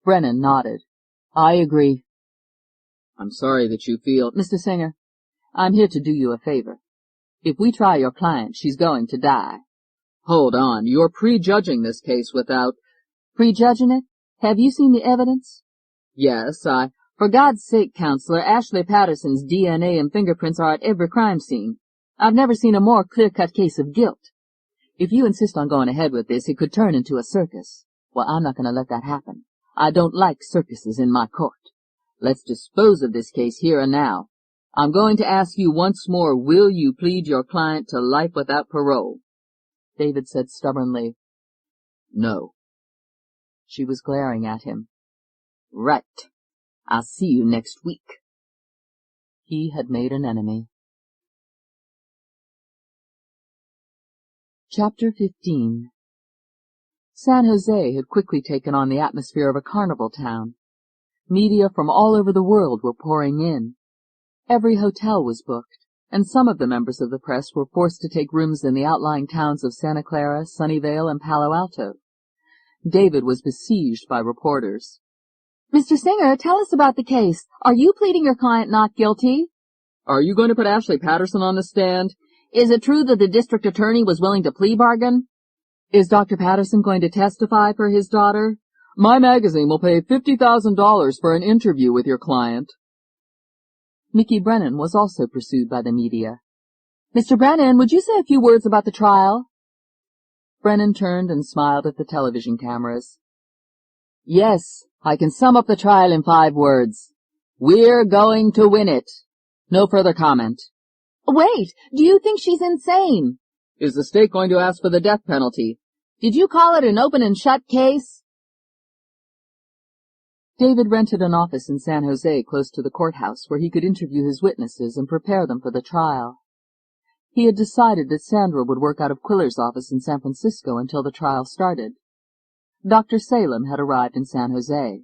Brennan nodded. I agree. I'm sorry that you feel— Mr. Singer, I'm here to do you a favor. If we try your client, she's going to die. Hold on, you're prejudging this case without— Prejudging it? Have you seen the evidence? Yes, For God's sake, counselor, Ashley Patterson's DNA and fingerprints are at every crime scene. I've never seen a more clear-cut case of guilt. If you insist on going ahead with this, it could turn into a circus. Well, I'm not going to let that happen. I don't like circuses in my court. Let's dispose of this case here and now. I'm going to ask you once more, will you plead your client to life without parole? David said stubbornly, No. She was glaring at him. Right. I'll see you next week. He had made an enemy. Chapter 15. San Jose had quickly taken on the atmosphere of a carnival town. Media from all over the world were pouring in. Every hotel was booked, and some of the members of the press were forced to take rooms in the outlying towns of Santa Clara, Sunnyvale, and Palo Alto. David was besieged by reporters. Mr. Singer, tell us about the case. Are you pleading your client not guilty? Are you going to put Ashley Patterson on the stand? Is it true that the district attorney was willing to plea bargain? Is Dr. Patterson going to testify for his daughter? My magazine will pay $50,000 for an interview with your client. Mickey Brennan was also pursued by the media. Mr. Brennan, would you say a few words about the trial? Brennan turned and smiled at the television cameras. Yes, I can sum up the trial in 5 words. We're going to win it. No further comment. Wait, do you think she's insane? Is the state going to ask for the death penalty? Did you call it an open and shut case? David rented an office in San Jose close to the courthouse where he could interview his witnesses and prepare them for the trial. He had decided that Sandra would work out of Quiller's office in San Francisco until the trial started. Dr. Salem had arrived in San Jose.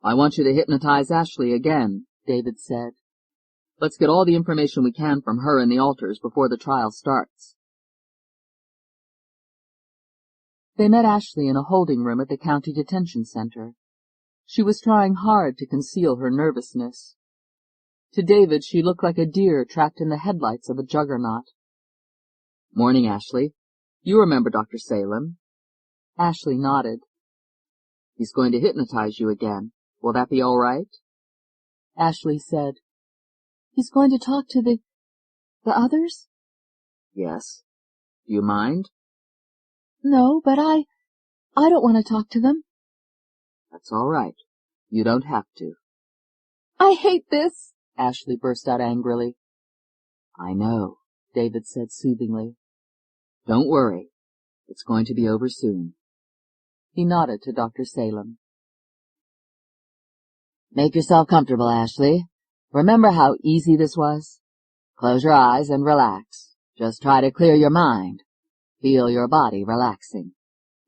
I want you to hypnotize Ashley again, David said. Let's get all the information we can from her and the alters before the trial starts. They met Ashley in a holding room at the county detention center. She was trying hard to conceal her nervousness. To David, she looked like a deer trapped in the headlights of a juggernaut. Morning, Ashley. You remember Dr. Salem? Ashley nodded. He's going to hypnotize you again. Will that be all right? Ashley said, He's going to talk to the others? Yes. Do you mind? No, but I don't want to talk to them. That's all right. You don't have to. I hate this, Ashley burst out angrily. I know, David said soothingly. Don't worry. It's going to be over soon. He nodded to Dr. Salem. Make yourself comfortable, Ashley. Remember how easy this was? Close your eyes and relax. Just try to clear your mind. Feel your body relaxing.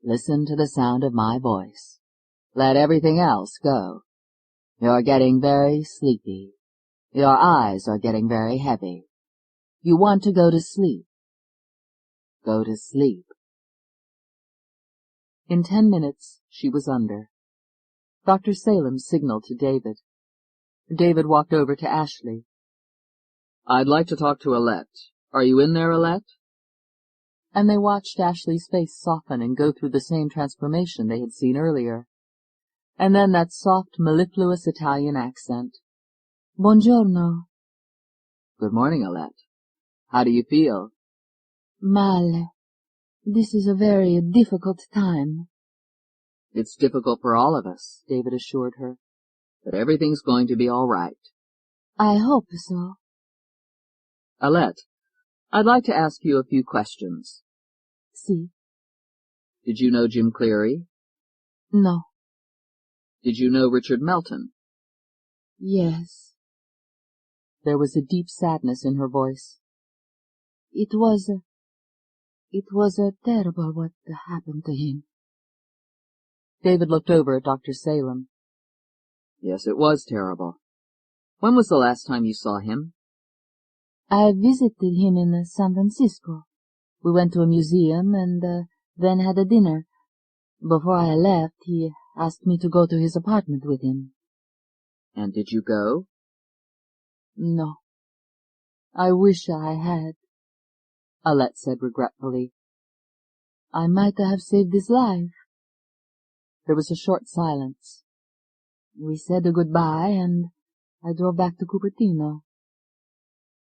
Listen to the sound of my voice. Let everything else go. You're getting very sleepy. Your eyes are getting very heavy. You want to go to sleep. Go to sleep. In 10 minutes, she was under. Dr. Salem signaled to David. David walked over to Ashley. I'd like to talk to Alette. Are you in there, Alette? And they watched Ashley's face soften and go through the same transformation they had seen earlier. And then that soft, mellifluous Italian accent. Buongiorno. Good morning, Alette. How do you feel? Male. This is a very difficult time. It's difficult for all of us, David assured her. But everything's going to be all right. I hope so. Alette, I'd like to ask you a few questions. Si. Did you know Jim Cleary? No. Did you know Richard Melton? Yes. There was a deep sadness in her voice. It was terrible what happened to him. David looked over at Dr. Salem. Yes, it was terrible. When was the last time you saw him? I visited him in San Francisco. We went to a museum and then had a dinner. Before I left, he asked me to go to his apartment with him. And did you go? No. I wish I had, Alette said regretfully. I might have saved his life. There was a short silence. We said goodbye, and I drove back to Cupertino.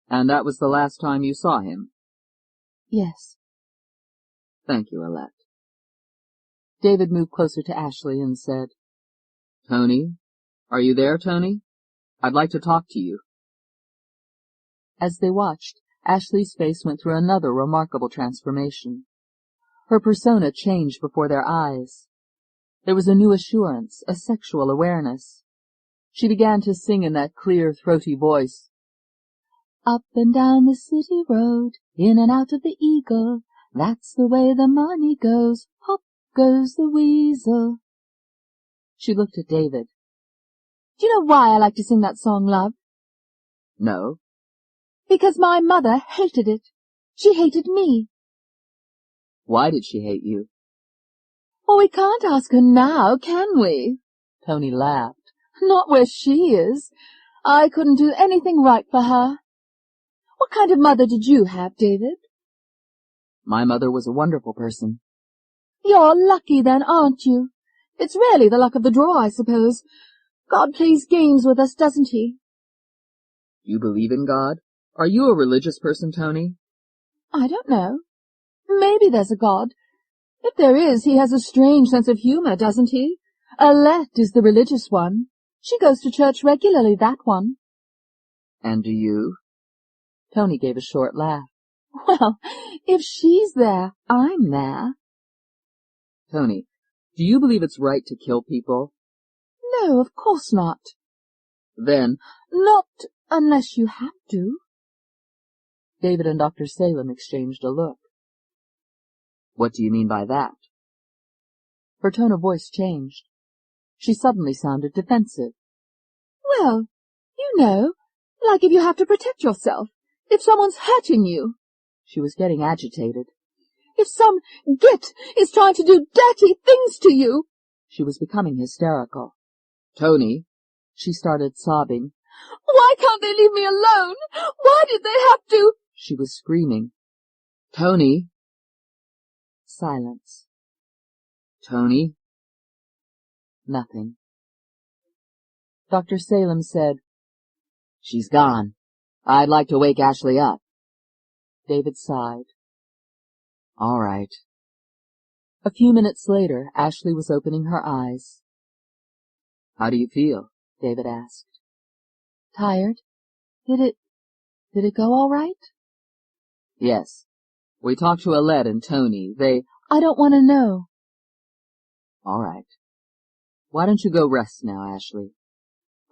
And that was the last time you saw him? Yes. Thank you, Alette. David moved closer to Ashley and said, Tony? Are you there, Tony? I'd like to talk to you. As they watched, Ashley's face went through another remarkable transformation. Her persona changed before their eyes. There was a new assurance, a sexual awareness. She began to sing in that clear, throaty voice. Up and down the city road, in and out of the Eagle, that's the way the money goes, hop goes the weasel. She looked at David. Do you know why I like to sing that song, love? No. Because my mother hated it. She hated me. Why did she hate you? Well, we can't ask her now, can we? Tony laughed. Not where she is. I couldn't do anything right for her. What kind of mother did you have, David? My mother was a wonderful person. You're lucky then, aren't you? It's really the luck of the draw, I suppose. God plays games with us, doesn't he? You believe in God? Are you a religious person, Tony? I don't know. Maybe there's a God. If there is, he has a strange sense of humor, doesn't he? Alette is the religious one. She goes to church regularly, that one. And do you? Tony gave a short laugh. Well, if she's there, I'm there. Tony, do you believe it's right to kill people? No, of course not. Then, not unless you have to. David and Dr. Salem exchanged a look. What do you mean by that? Her tone of voice changed. She suddenly sounded defensive. Well, you know, like if you have to protect yourself, if someone's hurting you. She was getting agitated. If some git is trying to do dirty things to you. She was becoming hysterical. Tony. She started sobbing. Why can't they leave me alone? Why did they have to? She was screaming. Tony. Silence. Tony. Nothing. Dr. Salem said, She's gone. I'd like to wake Ashley up. David sighed. All right. A few minutes later, Ashley was opening her eyes. How do you feel? David asked. Tired? Did it go all right? Yes. We talked to Alette and Tony. I don't want to know. All right. Why don't you go rest now, Ashley?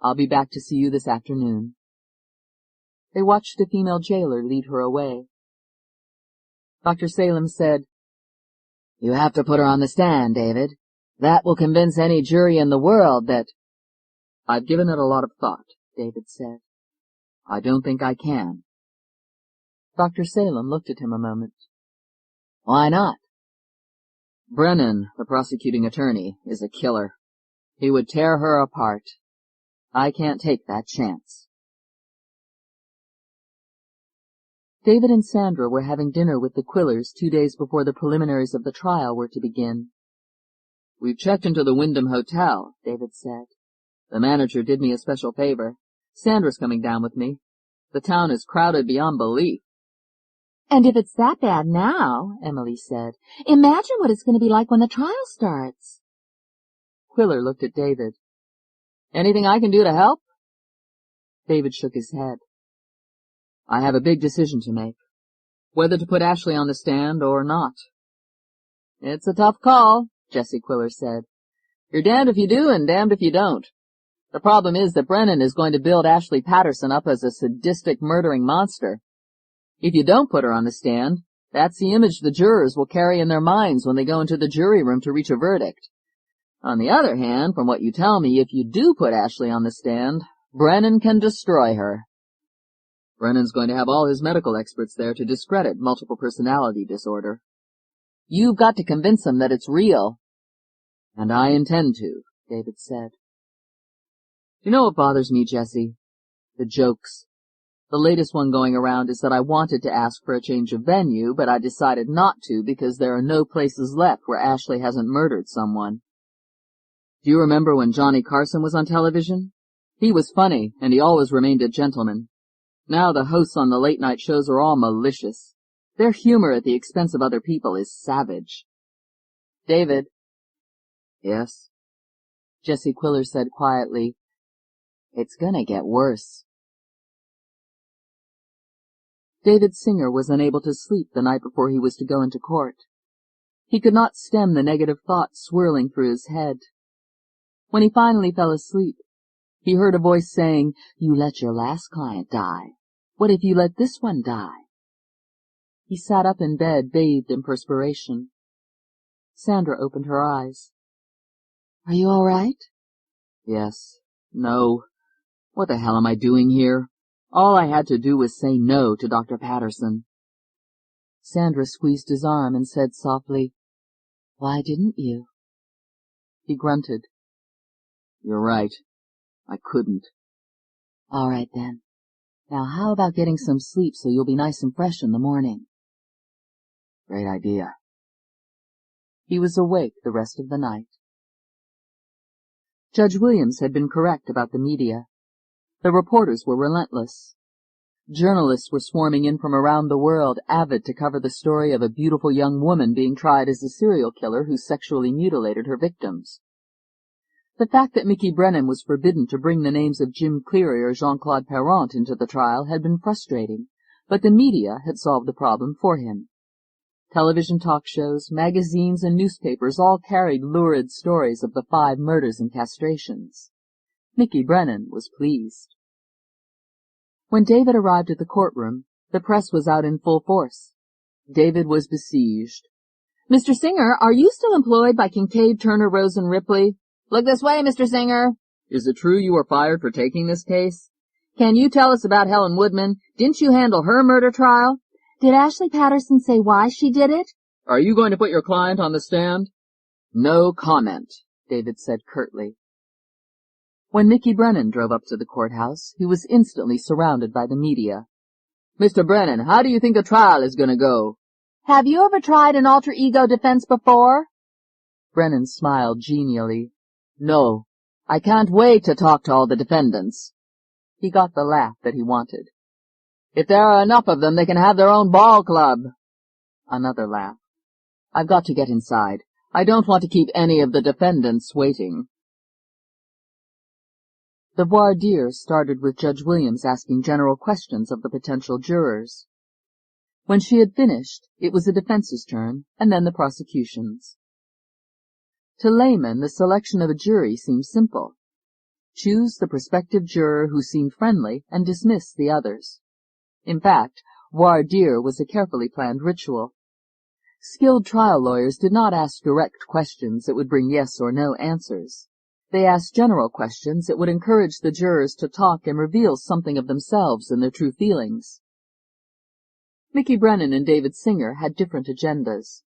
I'll be back to see you this afternoon. They watched a female jailer lead her away. Dr. Salem said, You have to put her on the stand, David. That will convince any jury in the world that— I've given it a lot of thought, David said. I don't think I can. Dr. Salem looked at him a moment. Why not? Brennan, the prosecuting attorney, is a killer. He would tear her apart. I can't take that chance. David and Sandra were having dinner with the Quillers 2 days before the preliminaries of the trial were to begin. We've checked into the Wyndham Hotel, David said. The manager did me a special favor. Sandra's coming down with me. The town is crowded beyond belief. And if it's that bad now, Emily said, imagine what it's going to be like when the trial starts. Quiller looked at David. Anything I can do to help? David shook his head. I have a big decision to make. Whether to put Ashley on the stand or not. It's a tough call, Jesse Quiller said. You're damned if you do and damned if you don't. The problem is that Brennan is going to build Ashley Patterson up as a sadistic, murdering monster. If you don't put her on the stand, that's the image the jurors will carry in their minds when they go into the jury room to reach a verdict. On the other hand, from what you tell me, if you do put Ashley on the stand, Brennan can destroy her. Brennan's going to have all his medical experts there to discredit multiple personality disorder. You've got to convince them that it's real. And I intend to, David said. You know what bothers me, Jesse? The jokes. The latest one going around is that I wanted to ask for a change of venue, but I decided not to because there are no places left where Ashley hasn't murdered someone. Do you remember when Johnny Carson was on television? He was funny, and he always remained a gentleman. Now the hosts on the late-night shows are all malicious. Their humor at the expense of other people is savage. David. Yes? Jesse Quiller said quietly, It's gonna get worse. David Singer was unable to sleep the night before he was to go into court. He could not stem the negative thoughts swirling through his head. When he finally fell asleep, he heard a voice saying, You let your last client die. What if you let this one die? He sat up in bed, bathed in perspiration. Sandra opened her eyes. Are you all right? Yes. No. What the hell am I doing here? All I had to do was say no to Dr. Patterson. Sandra squeezed his arm and said softly, Why didn't you? He grunted. You're right. I couldn't. All right, then. Now how about getting some sleep so you'll be nice and fresh in the morning? Great idea. He was awake the rest of the night. Judge Williams had been correct about the media. The reporters were relentless. Journalists were swarming in from around the world, avid to cover the story of a beautiful young woman being tried as a serial killer who sexually mutilated her victims. The fact that Mickey Brennan was forbidden to bring the names of Jim Cleary or Jean-Claude Parent into the trial had been frustrating, but the media had solved the problem for him. Television talk shows, magazines, and newspapers all carried lurid stories of the 5 murders and castrations. Mickey Brennan was pleased. When David arrived at the courtroom, the press was out in full force. David was besieged. "Mr. Singer, are you still employed by Kincaid, Turner, Rose, and Ripley?" "Look this way, Mr. Singer." "Is it true you were fired for taking this case?" "Can you tell us about Helen Woodman? Didn't you handle her murder trial?" "Did Ashley Patterson say why she did it?" "Are you going to put your client on the stand?" "No comment," David said curtly. When Mickey Brennan drove up to the courthouse, he was instantly surrounded by the media. "Mr. Brennan, how do you think the trial is going to go?" "Have you ever tried an alter ego defense before?" Brennan smiled genially. "No, I can't wait to talk to all the defendants." He got the laugh that he wanted. "If there are enough of them, they can have their own ball club." Another laugh. "I've got to get inside. I don't want to keep any of the defendants waiting." The voir dire started with Judge Williams asking general questions of the potential jurors. When she had finished, it was the defense's turn, and then the prosecution's. To laymen, the selection of a jury seemed simple. Choose the prospective juror who seemed friendly and dismiss the others. In fact, voir dire was a carefully planned ritual. Skilled trial lawyers did not ask direct questions that would bring yes or no answers. They asked general questions that would encourage the jurors to talk and reveal something of themselves and their true feelings. Mickey Brennan and David Singer had different agendas.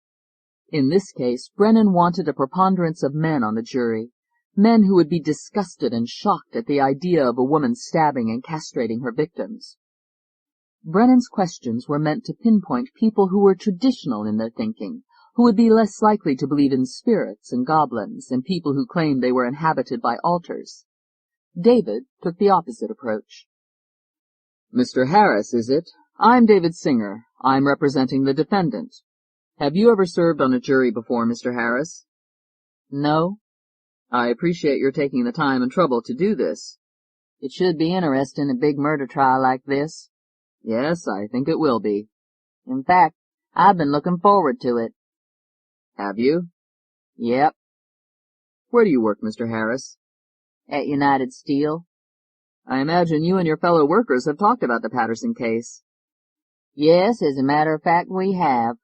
In this case, Brennan wanted a preponderance of men on the jury, men who would be disgusted and shocked at the idea of a woman stabbing and castrating her victims. Brennan's questions were meant to pinpoint people who were traditional in their thinking, who would be less likely to believe in spirits and goblins and people who claimed they were inhabited by altars. David took the opposite approach. "Mr. Harris, is it? I'm David Singer. I'm representing the defendant. Have you ever served on a jury before, Mr. Harris?" "No." "I appreciate your taking the time and trouble to do this." "It should be interesting, a big murder trial like this." "Yes, I think it will be." "In fact, I've been looking forward to it." "Have you?" "Yep." "Where do you work, Mr. Harris?" "At United Steel." "I imagine you and your fellow workers have talked about the Patterson case." "Yes, as a matter of fact, we have."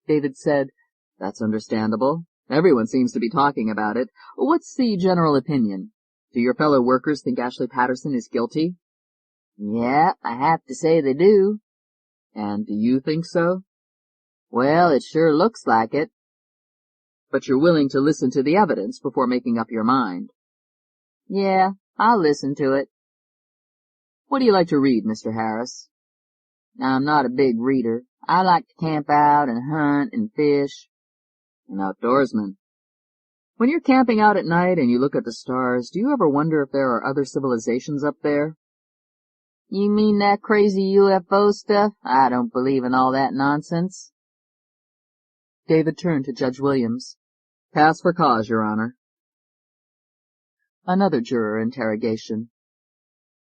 David said, "That's understandable. Everyone seems to be talking about it. What's the general opinion? Do your fellow workers think Ashley Patterson is guilty?" "Yeah, I have to say they do." "And do you think so?" "Well, it sure looks like it." "But you're willing to listen to the evidence before making up your mind?" "Yeah, I'll listen to it." "What do you like to read, Mr. Harris?" "I'm not a big reader. I like to camp out and hunt and fish." "An outdoorsman. When you're camping out at night and you look at the stars, do you ever wonder if there are other civilizations up there?" "You mean that crazy UFO stuff? I don't believe in all that nonsense." David turned to Judge Williams. "Pass for cause, Your Honor." Another juror interrogation.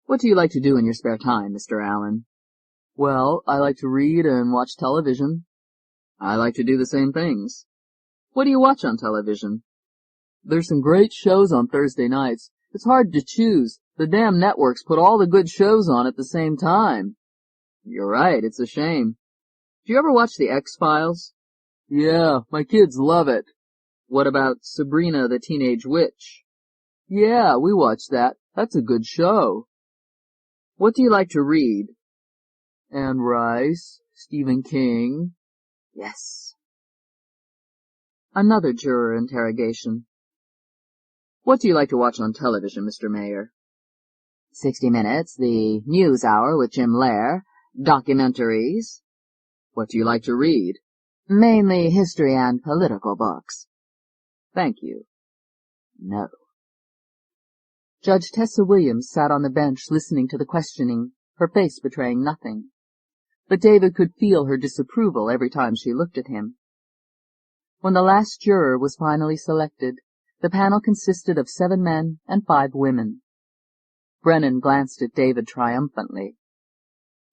"What do you like to do in your spare time, Mr. Allen?" "Well, I like to read and watch television." "I like to do the same things. What do you watch on television?" "There's some great shows on Thursday nights. It's hard to choose. The damn networks put all the good shows on at the same time." "You're right, it's a shame. Do you ever watch the X-Files?" "Yeah, my kids love it." "What about Sabrina the Teenage Witch?" "Yeah, we watch that. That's a good show." "What do you like to read?" Anne Rice, Stephen King. "Yes." Another juror interrogation. "What do you like to watch on television, Mr. Mayor?" 60 Minutes, the News Hour with Jim Lehrer, documentaries." "What do you like to read?" "Mainly history and political books." "Thank you." "No." Judge Tessa Williams sat on the bench listening to the questioning, her face betraying nothing. But David could feel her disapproval every time she looked at him. When the last juror was finally selected, the panel consisted of 7 men and 5 women. Brennan glanced at David triumphantly.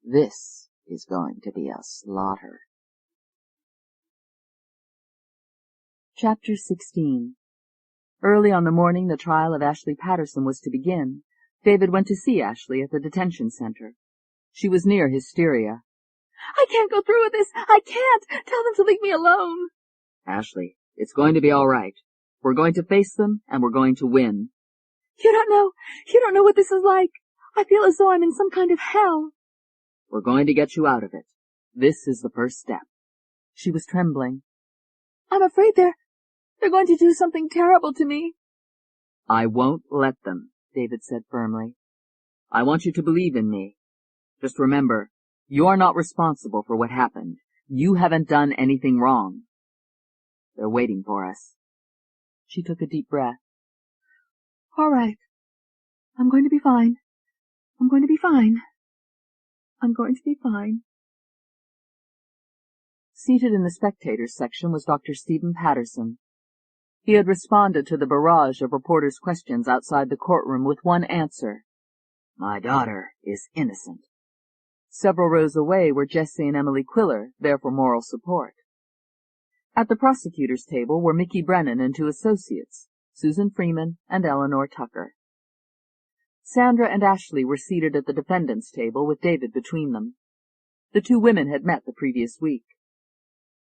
This is going to be a slaughter. Chapter 16. Early on the morning the trial of Ashley Patterson was to begin, David went to see Ashley at the detention center. She was near hysteria. "I can't go through with this! I can't! Tell them to leave me alone!" Ashley, it's going to be all right. We're going to face them, and we're going to win. You don't know what this is like. I feel as though I'm in some kind of hell." We're going to get you out of it. This is the first step. She was trembling. "I'm afraid they're going to do something terrible to me." I won't let them, David said firmly. I want you to believe in me. Just remember, you're not responsible for what happened. You haven't done anything wrong. They're waiting for us. She took a deep breath. "All right. I'm going to be fine. I'm going to be fine. I'm going to be fine." Seated in the spectators section was Dr. Stephen Patterson. He had responded to the barrage of reporters' questions outside the courtroom with one answer. My daughter is innocent. Several rows away were Jesse and Emily Quiller, there for moral support. At the prosecutor's table were Mickey Brennan and 2 associates, Susan Freeman and Eleanor Tucker. Sandra and Ashley were seated at the defendant's table with David between them. The 2 women had met the previous week.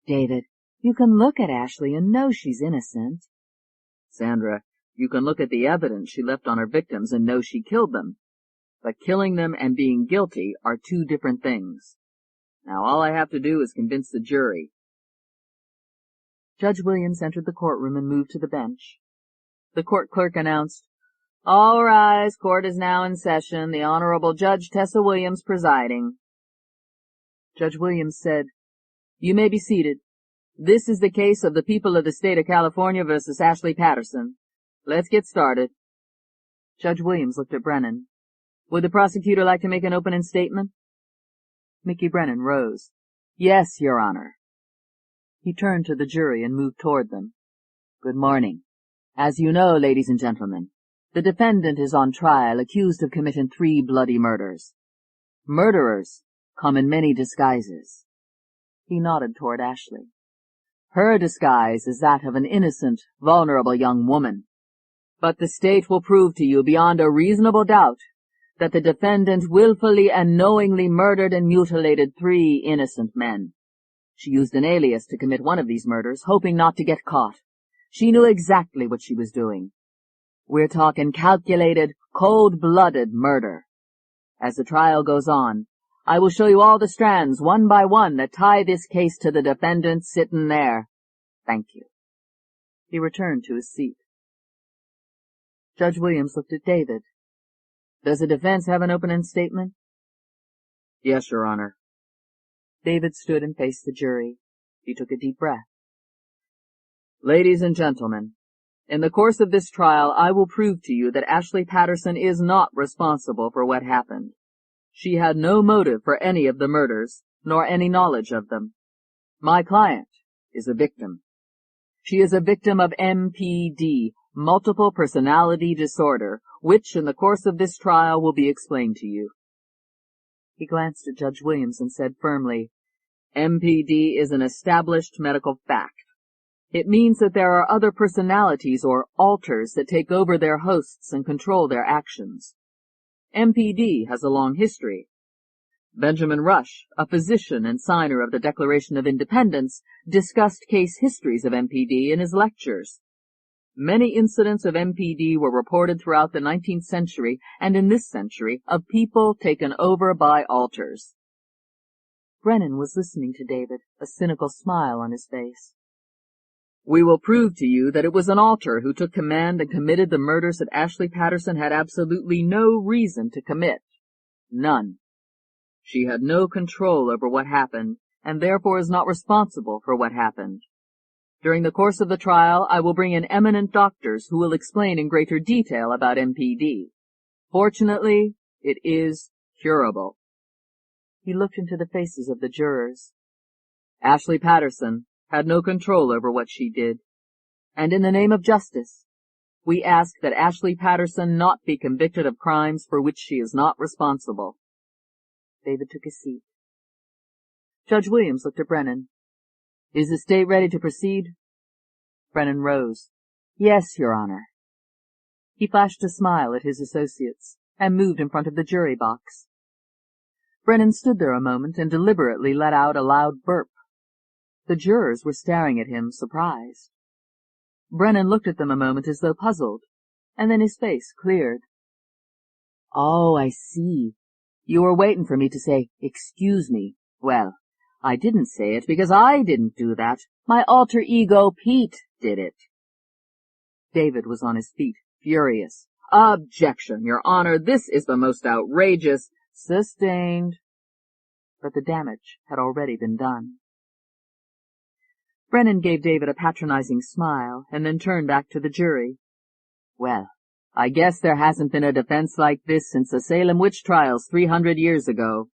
David, you can look at Ashley and know she's innocent. Sandra, you can look at the evidence she left on her victims and know she killed them. But killing them and being guilty are 2 different things. Now all I have to do is convince the jury. Judge Williams entered the courtroom and moved to the bench. The court clerk announced, "All rise, court is now in session. The Honorable Judge Tessa Williams presiding." Judge Williams said, "You may be seated. This is the case of the people of the state of California versus Ashley Patterson. Let's get started." Judge Williams looked at Brennan. "Would the prosecutor like to make an opening statement?" Mickey Brennan rose. "Yes, Your Honor." He turned to the jury and moved toward them. Good morning. As you know, ladies and gentlemen, the defendant is on trial accused of committing 3 bloody murders. Murderers come in many disguises. He nodded toward Ashley. Her disguise is that of an innocent, vulnerable young woman. But the state will prove to you beyond a reasonable doubt that the defendant willfully and knowingly murdered and mutilated 3 innocent men. She used an alias to commit one of these murders, hoping not to get caught. She knew exactly what she was doing. We're talking calculated, cold-blooded murder. As the trial goes on, I will show you all the strands, one by one, that tie this case to the defendant sitting there. Thank you." He returned to his seat. Judge Williams looked at David. "Does the defense have an opening statement?" Yes, Your Honor. David stood and faced the jury. He took a deep breath. Ladies and gentlemen, in the course of this trial, I will prove to you that Ashley Patterson is not responsible for what happened. She had no motive for any of the murders, nor any knowledge of them. My client is a victim. She is a victim of MPD, multiple personality disorder, which in the course of this trial will be explained to you. He glanced at Judge Williams and said firmly, MPD is an established medical fact. It means that there are other personalities or alters that take over their hosts and control their actions. MPD has a long history. Benjamin Rush, a physician and signer of the Declaration of Independence, discussed case histories of MPD in his lectures. Many incidents of MPD were reported throughout the 19th century and in this century of people taken over by alters. Brennan was listening to David, a cynical smile on his face. We will prove to you that it was an alter who took command and committed the murders that Ashley Patterson had absolutely no reason to commit. None. She had no control over what happened, and therefore is not responsible for what happened. During the course of the trial, I will bring in eminent doctors who will explain in greater detail about MPD. Fortunately, it is curable. He looked into the faces of the jurors. Ashley Patterson had no control over what she did, and in the name of justice, we ask that Ashley Patterson not be convicted of crimes for which she is not responsible. David took his seat. Judge Williams looked at Brennan. Is the state ready to proceed? Brennan rose. Yes, Your Honor. He flashed a smile at his associates and moved in front of the jury box. Brennan stood there a moment and deliberately let out a loud burp. The jurors were staring at him, surprised. Brennan looked at them a moment as though puzzled, and then his face cleared. Oh, I see. You were waiting for me to say, excuse me. Well, I didn't say it because I didn't do that. My alter ego, Pete, did it. David was on his feet, furious. Objection, Your Honor, this is the most outrageous— Sustained. But the damage had already been done. Brennan gave David a patronizing smile and then turned back to the jury. Well, I guess there hasn't been a defense like this since the Salem witch trials 300 years ago.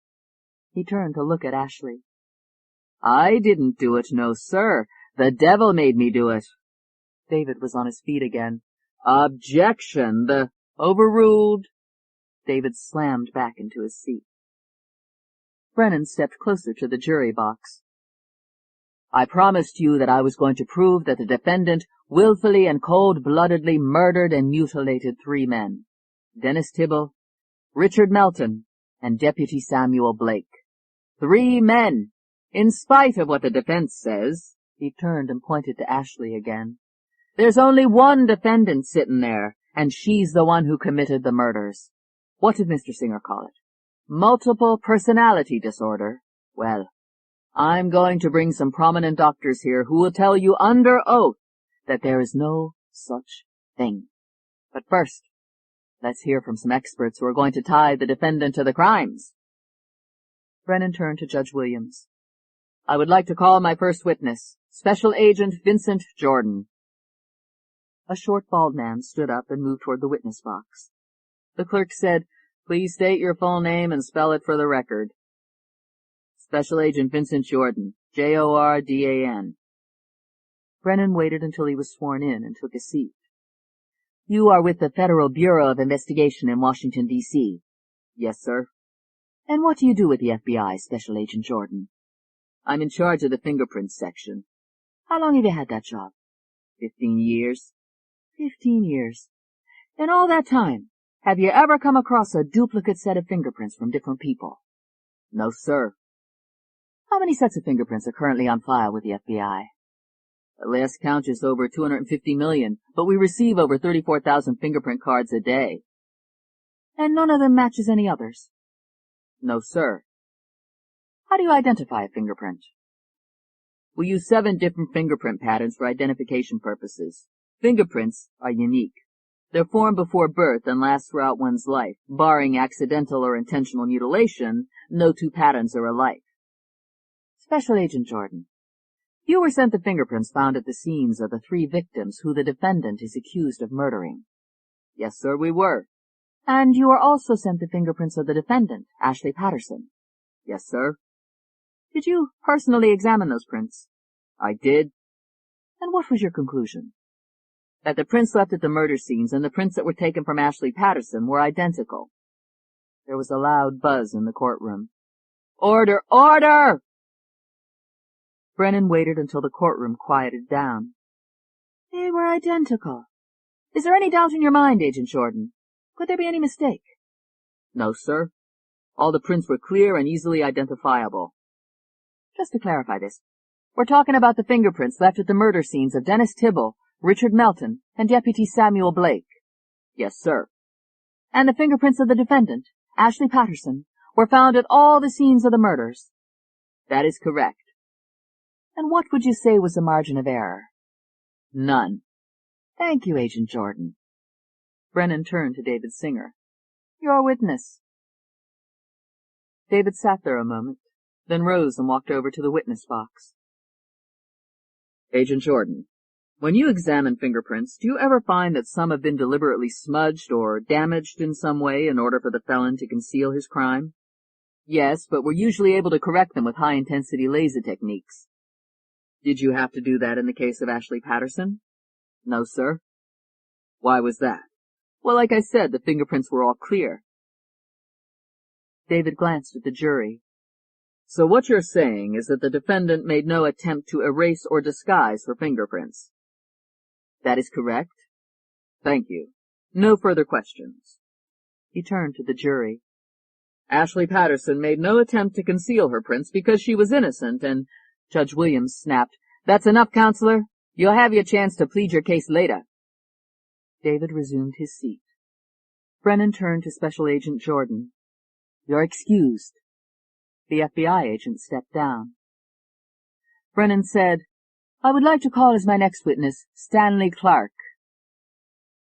He turned to look at Ashley. I didn't do it, no, sir. The devil made me do it. David was on his feet again. Objection, Overruled. David slammed back into his seat. Brennan stepped closer to the jury box. I promised you that I was going to prove that the defendant willfully and cold-bloodedly murdered and mutilated 3 men. Dennis Tibble, Richard Melton, and Deputy Samuel Blake. 3 men! In spite of what the defense says. He turned and pointed to Ashley again. There's only one defendant sitting there, and she's the one who committed the murders. What did Mr. Singer call it? Multiple personality disorder. Well, I'm going to bring some prominent doctors here who will tell you under oath that there is no such thing. But first, let's hear from some experts who are going to tie the defendant to the crimes. Brennan turned to Judge Williams. I would like to call my first witness, Special Agent Vincent Jordan. A short, bald man stood up and moved toward the witness box. The clerk said, Please state your full name and spell it for the record. Special Agent Vincent Jordan, Jordan. Brennan waited until he was sworn in and took his seat. You are with the Federal Bureau of Investigation in Washington, D.C. Yes, sir. And what do you do with the FBI, Special Agent Jordan? I'm in charge of the fingerprints section. How long have you had that job? 15 years. 15 years. In all that time, have you ever come across a duplicate set of fingerprints from different people? No, sir. How many sets of fingerprints are currently on file with the FBI? The last count is over 250 million, but we receive over 34,000 fingerprint cards a day. And none of them matches any others? No, sir. How do you identify a fingerprint? We use 7 different fingerprint patterns for identification purposes. Fingerprints are unique. They're formed before birth and last throughout one's life. Barring accidental or intentional mutilation, no 2 patterns are alike. Special Agent Jordan, you were sent the fingerprints found at the scenes of the 3 victims who the defendant is accused of murdering. Yes, sir, we were. And you were also sent the fingerprints of the defendant, Ashley Patterson. Yes, sir. Did you personally examine those prints? I did. And what was your conclusion? That the prints left at the murder scenes and the prints that were taken from Ashley Patterson were identical. There was a loud buzz in the courtroom. Order! Order! Brennan waited until the courtroom quieted down. They were identical. Is there any doubt in your mind, Agent Jordan? Could there be any mistake? No, sir. All the prints were clear and easily identifiable. Just to clarify this, we're talking about the fingerprints left at the murder scenes of Dennis Tibble, Richard Melton, and Deputy Samuel Blake. Yes, sir. And the fingerprints of the defendant, Ashley Patterson, were found at all the scenes of the murders. That is correct. And what would you say was the margin of error? None. Thank you, Agent Jordan. Brennan turned to David Singer. Your witness. David sat there a moment, then rose and walked over to the witness box. Agent Jordan, when you examine fingerprints, do you ever find that some have been deliberately smudged or damaged in some way in order for the felon to conceal his crime? Yes, but we're usually able to correct them with high-intensity laser techniques. Did you have to do that in the case of Ashley Patterson? No, sir. Why was that? Well, like I said, the fingerprints were all clear. David glanced at the jury. So what you're saying is that the defendant made no attempt to erase or disguise her fingerprints? That is correct. Thank you. No further questions. He turned to the jury. Ashley Patterson made no attempt to conceal her prints because she was innocent, and Judge Williams snapped, "That's enough, counselor. You'll have your chance to plead your case later." David resumed his seat. Brennan turned to Special Agent Jordan. "You're excused." The FBI agent stepped down. Brennan said, "I would like to call as my next witness Stanley Clark."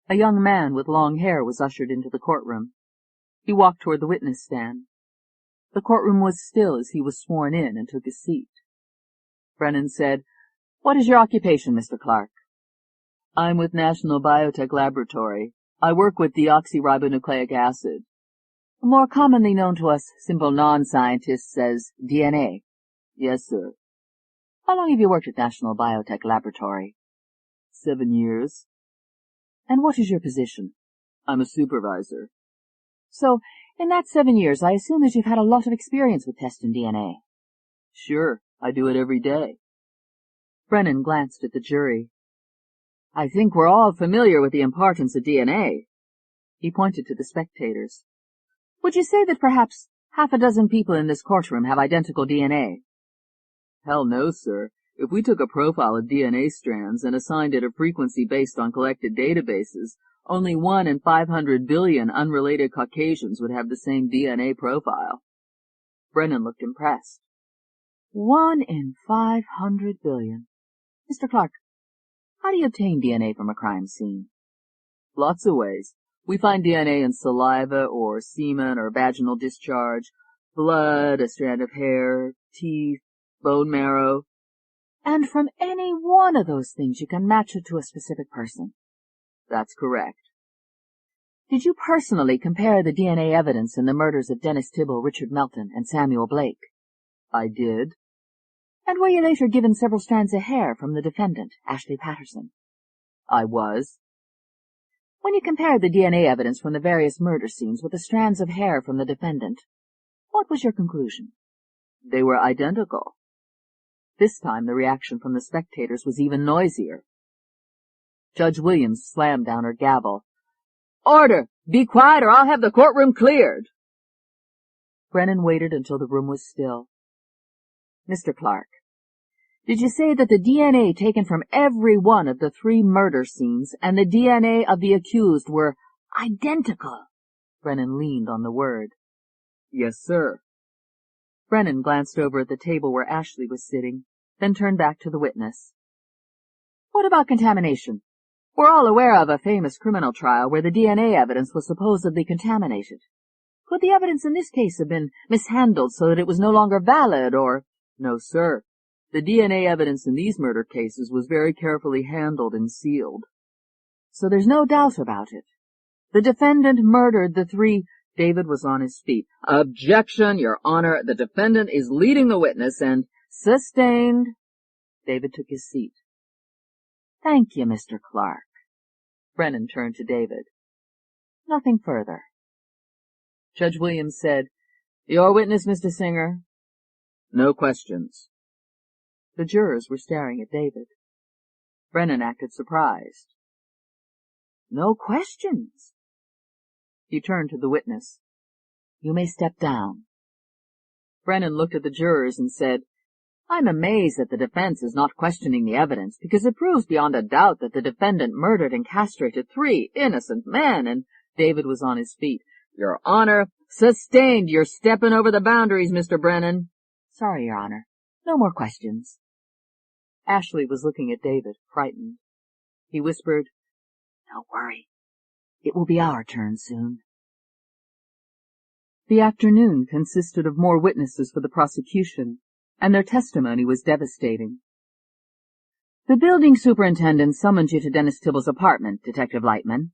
A young man with long hair was ushered into the courtroom. He walked toward the witness stand. The courtroom was still as he was sworn in and took his seat. Brennan said, "What is your occupation, Mr. Clark?" "I'm with National Biotech Laboratory. I work with deoxyribonucleic acid, more commonly known to us simple non-scientists as DNA." "Yes, sir." "How long have you worked at National Biotech Laboratory?" 7 years. "And what is your position?" "I'm a supervisor." "So, in that 7 years, I assume that you've had a lot of experience with testing DNA." "Sure, I do it every day." Brennan glanced at the jury. "I think we're all familiar with the importance of DNA." He pointed to the spectators. "Would you say that perhaps half a dozen people in this courtroom have identical DNA?" "Hell no, sir. If we took a profile of DNA strands and assigned it a frequency based on collected databases, only 1 in 500 billion unrelated Caucasians would have the same DNA profile." Brennan looked impressed. 1 in 500 billion. Mr. Clark, how do you obtain DNA from a crime scene? "Lots of ways. We find DNA in saliva or semen or vaginal discharge, blood, a strand of hair, teeth, bone marrow." "And from any one of those things you can match it to a specific person?" "That's correct." "Did you personally compare the DNA evidence in the murders of Dennis Tibble, Richard Melton, and Samuel Blake?" "I did." "And were you later given several strands of hair from the defendant, Ashley Patterson?" "I was." "When you compared the DNA evidence from the various murder scenes with the strands of hair from the defendant, what was your conclusion?" "They were identical." This time the reaction from the spectators was even noisier. Judge Williams slammed down her gavel. "Order! Be quiet or I'll have the courtroom cleared!" Brennan waited until the room was still. "Mr. Clark, did you say that the DNA taken from every one of the 3 murder scenes and the DNA of the accused were identical?" Brennan leaned on the word. "Yes, sir." Brennan glanced over at the table where Ashley was sitting, then turned back to the witness. "What about contamination? We're all aware of a famous criminal trial where the DNA evidence was supposedly contaminated. Could the evidence in this case have been mishandled so that it was no longer valid, or—" "No, sir. The DNA evidence in these murder cases was very carefully handled and sealed." "So there's no doubt about it. The defendant murdered the 3— David was on his feet. "Objection, Your Honor. The defendant is leading the witness and—" "Sustained." David took his seat. "Thank you, Mr. Clark." Brennan turned to David. "Nothing further." Judge Williams said, "Your witness, Mr. Singer." "No questions." The jurors were staring at David. Brennan acted surprised. "No questions?" He turned to the witness. "You may step down." Brennan looked at the jurors and said, "I'm amazed that the defense is not questioning the evidence, because it proves beyond a doubt that the defendant murdered and castrated 3 innocent men," and David was on his feet. "Your Honor, sustained. You're stepping over the boundaries, Mr. Brennan." "Sorry, Your Honor. No more questions." Ashley was looking at David, frightened. He whispered, "Don't worry. It will be our turn soon." The afternoon consisted of more witnesses for the prosecution, and their testimony was devastating. "The building superintendent summoned you to Dennis Tibble's apartment, Detective Lightman."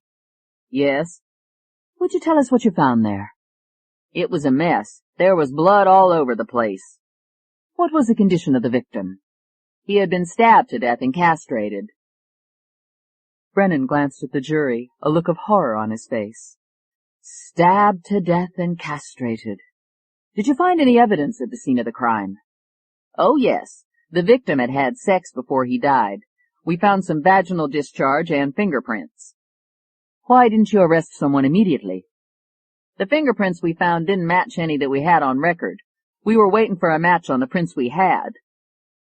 "Yes." "Would you tell us what you found there?" It was a mess. There was blood all over the place. What was the condition of the victim? He had been stabbed to death and castrated. Brennan glanced at the jury, a look of horror on his face. Stabbed to death and castrated. Did you find any evidence at the scene of the crime? Oh, yes. The victim had had sex before he died. We found some vaginal discharge and fingerprints. Why didn't you arrest someone immediately? The fingerprints we found didn't match any that we had on record. We were waiting for a match on the prints we had.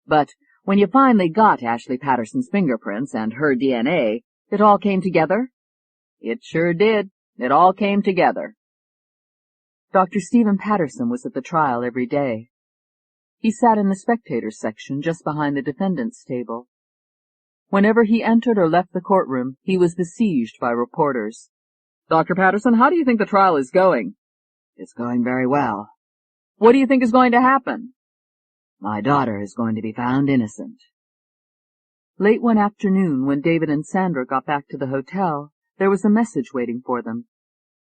But when you finally got Ashley Patterson's fingerprints and her DNA, it all came together? It sure did. It all came together. Dr. Stephen Patterson was at the trial every day. He sat in the spectators section just behind the defendant's table. Whenever he entered or left the courtroom, he was besieged by reporters. Dr. Patterson, how do you think the trial is going? It's going very well. What do you think is going to happen? My daughter is going to be found innocent. Late one afternoon, when David and Sandra got back to the hotel, there was a message waiting for them.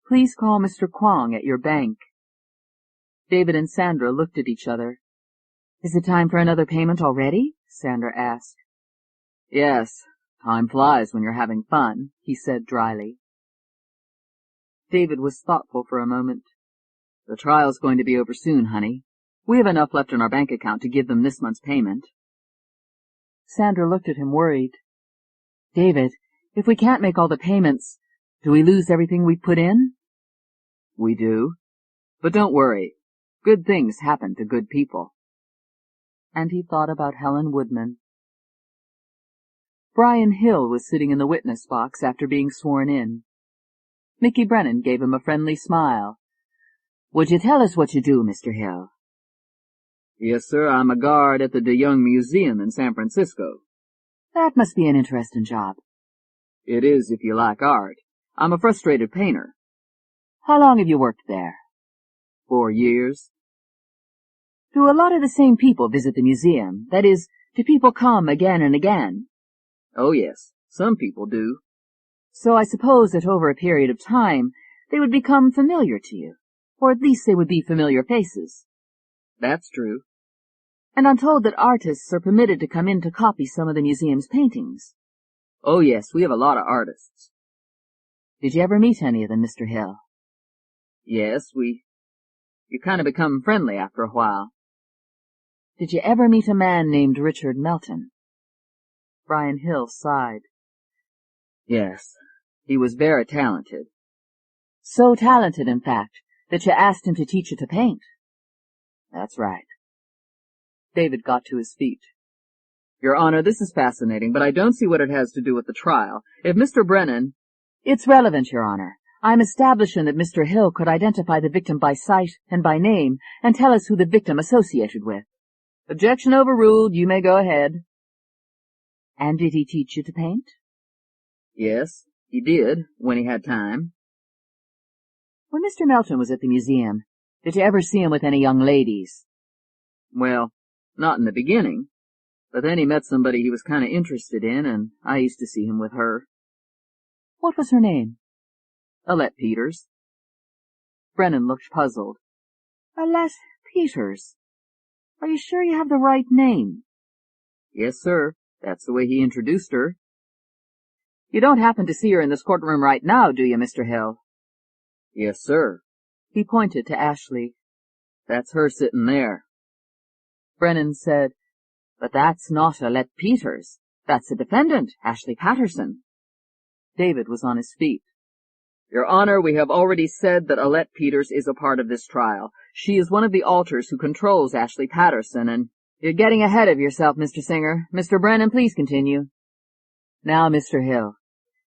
Please call Mr. Kwong at your bank. David and Sandra looked at each other. Is it time for another payment already? Sandra asked. Yes, time flies when you're having fun, he said dryly. David was thoughtful for a moment. The trial's going to be over soon, honey. We have enough left in our bank account to give them this month's payment. Sandra looked at him worried. David, if we can't make all the payments, do we lose everything we put in? We do. But don't worry. Good things happen to good people. And he thought about Helen Woodman. Brian Hill was sitting in the witness box after being sworn in. Mickey Brennan gave him a friendly smile. Would you tell us what you do, Mr. Hill? Yes, sir. I'm a guard at the De Young Museum in San Francisco. That must be an interesting job. It is if you like art. I'm a frustrated painter. How long have you worked there? 4 years. Do a lot of the same people visit the museum? That is, do people come again and again? Oh, yes. Some people do. So I suppose that over a period of time, they would become familiar to you. Or at least they would be familiar faces. That's true. And I'm told that artists are permitted to come in to copy some of the museum's paintings. Oh, yes, we have a lot of artists. Did you ever meet any of them, Mr. Hill? Yes, you kind of become friendly after a while. Did you ever meet a man named Richard Melton? Brian Hill sighed. Yes, he was very talented. So talented, in fact, that you asked him to teach you to paint. That's right. David got to his feet. Your Honor, this is fascinating, but I don't see what it has to do with the trial. If Mr. Brennan— It's relevant, Your Honor. I'm establishing that Mr. Hill could identify the victim by sight and by name and tell us who the victim associated with. Objection overruled. You may go ahead. And did he teach you to paint? Yes, he did, when he had time. When Mr. Melton was at the museum, did you ever see him with any young ladies? Well, not in the beginning. But then he met somebody he was kind of interested in, and I used to see him with her. What was her name? Alette Peters. Brennan looked puzzled. Alette Peters? Are you sure you have the right name? Yes, sir. That's the way he introduced her. You don't happen to see her in this courtroom right now, do you, Mr. Hill? Yes, sir. He pointed to Ashley. That's her sitting there. Brennan said, But that's not Alette Peters. That's the defendant, Ashley Patterson. David was on his feet. Your Honor, we have already said that Alette Peters is a part of this trial. She is one of the alters who controls Ashley Patterson, and— You're getting ahead of yourself, Mr. Singer. Mr. Brennan, please continue. Now, Mr. Hill,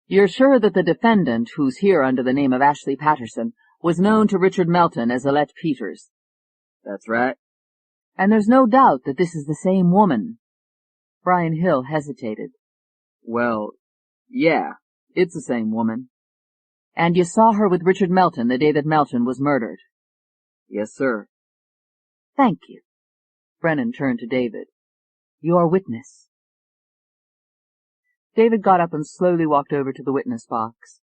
you're sure that the defendant, who's here under the name of Ashley Patterson, was known to Richard Melton as Alette Peters? That's right. And there's no doubt that this is the same woman. Brian Hill hesitated. Well, yeah, it's the same woman. And you saw her with Richard Melton the day that Melton was murdered? Yes, sir. Thank you. Brennan turned to David. Your witness. David got up and slowly walked over to the witness box.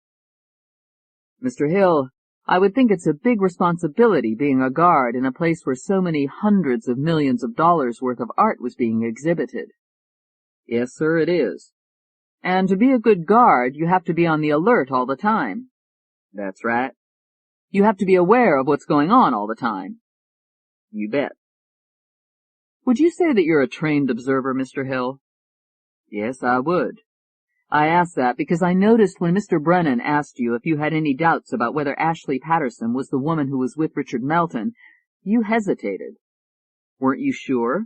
Mr. Hill, I would think it's a big responsibility being a guard in a place where so many hundreds of millions of dollars worth of art was being exhibited. Yes, sir, it is. And to be a good guard, you have to be on the alert all the time. That's right. You have to be aware of what's going on all the time. You bet. Would you say that you're a trained observer, Mr. Hill? Yes, I would. I asked that because I noticed when Mr. Brennan asked you if you had any doubts about whether Ashley Patterson was the woman who was with Richard Melton, you hesitated. Weren't you sure?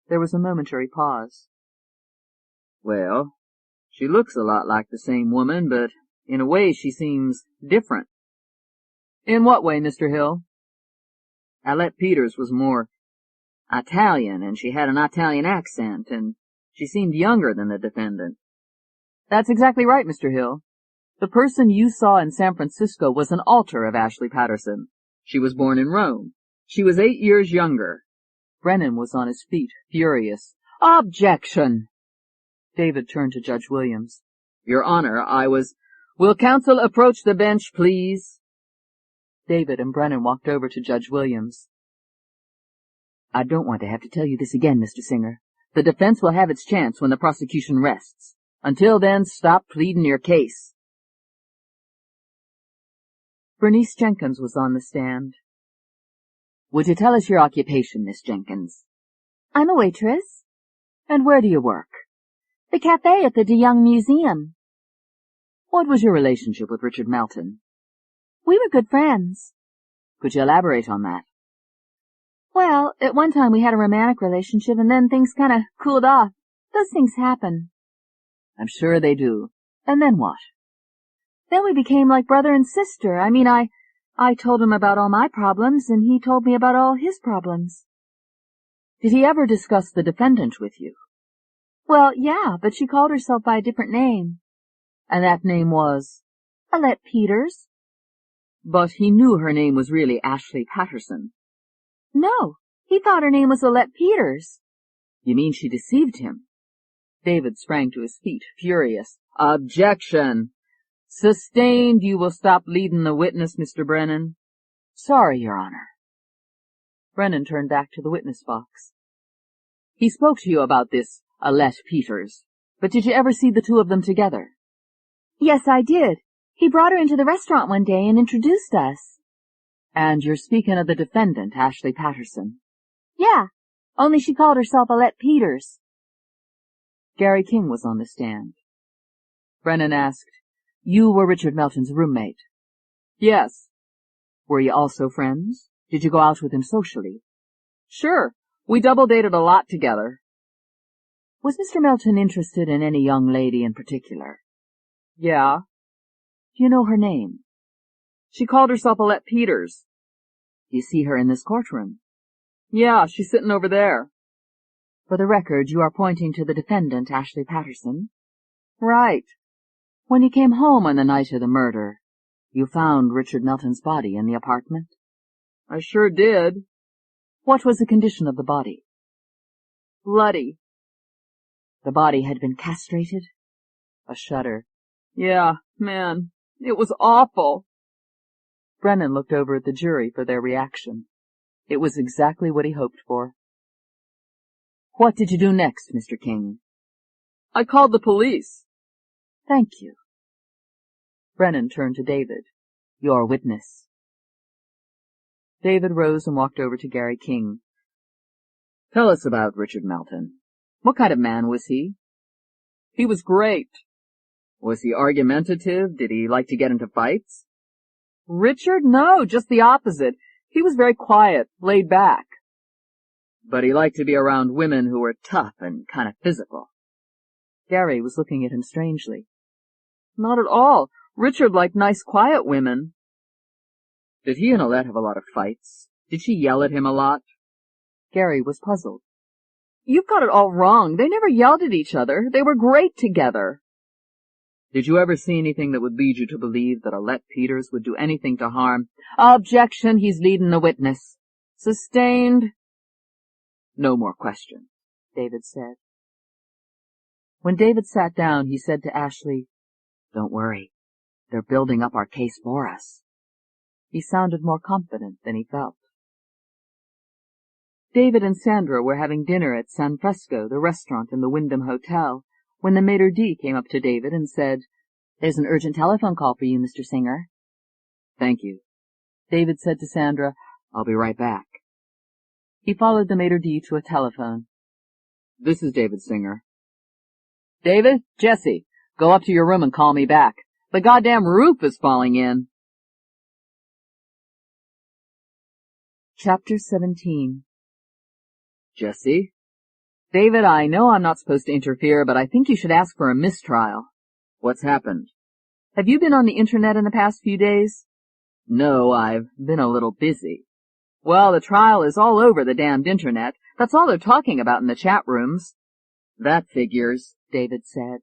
There was a momentary pause. Well, she looks a lot like the same woman, but in a way she seems different. In what way, Mr. Hill? Alette Peters was more Italian, and she had an Italian accent, and she seemed younger than the defendant. That's exactly right, Mr. Hill. The person you saw in San Francisco was an alter of Ashley Patterson. She was born in Rome. She was 8 years younger. Brennan was on his feet, furious. Objection! David turned to Judge Williams. Your Honor, Will counsel approach the bench, please? David and Brennan walked over to Judge Williams. I don't want to have to tell you this again, Mr. Singer. The defense will have its chance when the prosecution rests. Until then, stop pleading your case. Bernice Jenkins was on the stand. Would you tell us your occupation, Miss Jenkins? I'm a waitress. And where do you work? The cafe at the De Young Museum. What was your relationship with Richard Melton? We were good friends. Could you elaborate on that? Well, at one time we had a romantic relationship and then things kind of cooled off. Those things happen. I'm sure they do. And then what? Then we became like brother and sister. I told him about all my problems and he told me about all his problems. Did he ever discuss the defendant with you? Well, yeah, but she called herself by a different name. And that name was? Alette Peters. But he knew her name was really Ashley Patterson. No, he thought her name was Alette Peters. You mean she deceived him? David sprang to his feet, furious. Objection! Sustained. You will stop leading the witness, Mr. Brennan. Sorry, Your Honor. Brennan turned back to the witness box. He spoke to you about this Alette Peters, but did you ever see the two of them together? Yes, I did. He brought her into the restaurant one day and introduced us. And you're speaking of the defendant, Ashley Patterson? Yeah, only she called herself Alette Peters. Gary King was on the stand. Brennan asked, You were Richard Melton's roommate? Yes. Were you also friends? Did you go out with him socially? Sure. We double-dated a lot together. Was Mr. Melton interested in any young lady in particular? Yeah. Do you know her name? She called herself Alette Peters. Do you see her in this courtroom? Yeah, she's sitting over there. For the record, you are pointing to the defendant, Ashley Patterson? Right. When you came home on the night of the murder, you found Richard Melton's body in the apartment? I sure did. What was the condition of the body? Bloody. The body had been castrated? A shudder. Yeah, man, it was awful. Brennan looked over at the jury for their reaction. It was exactly what he hoped for. What did you do next, Mr. King? I called the police. Thank you. Brennan turned to David. Your witness. David rose and walked over to Gary King. Tell us about Richard Melton. What kind of man was he? He was great. Was he argumentative? Did he like to get into fights? Richard? No, just the opposite. He was very quiet, laid back. But he liked to be around women who were tough and kind of physical. Gary was looking at him strangely. Not at all. Richard liked nice, quiet women. Did he and Alette have a lot of fights? Did she yell at him a lot? Gary was puzzled. You've got it all wrong. They never yelled at each other. They were great together. Did you ever see anything that would lead you to believe that Alette Peters would do anything to harm? Objection, he's leading the witness. Sustained. No more questions, David said. When David sat down, he said to Ashley, Don't worry. They're building up our case for us. He sounded more confident than he felt. David and Sandra were having dinner at San Fresco, the restaurant in the Wyndham Hotel, when the maitre d' came up to David and said, "There's an urgent telephone call for you, Mr. Singer." "Thank you." David said to Sandra, "I'll be right back." He followed the maitre d' to a telephone. "This is David Singer." "David, Jesse, go up to your room and call me back. The goddamn roof is falling in." Chapter 17. "Jesse?" "David, I know I'm not supposed to interfere, but I think you should ask for a mistrial." "What's happened?" "Have you been on the internet in the past few days?" "No, I've been a little busy." "Well, the trial is all over the damned internet. That's all they're talking about in the chat rooms." "That figures," David said.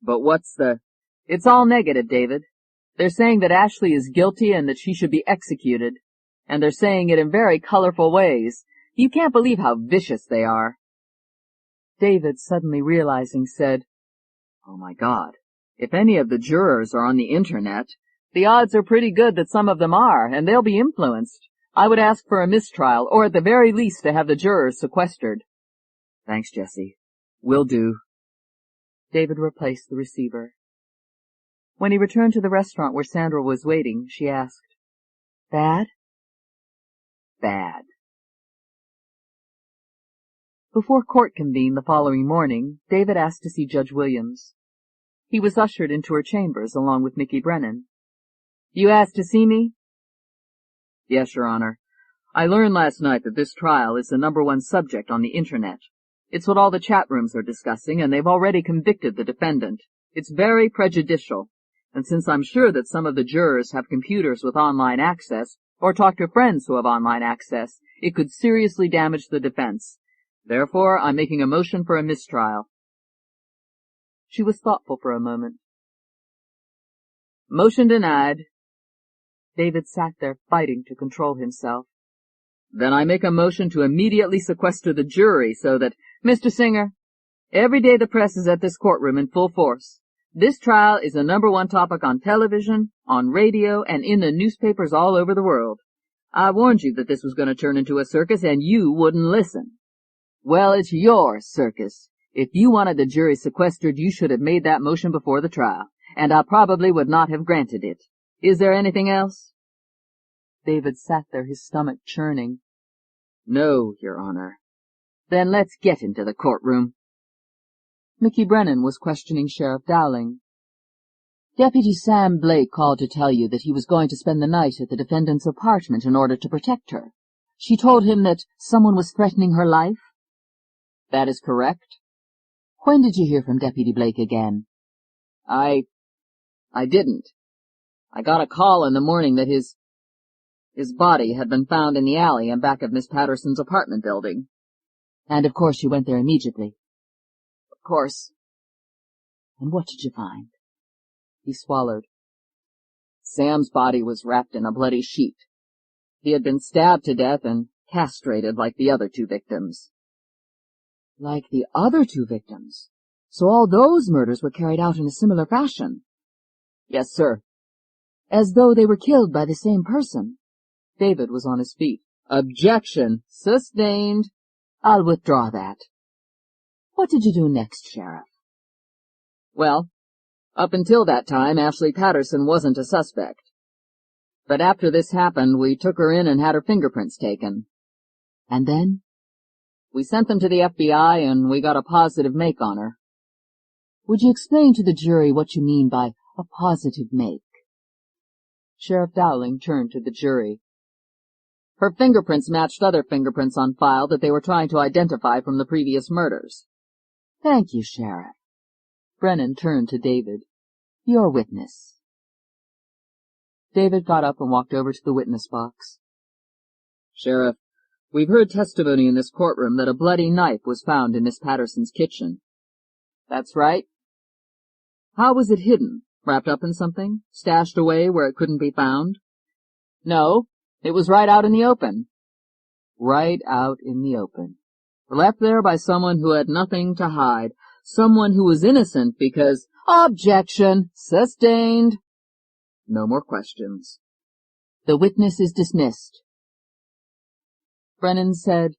"But what's the—" "It's all negative, David. They're saying that Ashley is guilty and that she should be executed. And they're saying it in very colorful ways. You can't believe how vicious they are." David, suddenly realizing, said, "Oh my God, if any of the jurors are on the internet—" "The odds are pretty good that some of them are, and they'll be influenced. I would ask for a mistrial, or at the very least to have the jurors sequestered." "Thanks, Jesse. Will do." David replaced the receiver. When he returned to the restaurant where Sandra was waiting, she asked, "Bad?" "Bad." Before court convened the following morning, David asked to see Judge Williams. He was ushered into her chambers along with Mickey Brennan. "You asked to see me?" "Yes, Your Honor. I learned last night that this trial is the #1 subject on the internet. It's what all the chat rooms are discussing, and they've already convicted the defendant. It's very prejudicial, and since I'm sure that some of the jurors have computers with online access, or talk to friends who have online access, it could seriously damage the defense. Therefore, I'm making a motion for a mistrial." She was thoughtful for a moment. "Motion denied." David sat there fighting to control himself. "Then I make a motion to immediately sequester the jury so that—" "Mr. Singer, every day the press is at this courtroom in full force. This trial is the #1 topic on television, on radio, and in the newspapers all over the world. I warned you that this was going to turn into a circus, and you wouldn't listen." "Well, it's your circus. If you wanted the jury sequestered, you should have made that motion before the trial, and I probably would not have granted it. Is there anything else?" David sat there, his stomach churning. "No, Your Honor." "Then let's get into the courtroom." Mickey Brennan was questioning Sheriff Dowling. "Deputy Sam Blake called to tell you that he was going to spend the night at the defendant's apartment in order to protect her. She told him that someone was threatening her life?" "That is correct." "When did you hear from Deputy Blake again?" I didn't. I got a call in the morning that his body had been found in the alley in back of Miss Patterson's apartment building." "And of course you went there immediately." "Of course." "And what did you find?" He swallowed. Sam's body was wrapped in a bloody sheet. He had been stabbed to death and castrated like the other 2 victims. "Like the other 2 victims? So all those murders were carried out in a similar fashion?" "Yes, sir." "As though they were killed by the same person?" David was on his feet. "Objection. Sustained." "I'll withdraw that. What did you do next, Sheriff?" "Well, up until that time, Ashley Patterson wasn't a suspect. But after this happened, we took her in and had her fingerprints taken." "And then?" "We sent them to the FBI, and we got a positive make on her." "Would you explain to the jury what you mean by a positive make?" Sheriff Dowling turned to the jury. "Her fingerprints matched other fingerprints on file that they were trying to identify from the previous murders." "Thank you, Sheriff." Brennan turned to David. "Your witness." David got up and walked over to the witness box. "Sheriff, we've heard testimony in this courtroom that a bloody knife was found in Miss Patterson's kitchen." "That's right." "How was it hidden? Wrapped up in something? Stashed away where it couldn't be found?" "No, it was right out in the open." "Right out in the open. Left there by someone who had nothing to hide. Someone who was innocent because—" "Objection. Sustained." No more questions. The witness is dismissed." Brennan said,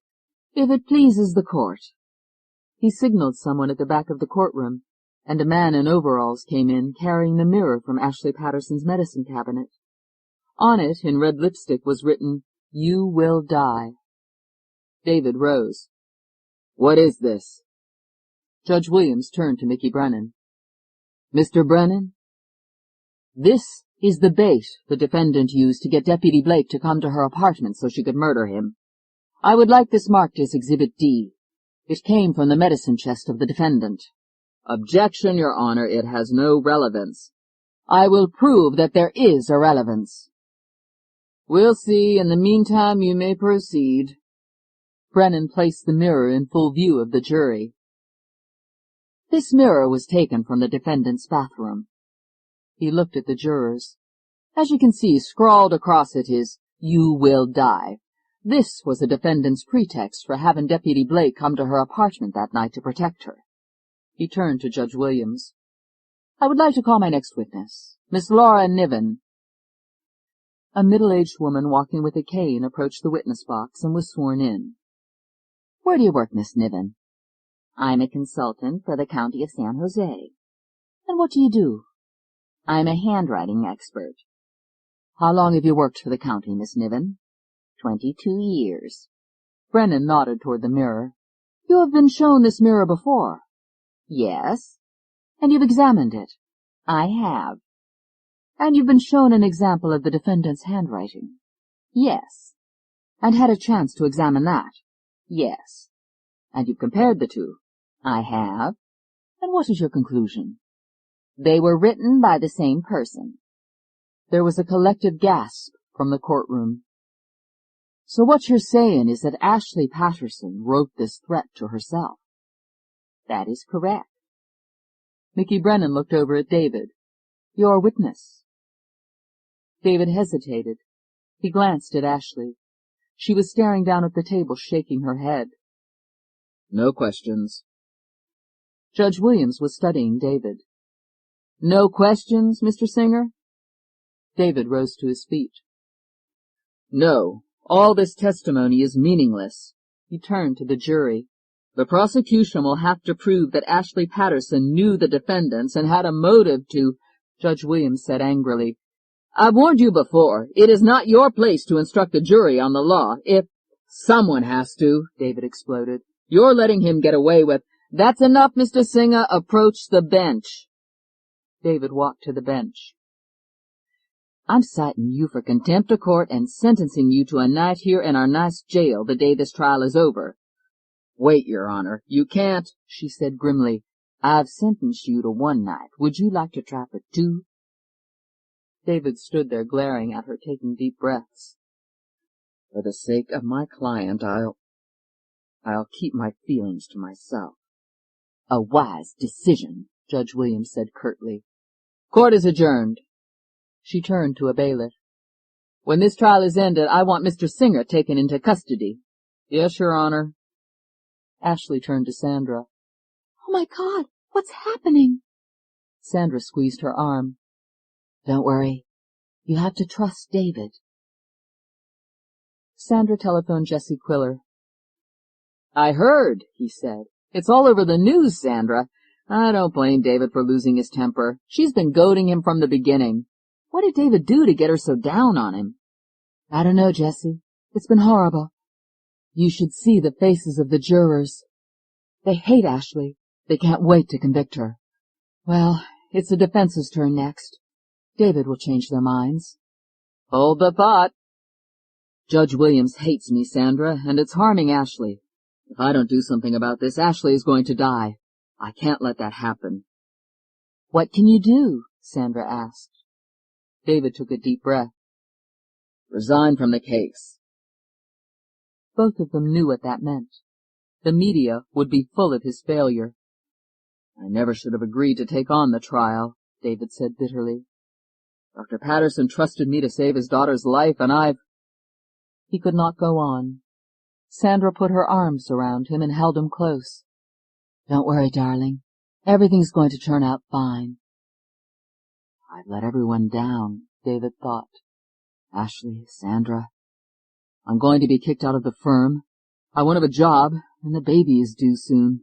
"If it pleases the court." He signaled someone at the back of the courtroom, and a man in overalls came in carrying the mirror from Ashley Patterson's medicine cabinet. On it, in red lipstick, was written, "You will die." David rose. "What is this?" Judge Williams turned to Mickey Brennan. "Mr. Brennan, this is the bait the defendant used to get Deputy Blake to come to her apartment so she could murder him. I would like this marked as Exhibit D. It came from the medicine chest of the defendant." "Objection, Your Honor, it has no relevance." "I will prove that there is a relevance." "We'll see. In the meantime, you may proceed." Brennan placed the mirror in full view of the jury. "This mirror was taken from the defendant's bathroom." He looked at the jurors. "As you can see, scrawled across it is, 'You will die.' This was the defendant's pretext for having Deputy Blake come to her apartment that night to protect her." He turned to Judge Williams. "I would like to call my next witness, Miss Laura Niven." A middle-aged woman walking with a cane approached the witness box and was sworn in. "Where do you work, Miss Niven?" "I'm a consultant for the County of San Jose." "And what do you do?" "I'm a handwriting expert." "How long have you worked for the county, Miss Niven?" 22 years. Brennan nodded toward the mirror. "You have been shown this mirror before." "Yes." "And you've examined it." "I have." "And you've been shown an example of the defendant's handwriting." "Yes." "And had a chance to examine that." "Yes." "And you've compared the two." "I have." "And what is your conclusion?" "They were written by the same person." There was a collective gasp from the courtroom. "So what you're saying is that Ashley Patterson wrote this threat to herself?" "That is correct." Mickey Brennan looked over at David. "Your witness." David hesitated. He glanced at Ashley. She was staring down at the table, shaking her head. "No questions." Judge Williams was studying David. "No questions, Mr. Singer?" David rose to his feet. "No. All this testimony is meaningless." He turned to the jury. "The prosecution will have to prove that Ashley Patterson knew the defendants and had a motive to—" Judge Williams said angrily, "I've warned you before. It is not your place to instruct the jury on the law. If—" "Someone has to," David exploded. "You're letting him get away with—" "That's enough, Mr. Singer. Approach the bench." David walked to the bench. "I'm citing you for contempt of court and sentencing you to a night here in our nice jail the day this trial is over." "Wait, Your Honor. You can't," she said grimly. "I've sentenced you to 1 night. Would you like to try for 2? David stood there glaring at her, taking deep breaths. "For the sake of my client, I'll keep my feelings to myself." "A wise decision," Judge Williams said curtly. "Court is adjourned." She turned to a bailiff. "When this trial is ended, I want Mr. Singer taken into custody." "Yes, Your Honor." Ashley turned to Sandra. "Oh, my God, what's happening?" Sandra squeezed her arm. "Don't worry. You have to trust David." Sandra telephoned Jesse Quiller. "I heard," he said. "It's all over the news, Sandra. I don't blame David for losing his temper. She's been goading him from the beginning. What did David do to get her so down on him?" "I don't know, Jesse. It's been horrible. You should see the faces of the jurors. They hate Ashley. They can't wait to convict her. Well, it's the defense's turn next. David will change their minds." "Hold the thought." "Judge Williams hates me, Sandra, and it's harming Ashley. If I don't do something about this, Ashley is going to die. I can't let that happen." "What can you do?" Sandra asked. David took a deep breath. "Resign from the case." Both of them knew what that meant. The media would be full of his failure. "I never should have agreed to take on the trial," David said bitterly. "Dr. Patterson trusted me to save his daughter's life, and I've—" He could not go on. Sandra put her arms around him and held him close. "Don't worry, darling. Everything's going to turn out fine." "I've let everyone down," David thought. Ashley, Sandra, I'm going to be kicked out of the firm. I won't have a job, and the baby is due soon.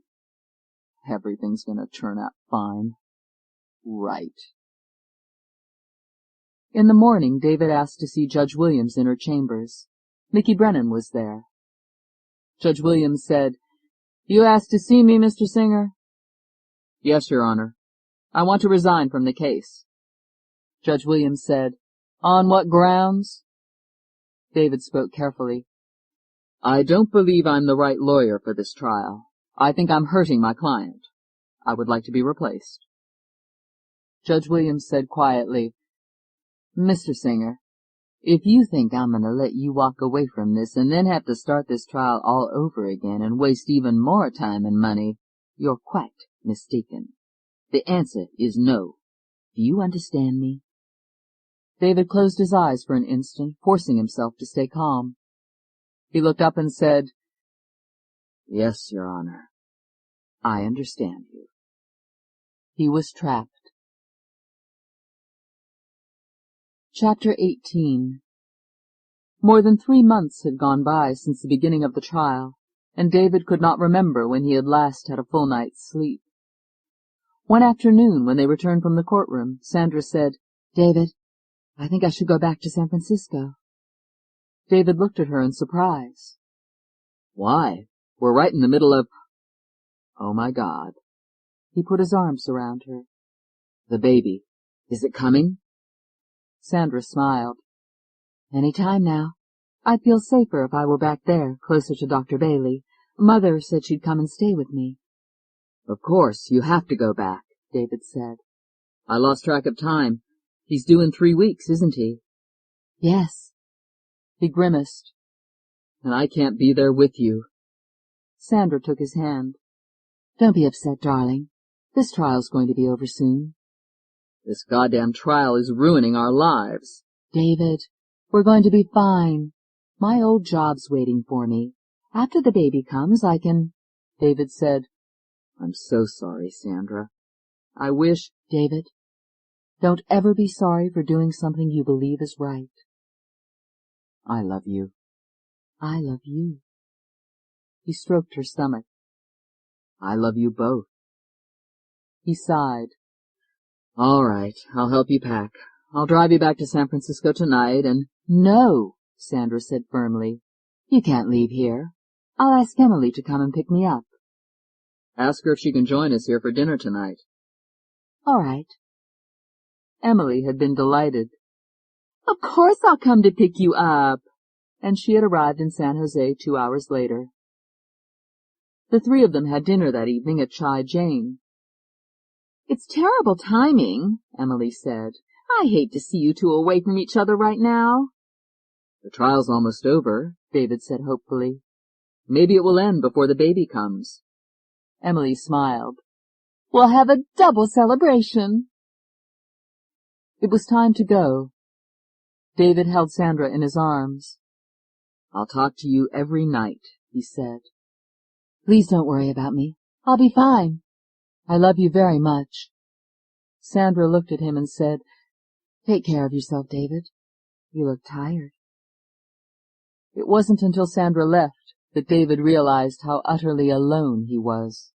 Everything's going to turn out fine. Right. In the morning, David asked to see Judge Williams in her chambers. Mickey Brennan was there. Judge Williams said, "You asked to see me, Mr. Singer?" "Yes, Your Honor. I want to resign from the case." Judge Williams said, "On what grounds?" David spoke carefully. "I don't believe I'm the right lawyer for this trial. I think I'm hurting my client. I would like to be replaced." Judge Williams said quietly, "Mr. Singer, if you think I'm going to let you walk away from this and then have to start this trial all over again and waste even more time and money, you're quite mistaken. The answer is no. Do you understand me?" David closed his eyes for an instant, forcing himself to stay calm. He looked up and said, "Yes, Your Honor. I understand you." He was trapped. Chapter 18. More than 3 months had gone by since the beginning of the trial, and David could not remember when he had last had a full night's sleep. One afternoon, when they returned from the courtroom, Sandra said, "David, I think I should go back to San Francisco." David looked at her in surprise. "Why? We're right in the middle of—" "Oh, my God." He put his arms around her. "The baby. Is it coming?" Sandra smiled. "Any time now. I'd feel safer if I were back there, closer to Dr. Bailey. Mother said she'd come and stay with me." "Of course, you have to go back," David said. "I lost track of time. He's due in 3 weeks, isn't he?" "Yes." He grimaced. "And I can't be there with you." Sandra took his hand. "Don't be upset, darling. This trial's going to be over soon." "This goddamn trial is ruining our lives." "David, we're going to be fine. My old job's waiting for me. After the baby comes, I can—" David said, "I'm so sorry, Sandra. I wish—" "David, don't ever be sorry for doing something you believe is right." "I love you." "I love you." He stroked her stomach. "I love you both." He sighed. "All right, I'll help you pack. I'll drive you back to San Francisco tonight and—" "No," Sandra said firmly. "You can't leave here. I'll ask Emily to come and pick me up." "Ask her if she can join us here for dinner tonight." "All right." Emily had been delighted. "Of course I'll come to pick you up." And she had arrived in San Jose 2 hours later. The 3 of them had dinner that evening at Chai Jane. "It's terrible timing," Emily said. "I hate to see you 2 away from each other right now." "The trial's almost over," David said hopefully. "Maybe it will end before the baby comes." Emily smiled. "We'll have a double celebration." It was time to go. David held Sandra in his arms. "I'll talk to you every night," he said. "Please don't worry about me. I'll be fine. I love you very much." Sandra looked at him and said, "Take care of yourself, David. You look tired." It wasn't until Sandra left that David realized how utterly alone he was.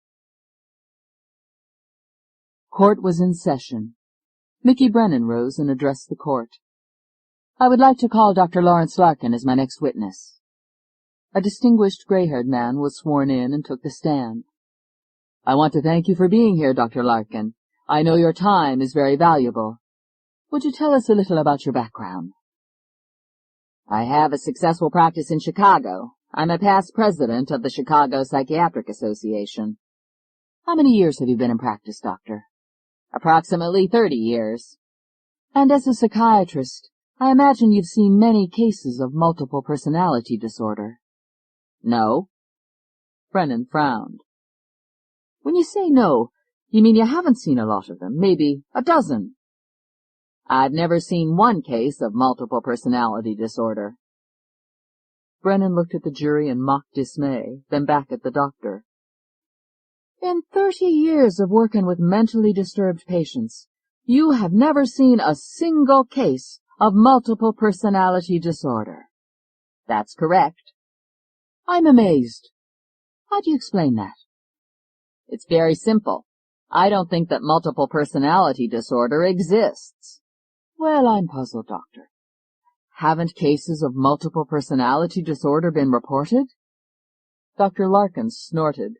Court was in session. Mickey Brennan rose and addressed the court. "I would like to call Dr. Lawrence Larkin as my next witness." A distinguished gray-haired man was sworn in and took the stand. "I want to thank you for being here, Dr. Larkin. I know your time is very valuable. Would you tell us a little about your background?" "I have a successful practice in Chicago. I'm a past president of the Chicago Psychiatric Association." "How many years have you been in practice, doctor?" "Approximately 30 years. "And as a psychiatrist, I imagine you've seen many cases of multiple personality disorder." "No." Brennan frowned. "When you say no, you mean you haven't seen a lot of them, maybe a dozen?" "I've never seen one case of multiple personality disorder." Brennan looked at the jury in mock dismay, then back at the doctor. "In 30 years of working with mentally disturbed patients, you have never seen a single case of multiple personality disorder. That's correct. I'm amazed. How do you explain that? It's very simple. I don't think that multiple personality disorder exists. Well, I'm puzzled, Doctor. Haven't cases of multiple personality disorder been reported? Dr. Larkin snorted.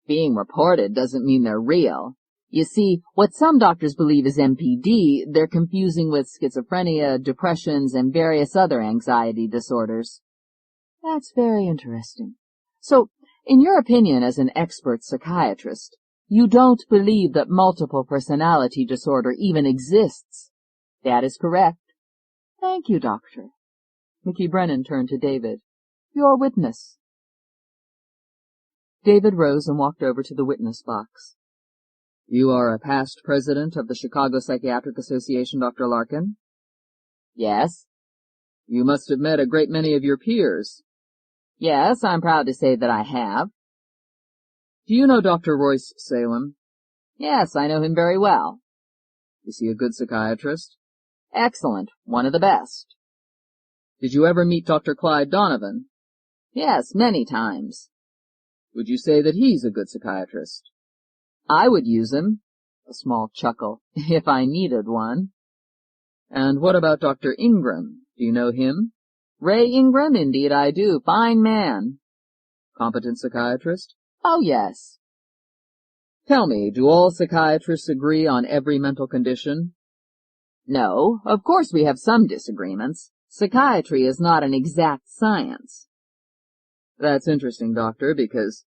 Being reported doesn't mean they're real. You see, what some doctors believe is MPD, they're confusing with schizophrenia, depressions, and various other anxiety disorders. That's very interesting. So, in your opinion as an expert psychiatrist, you don't believe that multiple personality disorder even exists? That is correct. Thank you, Doctor. Mickey Brennan turned to David. Your witness. David rose and walked over to the witness box. You are a past president of the Chicago Psychiatric Association, Dr. Larkin? Yes. You must have met a great many of your peers. Yes, I'm proud to say that I have. Do you know Dr. Royce Salem? Yes, I know him very well. Is he a good psychiatrist? Excellent. One of the best. Did you ever meet Dr. Clyde Donovan? Yes, many times. Would you say that he's a good psychiatrist? I would use him, a small chuckle, if I needed one. And what about Dr. Ingram? Do you know him? Ray Ingram, indeed I do. Fine man. Competent psychiatrist? Oh, yes. Tell me, do all psychiatrists agree on every mental condition? No, of course we have some disagreements. Psychiatry is not an exact science. That's interesting, Doctor, because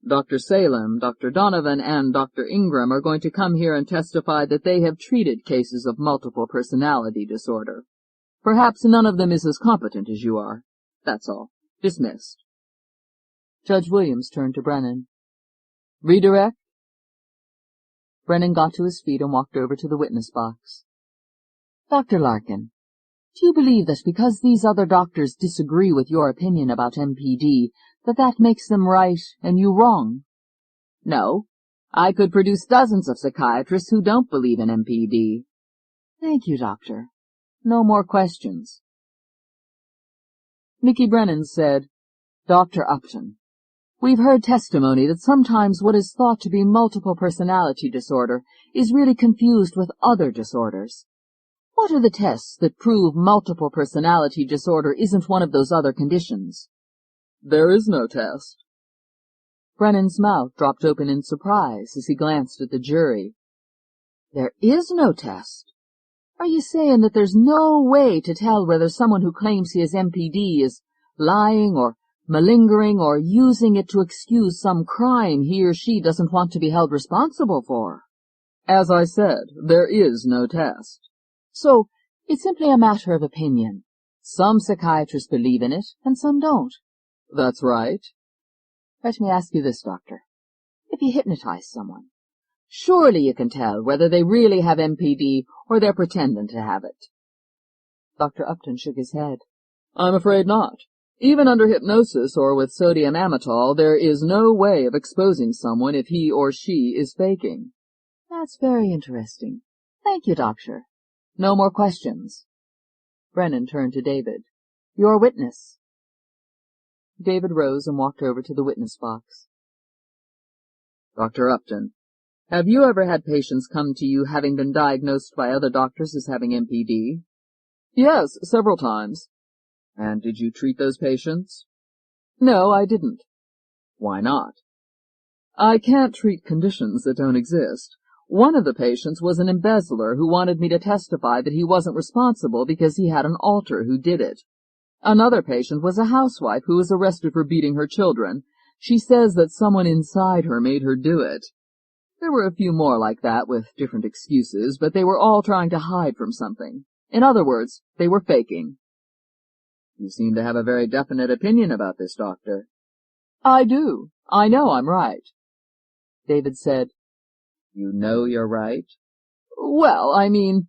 Dr. Salem, Dr. Donovan, and Dr. Ingram are going to come here and testify that they have treated cases of multiple personality disorder. Perhaps none of them is as competent as you are. That's all. Dismissed. Judge Williams turned to Brennan. Redirect? Brennan got to his feet and walked over to the witness box. Dr. Larkin, do you believe that because these other doctors disagree with your opinion about MPD, that makes them right and you wrong? No. I could produce dozens of psychiatrists who don't believe in MPD. Thank you, Doctor. No more questions. Mickey Brennan said, Dr. Upton, we've heard testimony that sometimes what is thought to be multiple personality disorder is really confused with other disorders. What are the tests that prove multiple personality disorder isn't one of those other conditions? There is no test. Brennan's mouth dropped open in surprise as he glanced at the jury. There is no test? Are you saying that there's no way to tell whether someone who claims he has MPD is lying or malingering or using it to excuse some crime he or she doesn't want to be held responsible for? As I said, there is no test. So, it's simply a matter of opinion. Some psychiatrists believe in it, and some don't. That's right. Let me ask you this, Doctor. If you hypnotize someone, surely you can tell whether they really have MPD or they're pretending to have it. Dr. Upton shook his head. I'm afraid not. Even under hypnosis or with sodium amytal, there is no way of exposing someone if he or she is faking. That's very interesting. Thank you, Doctor. No more questions. Brennan turned to David. Your witness. David rose and walked over to the witness box. Dr. Upton, have you ever had patients come to you having been diagnosed by other doctors as having MPD? Yes, several times. And did you treat those patients? No, I didn't. Why not? I can't treat conditions that don't exist. One of the patients was an embezzler who wanted me to testify that he wasn't responsible because he had an alter who did it. Another patient was a housewife who was arrested for beating her children. She says that someone inside her made her do it. There were a few more like that with different excuses, but they were all trying to hide from something. In other words, they were faking. You seem to have a very definite opinion about this, Doctor. I do. I know I'm right. David said, You know you're right? Well, I mean,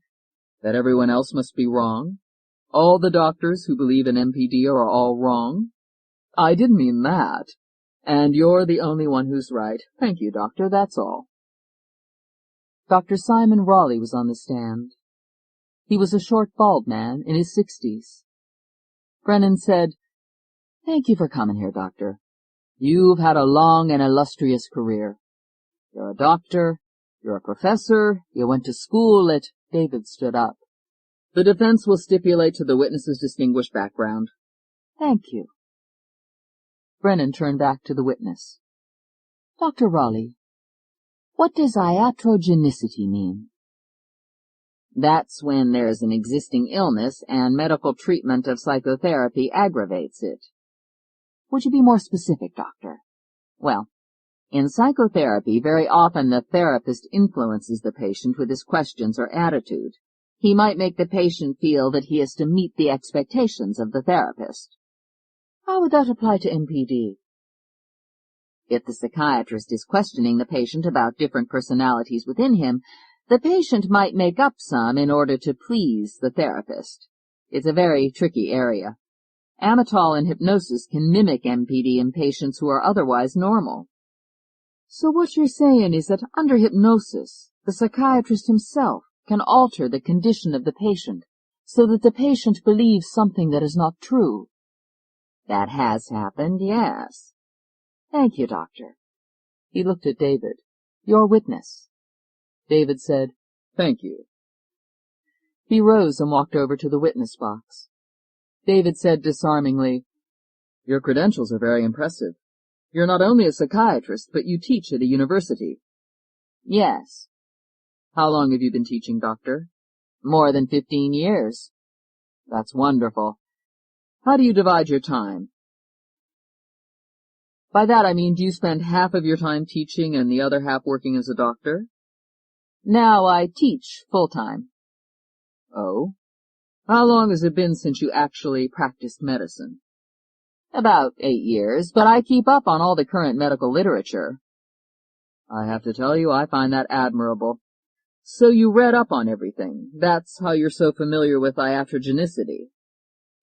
that everyone else must be wrong? All the doctors who believe in MPD are all wrong? I didn't mean that. And you're the only one who's right. Thank you, Doctor, that's all. Dr. Simon Raleigh was on the stand. He was a short, bald man in his 60s. Brennan said, "Thank you for coming here, Doctor. You've had a long and illustrious career. You're a doctor, you're a professor, you went to school at—" David stood up. "The defense will stipulate to the witness's distinguished background." "Thank you." Brennan turned back to the witness. "Dr. Raleigh, what does iatrogenicity mean?" That's when there's an existing illness and medical treatment of psychotherapy aggravates it. Would you be more specific, Doctor? Well, in psychotherapy, very often the therapist influences the patient with his questions or attitude. He might make the patient feel that he is to meet the expectations of the therapist. How would that apply to MPD? If the psychiatrist is questioning the patient about different personalities within him, the patient might make up some in order to please the therapist. It's a very tricky area. Amytal and hypnosis can mimic MPD in patients who are otherwise normal. So what you're saying is that under hypnosis, the psychiatrist himself can alter the condition of the patient so that the patient believes something that is not true. That has happened, yes. Thank you, Doctor. He looked at David. Your witness. David said, "Thank you." He rose and walked over to the witness box. David said disarmingly, "Your credentials are very impressive. You're not only a psychiatrist, but you teach at a university." Yes. How long have you been teaching, Doctor? More than 15 years. That's wonderful. How do you divide your time? By that I mean, do you spend half of your time teaching and the other half working as a doctor? Now I teach full-time. Oh? How long has it been since you actually practiced medicine? About 8 years, but I keep up on all the current medical literature. I have to tell you, I find that admirable. So you read up on everything. That's how you're so familiar with iatrogenicity.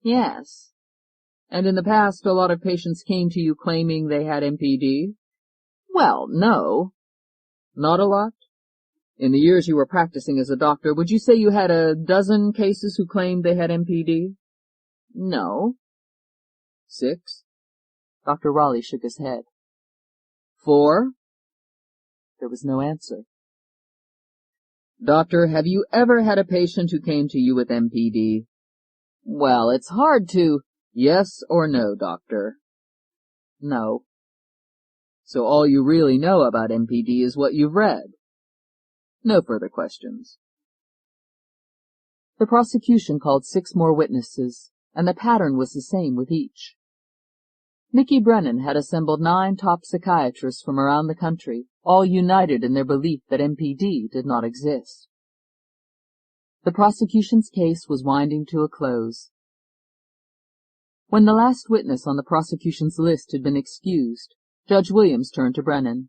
Yes. And in the past, a lot of patients came to you claiming they had MPD? Well, no. Not a lot? In the years you were practicing as a doctor, would you say you had a dozen cases who claimed they had MPD? No. 6? Dr. Raleigh shook his head. 4? There was no answer. Doctor, have you ever had a patient who came to you with MPD? Well, it's hard to— Yes or no, doctor? No. So all you really know about MPD is what you've read. No further questions. The prosecution called 6 more witnesses, and the pattern was the same with each. Mickey Brennan had assembled 9 top psychiatrists from around the country, all united in their belief that MPD did not exist. The prosecution's case was winding to a close. When the last witness on the prosecution's list had been excused, Judge Williams turned to Brennan.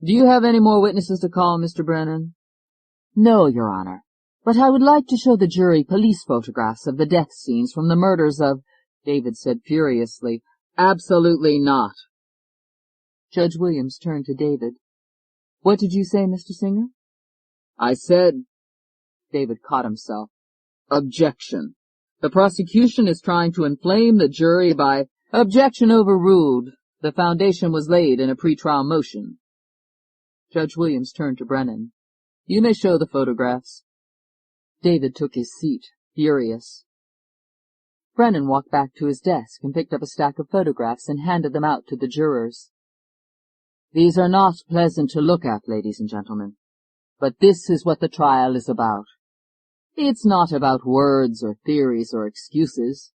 Do you have any more witnesses to call, Mr. Brennan? No, Your Honor, but I would like to show the jury police photographs of the death scenes from the murders of— David said furiously. Absolutely not. Judge Williams turned to David. What did you say, Mr. Singer? I said— David caught himself. Objection. The prosecution is trying to inflame the jury by— Objection overruled. The foundation was laid in a pretrial motion. Judge Williams turned to Brennan. You may show the photographs. David took his seat, furious. Brennan walked back to his desk and picked up a stack of photographs and handed them out to the jurors. These are not pleasant to look at, ladies and gentlemen, but this is what the trial is about. It's not about words or theories or excuses.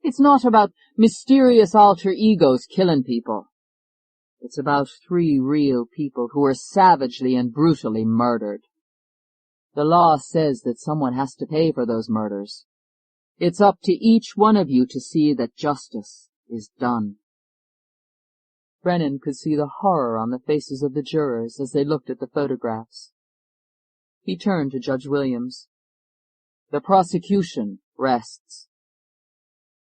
It's not about mysterious alter egos killing people. It's about 3 real people who were savagely and brutally murdered. The law says that someone has to pay for those murders. It's up to each one of you to see that justice is done. Brennan could see the horror on the faces of the jurors as they looked at the photographs. He turned to Judge Williams. The prosecution rests.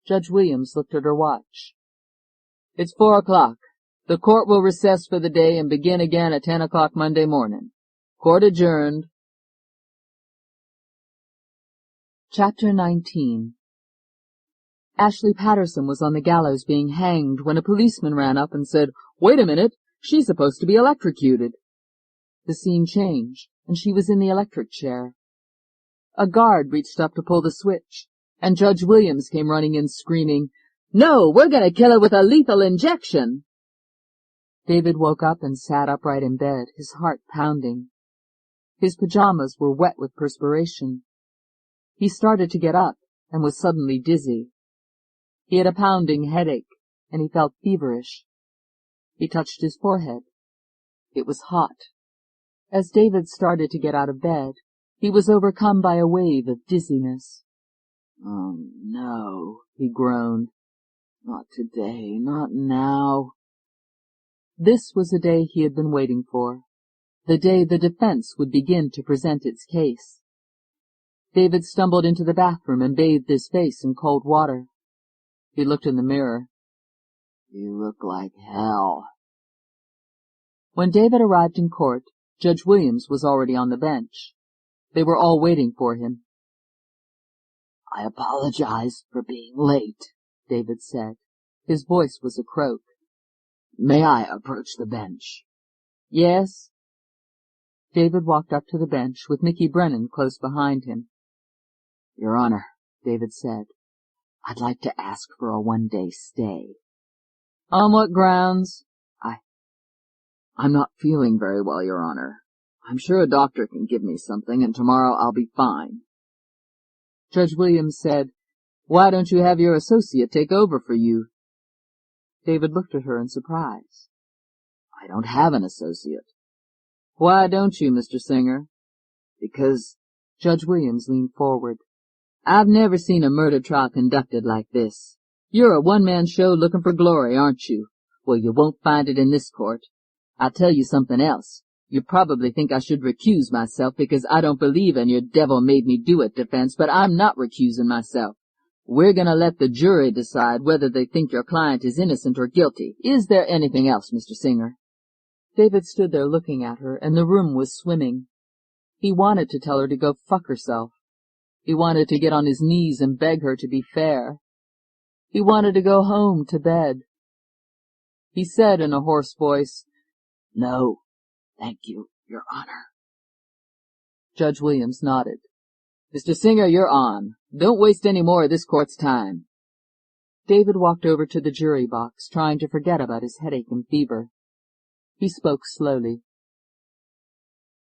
Judge Williams looked at her watch. It's 4 o'clock. The court will recess for the day and begin again at 10 o'clock Monday morning. Court adjourned. Chapter 19. Ashley Patterson was on the gallows being hanged when a policeman ran up and said, "Wait a minute, she's supposed to be electrocuted." The scene changed, and she was in the electric chair. A guard reached up to pull the switch, and Judge Williams came running in screaming, "No, we're going to kill her with a lethal injection." David woke up and sat upright in bed, his heart pounding. His pajamas were wet with perspiration. He started to get up and was suddenly dizzy. He had a pounding headache, and he felt feverish. He touched his forehead. It was hot. As David started to get out of bed, he was overcome by a wave of dizziness. "Oh, no," he groaned. "Not today, not now." This was the day he had been waiting for, the day the defense would begin to present its case. David stumbled into the bathroom and bathed his face in cold water. He looked in the mirror. "You look like hell." When David arrived in court, Judge Williams was already on the bench. They were all waiting for him. "I apologize for being late," David said. His voice was a croak. "May I approach the bench?" "Yes." David walked up to the bench with Mickey Brennan close behind him. "Your Honor," David said, "I'd like to ask for a one-day stay." "On what grounds?" "I'm not feeling very well, Your Honor. I'm sure a doctor can give me something, and tomorrow I'll be fine." Judge Williams said, "Why don't you have your associate take over for you?" David looked at her in surprise. "I don't have an associate." "Why don't you, Mr. Singer?" "Because—" Judge Williams leaned forward. "I've never seen a murder trial conducted like this. You're a one-man show looking for glory, aren't you? Well, you won't find it in this court. I'll tell you something else. You probably think I should recuse myself because I don't believe in your devil-made-me-do-it defense, but I'm not recusing myself. We're going to let the jury decide whether they think your client is innocent or guilty. Is there anything else, Mr. Singer?" David stood there looking at her, and the room was swimming. He wanted to tell her to go fuck herself. He wanted to get on his knees and beg her to be fair. He wanted to go home to bed. He said in a hoarse voice, "No, thank you, Your Honor." Judge Williams nodded. "Mr. Singer, you're on. Don't waste any more of this court's time." David walked over to the jury box, trying to forget about his headache and fever. He spoke slowly.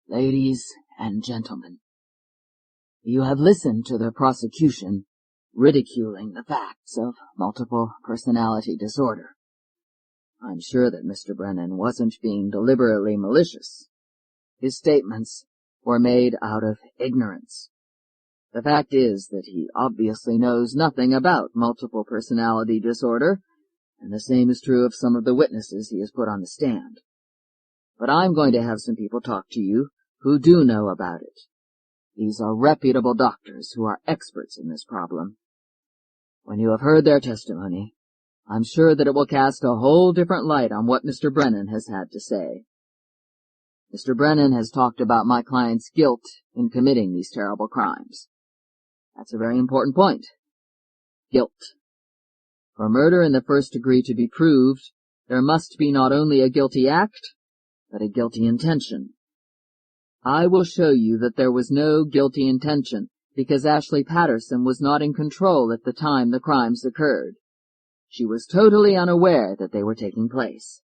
"Ladies and gentlemen, you have listened to the prosecution ridiculing the facts of multiple personality disorder. I'm sure that Mr. Brennan wasn't being deliberately malicious. His statements were made out of ignorance. The fact is that he obviously knows nothing about multiple personality disorder, and the same is true of some of the witnesses he has put on the stand. But I'm going to have some people talk to you who do know about it. These are reputable doctors who are experts in this problem. When you have heard their testimony, I'm sure that it will cast a whole different light on what Mr. Brennan has had to say. Mr. Brennan has talked about my client's guilt in committing these terrible crimes. That's a very important point. Guilt. For murder in the first degree to be proved, there must be not only a guilty act, but a guilty intention. I will show you that there was no guilty intention, because Ashley Patterson was not in control at the time the crimes occurred. She was totally unaware that they were taking place.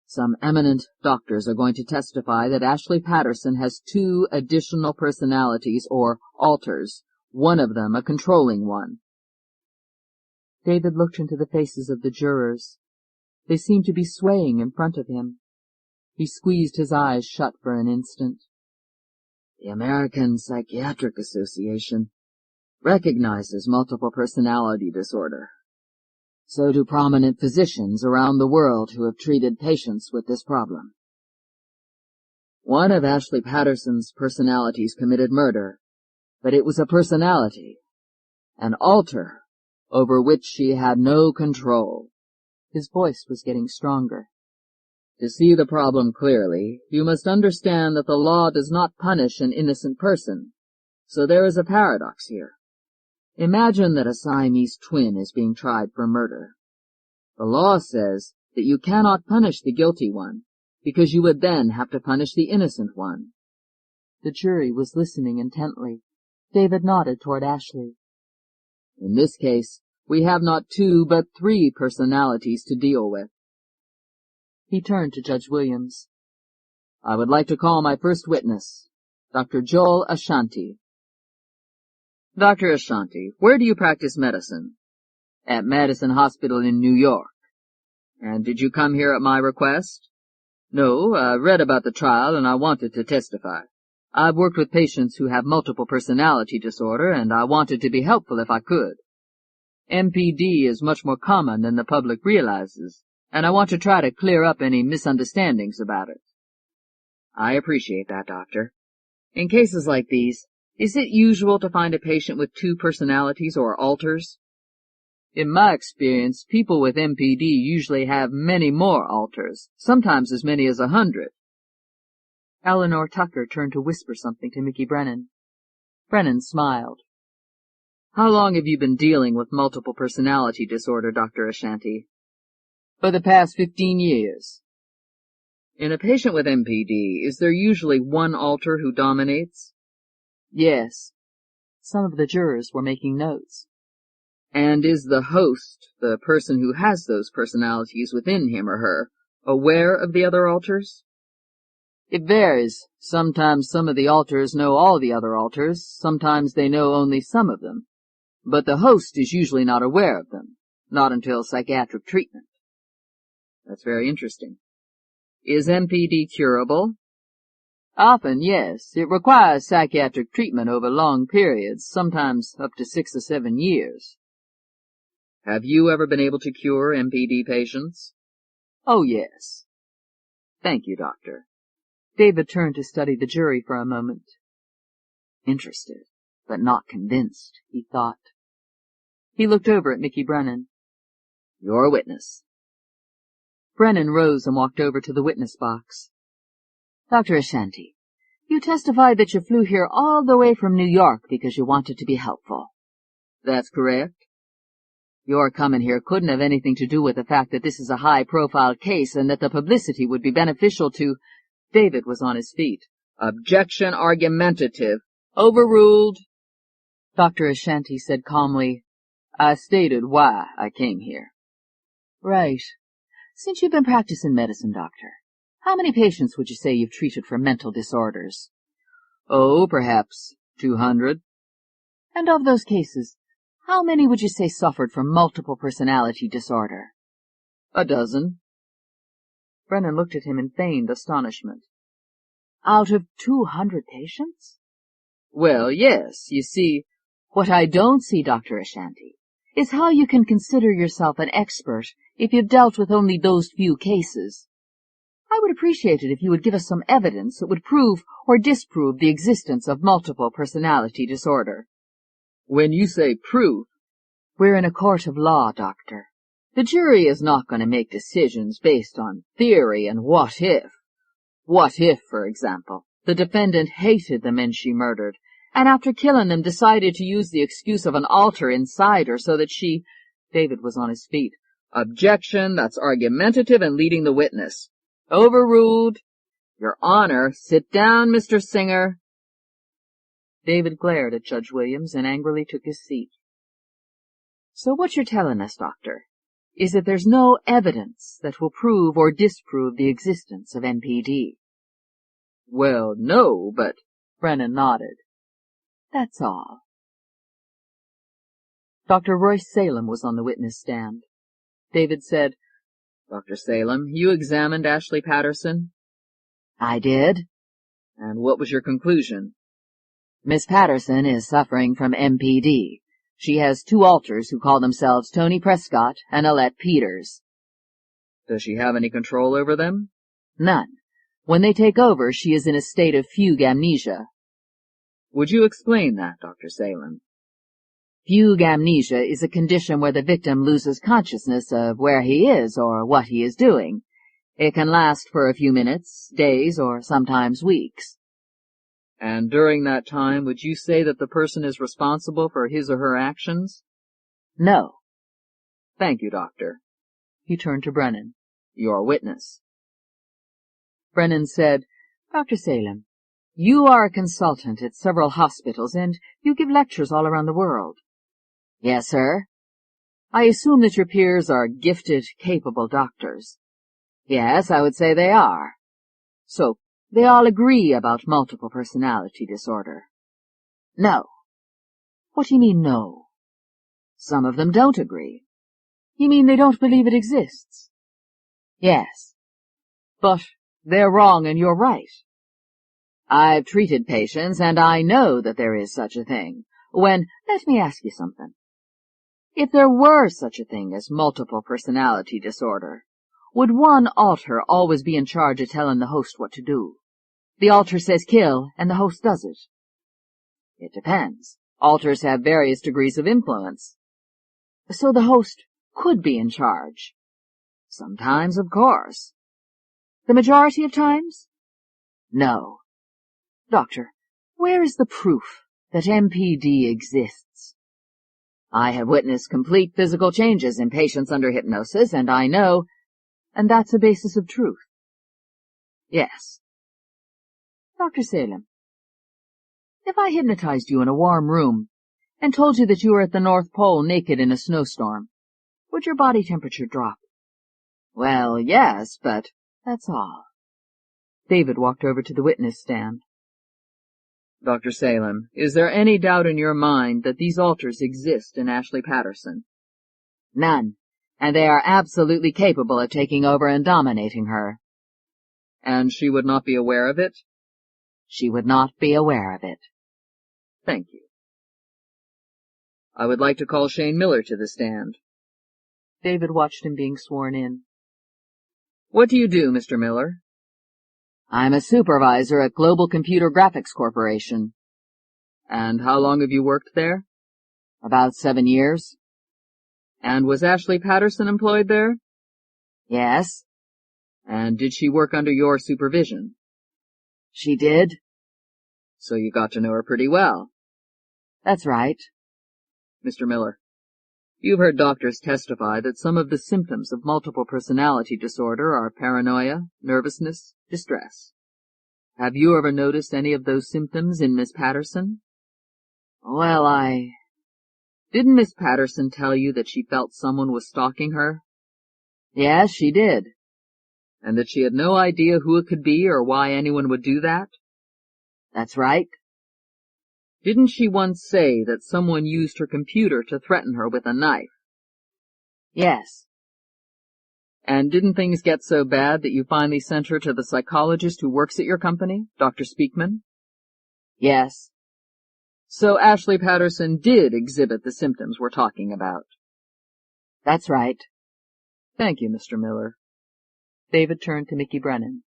Some eminent doctors are going to testify that Ashley Patterson has 2 additional personalities, or alters, one of them a controlling one. David looked into the faces of the jurors. They seemed to be swaying in front of him. He squeezed his eyes shut for an instant. The American Psychiatric Association recognizes multiple personality disorder. So do prominent physicians around the world who have treated patients with this problem. One of Ashley Patterson's personalities committed murder, but it was a personality, an alter, over which she had no control. His voice was getting stronger. To see the problem clearly, you must understand that the law does not punish an innocent person, so there is a paradox here. Imagine that a Siamese twin is being tried for murder. The law says that you cannot punish the guilty one, because you would then have to punish the innocent one. The jury was listening intently. David nodded toward Ashley. In this case, we have not 2 but 3 personalities to deal with. He turned to Judge Williams. I would like to call my first witness, Dr. Joel Ashanti. Dr. Ashanti, where do you practice medicine? At Madison Hospital in New York. And did you come here at my request? No, I read about the trial and I wanted to testify. I've worked with patients who have multiple personality disorder, and I wanted to be helpful if I could. MPD is much more common than the public realizes, and I want to try to clear up any misunderstandings about it. I appreciate that, Doctor. In cases like these, is it usual to find a patient with 2 personalities or alters? In my experience, people with MPD usually have many more alters, sometimes as many as 100. Eleanor Tucker turned to whisper something to Mickey Brennan. Brennan smiled. How long have you been dealing with multiple personality disorder, Dr. Ashanti? For the past 15 years. In a patient with MPD, is there usually one alter who dominates? Yes. Some of the jurors were making notes. And is the host, the person who has those personalities within him or her, aware of the other alters? It varies. Sometimes some of the alters know all the other alters, sometimes they know only some of them. But the host is usually not aware of them, not until psychiatric treatment. That's very interesting. Is MPD curable? Often, yes. It requires psychiatric treatment over long periods, sometimes up to 6 or 7 years. Have you ever been able to cure MPD patients? Oh, yes. Thank you, Doctor. David turned to study the jury for a moment. Interested, but not convinced, he thought. He looked over at Mickey Brennan. Your witness. Brennan rose and walked over to the witness box. Dr. Ashanti, you testified that you flew here all the way from New York because you wanted to be helpful. That's correct. Your coming here couldn't have anything to do with the fact that this is a high-profile case and that the publicity would be beneficial to— David was on his feet. Objection argumentative. Overruled. Dr. Ashanti said calmly, I stated why I came here. Right. Since you've been practicing medicine, Doctor, how many patients would you say you've treated for mental disorders? Oh, perhaps 200. And of those cases, how many would you say suffered from multiple personality disorder? A dozen. Brennan looked at him in feigned astonishment. Out of 200 patients? Well, yes, you see— What I don't see, Dr. Ashanti, is how you can consider yourself an expert if you've dealt with only those few cases. I would appreciate it if you would give us some evidence that would prove or disprove the existence of multiple personality disorder. When you say proof— We're in a court of law, Doctor. The jury is not going to make decisions based on theory and what if. What if, for example, the defendant hated the men she murdered, and after killing them decided to use the excuse of an alter inside her so that she— David was on his feet. Objection, that's argumentative and leading the witness. Overruled. Your Honor, sit down, Mr. Singer. David glared at Judge Williams and angrily took his seat. So what you're telling us, Doctor, is that there's no evidence that will prove or disprove the existence of MPD. Well, no, but— Brennan nodded. That's all. Dr. Royce Salem was on the witness stand. David said, Dr. Salem, you examined Ashley Patterson? I did. And what was your conclusion? Miss Patterson is suffering from MPD. She has 2 alters who call themselves Tony Prescott and Alette Peters. Does she have any control over them? None. When they take over, she is in a state of fugue amnesia. Would you explain that, Dr. Salem? Fugue amnesia is a condition where the victim loses consciousness of where he is or what he is doing. It can last for a few minutes, days, or sometimes weeks. And during that time, would you say that the person is responsible for his or her actions? No. Thank you, Doctor. He turned to Brennan. Your witness. Brennan said, Dr. Salem, you are a consultant at several hospitals, and you give lectures all around the world. Yes, sir. I assume that your peers are gifted, capable doctors. Yes, I would say they are. So, they all agree about multiple personality disorder. No. What do you mean, no? Some of them don't agree. You mean they don't believe it exists? Yes. But they're wrong and you're right. I've treated patients, and I know that there is such a thing. Let me ask you something. If there were such a thing as multiple personality disorder, would one alter always be in charge of telling the host what to do? The alter says kill, and the host does it. It depends. Alters have various degrees of influence. So the host could be in charge. Sometimes, of course. The majority of times? No. Doctor, where is the proof that MPD exists? I have witnessed complete physical changes in patients under hypnosis, and I know, and that's a basis of truth. Yes. Dr. Salem, if I hypnotized you in a warm room and told you that you were at the North Pole naked in a snowstorm, would your body temperature drop? Well, yes, but that's all. David walked over to the witness stand. Dr. Salem, is there any doubt in your mind that these alters exist in Ashley Patterson? None, and they are absolutely capable of taking over and dominating her. And she would not be aware of it? She would not be aware of it. Thank you. I would like to call Shane Miller to the stand. David watched him being sworn in. What do you do, Mr. Miller? I'm a supervisor at Global Computer Graphics Corporation. And how long have you worked there? About 7 years. And was Ashley Patterson employed there? Yes. And did she work under your supervision? She did. So you got to know her pretty well. That's right. Mr. Miller, you've heard doctors testify that some of the symptoms of multiple personality disorder are paranoia, nervousness, distress. Have you ever noticed any of those symptoms in Miss Patterson? Well, Didn't Miss Patterson tell you that she felt someone was stalking her? Yes, she did. And that she had no idea who it could be or why anyone would do that? That's right. Didn't she once say that someone used her computer to threaten her with a knife? Yes. And didn't things get so bad that you finally sent her to the psychologist who works at your company, Dr. Speakman? Yes. So Ashley Patterson did exhibit the symptoms we're talking about. That's right. Thank you, Mr. Miller. David turned to Mickey Brennan.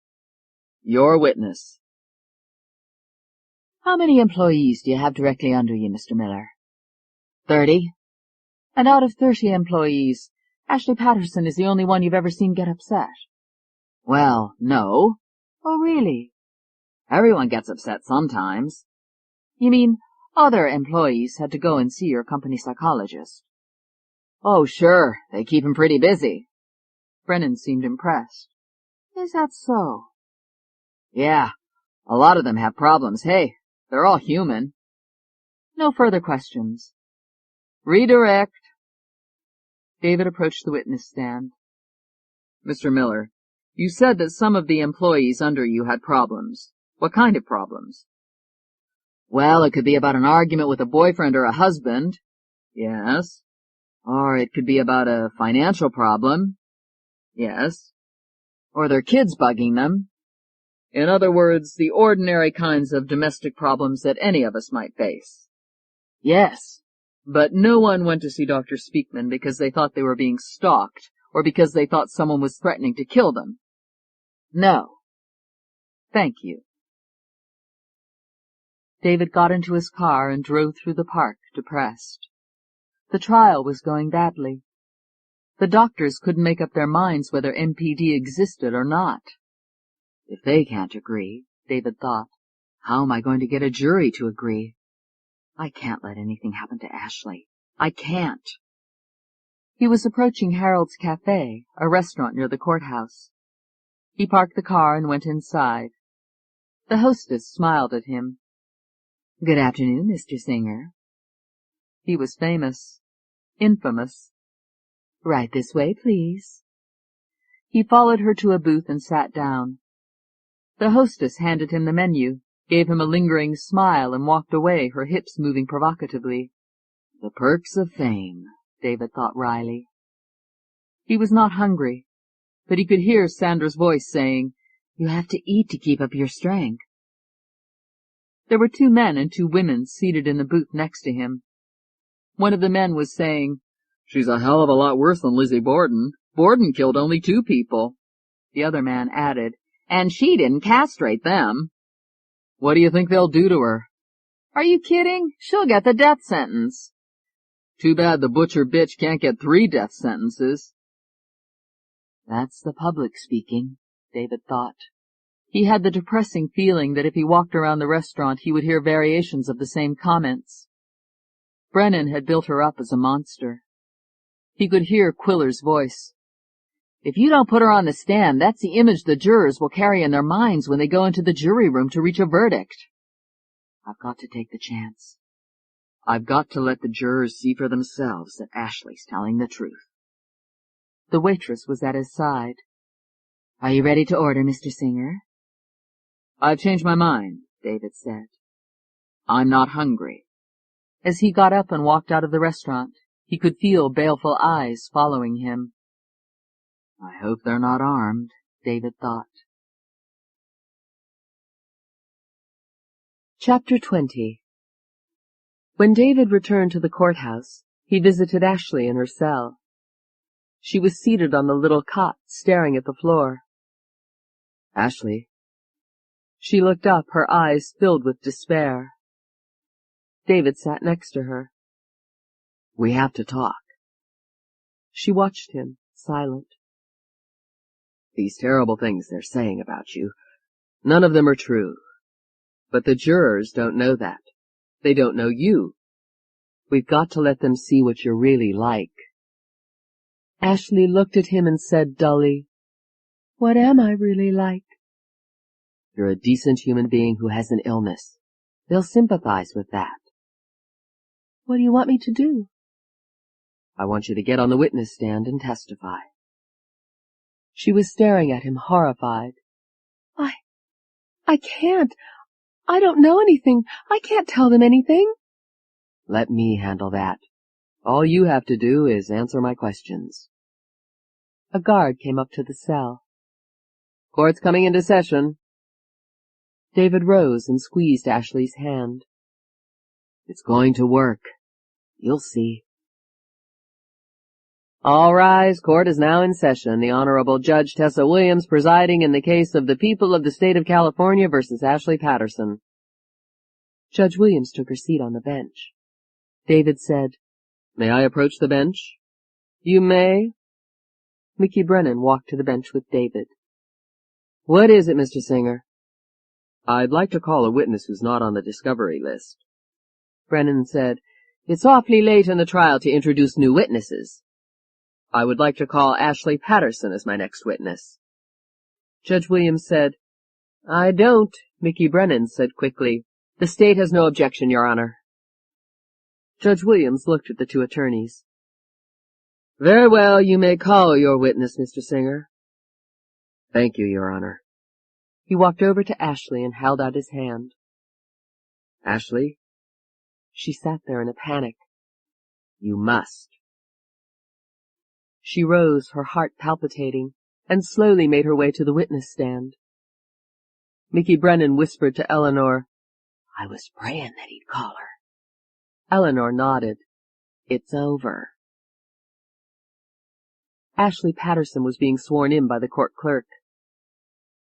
Your witness. How many employees do you have directly under you, Mr. Miller? 30. And out of 30 employees, Ashley Patterson is the only one you've ever seen get upset. Well, no. Oh, really? Everyone gets upset sometimes. You mean other employees had to go and see your company psychologist? Oh, sure. They keep him pretty busy. Brennan seemed impressed. Is that so? Yeah. A lot of them have problems. Hey, they're all human. No further questions. Redirect. David approached the witness stand. Mr. Miller, you said that some of the employees under you had problems. What kind of problems? Well, it could be about an argument with a boyfriend or a husband. Yes. Or it could be about a financial problem. Yes. Or their kids bugging them. In other words, the ordinary kinds of domestic problems that any of us might face. Yes. But no one went to see Dr. Speakman because they thought they were being stalked, or because they thought someone was threatening to kill them. No. Thank you. David got into his car and drove through the park, depressed. The trial was going badly. The doctors couldn't make up their minds whether MPD existed or not. If they can't agree, David thought, How am I going to get a jury to agree? I can't let anything happen to Ashley. I can't. He was approaching Harold's Cafe, a restaurant near the courthouse. He parked the car and went inside. The hostess smiled at him. Good afternoon, Mr. Singer. He was famous. Infamous. Right this way, please. He followed her to a booth and sat down. The hostess handed him the menu, gave him a lingering smile, and walked away, her hips moving provocatively. The perks of fame, David thought wryly. He was not hungry, but he could hear Sandra's voice saying, You have to eat to keep up your strength. There were 2 men and 2 women seated in the booth next to him. One of the men was saying, She's a hell of a lot worse than Lizzie Borden. Borden killed only 2 people. The other man added, And she didn't castrate them. What do you think they'll do to her? Are you kidding? She'll get the death sentence. Too bad the butcher bitch can't get 3 death sentences. That's the public speaking, David thought. He had the depressing feeling that if he walked around the restaurant he would hear variations of the same comments. Brennan had built her up as a monster. He could hear Quiller's voice. If you don't put her on the stand, that's the image the jurors will carry in their minds when they go into the jury room to reach a verdict. I've got to take the chance. I've got to let the jurors see for themselves that Ashley's telling the truth. The waitress was at his side. Are you ready to order, Mr. Singer? I've changed my mind, David said. I'm not hungry. As he got up and walked out of the restaurant, he could feel baleful eyes following him. I hope they're not armed, David thought. Chapter 20. When David returned to the courthouse, he visited Ashley in her cell. She was seated on the little cot, staring at the floor. Ashley. She looked up, her eyes filled with despair. David sat next to her. We have to talk. She watched him, silent. These terrible things they're saying about you, none of them are true. But the jurors don't know that. They don't know you. We've got to let them see what you're really like. Ashley looked at him and said dully, What am I really like? You're a decent human being who has an illness. They'll sympathize with that. What do you want me to do? I want you to get on the witness stand and testify. She was staring at him, horrified. I can't. I don't know anything. I can't tell them anything. Let me handle that. All you have to do is answer my questions. A guard came up to the cell. Court's coming into session. David rose and squeezed Ashley's hand. It's going to work. You'll see. All rise. Court is now in session. The Honorable Judge Tessa Williams presiding in the case of the people of the state of California versus Ashley Patterson. Judge Williams took her seat on the bench. David said, May I approach the bench? You may. Mickey Brennan walked to the bench with David. What is it, Mr. Singer? I'd like to call a witness who's not on the discovery list. Brennan said, It's awfully late in the trial to introduce new witnesses. I would like to call Ashley Patterson as my next witness. Judge Williams said, I don't, Mickey Brennan said quickly. The state has no objection, Your Honor. Judge Williams looked at the 2 attorneys. Very well, you may call your witness, Mr. Singer. Thank you, Your Honor. He walked over to Ashley and held out his hand. Ashley? She sat there in a panic. You must. She rose, her heart palpitating, and slowly made her way to the witness stand. Mickey Brennan whispered to Eleanor, I was praying that he'd call her. Eleanor nodded. It's over. Ashley Patterson was being sworn in by the court clerk.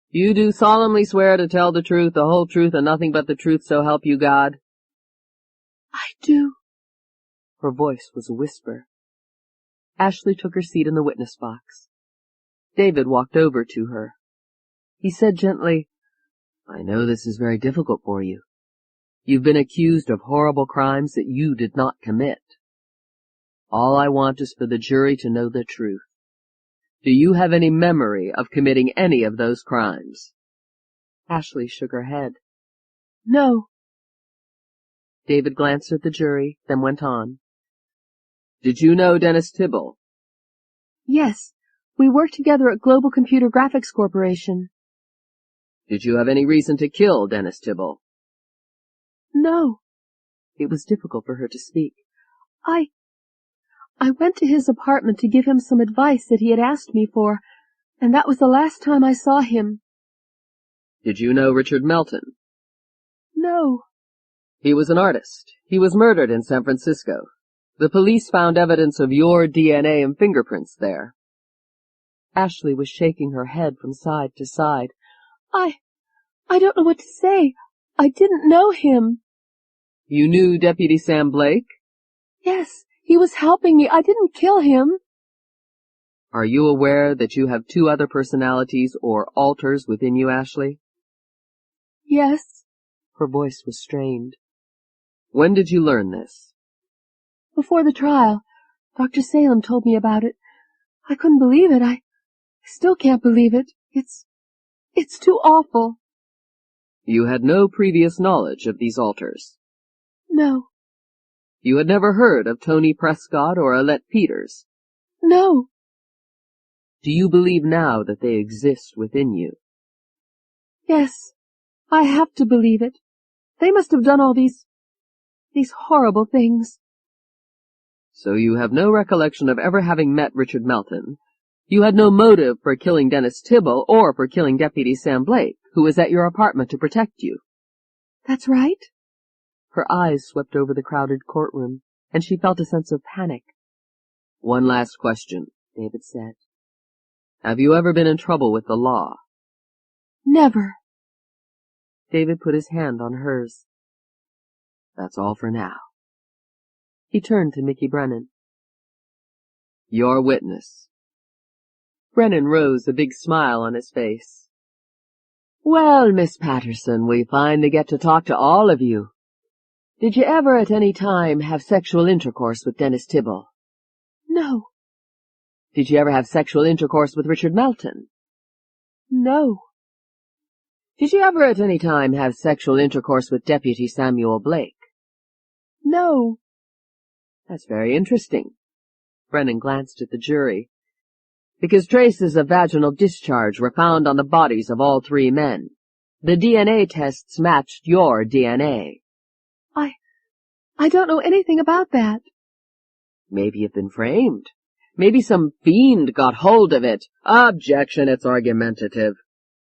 You do solemnly swear to tell the truth, the whole truth, and nothing but the truth, so help you God? I do. Her voice was a whisper. Ashley took her seat in the witness box. David walked over to her. He said gently, I know this is very difficult for you. You've been accused of horrible crimes that you did not commit. All I want is for the jury to know the truth. Do you have any memory of committing any of those crimes? Ashley shook her head. No. David glanced at the jury, then went on. Did you know Dennis Tibble? Yes. We worked together at Global Computer Graphics Corporation. Did you have any reason to kill Dennis Tibble? No. It was difficult for her to speak. I went to his apartment to give him some advice that he had asked me for, and that was the last time I saw him. Did you know Richard Melton? No. He was an artist. He was murdered in San Francisco. The police found evidence of your DNA and fingerprints there. Ashley was shaking her head from side to side. I don't know what to say. I didn't know him. You knew Deputy Sam Blake? Yes, he was helping me. I didn't kill him. Are you aware that you have 2 other personalities or alters within you, Ashley? Yes. Her voice was strained. When did you learn this? Before the trial. Dr. Salem told me about it. I couldn't believe it. I still can't believe it. It's too awful. You had no previous knowledge of these alters? No. You had never heard of Tony Prescott or Alette Peters? No. Do you believe now that they exist within you? Yes. I have to believe it. They must have done all these horrible things. So you have no recollection of ever having met Richard Melton. You had no motive for killing Dennis Tibble or for killing Deputy Sam Blake, who was at your apartment to protect you. That's right. Her eyes swept over the crowded courtroom, and she felt a sense of panic. One last question, David said. Have you ever been in trouble with the law? Never. David put his hand on hers. That's all for now. He turned to Mickey Brennan. Your witness. Brennan rose, a big smile on his face. Well, Miss Patterson, we finally get to talk to all of you. Did you ever at any time have sexual intercourse with Dennis Tibble? No. Did you ever have sexual intercourse with Richard Melton? No. Did you ever at any time have sexual intercourse with Deputy Samuel Blake? No. That's very interesting. Brennan glanced at the jury. Because traces of vaginal discharge were found on the bodies of all 3 men. The DNA tests matched your DNA. I don't know anything about that. Maybe you've been framed. Maybe some fiend got hold of it. Objection, it's argumentative.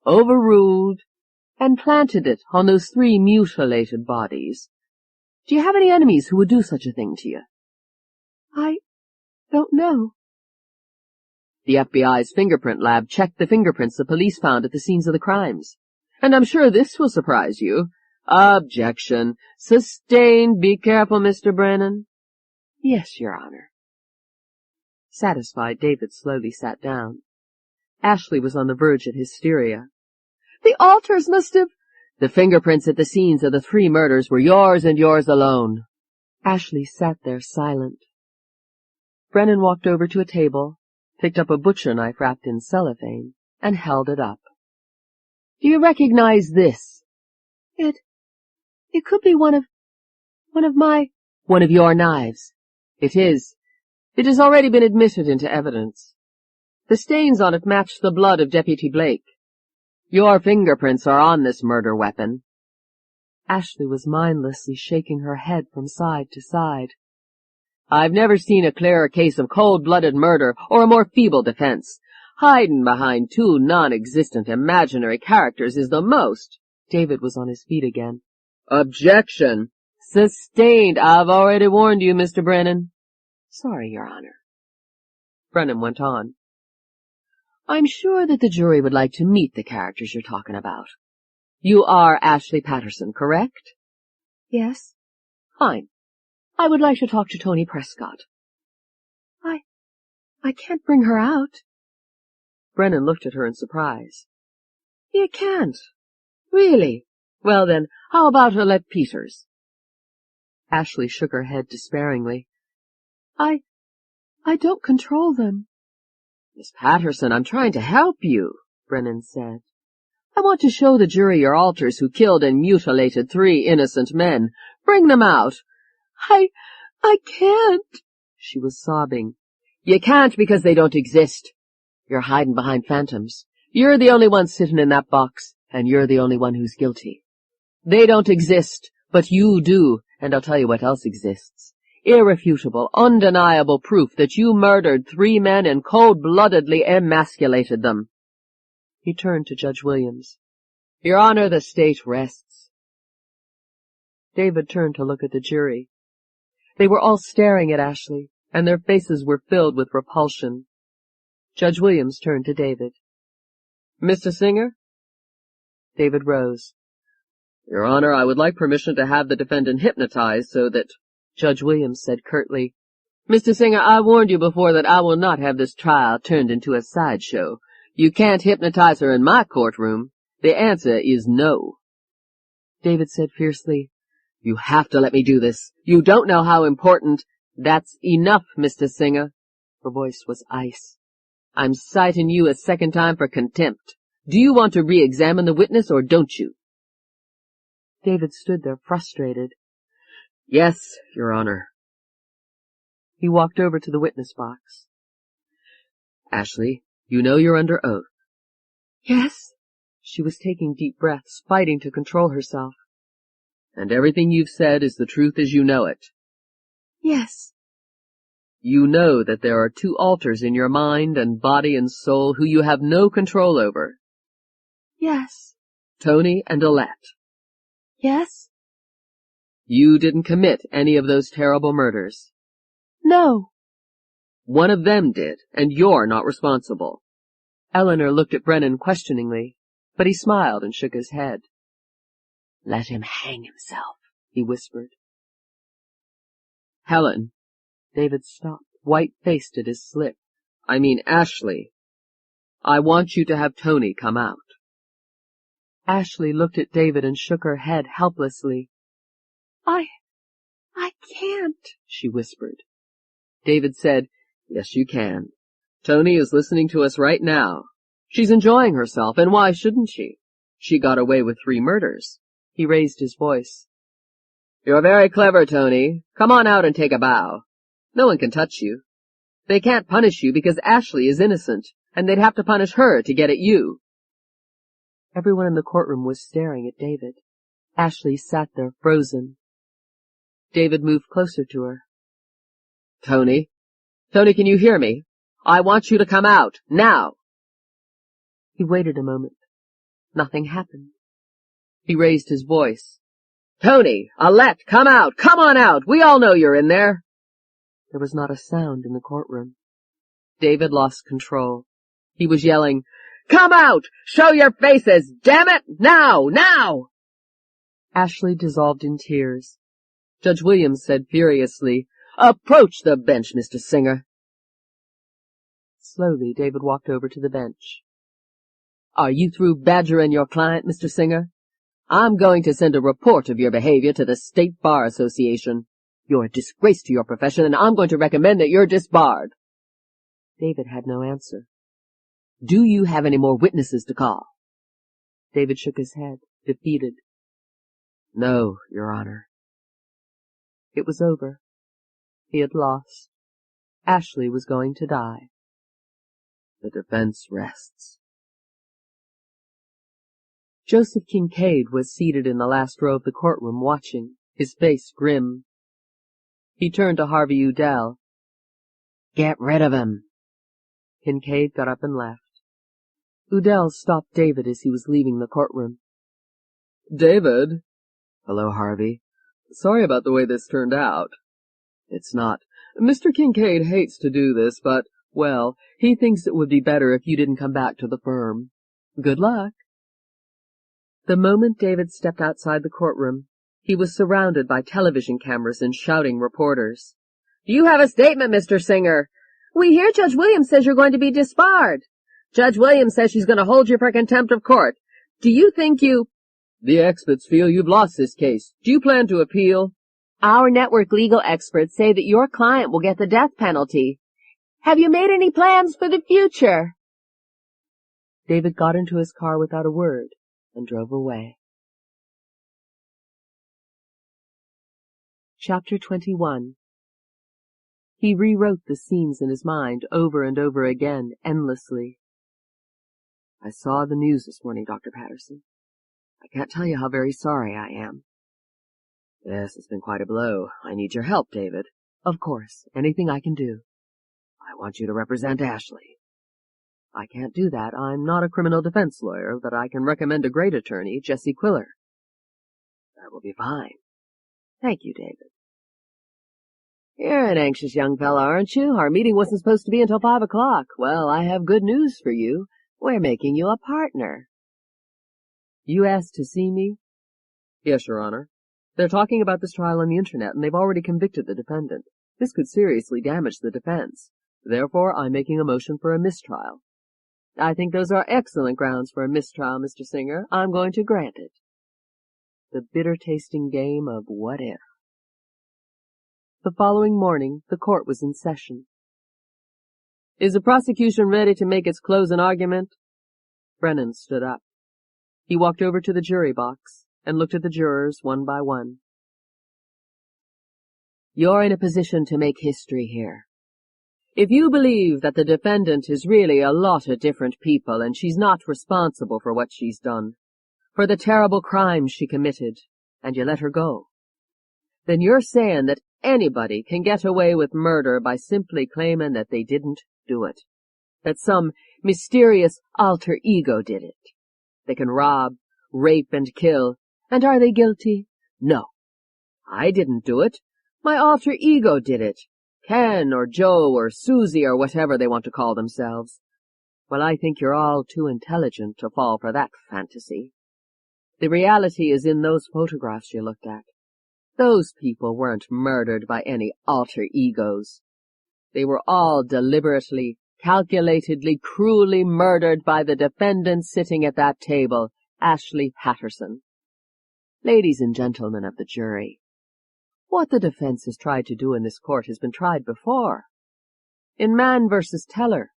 Overruled. And planted it on those 3 mutilated bodies. Do you have any enemies who would do such a thing to you? I don't know. The FBI's fingerprint lab checked the fingerprints the police found at the scenes of the crimes. And I'm sure this will surprise you. Objection. Sustained. Be careful, Mr. Brennan. Yes, Your Honor. Satisfied, David slowly sat down. Ashley was on the verge of hysteria. The alters must have— The fingerprints at the scenes of the 3 murders were yours and yours alone. Ashley sat there silent. Brennan walked over to a table, picked up a butcher knife wrapped in cellophane, and held it up. Do you recognize this? It could be one of my— One of your knives. It is. It has already been admitted into evidence. The stains on it match the blood of Deputy Blake. Your fingerprints are on this murder weapon. Ashley was mindlessly shaking her head from side to side. I've never seen a clearer case of cold-blooded murder or a more feeble defense. Hiding behind 2 non-existent imaginary characters is the most— David was on his feet again. Objection. Sustained. I've already warned you, Mr. Brennan. Sorry, Your Honor. Brennan went on. I'm sure that the jury would like to meet the characters you're talking about. You are Ashley Patterson, correct? Yes. Fine. I would like to talk to Tony Prescott. I can't bring her out. Brennan looked at her in surprise. You can't. Really? Well then, how about Alette Peters? Ashley shook her head despairingly. I don't control them. Miss Patterson, I'm trying to help you, Brennan said. I want to show the jury your alters who killed and mutilated 3 innocent men. Bring them out. I can't. She was sobbing. You can't because they don't exist. You're hiding behind phantoms. You're the only one sitting in that box, and you're the only one who's guilty. They don't exist, but you do, and I'll tell you what else exists. Irrefutable, undeniable proof that you murdered 3 men and cold-bloodedly emasculated them. He turned to Judge Williams. Your Honor, the state rests. David turned to look at the jury. They were all staring at Ashley, and their faces were filled with repulsion. Judge Williams turned to David. Mr. Singer? David rose. Your Honor, I would like permission to have the defendant hypnotized so that... Judge Williams said curtly, Mr. Singer, I warned you before that I will not have this trial turned into a sideshow. You can't hypnotize her in my courtroom. The answer is no. David said fiercely, You have to let me do this. You don't know how important... That's enough, Mr. Singer. Her voice was ice. I'm citing you a second time for contempt. Do you want to re-examine the witness or don't you? David stood there frustrated. Yes, Your Honor. He walked over to the witness box. Ashley, you know you're under oath. Yes. She was taking deep breaths, fighting to control herself. And everything you've said is the truth as you know it. Yes. You know that there are 2 alters in your mind and body and soul who you have no control over. Yes. Tony and Alette. Yes. You didn't commit any of those terrible murders. No. One of them did, and you're not responsible. Eleanor looked at Brennan questioningly, but he smiled and shook his head. Let him hang himself, he whispered. Helen. David stopped, white-faced at his slip. I mean Ashley. I want you to have Tony come out. Ashley looked at David and shook her head helplessly. I can't, she whispered. David said, Yes, you can. Tony is listening to us right now. She's enjoying herself, and why shouldn't she? She got away with 3 murders. He raised his voice. You're very clever, Tony. Come on out and take a bow. No one can touch you. They can't punish you because Ashley is innocent, and they'd have to punish her to get at you. Everyone in the courtroom was staring at David. Ashley sat there frozen. David moved closer to her. Tony? Tony, can you hear me? I want you to come out, now! He waited a moment. Nothing happened. He raised his voice. Tony! Alette, come out! Come on out! We all know you're in there! There was not a sound in the courtroom. David lost control. He was yelling, Come out! Show your faces! Damn it! Now! Now! Ashley dissolved in tears. Judge Williams said furiously, Approach the bench, Mr. Singer. Slowly, David walked over to the bench. Are you through badgering your client, Mr. Singer? I'm going to send a report of your behavior to the State Bar Association. You're a disgrace to your profession, and I'm going to recommend that you're disbarred. David had no answer. Do you have any more witnesses to call? David shook his head, defeated. No, Your Honor. It was over. He had lost. Ashley was going to die. The defense rests. Joseph Kincaid was seated in the last row of the courtroom watching, his face grim. He turned to Harvey Udell. Get rid of him. Kincaid got up and left. Udell stopped David as he was leaving the courtroom. David? Hello, Harvey. Sorry about the way this turned out. It's not. Mr. Kincaid hates to do this, but, well, he thinks it would be better if you didn't come back to the firm. Good luck. The moment David stepped outside the courtroom, he was surrounded by television cameras and shouting reporters. Do you have a statement, Mr. Singer? We hear Judge Williams says you're going to be disbarred. Judge Williams says she's going to hold you for contempt of court. Do you think you... The experts feel you've lost this case. Do you plan to appeal? Our network legal experts say that your client will get the death penalty. Have you made any plans for the future? David got into his car without a word and drove away. Chapter 21. He rewrote the scenes in his mind over and over again, endlessly. I saw the news this morning, Dr. Patterson. I can't tell you how very sorry I am. Yes, it's been quite a blow. I need your help, David. Of course, anything I can do. I want you to represent Ashley. I can't do that. I'm not a criminal defense lawyer, but I can recommend a great attorney, Jesse Quiller. That will be fine. Thank you, David. You're an anxious young fellow, aren't you? Our meeting wasn't supposed to be until 5 o'clock. Well, I have good news for you. We're making you a partner. You asked to see me? Yes, Your Honor. They're talking about this trial on the Internet, and they've already convicted the defendant. This could seriously damage the defense. Therefore, I'm making a motion for a mistrial. I think those are excellent grounds for a mistrial, Mr. Singer. I'm going to grant it. The bitter-tasting game of what if. The following morning, the court was in session. Is the prosecution ready to make its closing argument? Brennan stood up. He walked over to the jury box and looked at the jurors one by one. You're in a position to make history here. If you believe that the defendant is really a lot of different people and she's not responsible for what she's done, for the terrible crimes she committed, and you let her go, then you're saying that anybody can get away with murder by simply claiming that they didn't do it, that some mysterious alter ego did it. They can rob, rape, and kill, and are they guilty? No. I didn't do it. My alter ego did it. Ken or Joe or Susie or whatever they want to call themselves. Well, I think you're all too intelligent to fall for that fantasy. The reality is in those photographs you looked at. Those people weren't murdered by any alter egos. They were all deliberately, calculatedly, cruelly murdered by the defendant sitting at that table, Ashley Patterson. Ladies and gentlemen of the jury, what the defense has tried to do in this court has been tried before. In Mann v. Teller,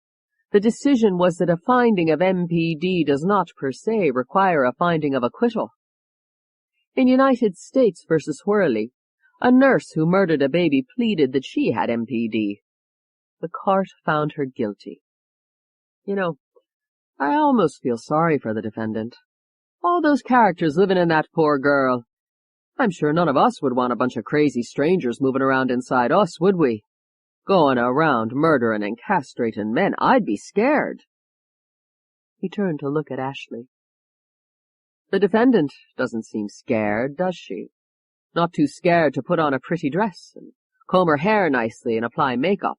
the decision was that a finding of MPD does not per se require a finding of acquittal. In United States v. Worley, a nurse who murdered a baby pleaded that she had MPD. The court found her guilty. You know, I almost feel sorry for the defendant. All those characters living in that poor girl. I'm sure none of us would want a bunch of crazy strangers moving around inside us, would we? Going around murdering and castrating men. I'd be scared. He turned to look at Ashley. The defendant doesn't seem scared, does she? Not too scared to put on a pretty dress and comb her hair nicely and apply makeup.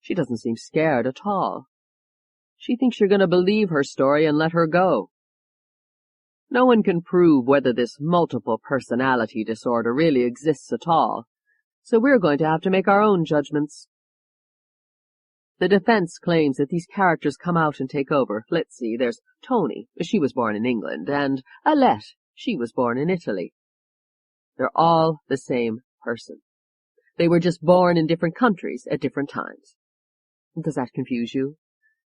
She doesn't seem scared at all. She thinks you're going to believe her story and let her go. No one can prove whether this multiple personality disorder really exists at all, so we're going to have to make our own judgments. The defense claims that these characters come out and take over. Let's see, there's Tony, she was born in England, and Alette, she was born in Italy. They're all the same person. They were just born in different countries at different times. Does that confuse you?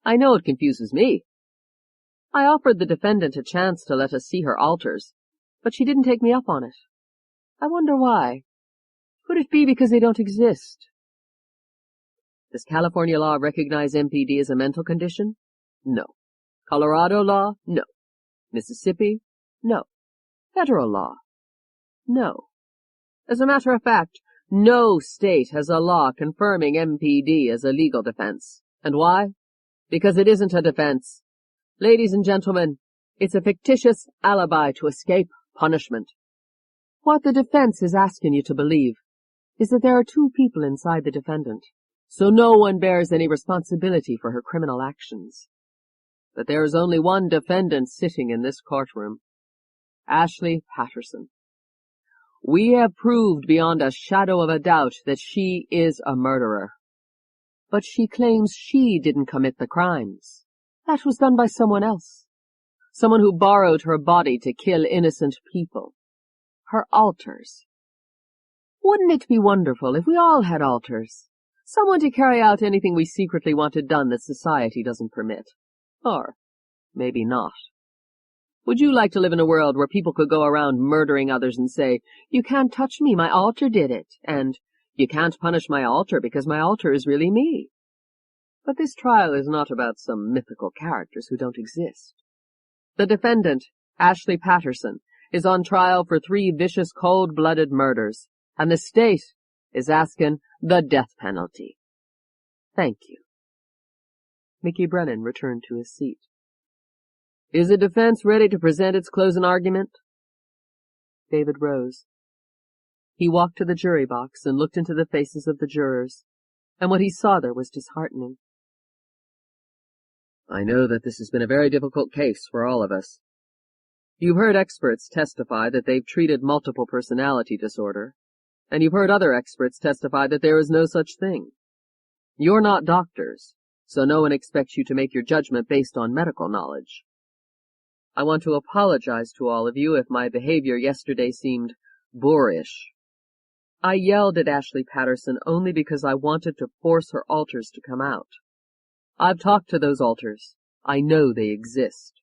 I know it confuses me. I offered the defendant a chance to let us see her alters, but she didn't take me up on it. I wonder why. Could it be because they don't exist? Does California law recognize MPD as a mental condition? No. Colorado law? No. Mississippi? No. Federal law? No. As a matter of fact, no state has a law confirming MPD as a legal defense. And why? Because it isn't a defense. Ladies and gentlemen, it's a fictitious alibi to escape punishment. What the defense is asking you to believe is that there are two people inside the defendant, so no one bears any responsibility for her criminal actions. That there is only one defendant sitting in this courtroom, Ashley Patterson. We have proved beyond a shadow of a doubt that she is a murderer. But she claims she didn't commit the crimes. That was done by someone else. Someone who borrowed her body to kill innocent people. Her altars. Wouldn't it be wonderful if we all had altars? Someone to carry out anything we secretly wanted done that society doesn't permit. Or maybe not. Would you like to live in a world where people could go around murdering others and say, "You can't touch me, my altar did it," and "You can't punish my altar because my altar is really me"? But this trial is not about some mythical characters who don't exist. The defendant, Ashley Patterson, is on trial for 3 vicious, cold-blooded murders, and the state is asking the death penalty. Thank you. Mickey Brennan returned to his seat. Is the defense ready to present its closing argument? David rose. He walked to the jury box and looked into the faces of the jurors, and what he saw there was disheartening. I know that this has been a very difficult case for all of us. You've heard experts testify that they've treated multiple personality disorder, and you've heard other experts testify that there is no such thing. You're not doctors, so no one expects you to make your judgment based on medical knowledge. I want to apologize to all of you if my behavior yesterday seemed boorish. I yelled at Ashley Patterson only because I wanted to force her altars to come out. I've talked to those altars. I know they exist.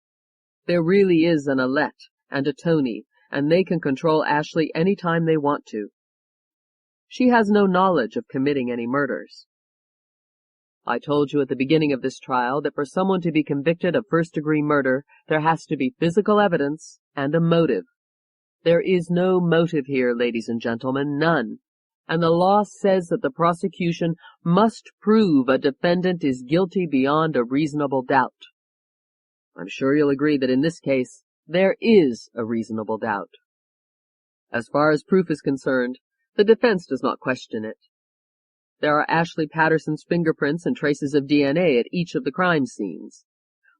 There really is an Alette and a Tony, and they can control Ashley any time they want to. She has no knowledge of committing any murders. I told you at the beginning of this trial that for someone to be convicted of first-degree murder, there has to be physical evidence and a motive. There is no motive here, ladies and gentlemen, none. And the law says that the prosecution must prove a defendant is guilty beyond a reasonable doubt. I'm sure you'll agree that in this case, there is a reasonable doubt. As far as proof is concerned, the defense does not question it. There are Ashley Patterson's fingerprints and traces of DNA at each of the crime scenes.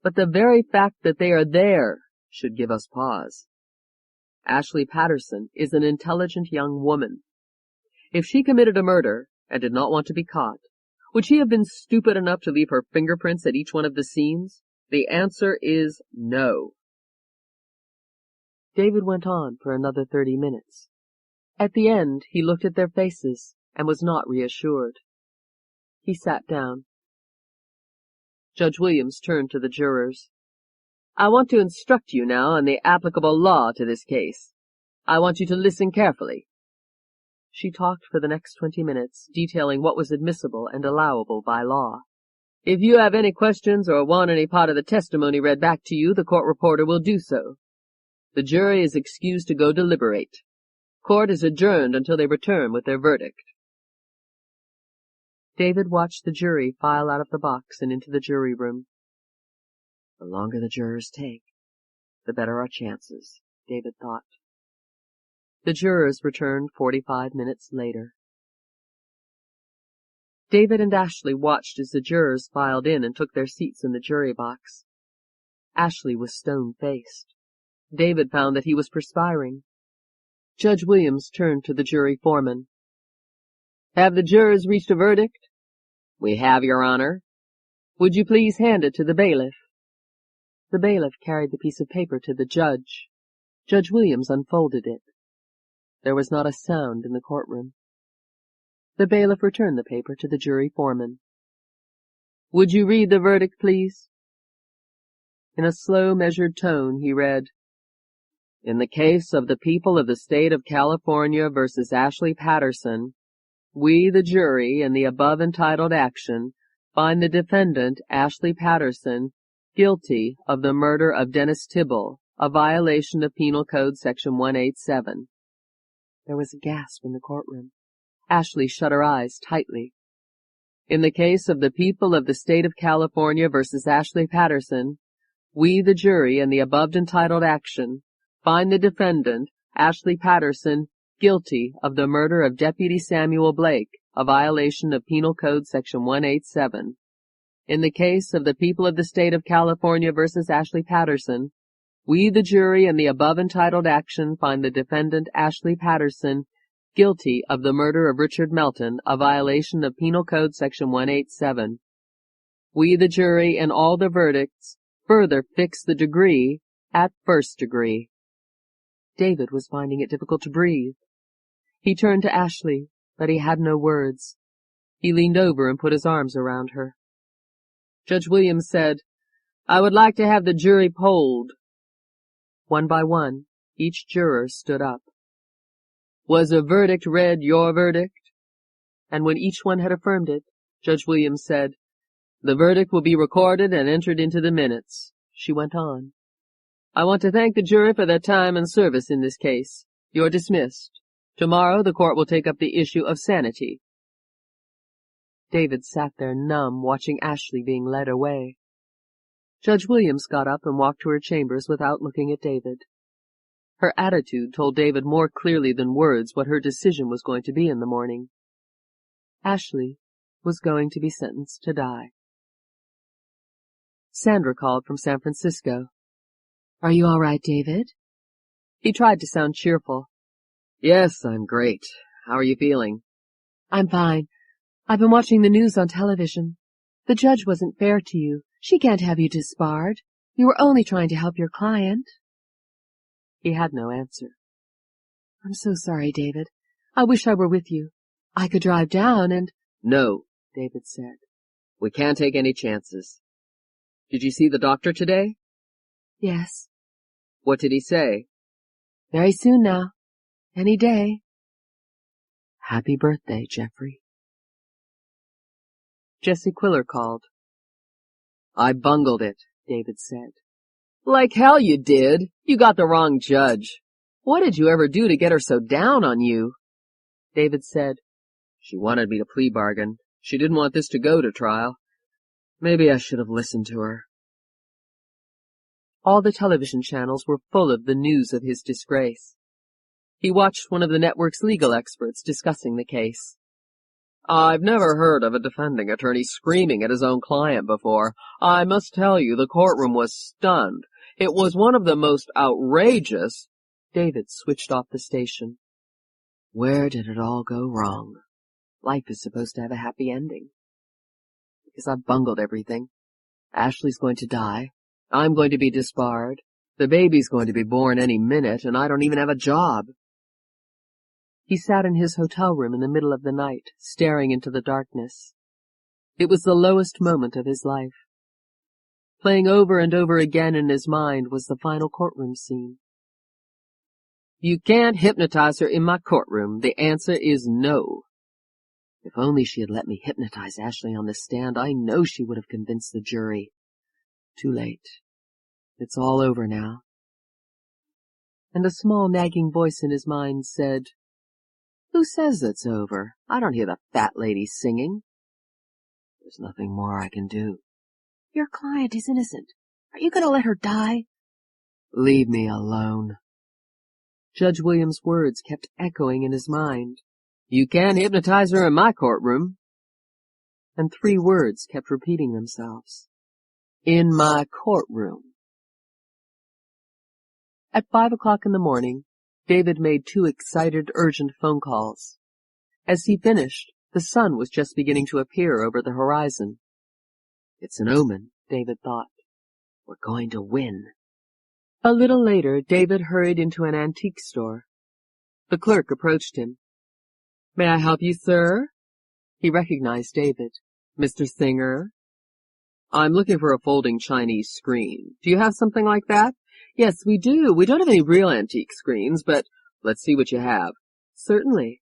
But the very fact that they are there should give us pause. Ashley Patterson is an intelligent young woman. If she committed a murder and did not want to be caught, would she have been stupid enough to leave her fingerprints at each one of the scenes? The answer is no. David went on for another 30 minutes. At the end, he looked at their faces and was not reassured. He sat down. Judge Williams turned to the jurors. I want to instruct you now on the applicable law to this case. I want you to listen carefully. She talked for the next 20 minutes, detailing what was admissible and allowable by law. If you have any questions or want any part of the testimony read back to you, the court reporter will do so. The jury is excused to go deliberate. Court is adjourned until they return with their verdict. David watched the jury file out of the box and into the jury room. The longer the jurors take, the better our chances, David thought. The jurors returned 45 minutes later. David and Ashley watched as the jurors filed in and took their seats in the jury box. Ashley was stone-faced. David found that he was perspiring. Judge Williams turned to the jury foreman. Have the jurors reached a verdict? We have, Your Honor. Would you please hand it to the bailiff? The bailiff carried the piece of paper to the judge. Judge Williams unfolded it. There was not a sound in the courtroom. The bailiff returned the paper to the jury foreman. Would you read the verdict, please? In a slow, measured tone, he read, In the case of the people of the state of California versus Ashley Patterson, we, the jury, in the above entitled action, find the defendant, Ashley Patterson, guilty of the murder of Dennis Tibble, a violation of Penal Code Section 187. There was a gasp in the courtroom. Ashley shut her eyes tightly. In the case of the people of the state of California versus Ashley Patterson, we, the jury, in the above entitled action, find the defendant, Ashley Patterson, guilty of the murder of Deputy Samuel Blake, a violation of Penal Code Section 187. In the case of the people of the state of California versus Ashley Patterson, we, the jury, in the above entitled action, find the defendant, Ashley Patterson, guilty of the murder of Richard Melton, a violation of Penal Code Section 187. We, the jury, in all the verdicts, further fix the degree at first degree. David was finding it difficult to breathe. He turned to Ashley, but he had no words. He leaned over and put his arms around her. Judge Williams said, "I would like to have the jury polled." One by one, each juror stood up. "Was a verdict read your verdict?" And when each one had affirmed it, Judge Williams said, "The verdict will be recorded and entered into the minutes." She went on, "I want to thank the jury for their time and service in this case. You're dismissed. Tomorrow the court will take up the issue of sanity." David sat there numb, watching Ashley being led away. Judge Williams got up and walked to her chambers without looking at David. Her attitude told David more clearly than words what her decision was going to be in the morning. Ashley was going to be sentenced to die. Sandra called from San Francisco. "Are you all right, David?" He tried to sound cheerful. Yes, I'm great. How are you feeling? "I'm fine. I've been watching the news on television. The judge wasn't fair to you. She can't have you disbarred. You were only trying to help your client." He had no answer. "I'm so sorry, David. I wish I were with you. I could drive down and—" No, David said. we can't take any chances. Did you see the doctor today? "Yes. What did he say?" Very soon now. Any day." "Happy birthday, Jeffrey." Jesse Quiller called. I bungled it, David said. Like hell you did. You got the wrong judge. What did you ever do to get her so down on you? David said, She wanted me to plea bargain. She didn't want this to go to trial. Maybe I should have listened to her. All the television channels were full of the news of his disgrace. He watched one of the network's legal experts discussing the case. I've never heard of a defending attorney screaming at his own client before. I must tell you, the courtroom was stunned. It was one of the most outrageous— David switched off the station. Where did it all go wrong? Life is supposed to have a happy ending. Because I've bungled everything. Ashley's going to die. I'm going to be disbarred. The baby's going to be born any minute, and I don't even have a job. He sat in his hotel room in the middle of the night, staring into the darkness. It was the lowest moment of his life. Playing over and over again in his mind was the final courtroom scene. You can't hypnotize her in my courtroom. The answer is no. If only she had let me hypnotize Ashley on the stand, I know she would have convinced the jury. Too late. It's all over now. And a small nagging voice in his mind said, Who says it's over? I don't hear the fat lady singing. There's nothing more I can do. Your client is innocent. Are you going to let her die? Leave me alone. Judge Williams' words kept echoing in his mind. You can't hypnotize her in my courtroom. And 3 words kept repeating themselves. In my courtroom. At 5 o'clock in the morning, David made 2 excited, urgent phone calls. As he finished, the sun was just beginning to appear over the horizon. It's an omen, David thought. We're going to win. A little later, David hurried into an antique store. The clerk approached him. May I help you, sir? He recognized David. Mr. Singer? I'm looking for a folding Chinese screen. Do you have something like that? Yes, we do. We don't have any real antique screens, but let's see what you have. Certainly.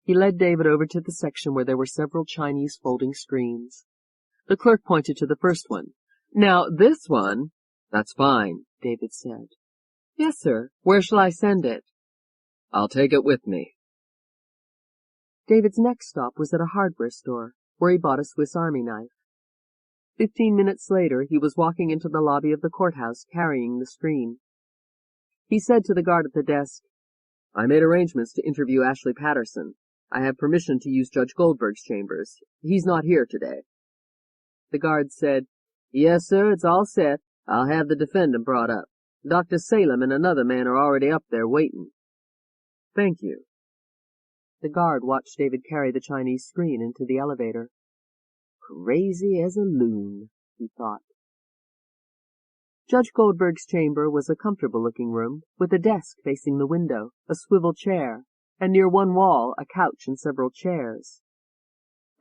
He led David over to the section where there were several Chinese folding screens. The clerk pointed to the first one. Now, this one— That's fine, David said. Yes, sir. Where shall I send it? I'll take it with me. David's next stop was at a hardware store, where he bought a Swiss Army knife. 15 minutes later, he was walking into the lobby of the courthouse carrying the screen. He said to the guard at the desk, I made arrangements to interview Ashley Patterson. I have permission to use Judge Goldberg's chambers. He's not here today. The guard said, Yes, sir, it's all set. I'll have the defendant brought up. Dr. Salem and another man are already up there waiting. Thank you. The guard watched David carry the Chinese screen into the elevator. Crazy as a loon, he thought. Judge Goldberg's chamber was a comfortable-looking room, with a desk facing the window, a swivel chair, and near one wall a couch and several chairs.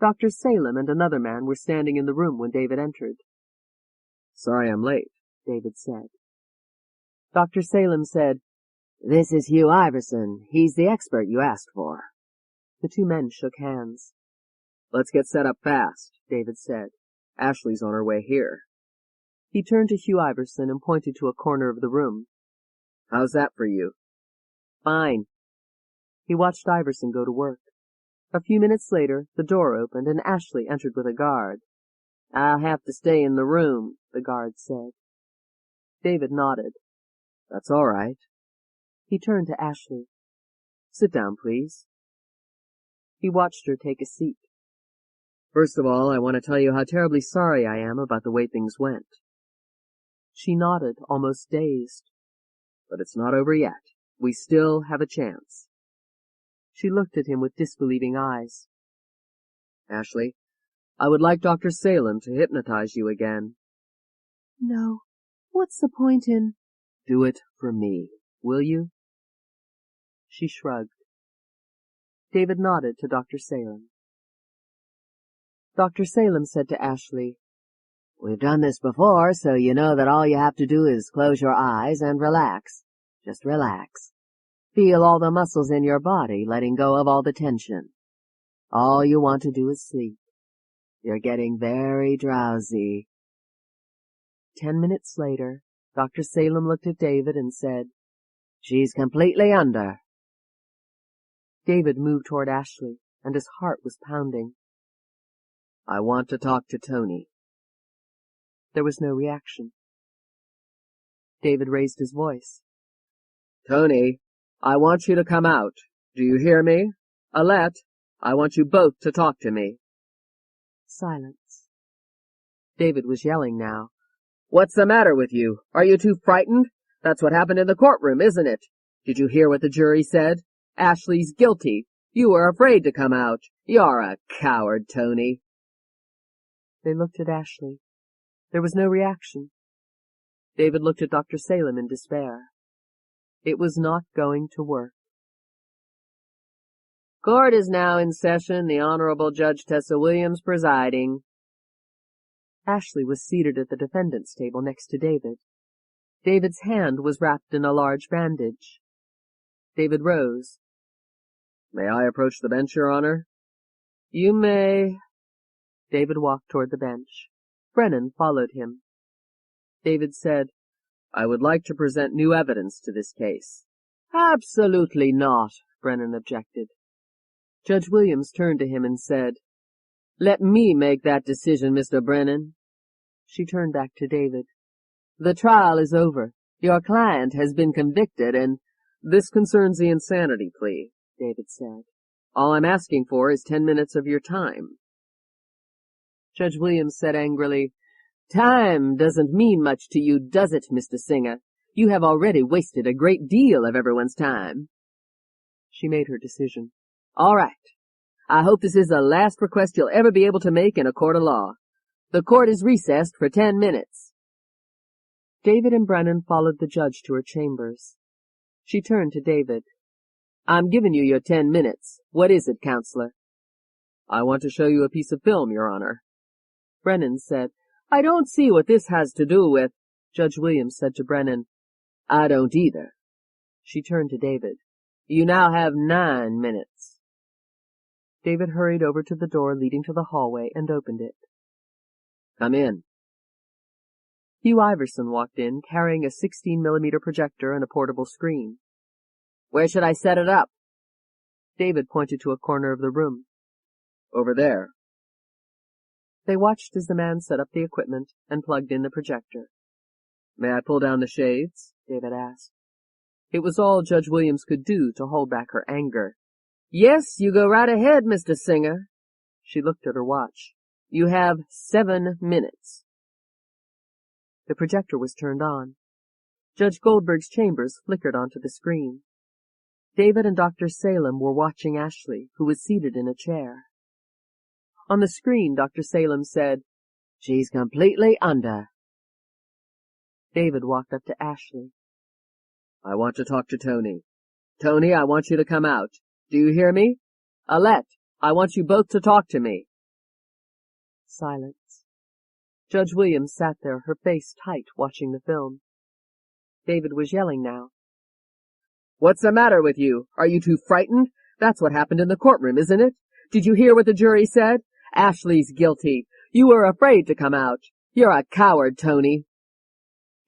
Dr. Salem and another man were standing in the room when David entered. "Sorry I'm late," David said. Dr. Salem said, "This is Hugh Iverson. He's the expert you asked for." The two men shook hands. "Let's get set up fast," David said. "Ashley's on her way here." He turned to Hugh Iverson and pointed to a corner of the room. "How's that for you?" "Fine." He watched Iverson go to work. A few minutes later, the door opened and Ashley entered with a guard. "I'll have to stay in the room," the guard said. David nodded. "That's all right." He turned to Ashley. "Sit down, please." He watched her take a seat. "First of all, I want to tell you how terribly sorry I am about the way things went." She nodded, almost dazed. "But it's not over yet. We still have a chance." She looked at him with disbelieving eyes. "Ashley, I would like Dr. Salem to hypnotize you again." No. What's the point in— "Do it for me, will you?" She shrugged. David nodded to Dr. Salem. Dr. Salem said to Ashley, "We've done this before, so you know that all you have to do is close your eyes and relax. Just relax. Feel all the muscles in your body letting go of all the tension. All you want to do is sleep. You're getting very drowsy." 10 minutes later, Dr. Salem looked at David and said, "She's completely under." David moved toward Ashley, and his heart was pounding. "I want to talk to Tony." There was no reaction. David raised his voice. "Tony, I want you to come out. Do you hear me? Alette, I want you both to talk to me." Silence. David was yelling now. "What's the matter with you? Are you too frightened? That's what happened in the courtroom, isn't it? Did you hear what the jury said? Ashley's guilty. You were afraid to come out. You're a coward, Tony." They looked at Ashley. There was no reaction. David looked at Dr. Salem in despair. It was not going to work. "Court is now in session, the Honorable Judge Tessa Williams presiding." Ashley was seated at the defendant's table next to David. David's hand was wrapped in a large bandage. David rose. "May I approach the bench, Your Honor?" "You may." David walked toward the bench. Brennan followed him. David said, "I would like to present new evidence to this case." "Absolutely not," Brennan objected. Judge Williams turned to him and said, "Let me make that decision, Mr. Brennan." She turned back to David. "The trial is over. Your client has been convicted and—" "This concerns the insanity plea," David said. "All I'm asking for is 10 minutes of your time." Judge Williams said angrily, "Time doesn't mean much to you, does it, Mr. Singer? You have already wasted a great deal of everyone's time." She made her decision. "All right. I hope this is the last request you'll ever be able to make in a court of law. The court is recessed for 10 minutes. David and Brennan followed the judge to her chambers. She turned to David. "I'm giving you your 10 minutes. What is it, counselor?" "I want to show you a piece of film, Your Honor." Brennan said, "I don't see what this has to do with—" Judge Williams said to Brennan, "I don't either." She turned to David. "You now have 9 minutes. David hurried over to the door leading to the hallway and opened it. "Come in." Hugh Iverson walked in, carrying a 16mm projector and a portable screen. "Where should I set it up?" David pointed to a corner of the room. "Over there." They watched as the man set up the equipment and plugged in the projector. "May I pull down the shades?" David asked. It was all Judge Williams could do to hold back her anger. "Yes, you go right ahead, Mr. Singer." She looked at her watch. "You have 7 minutes. The projector was turned on. Judge Goldberg's chambers flickered onto the screen. David and Dr. Salem were watching Ashley, who was seated in a chair. On the screen, Dr. Salem said, "She's completely under." David walked up to Ashley. I want to talk to Tony. Tony, I want you to come out. Do you hear me? Alette, I want you both to talk to me. Silence. Judge Williams sat there, her face tight, watching the film. David was yelling now. What's the matter with you? Are you too frightened? That's what happened in the courtroom, isn't it? Did you hear what the jury said? Ashley's guilty. You were afraid to come out. You're a coward, Tony.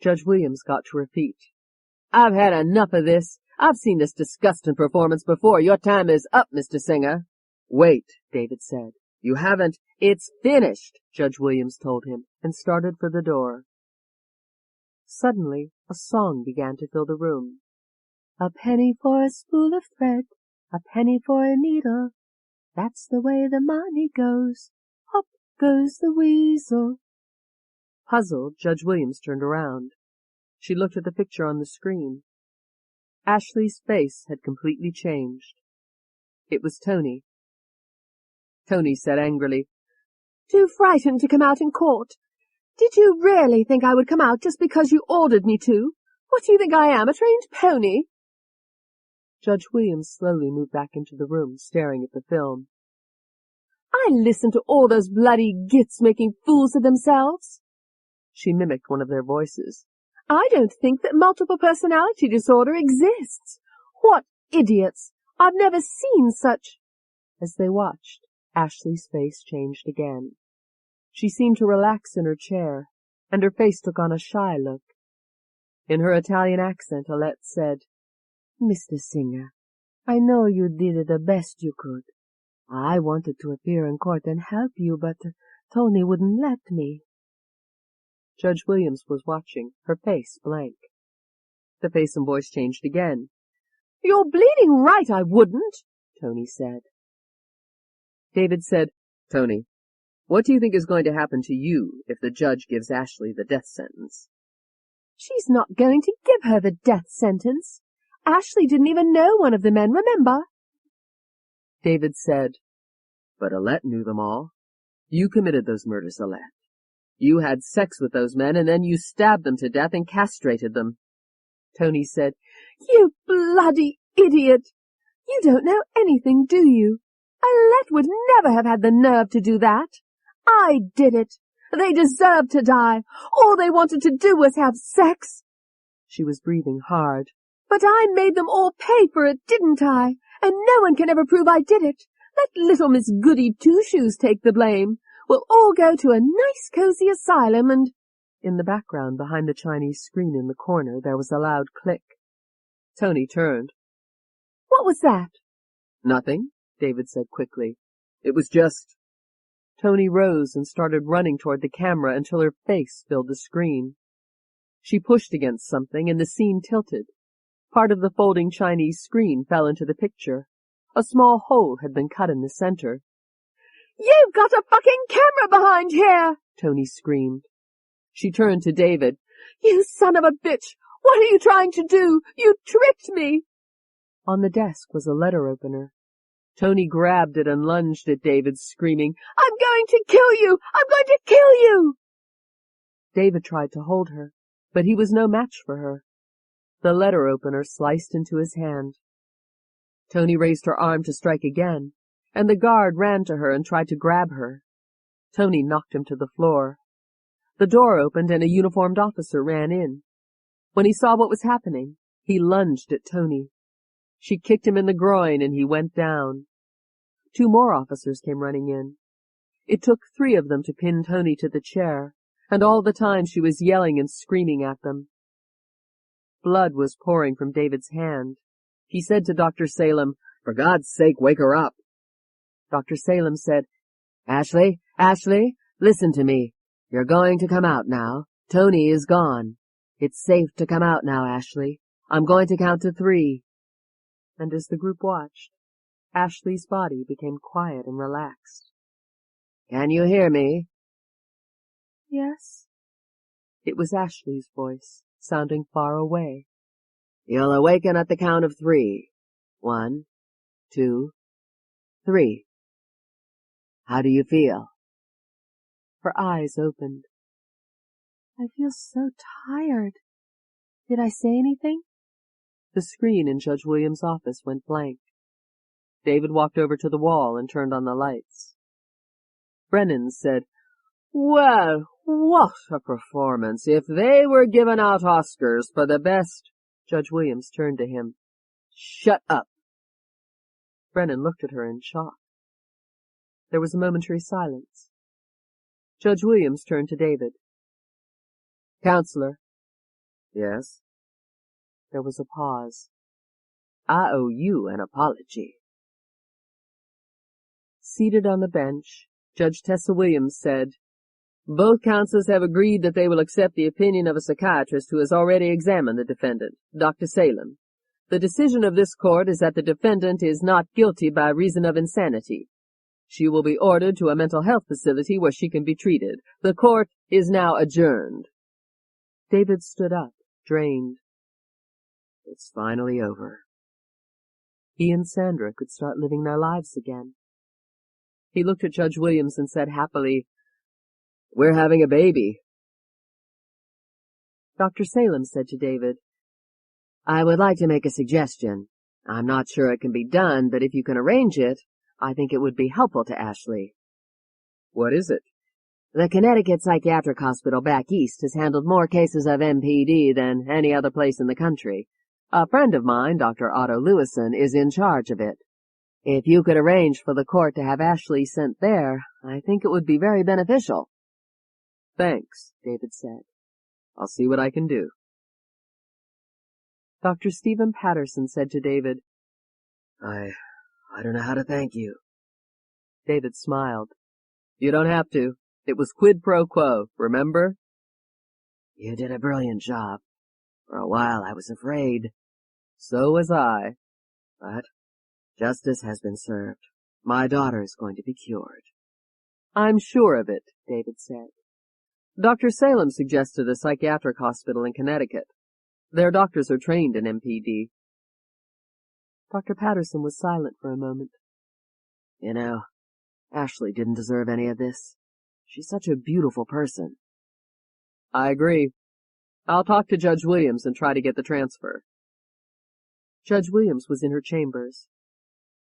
Judge Williams got to her feet. I've had enough of this. I've seen this disgusting performance before. Your time is up, Mr. Singer. Wait, David said. You haven't. It's finished, Judge Williams told him, and started for the door. Suddenly, a song began to fill the room. A penny for a spool of thread, a penny for a needle. That's the way the money goes. Up goes the weasel. Puzzled, Judge Williams turned around. She looked at the picture on the screen. Ashley's face had completely changed. It was Tony. Tony said angrily, Too frightened to come out in court. Did you really think I would come out just because you ordered me to? What do you think I am, a trained pony? Judge Williams slowly moved back into the room, staring at the film. I listened to all those bloody gits making fools of themselves. She mimicked one of their voices. I don't think that multiple personality disorder exists. What idiots! I've never seen such. As they watched, Ashley's face changed again. She seemed to relax in her chair, and her face took on a shy look. In her Italian accent, Alette said, Mr. Singer, I know you did the best you could. I wanted to appear in court and help you, but Tony wouldn't let me. Judge Williams was watching, her face blank. The face and voice changed again. You're bleeding right, I wouldn't, Tony said. David said, Tony, what do you think is going to happen to you if the judge gives Ashley the death sentence? She's not going to give her the death sentence. Ashley didn't even know one of the men, remember? David said, But Alette knew them all. You committed those murders, Alette. You had sex with those men, and then you stabbed them to death and castrated them. Tony said, You bloody idiot! You don't know anything, do you? Alette would never have had the nerve to do that. I did it. They deserved to die. All they wanted to do was have sex. She was breathing hard. But I made them all pay for it, didn't I? And no one can ever prove I did it. Let little Miss Goody Two-Shoes take the blame. We'll all go to a nice cozy asylum and— In the background, behind the Chinese screen in the corner, there was a loud click. Tony turned. What was that? Nothing, David said quickly. It was just— Tony rose and started running toward the camera until her face filled the screen. She pushed against something, and the scene tilted. Part of the folding Chinese screen fell into the picture. A small hole had been cut in the center. You've got a fucking camera behind here! Tony screamed. She turned to David. You son of a bitch! What are you trying to do? You tricked me! On the desk was a letter opener. Tony grabbed it and lunged at David, screaming, I'm going to kill you! I'm going to kill you! David tried to hold her, but he was no match for her. The letter opener sliced into his hand. Tony raised her arm to strike again, and the guard ran to her and tried to grab her. Tony knocked him to the floor. The door opened and a uniformed officer ran in. When he saw what was happening, he lunged at Tony. She kicked him in the groin and he went down. 2 more officers came running in. It took 3 of them to pin Tony to the chair, and all the time she was yelling and screaming at them. Blood was pouring from David's hand. He said to Dr. Salem, For God's sake, wake her up. Dr. Salem said, Ashley, listen to me. You're going to come out now. Tony is gone. It's safe to come out now, Ashley. I'm going to count to 3. And as the group watched, Ashley's body became quiet and relaxed. Can you hear me? Yes. It was Ashley's voice, sounding far away. You'll awaken at the count of 3. 1, 2, 3. How do you feel? Her eyes opened. I feel so tired. Did I say anything? The screen in Judge Williams' office went blank. David walked over to the wall and turned on the lights. Brennan said, "Well, what a performance! If they were giving out Oscars for the best—" Judge Williams turned to him. "Shut up!" Brennan looked at her in shock. There was a momentary silence. Judge Williams turned to David. "Counselor." "Yes?" There was a pause. "I owe you an apology." Seated on the bench, Judge Tessa Williams said, "Both counsels have agreed that they will accept the opinion of a psychiatrist who has already examined the defendant, Dr. Salem. The decision of this court is that the defendant is not guilty by reason of insanity. She will be ordered to a mental health facility where she can be treated. The court is now adjourned." David stood up, drained. It's finally over. He and Sandra could start living their lives again. He looked at Judge Williams and said happily, "We're having a baby." Dr. Salem said to David, "I would like to make a suggestion. I'm not sure it can be done, but if you can arrange it, I think it would be helpful to Ashley." "What is it?" "The Connecticut Psychiatric Hospital back east has handled more cases of MPD than any other place in the country. A friend of mine, Dr. Otto Lewison, is in charge of it. If you could arrange for the court to have Ashley sent there, I think it would be very beneficial." "Thanks," David said. "I'll see what I can do." Dr. Stephen Patterson said to David, I don't know how to thank you." David smiled. "You don't have to. It was quid pro quo, remember?" "You did a brilliant job. For a while I was afraid." "So was I." "But justice has been served. My daughter is going to be cured." "I'm sure of it," David said. "Dr. Salem suggested a psychiatric hospital in Connecticut. Their doctors are trained in MPD." Dr. Patterson was silent for a moment. "You know, Ashley didn't deserve any of this. She's such a beautiful person." "I agree. I'll talk to Judge Williams and try to get the transfer." Judge Williams was in her chambers.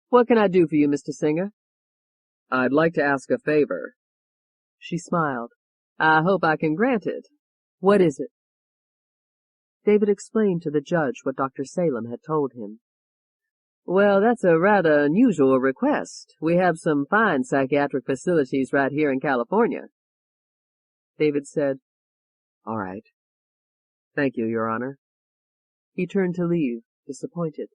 "What can I do for you, Mr. Singer?" "I'd like to ask a favor." She smiled. "I hope I can grant it. What is it?" David explained to the judge what Dr. Salem had told him. "Well, that's a rather unusual request. We have some fine psychiatric facilities right here in California." David said, "All right. Thank you, Your Honor." He turned to leave, disappointed.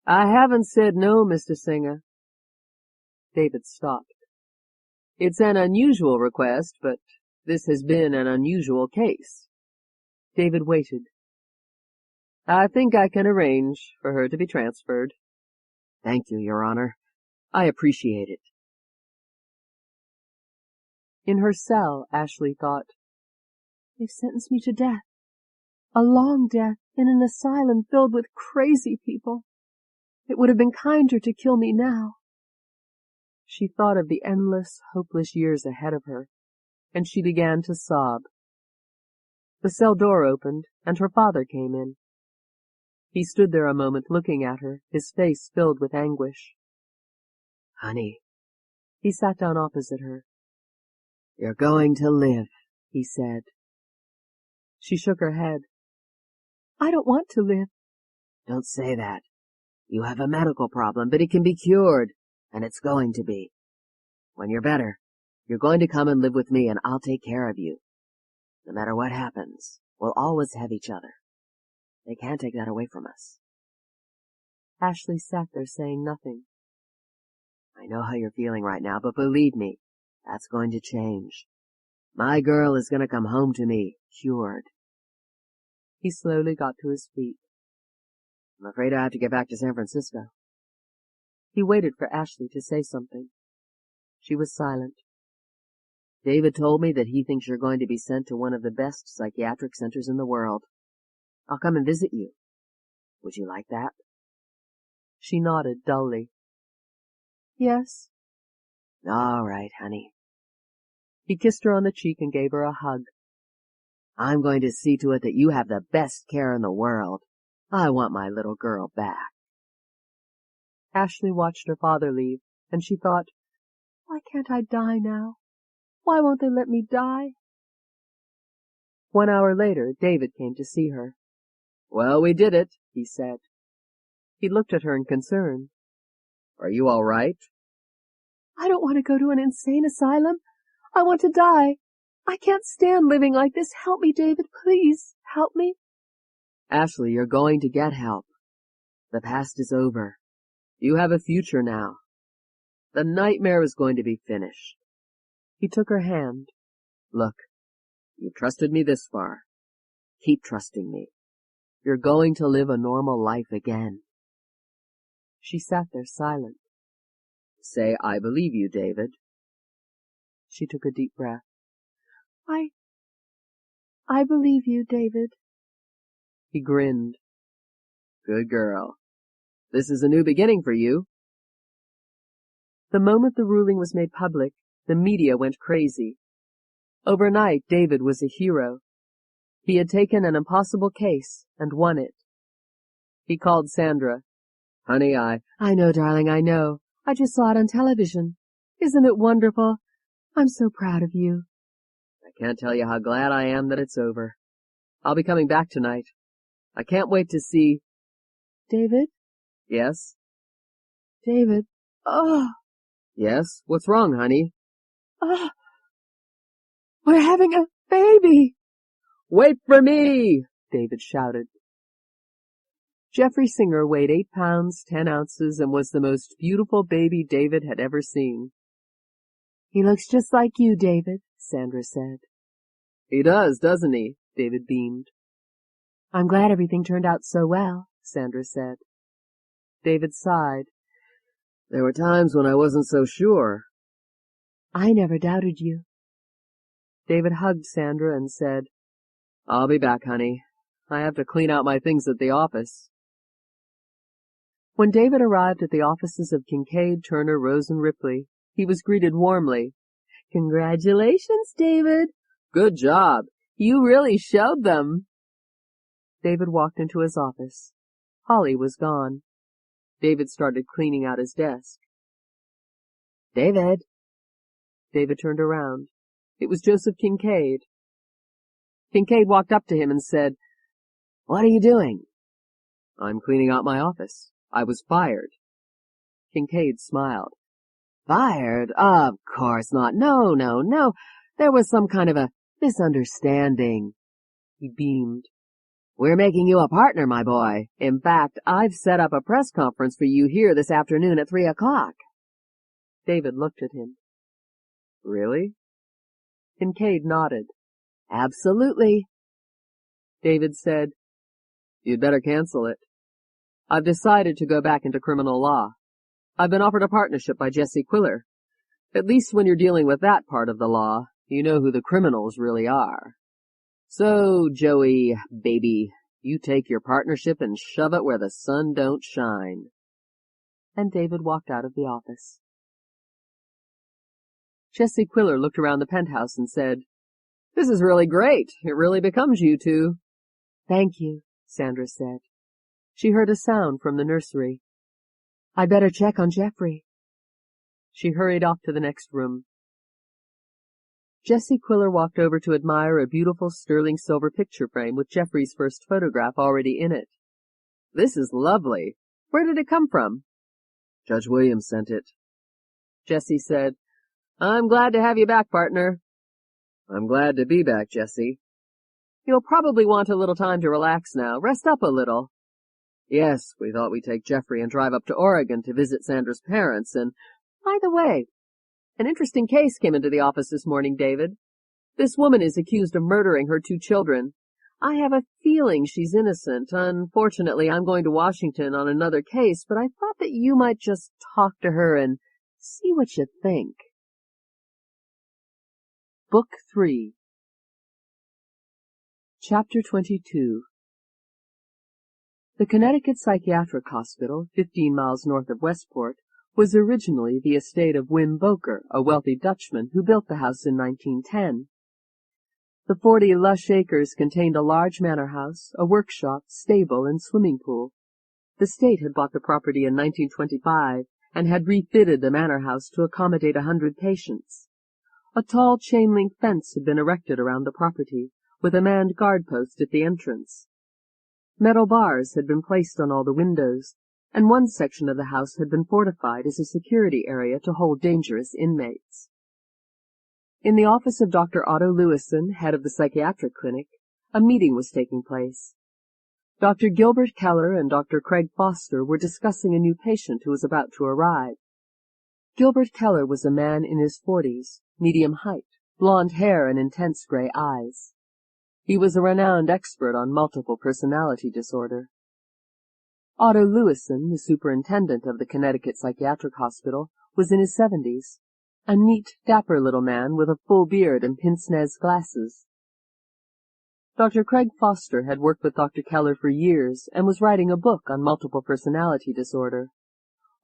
"I haven't said no, Mr. Singer." David stopped. "It's an unusual request, but this has been an unusual case." David waited. "I think I can arrange for her to be transferred." "Thank you, Your Honor. I appreciate it." In her cell, Ashley thought, They've sentenced me to death. A long death in an asylum filled with crazy people. It would have been kinder to kill me now. She thought of the endless, hopeless years ahead of her, and she began to sob. The cell door opened, and her father came in. He stood there a moment looking at her, his face filled with anguish. "Honey." He sat down opposite her. "You're going to live," he said. She shook her head. I don't want to live. "Don't say that. You have a medical problem, but it can be cured, and it's going to be. When you're better, you're going to come and live with me, and I'll take care of you. No matter what happens, we'll always have each other. They can't take that away from us." Ashley sat there saying nothing. "I know how you're feeling right now, but believe me, that's going to change. My girl is going to come home to me, cured." He slowly got to his feet. "I'm afraid I have to get back to San Francisco." He waited for Ashley to say something. She was silent. "David told me that he thinks you're going to be sent to one of the best psychiatric centers in the world. I'll come and visit you. Would you like that?" She nodded dully. Yes. "All right, honey." He kissed her on the cheek and gave her a hug. I'm going to see to it that you have the best care in the world. I want my little girl back. Ashley watched her father leave, and she thought, why can't I die now? Why won't they let me die? 1 hour later, David came to see her. Well, we did it, he said. He looked at her in concern. Are you all right? I don't want to go to an insane asylum. I want to die. I can't stand living like this. Help me, David, please. Help me. Ashley, you're going to get help. The past is over. You have a future now. The nightmare is going to be finished. He took her hand. Look, you trusted me this far. Keep trusting me. You're going to live a normal life again. She sat there silent. Say, I believe you, David. She took a deep breath. I believe you, David. He grinned. Good girl. This is a new beginning for you. The moment the ruling was made public, the media went crazy. Overnight, David was a hero. He had taken an impossible case and won it. He called Sandra. Honey, I know, darling, I know. I just saw it on television. Isn't it wonderful? I'm so proud of you. I can't tell you how glad I am that it's over. I'll be coming back tonight. I can't wait to see... David? Yes? David. Oh. Yes? What's wrong, honey? Oh. We're having a baby. Wait for me! David shouted. Jeffrey Singer weighed 8 pounds, 10 ounces, and was the most beautiful baby David had ever seen. He looks just like you, David, Sandra said. He does, doesn't he? David beamed. I'm glad everything turned out so well, Sandra said. David sighed. There were times when I wasn't so sure. I never doubted you. David hugged Sandra and said, I'll be back, honey. I have to clean out my things at the office. When David arrived at the offices of Kincaid, Turner, Rose, and Ripley, he was greeted warmly. Congratulations, David. Good job. You really showed them. David walked into his office. Holly was gone. David started cleaning out his desk. David. David turned around. It was Joseph Kincaid. Kincaid walked up to him and said, What are you doing? I'm cleaning out my office. I was fired. Kincaid smiled. Fired? Of course not. No. There was some kind of a misunderstanding. He beamed. We're making you a partner, my boy. In fact, I've set up a press conference for you here this afternoon at 3 o'clock. David looked at him. Really? Kincaid nodded. Absolutely. David said, You'd better cancel it. I've decided to go back into criminal law. I've been offered a partnership by Jesse Quiller. At least when you're dealing with that part of the law, you know who the criminals really are. So, Joey, baby, you take your partnership and shove it where the sun don't shine. And David walked out of the office. Jesse Quiller looked around the penthouse and said, This is really great. It really becomes you two. Thank you, Sandra said. She heard a sound from the nursery. I'd better check on Jeffrey. She hurried off to the next room. Jesse Quiller walked over to admire a beautiful sterling silver picture frame with Jeffrey's first photograph already in it. This is lovely. Where did it come from? Judge Williams sent it. Jesse said, I'm glad to have you back, partner. I'm glad to be back, Jesse. You'll probably want a little time to relax now. Rest up a little. Yes, we thought we'd take Jeffrey and drive up to Oregon to visit Sandra's parents, and, by the way, an interesting case came into the office this morning, David. This woman is accused of murdering her 2 children. I have a feeling she's innocent. Unfortunately, I'm going to Washington on another case, but I thought that you might just talk to her and see what you think. Book 3 Chapter 22 The Connecticut Psychiatric Hospital, 15 miles north of Westport, was originally the estate of Wim Boker, a wealthy Dutchman who built the house in 1910. The 40 lush acres contained a large manor house, a workshop, stable, and swimming pool. The state had bought the property in 1925 and had refitted the manor house to accommodate 100 patients. A tall chain-link fence had been erected around the property, with a manned guard post at the entrance. Metal bars had been placed on all the windows, and one section of the house had been fortified as a security area to hold dangerous inmates. In the office of Dr. Otto Lewison, head of the psychiatric clinic, a meeting was taking place. Dr. Gilbert Keller and Dr. Craig Foster were discussing a new patient who was about to arrive. Gilbert Keller was a man in his 40s, medium height, blond hair and intense gray eyes. He was a renowned expert on multiple personality disorder. Otto Lewison, the superintendent of the Connecticut Psychiatric Hospital, was in his 70s, a neat, dapper little man with a full beard and pince-nez glasses. Dr. Craig Foster had worked with Dr. Keller for years and was writing a book on multiple personality disorder.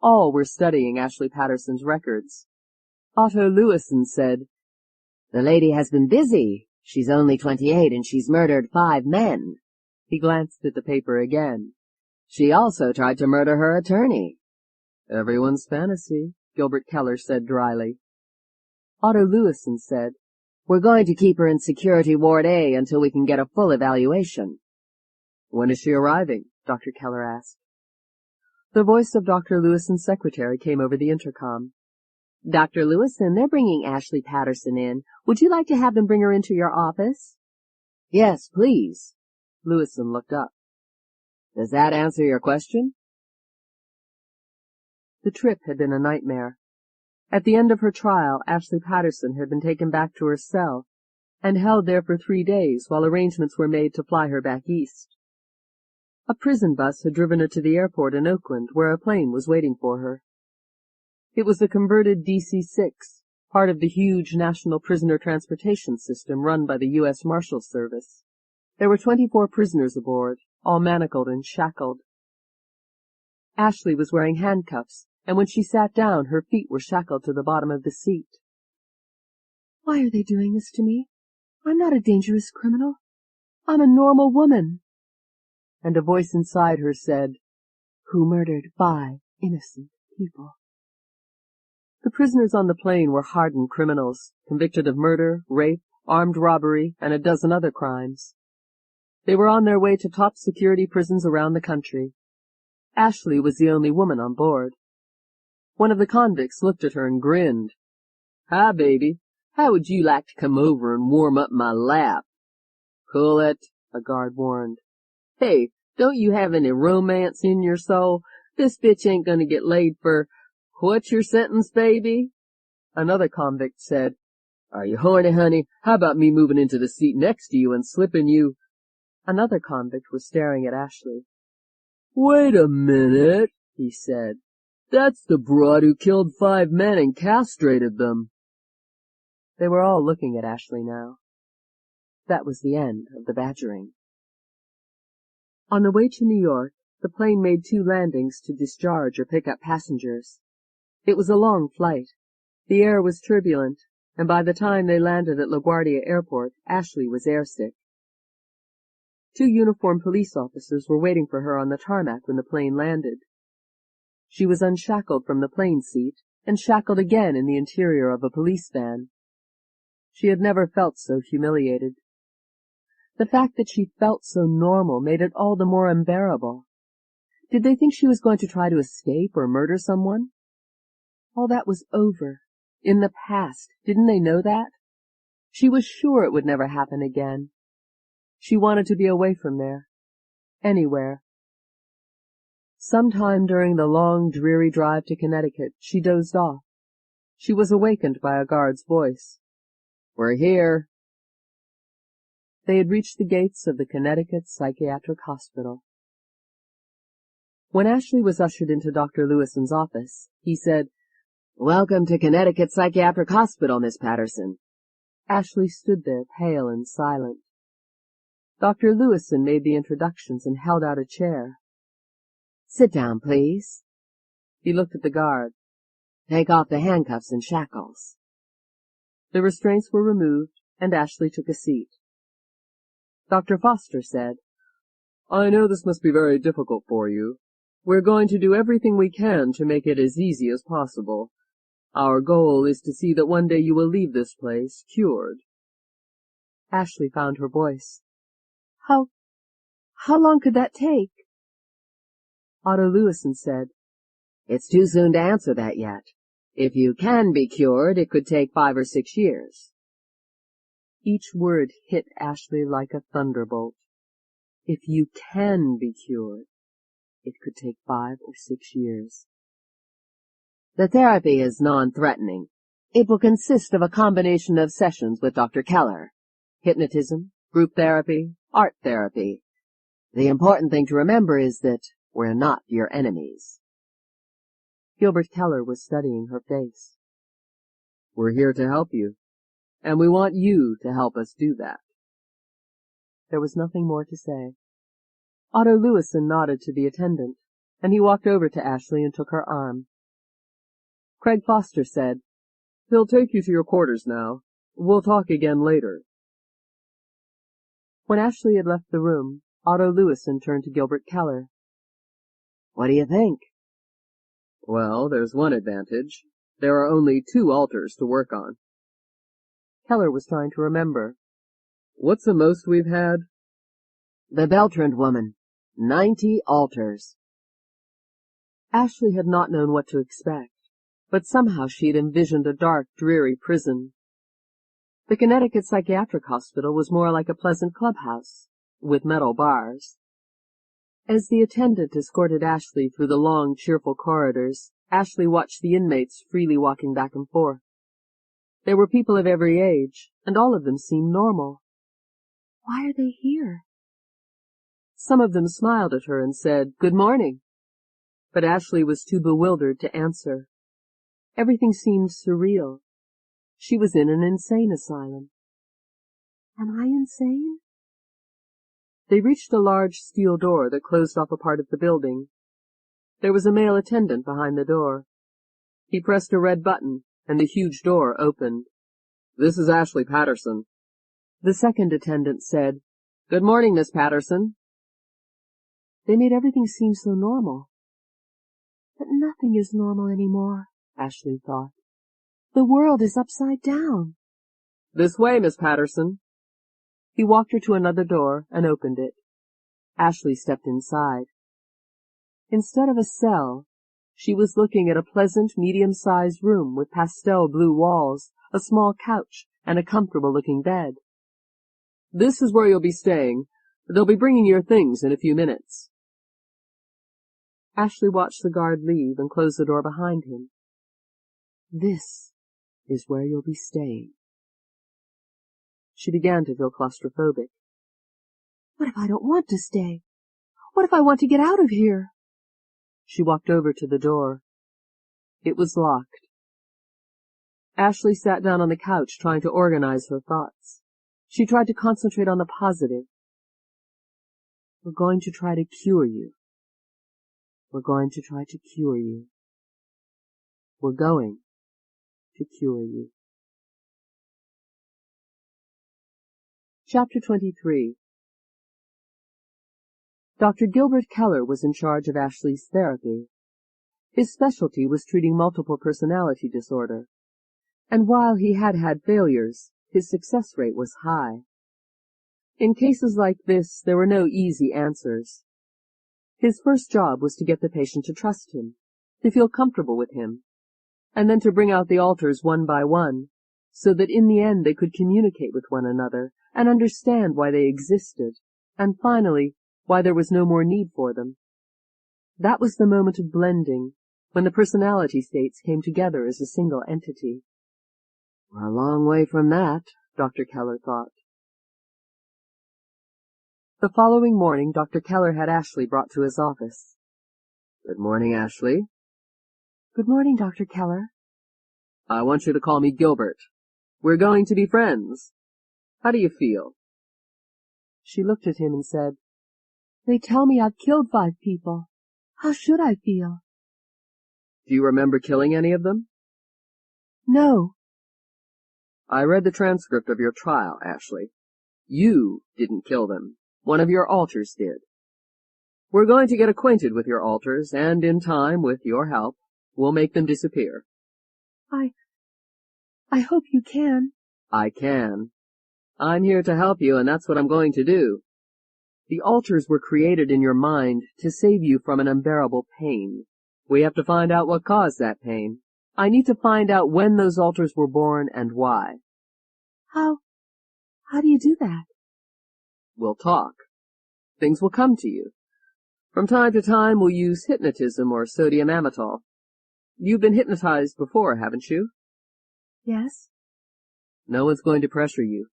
All were studying Ashley Patterson's records. Otto Lewison said, "The lady has been busy. She's only 28 and she's murdered 5 men. He glanced at the paper again. She also tried to murder her attorney." "Everyone's fantasy," Gilbert Keller said dryly. Otto Lewison said, "We're going to keep her in Security Ward A until we can get a full evaluation." "When is she arriving?" Dr. Keller asked. The voice of Dr. Lewison's secretary came over the intercom. "Dr. Lewison, they're bringing Ashley Patterson in. Would you like to have them bring her into your office?" "Yes, please." Lewison looked up. "Does that answer your question?" The trip had been a nightmare. At the end of her trial, Ashley Patterson had been taken back to her cell and held there for 3 days while arrangements were made to fly her back east. A prison bus had driven her to the airport in Oakland, where a plane was waiting for her. It was a converted DC-6, part of the huge national prisoner transportation system run by the U.S. Marshals Service. There were 24 prisoners aboard, all manacled and shackled. Ashley was wearing handcuffs, and when she sat down, her feet were shackled to the bottom of the seat. "Why are they doing this to me? I'm not a dangerous criminal. I'm a normal woman." And a voice inside her said, "Who murdered 5 innocent people?" The prisoners on the plane were hardened criminals, convicted of murder, rape, armed robbery, and a dozen other crimes. They were on their way to top security prisons around the country. Ashley was the only woman on board. One of the convicts looked at her and grinned. "Hi, baby. How would you like to come over and warm up my lap?" "Cool it," a guard warned. "Hey, don't you have any romance in your soul? This bitch ain't gonna get laid for— What's your sentence, baby?" Another convict said, "Are you horny, honey? How about me moving into the seat next to you and slipping you—" Another convict was staring at Ashley. "Wait a minute," he said. "That's the broad who killed 5 men and castrated them." They were all looking at Ashley now. That was the end of the badgering. On the way to New York, the plane made 2 landings to discharge or pick up passengers. It was a long flight. The air was turbulent, and by the time they landed at LaGuardia Airport, Ashley was airsick. 2 uniformed police officers were waiting for her on the tarmac when the plane landed. She was unshackled from the plane seat and shackled again in the interior of a police van. She had never felt so humiliated. The fact that she felt so normal made it all the more unbearable. Did they think she was going to try to escape or murder someone? All that was over, in the past. Didn't they know that? She was sure it would never happen again. She wanted to be away from there. Anywhere. Sometime during the long, dreary drive to Connecticut, she dozed off. She was awakened by a guard's voice. "We're here." They had reached the gates of the Connecticut Psychiatric Hospital. When Ashley was ushered into Dr. Lewison's office, he said, "Welcome to Connecticut Psychiatric Hospital, Miss Patterson." Ashley stood there, pale and silent. Dr. Lewison made the introductions and held out a chair. "Sit down, please." He looked at the guard. Take off the handcuffs and shackles." The restraints were removed, and Ashley took a seat. Dr. Foster said, "I know this must be very difficult for you. We're going to do everything we can to make it as easy as possible. Our goal is to see that one day you will leave this place cured." Ashley found her voice. How long could that take? Otto Lewison said, "It's too soon to answer that yet. If you can be cured, it could take 5 or 6 years. Each word hit Ashley like a thunderbolt. If you can be cured, it could take 5 or 6 years. The therapy is non-threatening. It will consist of a combination of sessions with Dr. Keller. Hypnotism, group therapy, art therapy. The important thing to remember is that we're not your enemies." Gilbert Keller was studying her face. "We're here to help you, and we want you to help us do that." There was nothing more to say. Otto Lewison nodded to the attendant, and he walked over to Ashley and took her arm. Craig Foster said, "He'll take you to your quarters now. We'll talk again later." When Ashley had left the room, Otto Lewison turned to Gilbert Keller. "What do you think?" "Well, there's one advantage. There are only 2 altars to work on." Keller was trying to remember. "What's the most we've had?" "The Beltrand woman. 90 altars." Ashley had not known what to expect, but somehow she had envisioned a dark, dreary prison. The Connecticut Psychiatric Hospital was more like a pleasant clubhouse, with metal bars. As the attendant escorted Ashley through the long, cheerful corridors, Ashley watched the inmates freely walking back and forth. There were people of every age, and all of them seemed normal. Why are they here? Some of them smiled at her and said, "Good morning." But Ashley was too bewildered to answer. Everything seemed surreal. She was in an insane asylum. Am I insane? They reached a large steel door that closed off a part of the building. There was a male attendant behind the door. He pressed a red button, and the huge door opened. "This is Ashley Patterson." The second attendant said, "Good morning, Miss Patterson." They made everything seem so normal. But nothing is normal anymore, Ashley thought. The world is upside down. "This way, Miss Patterson." He walked her to another door and opened it. Ashley stepped inside. Instead of a cell, she was looking at a pleasant, medium-sized room with pastel blue walls, a small couch, and a comfortable-looking bed. "This is where you'll be staying. They'll be bringing your things in a few minutes." Ashley watched the guard leave and close the door behind him. "This is where you'll be staying." She began to feel claustrophobic. What if I don't want to stay? What if I want to get out of here? She walked over to the door. It was locked. Ashley sat down on the couch trying to organize her thoughts. She tried to concentrate on the positive. We're going to try to cure you. We're going to try to cure you. We're going to cure you. Chapter 23. Dr. Gilbert Keller was in charge of Ashley's therapy. His specialty was treating multiple personality disorder, and while he had had failures, his success rate was high. In cases like this, there were no easy answers. His first job was to get the patient to trust him, to feel comfortable with him, and then to bring out the altars one by one, so that in the end they could communicate with one another and understand why they existed, and finally, why there was no more need for them. That was the moment of blending, when the personality states came together as a single entity. We're a long way from that, Dr. Keller thought. The following morning, Dr. Keller had Ashley brought to his office. Good morning, Ashley. Good morning, Dr. Keller. I want you to call me Gilbert. We're going to be friends. How do you feel? She looked at him and said, They tell me I've killed 5 people. How should I feel? Do you remember killing any of them? No. I read the transcript of your trial, Ashley. You didn't kill them. One of your alters did. We're going to get acquainted with your alters, and in time, with your help, we'll make them disappear. I hope you can. I can. I'm here to help you, and that's what I'm going to do. The alters were created in your mind to save you from an unbearable pain. We have to find out what caused that pain. I need to find out when those alters were born and why. How do you do that? We'll talk. Things will come to you. From time to time, we'll use hypnotism or sodium amytal. You've been hypnotized before, haven't you? Yes. No one's going to pressure you.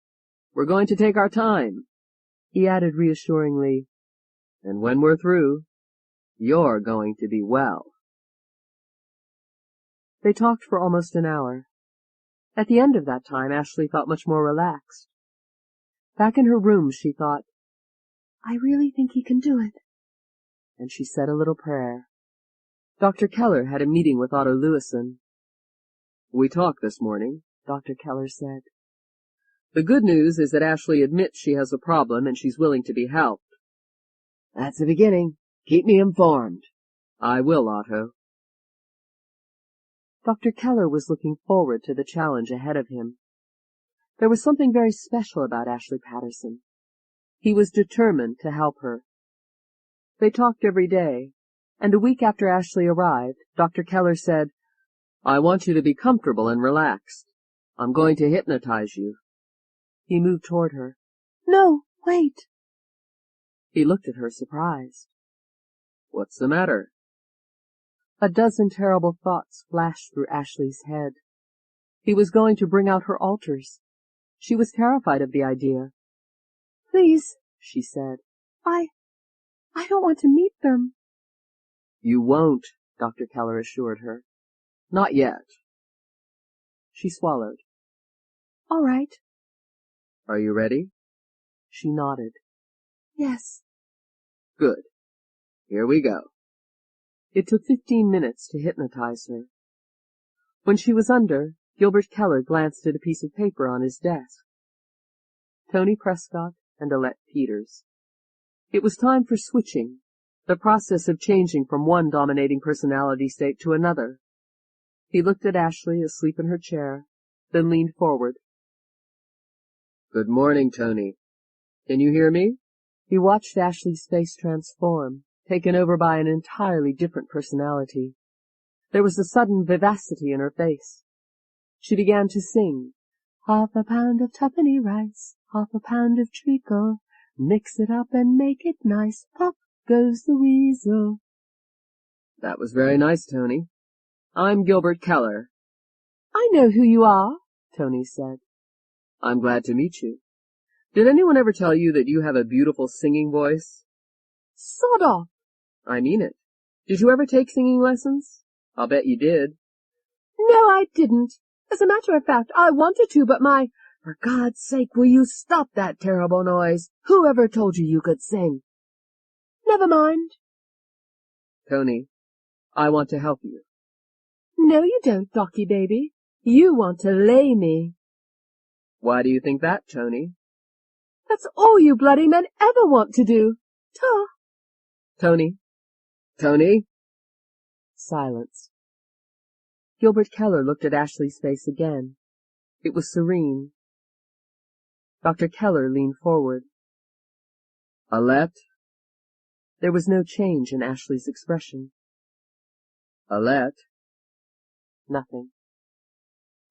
We're going to take our time. He added reassuringly, and when we're through, you're going to be well. They talked for almost an hour. At the end of that time, Ashley felt much more relaxed. Back in her room, she thought, I really think he can do it. And she said a little prayer. Dr. Keller had a meeting with Otto Lewison. We talked this morning, Dr. Keller said. The good news is that Ashley admits she has a problem and she's willing to be helped. That's the beginning. Keep me informed. I will, Otto. Dr. Keller was looking forward to the challenge ahead of him. There was something very special about Ashley Patterson. He was determined to help her. They talked every day, and a week after Ashley arrived, Dr. Keller said, I want you to be comfortable and relaxed. I'm going to hypnotize you. He moved toward her. No, wait. He looked at her surprised. What's the matter? A dozen terrible thoughts flashed through Ashley's head. He was going to bring out her alters. She was terrified of the idea. Please, she said. I don't want to meet them. You won't, Dr. Keller assured her. Not yet. She swallowed. All right. Are you ready? She nodded. Yes. Good. Here we go. It took 15 minutes to hypnotize her. When she was under, Gilbert Keller glanced at a piece of paper on his desk. Tony Prescott and Alette Peters. It was time for switching, the process of changing from one dominating personality state to another. He looked at Ashley asleep in her chair, then leaned forward. Good morning, Tony. Can you hear me? He watched Ashley's face transform, taken over by an entirely different personality. There was a sudden vivacity in her face. She began to sing, half a pound of tuppenny rice, half a pound of treacle, mix it up and make it nice, pop goes the weasel. That was very nice, Tony. I'm Gilbert Keller. I know who you are, Tony said. I'm glad to meet you. Did anyone ever tell you that you have a beautiful singing voice? Sod off. I mean it. Did you ever take singing lessons? I'll bet you did. No, I didn't. As a matter of fact, I wanted to, but For God's sake, will you stop that terrible noise? Whoever told you could sing? Never mind. Tony, I want to help you. No, you don't, Docky baby. You want to lay me. Why do you think that, Tony? That's all you bloody men ever want to do. Ta. Tony. Tony. Silence. Gilbert Keller looked at Ashley's face again. It was serene. Dr. Keller leaned forward. Alette? There was no change in Ashley's expression. Alette? Nothing.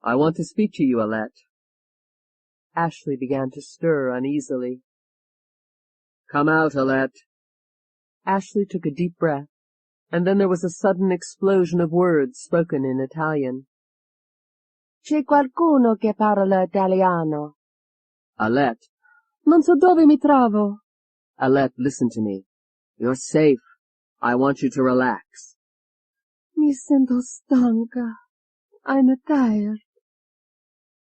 I want to speak to you, Alette. Ashley began to stir uneasily. Come out, Alette. Ashley took a deep breath, and then there was a sudden explosion of words spoken in Italian. C'è qualcuno che parla italiano? Alette. Non so dove mi trovo. Alette, listen to me. You're safe. I want you to relax. Mi sento stanca. I'm tired.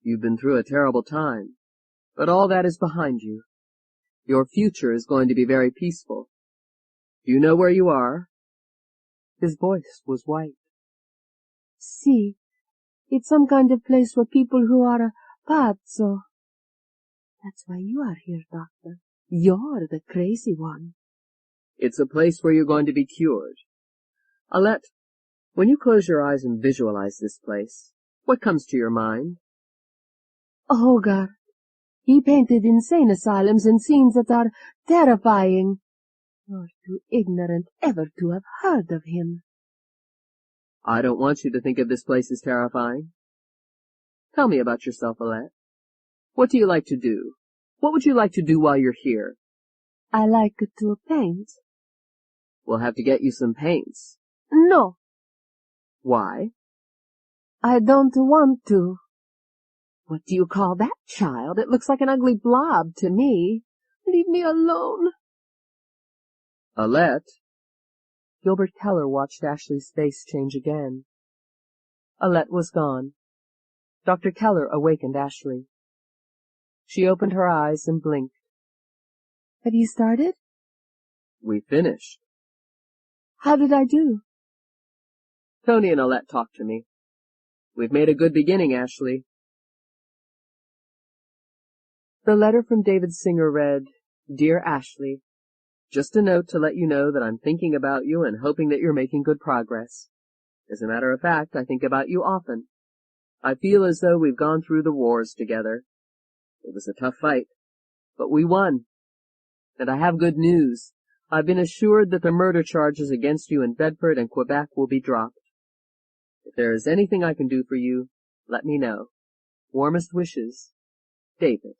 You've been through a terrible time, but all that is behind you. Your future is going to be very peaceful. Do you know where you are? His voice was white. Si. It's some kind of place for people who are pazzo. That's why you are here, Doctor. You're the crazy one. It's a place where you're going to be cured. Alette, when you close your eyes and visualize this place, what comes to your mind? Hogarth. He painted insane asylums and scenes that are terrifying. You're too ignorant ever to have heard of him. I don't want you to think of this place as terrifying. Tell me about yourself, Alette. What do you like to do? What would you like to do while you're here? I like to paint. We'll have to get you some paints. No, Why? I don't want to. What do you call that, child? It looks like an ugly blob to me. Leave me alone. Alette? Gilbert Keller watched Ashley's face change again. Alette was gone. Dr. Keller awakened Ashley. She opened her eyes and blinked. Have you started? We finished. How did I do? Tony and Alette talked to me. We've made a good beginning, Ashley. The letter from David Singer read, Dear Ashley, just a note to let you know that I'm thinking about you and hoping that you're making good progress. As a matter of fact, I think about you often. I feel as though we've gone through the wars together. It was a tough fight, but we won. And I have good news. I've been assured that the murder charges against you in Bedford and Quebec will be dropped. If there is anything I can do for you, let me know. Warmest wishes, David.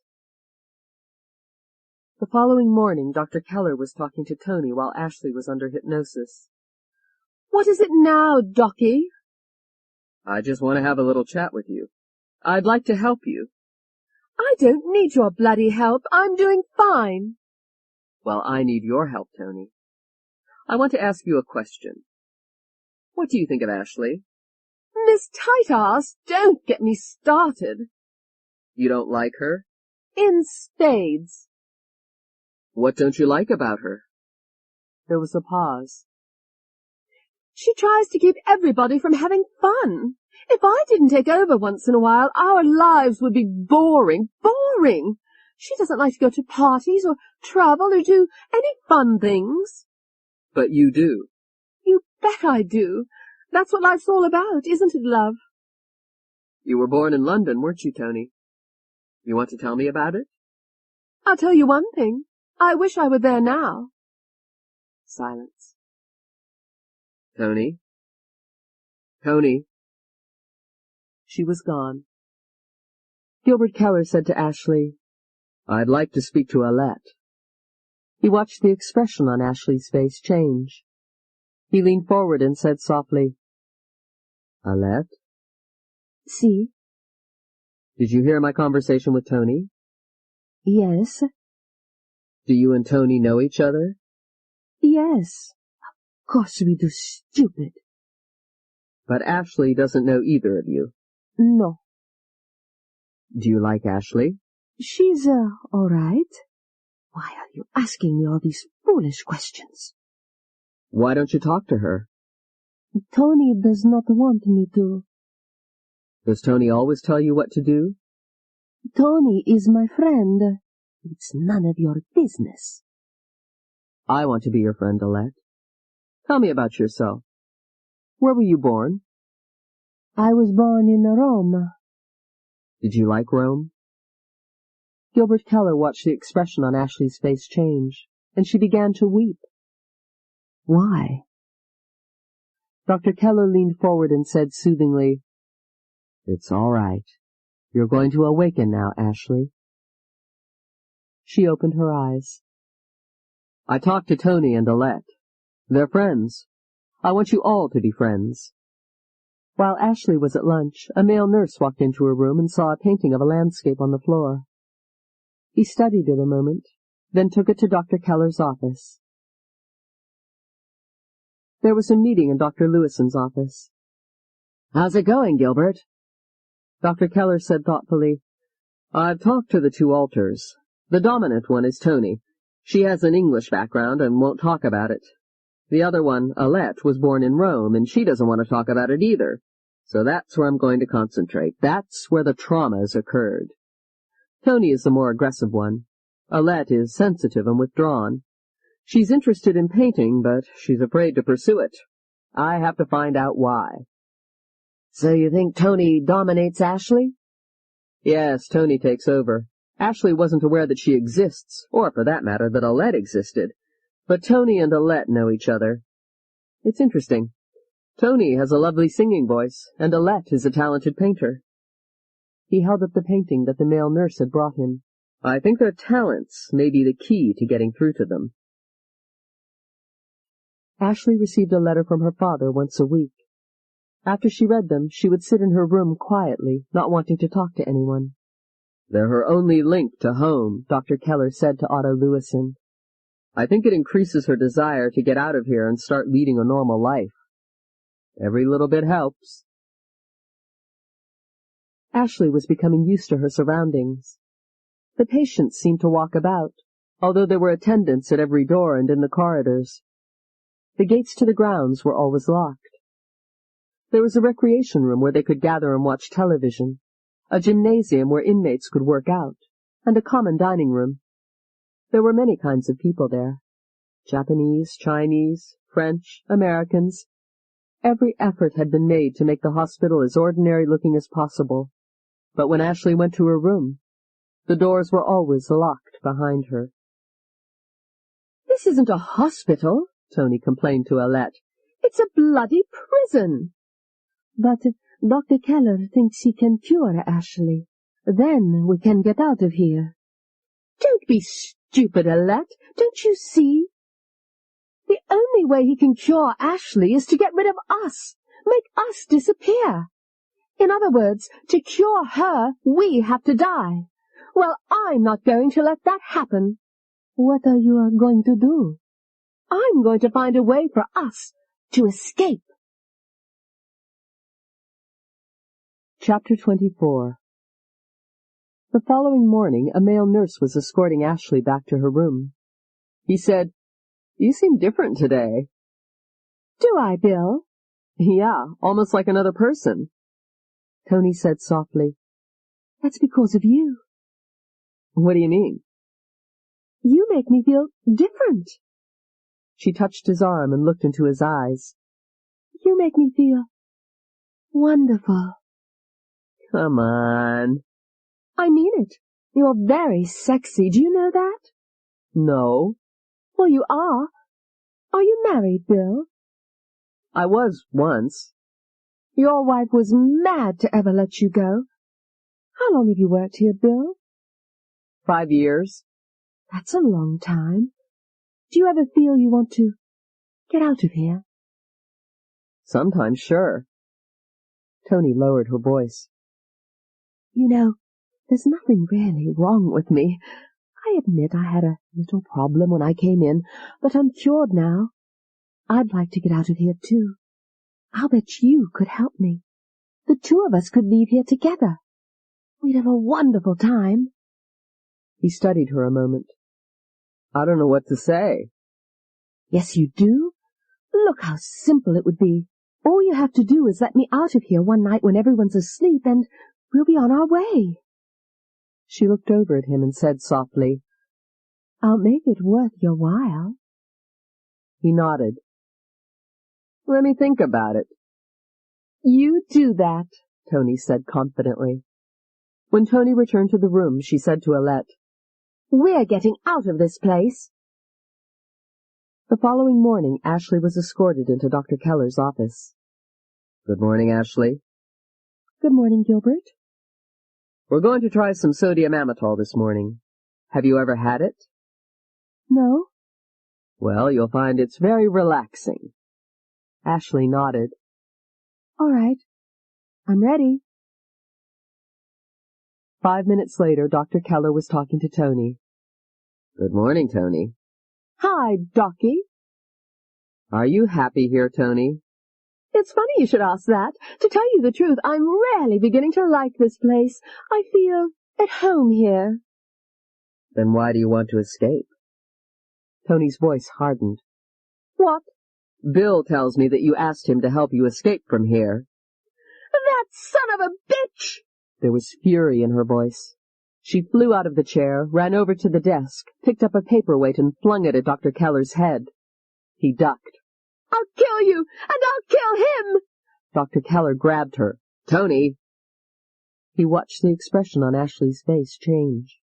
The following morning, Dr. Keller was talking to Tony while Ashley was under hypnosis. What is it now, Docky? I just want to have a little chat with you. I'd like to help you. I don't need your bloody help. I'm doing fine. Well, I need your help, Tony. I want to ask you a question. What do you think of Ashley? Miss Tight-Ass, don't get me started. You don't like her? In spades. What don't you like about her? There was a pause. She tries to keep everybody from having fun. If I didn't take over once in a while, our lives would be boring. Boring! She doesn't like to go to parties or travel or do any fun things. But you do. You bet I do. That's what life's all about, isn't it, love? You were born in London, weren't you, Tony? You want to tell me about it? I'll tell you one thing. I wish I were there now. Silence. Tony? Tony? She was gone. Gilbert Keller said to Ashley, I'd like to speak to Alette. He watched the expression on Ashley's face change. He leaned forward and said softly, Alette? Si? Did you hear my conversation with Tony? Yes. Do you and Tony know each other? Yes. Of course we do, stupid. But Ashley doesn't know either of you. No. Do you like Ashley? She's, all right. Why are you asking me all these foolish questions? Why don't you talk to her? Tony does not want me to. Does Tony always tell you what to do? Tony is my friend. It's none of your business. I want to be your friend, Alette. Tell me about yourself. Where were you born? I was born in Rome. Did you like Rome? Gilbert Keller watched the expression on Ashley's face change, and she began to weep. Why? Dr. Keller leaned forward and said soothingly, It's all right. You're going to awaken now, Ashley. She opened her eyes. I talked to Tony and Alette. They're friends. I want you all to be friends. While Ashley was at lunch, a male nurse walked into her room and saw a painting of a landscape on the floor. He studied it a moment, then took it to Dr. Keller's office. There was a meeting in Dr. Lewison's office. How's it going, Gilbert? Dr. Keller said thoughtfully, I've talked to the two alters. The dominant one is Tony. She has an English background and won't talk about it. The other one, Alette, was born in Rome, and she doesn't want to talk about it either. So that's where I'm going to concentrate. That's where the trauma has occurred. Tony is the more aggressive one. Alette is sensitive and withdrawn. She's interested in painting, but she's afraid to pursue it. I have to find out why. So you think Tony dominates Ashley? Yes, Tony takes over. Ashley wasn't aware that she exists, or for that matter, that Alette existed. But Tony and Alette know each other. It's interesting. Tony has a lovely singing voice, and Alette is a talented painter. He held up the painting that the male nurse had brought him. I think their talents may be the key to getting through to them. Ashley received a letter from her father once a week. After she read them, she would sit in her room quietly, not wanting to talk to anyone. They're her only link to home, Dr. Keller said to Otto Lewison. I think it increases her desire to get out of here and start leading a normal life. Every little bit helps. Ashley was becoming used to her surroundings. The patients seemed to walk about, although there were attendants at every door and in the corridors. The gates to the grounds were always locked. There was a recreation room where they could gather and watch television, a gymnasium where inmates could work out, and a common dining room. There were many kinds of people there. Japanese, Chinese, French, Americans. Every effort had been made to make the hospital as ordinary-looking as possible. But when Ashley went to her room, the doors were always locked behind her. "This isn't a hospital," Tony complained to Alette. "It's a bloody prison." "But Dr. Keller thinks he can cure Ashley. Then we can get out of here." "Don't be stupid, Alette. Don't you see? The only way he can cure Ashley is to get rid of us, make us disappear. In other words, to cure her, we have to die. Well, I'm not going to let that happen." "What are you going to do?" "I'm going to find a way for us to escape." Chapter 24. The following morning, a male nurse was escorting Ashley back to her room. He said, "You seem different today." "Do I, Bill?" "Yeah, almost like another person." Tony said softly, "That's because of you." "What do you mean?" "You make me feel different." She touched his arm and looked into his eyes. "You make me feel wonderful." "Come on." "I mean it. You're very sexy. Do you know that?" "No." "Well, you are. Are you married, Bill?" "I was once." "Your wife was mad to ever let you go. How long have you worked here, Bill?" 5 years. "That's a long time. Do you ever feel you want to get out of here?" "Sometimes, sure." Tony lowered her voice. "You know, there's nothing really wrong with me. I admit I had a little problem when I came in, but I'm cured now. I'd like to get out of here, too. I'll bet you could help me. The two of us could leave here together. We'd have a wonderful time." He studied her a moment. "I don't know what to say." "Yes, you do. Look how simple it would be. All you have to do is let me out of here one night when everyone's asleep, and we'll be on our way." She looked over at him and said softly, "I'll make it worth your while." He nodded. "Let me think about it." "You do that," Tony said confidently. When Tony returned to the room, she said to Alette, "We're getting out of this place." The following morning, Ashley was escorted into Dr. Keller's office. "Good morning, Ashley." "Good morning, Gilbert." "We're going to try some sodium amytal this morning. Have you ever had it?" "No." "Well, you'll find it's very relaxing." Ashley nodded. "All right. I'm ready." 5 minutes later, Dr. Keller was talking to Tony. "Good morning, Tony." "Hi, Docky." "Are you happy here, Tony?" "It's funny you should ask that. To tell you the truth, I'm really beginning to like this place. I feel at home here." "Then why do you want to escape?" Tony's voice hardened. "What?" "Bill tells me that you asked him to help you escape from here." son of a bitch! There was fury in her voice. She flew out of the chair, ran over to the desk, picked up a paperweight and flung it at Dr. Keller's head. He ducked. I'll kill you, and I'll kill him! Dr. Keller grabbed her. Tony! He watched the expression on Ashley's face change.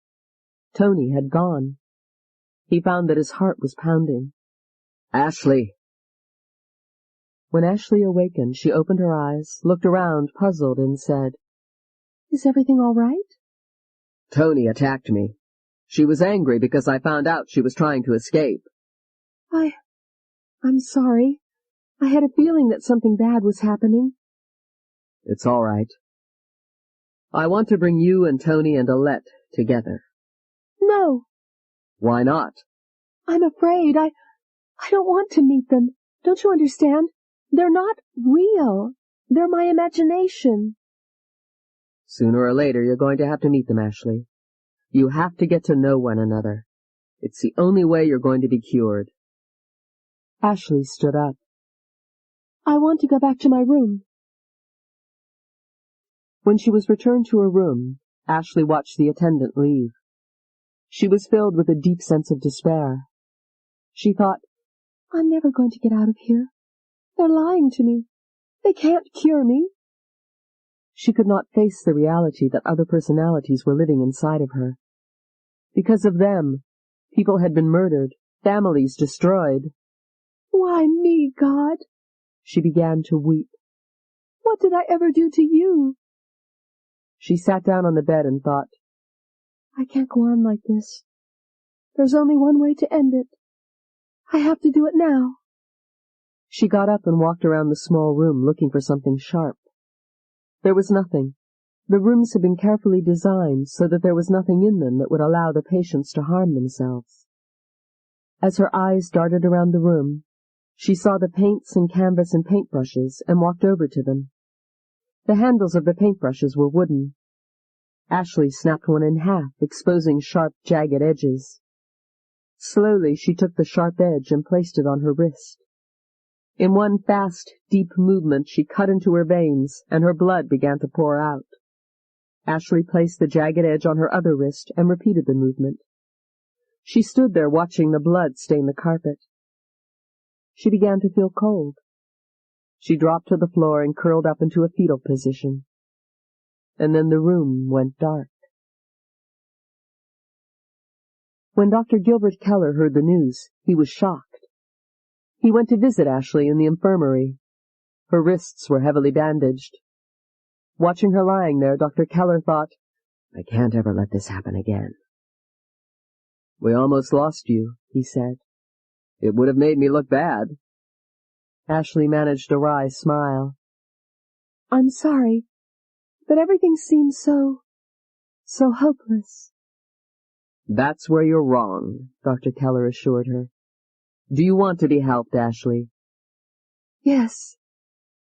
Tony had gone. He found that his heart was pounding. Ashley! When Ashley awakened, she opened her eyes, looked around, puzzled, and said, Is everything all right? Tony attacked me. She was angry because I found out she was trying to escape. I'm sorry. I had a feeling that something bad was happening. It's all right. I want to bring you and Tony and Alette together. No. Why not? I'm afraid. I don't want to meet them. Don't you understand? They're not real. They're my imagination. Sooner or later, you're going to have to meet them, Ashley. You have to get to know one another. It's the only way you're going to be cured. Ashley stood up. I want to go back to my room. When she was returned to her room, Ashley watched the attendant leave. She was filled with a deep sense of despair. She thought, I'm never going to get out of here. They're lying to me. They can't cure me. She could not face the reality that other personalities were living inside of her. Because of them, people had been murdered, families destroyed. Why me, God? She began to weep. What did I ever do to you? She sat down on the bed and thought, I can't go on like this. There's only one way to end it. I have to do it now. She got up and walked around the small room looking for something sharp. There was nothing. The rooms had been carefully designed so that there was nothing in them that would allow the patients to harm themselves. As her eyes darted around the room, she saw the paints and canvas and paintbrushes and walked over to them. The handles of the paintbrushes were wooden. Ashley snapped one in half, exposing sharp, jagged edges. Slowly she took the sharp edge and placed it on her wrist. In one fast, deep movement she cut into her veins, and her blood began to pour out. Ashley placed the jagged edge on her other wrist and repeated the movement. She stood there watching the blood stain the carpet. She began to feel cold. She dropped to the floor and curled up into a fetal position. And then the room went dark. When Dr. Gilbert Keller heard the news, he was shocked. He went to visit Ashley in the infirmary. Her wrists were heavily bandaged. Watching her lying there, Dr. Keller thought, I can't ever let this happen again. We almost lost you, he said. It would have made me look bad. Ashley managed a wry smile. I'm sorry, but everything seems so hopeless. That's where you're wrong, Dr. Keller assured her. Do you want to be helped, Ashley? Yes.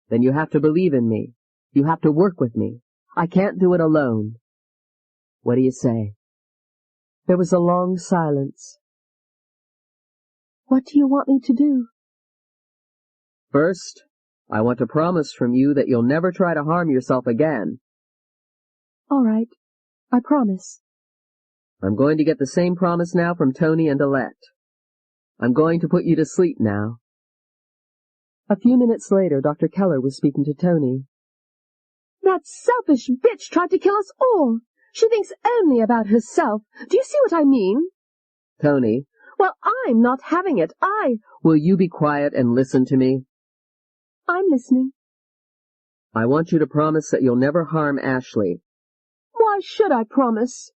Then you have to believe in me. You have to work with me. I can't do it alone. What do you say? There was a long silence. What do you want me to do? First, I want a promise from you that you'll never try to harm yourself again. All right. I promise. I'm going to get the same promise now from Tony and Alette. I'm going to put you to sleep now. A few minutes later, Dr. Keller was speaking to Tony. That selfish bitch tried to kill us all. She thinks only about herself. Do you see what I mean? Tony. Well, I'm not having it. Will you be quiet and listen to me? I'm listening. I want you to promise that you'll never harm Ashley. Why should I promise?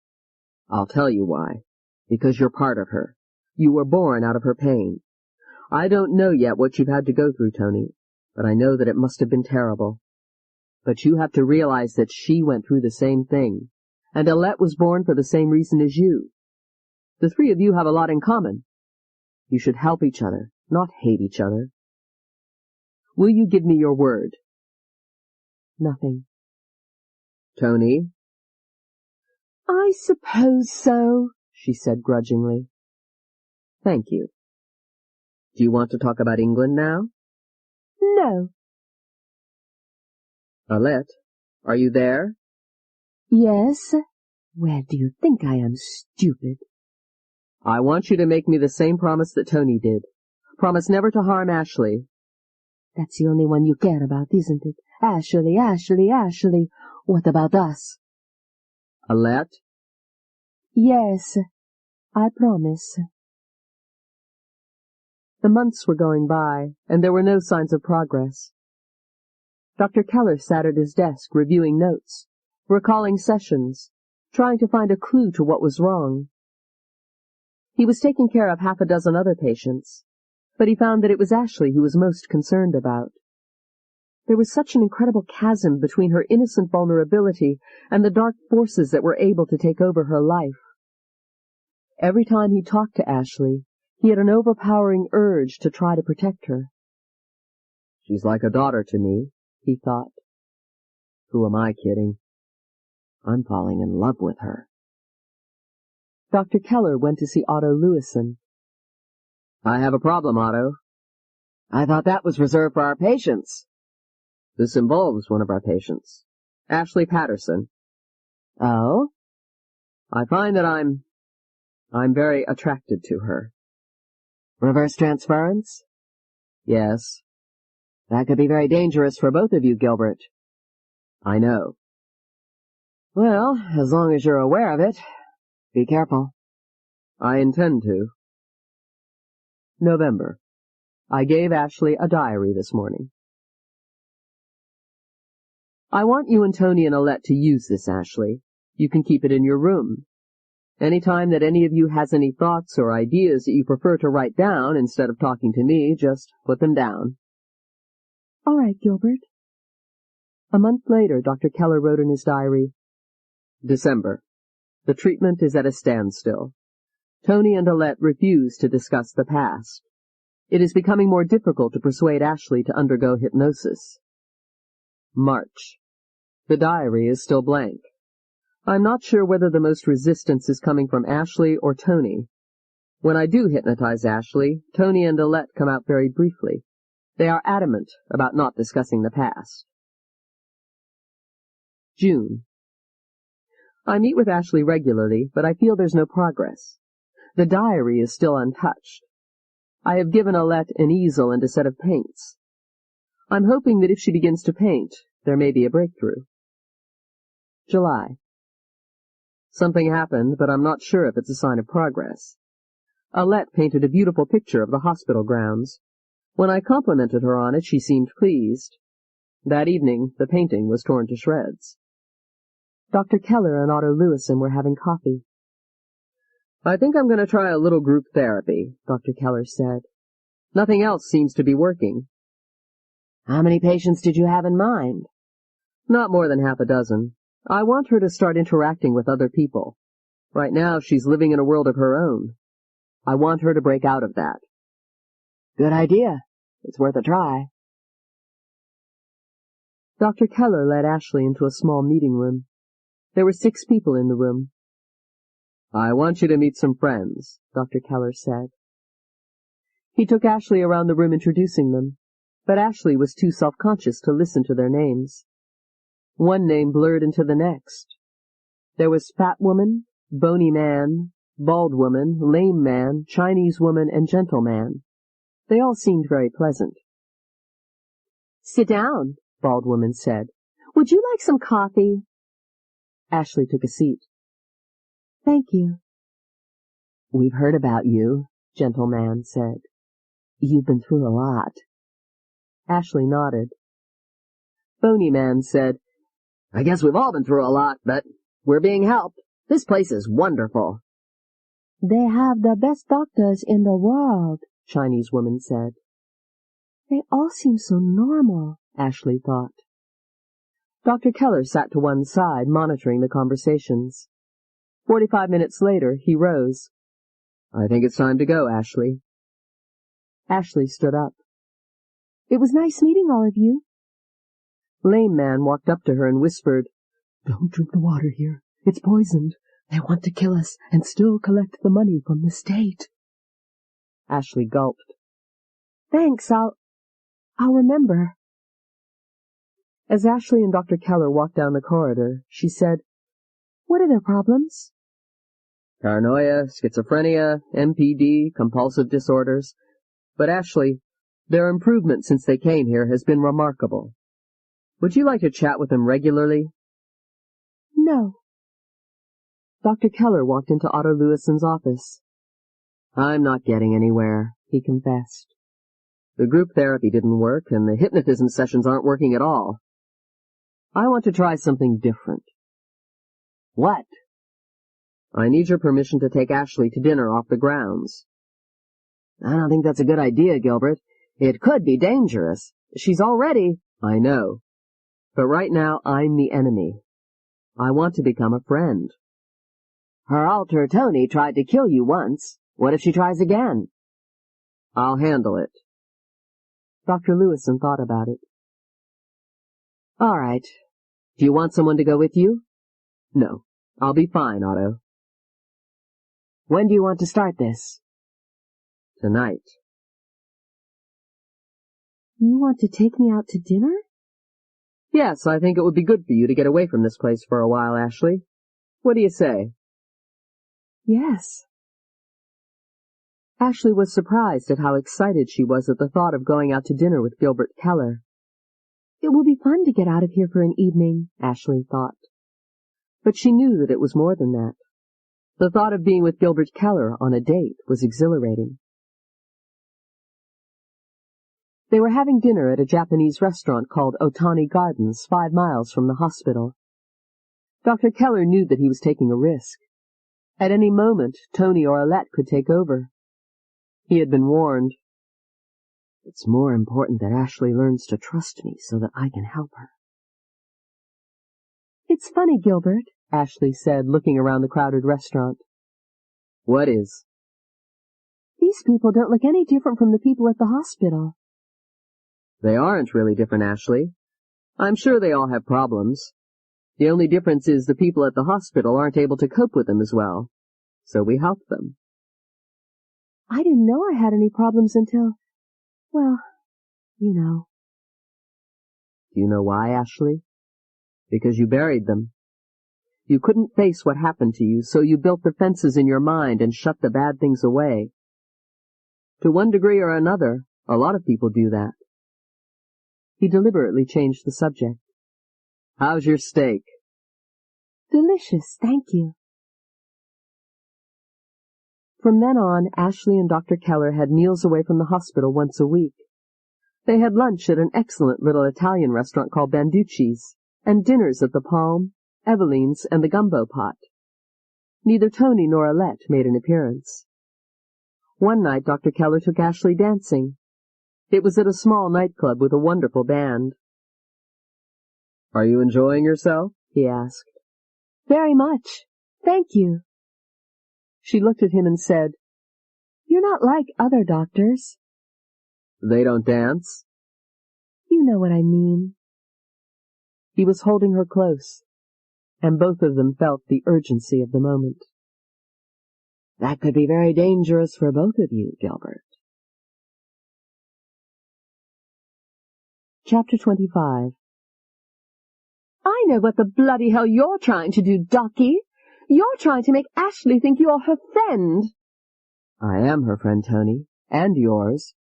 I'll tell you why. Because you're part of her. You were born out of her pain. I don't know yet what you've had to go through, Tony, but I know that it must have been terrible. But you have to realize that she went through the same thing, and Alette was born for the same reason as you. The three of you have a lot in common. You should help each other, not hate each other. Will you give me your word? Nothing. Tony? I suppose so, she said grudgingly. Thank you. Do you want to talk about England now? No. Alette, Are you there? Yes. Where do you think I am, stupid? I want you to make me the same promise that Tony did. Promise never to harm Ashley. That's the only one you care about, isn't it? Ashley, Ashley, Ashley. What about us? Alette? Yes, I promise. The months were going by, and there were no signs of progress. Dr. Keller sat at his desk reviewing notes, recalling sessions, trying to find a clue to what was wrong. He was taking care of half a dozen other patients, but he found that it was Ashley who was most concerned about. There was such an incredible chasm between her innocent vulnerability and the dark forces that were able to take over her life. Every time he talked to Ashley, he had an overpowering urge to try to protect her. She's like a daughter to me, he thought. Who am I kidding? I'm falling in love with her. Dr. Keller went to see Otto Lewison. I have a problem, Otto. I thought that was reserved for our patients. This involves one of our patients, Ashley Patterson. Oh? I find that I'm very attracted to her. Reverse transference? Yes. That could be very dangerous for both of you, Gilbert. I know. Well, as long as you're aware of it, be careful. I intend to. November. I gave Ashley a diary this morning. I want you and Tony and Alette to use this, Ashley. You can keep it in your room. Any time that any of you has any thoughts or ideas that you prefer to write down instead of talking to me, just put them down. All right, Gilbert. A month later, Dr. Keller wrote in his diary, December. The treatment is at a standstill. Tony and Alette refuse to discuss the past. It is becoming more difficult to persuade Ashley to undergo hypnosis. March. The diary is still blank. I'm not sure whether the most resistance is coming from Ashley or Tony. When I do hypnotize Ashley, Tony and Alette come out very briefly. They are adamant about not discussing the past. June. I meet with Ashley regularly, but I feel there's no progress. The diary is still untouched. I have given Alette an easel and a set of paints. I'm hoping that if she begins to paint, there may be a breakthrough. July. Something happened, but I'm not sure if it's a sign of progress. Alette painted a beautiful picture of the hospital grounds. When I complimented her on it, she seemed pleased. That evening, the painting was torn to shreds. Dr. Keller and Otto Lewison were having coffee. I think I'm going to try a little group therapy, Dr. Keller said. Nothing else seems to be working. How many patients did you have in mind? Not more than half a dozen. I want her to start interacting with other people. Right now, she's living in a world of her own. I want her to break out of that. Good idea. It's worth a try. Dr. Keller led Ashley into a small meeting room. There were 6 people in the room. I want you to meet some friends, Dr. Keller said. He took Ashley around the room introducing them, but Ashley was too self-conscious to listen to their names. One name blurred into the next. There was fat woman, bony man, bald woman, lame man, Chinese woman, and gentleman. They all seemed very pleasant. Sit down, bald woman said. Would you like some coffee? Ashley took a seat. Thank you. We've heard about you, gentleman said. You've been through a lot. Ashley nodded. Bony man said, I guess we've all been through a lot, but we're being helped. This place is wonderful. They have the best doctors in the world, Chinese woman said. They all seem so normal, Ashley thought. Dr. Keller sat to one side, monitoring the conversations. 45 minutes later, he rose. I think it's time to go, Ashley. Ashley stood up. It was nice meeting all of you. Lame man walked up to her and whispered, Don't drink the water here. It's poisoned. They want to kill us and still collect the money from the state. Ashley gulped. Thanks, I'll remember. As Ashley and Dr. Keller walked down the corridor, she said, "What are their problems?" "Paranoia, schizophrenia, MPD, compulsive disorders. But Ashley, their improvement since they came here has been remarkable. Would you like to chat with them regularly?" "No." Dr. Keller walked into Otto Lewison's office. "I'm not getting anywhere," he confessed. "The group therapy didn't work, and the hypnotism sessions aren't working at all. I want to try something different." "What?" "I need your permission to take Ashley to dinner off the grounds." I don't think that's a good idea, Gilbert. It could be dangerous. She's already— I know. But right now, I'm the enemy. I want to become a friend. Her alter Tony tried to kill you once. What if she tries again? I'll handle it. Dr. Lewison thought about it. All right. Do you want someone to go with you? No. I'll be fine, Otto. When do you want to start this? Tonight. You want to take me out to dinner? Yes, I think it would be good for you to get away from this place for a while, Ashley. What do you say? Yes. Ashley was surprised at how excited she was at the thought of going out to dinner with Gilbert Keller. It will be fun to get out of here for an evening, Ashley thought. But she knew that it was more than that. The thought of being with Gilbert Keller on a date was exhilarating. They were having dinner at a Japanese restaurant called Otani Gardens, 5 miles from the hospital. Dr. Keller knew that he was taking a risk. At any moment, Tony or Alette could take over. He had been warned. It's more important that Ashley learns to trust me so that I can help her. It's funny, Gilbert, Ashley said, looking around the crowded restaurant. What is? These people don't look any different from the people at the hospital. They aren't really different, Ashley. I'm sure they all have problems. The only difference is the people at the hospital aren't able to cope with them as well. So we help them. I didn't know I had any problems until, well, you know. Do you know why, Ashley? Because you buried them. You couldn't face what happened to you, so you built defenses in your mind and shut the bad things away. To one degree or another, a lot of people do that. He deliberately changed the subject. How's your steak? Delicious, thank you. From then on, Ashley and Dr. Keller had meals away from the hospital once a week. They had lunch at an excellent little Italian restaurant called Banducci's, and dinners at the Palm, Eveline's, and the Gumbo Pot. Neither Tony nor Alette made an appearance. One night Dr. Keller took Ashley dancing. It was at a small nightclub with a wonderful band. Are you enjoying yourself? He asked. Very much. Thank you. She looked at him and said, You're not like other doctors. They don't dance? You know what I mean. He was holding her close, and both of them felt the urgency of the moment. That could be very dangerous for both of you, Gilbert. Chapter 25. I know what the bloody hell you're trying to do, Docky. You're trying to make Ashley think you're her friend. I am her friend, Tony, and yours.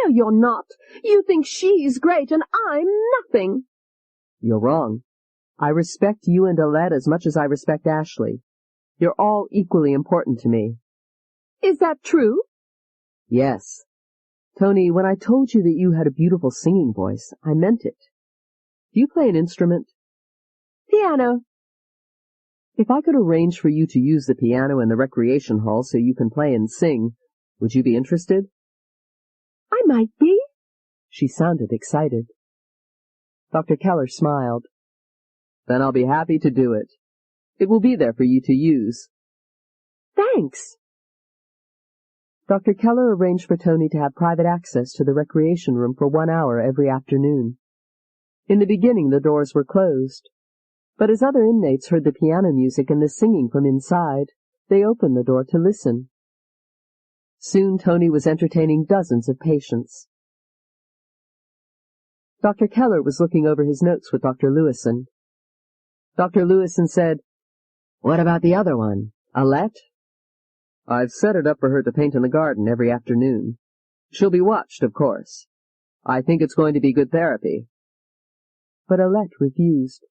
No, you're not. You think she's great and I'm nothing. You're wrong. I respect you and Alette as much as I respect Ashley. You're all equally important to me. Is that true? Yes. Tony, when I told you that you had a beautiful singing voice, I meant it. Do you play an instrument? Piano. If I could arrange for you to use the piano in the recreation hall so you can play and sing, would you be interested? I might be. She sounded excited. Dr. Keller smiled. Then I'll be happy to do it. It will be there for you to use. Thanks. Dr. Keller arranged for Tony to have private access to the recreation room for 1 hour every afternoon. In the beginning the doors were closed, but as other inmates heard the piano music and the singing from inside, they opened the door to listen. Soon Tony was entertaining dozens of patients. Dr. Keller was looking over his notes with Dr. Lewison. Dr. Lewison said, "What about the other one, Alette?" "I've set it up for her to paint in the garden every afternoon. She'll be watched, of course. I think it's going to be good therapy." But Alette refused.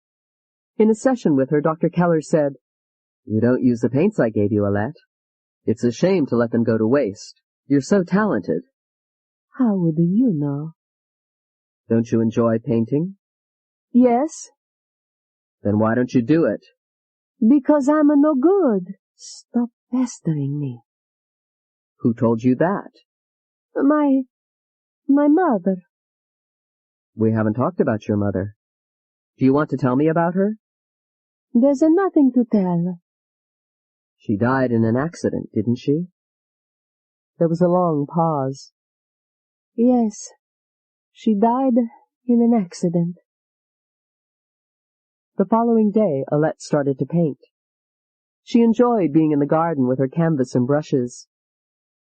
In a session with her, Dr. Keller said, "You don't use the paints I gave you, Alette. It's a shame to let them go to waste. You're so talented." How would you know? "Don't you enjoy painting?" Yes, "Then why don't you do it?" because I'm no good. Stop pestering me. "Who told you that?" My mother. "We haven't talked about your mother. Do you want to tell me about her?" There's nothing to tell. "She died in an accident, didn't she?" There was a long pause. Yes, she died in an accident. The following day, Alette started to paint. She enjoyed being in the garden with her canvas and brushes.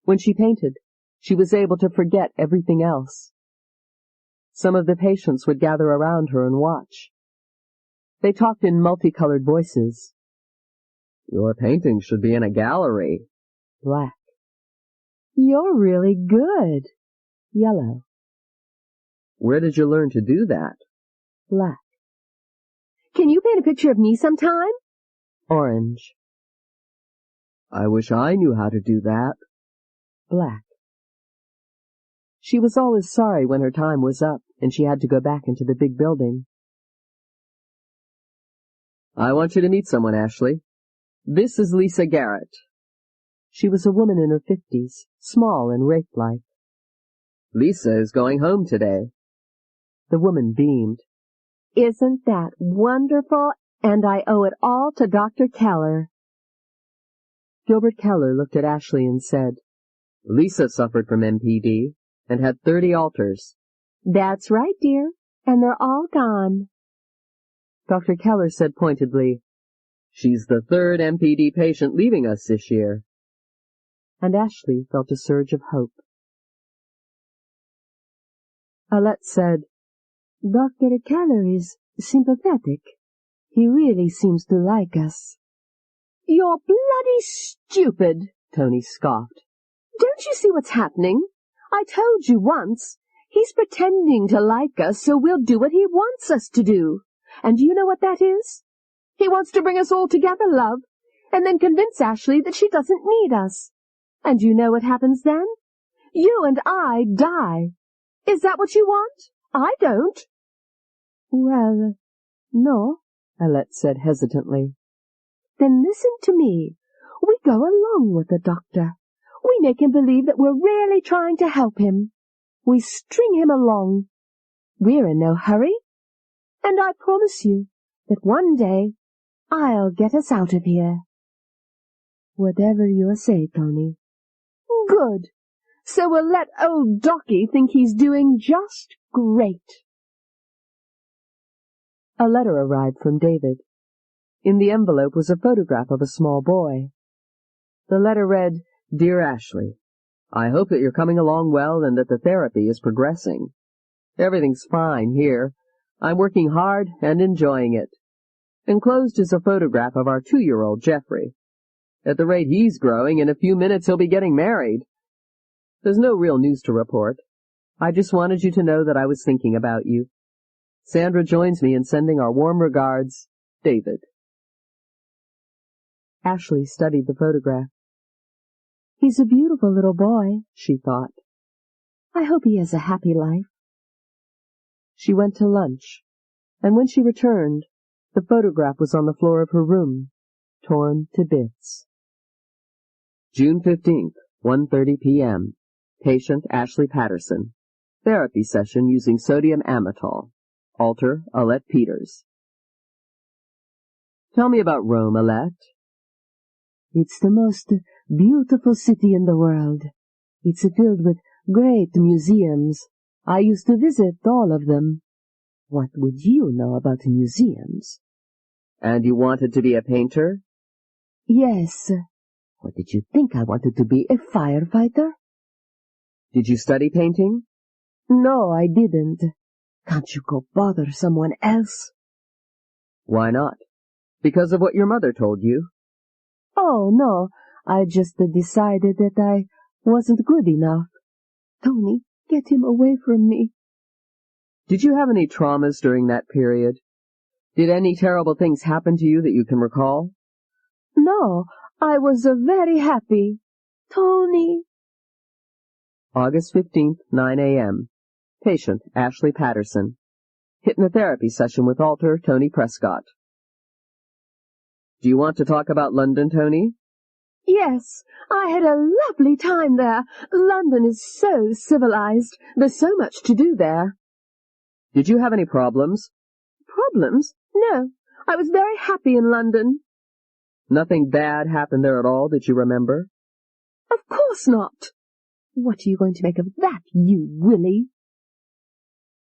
When she painted, she was able to forget everything else. Some of the patients would gather around her and watch. They talked in multicolored voices. "Your painting should be in a gallery." Black. You're really good. Yellow. "Where did you learn to do that?" Black. Can you paint a picture of me sometime? Orange. "I wish I knew how to do that." Black. She was always sorry when her time was up and she had to go back into the big building. "I want you to meet someone, Ashley. This is Lisa Garrett." She was a woman in her 50s, small and wraith-like. "Lisa is going home today." The woman beamed. Isn't that wonderful? And I owe it all to Dr. Keller. Gilbert Keller looked at Ashley and said, "Lisa suffered from MPD and had 30 alters." That's right, dear. And they're all gone. Dr. Keller said pointedly, "She's the third MPD patient leaving us this year." And Ashley felt a surge of hope. Alette said, Dr. Keller is sympathetic. He really seems to like us. You're bloody stupid, Tony scoffed. Don't you see what's happening? I told you once. He's pretending to like us, so we'll do what he wants us to do. And do you know what that is? He wants to bring us all together, love, and then convince Ashley that she doesn't need us. And you know what happens then? You and I die. Is that what you want? I don't. Well, no, Alette said hesitantly. Then listen to me. We go along with the doctor. We make him believe that we're really trying to help him. We string him along. We're in no hurry. And I promise you that one day I'll get us out of here. Whatever you say, Tony. Good. So we'll let old Docky think he's doing just great. A letter arrived from David. In the envelope was a photograph of a small boy. The letter read, "Dear Ashley, I hope that you're coming along well and that the therapy is progressing. Everything's fine here. I'm working hard and enjoying it." Enclosed is a photograph of our 2-year-old Jeffrey. At the rate he's growing, in a few minutes he'll be getting married. There's no real news to report. I just wanted you to know that I was thinking about you. Sandra joins me in sending our warm regards, David. Ashley studied the photograph. He's a beautiful little boy, she thought. I hope he has a happy life. She went to lunch, and when she returned, the photograph was on the floor of her room, torn to bits. June 15th, 1:30 p.m. Patient Ashley Patterson. Therapy session using sodium amytal. Alter, Alette Peters. Tell me about Rome, Alette. It's the most beautiful city in the world. It's filled with great museums. I used to visit all of them. What would you know about museums? And you wanted to be a painter? Yes. What did you think I wanted to be, a firefighter? Did you study painting? No, I didn't. Can't you go bother someone else? Why not? Because of what your mother told you? Oh, no. I just decided that I wasn't good enough. Tony, get him away from me. Did you have any traumas during that period? Did any terrible things happen to you that you can recall? No, I was very happy. Tony. August 15th, 9 a.m. Patient, Ashley Patterson. Hypnotherapy session with Alter Tony Prescott. Do you want to talk about London, Tony? Yes, I had a lovely time there. London is so civilized. There's so much to do there. Did you have any problems? Problems? No, I was very happy in London. Nothing bad happened there at all that you remember? Of course not. What are you going to make of that, you Willie?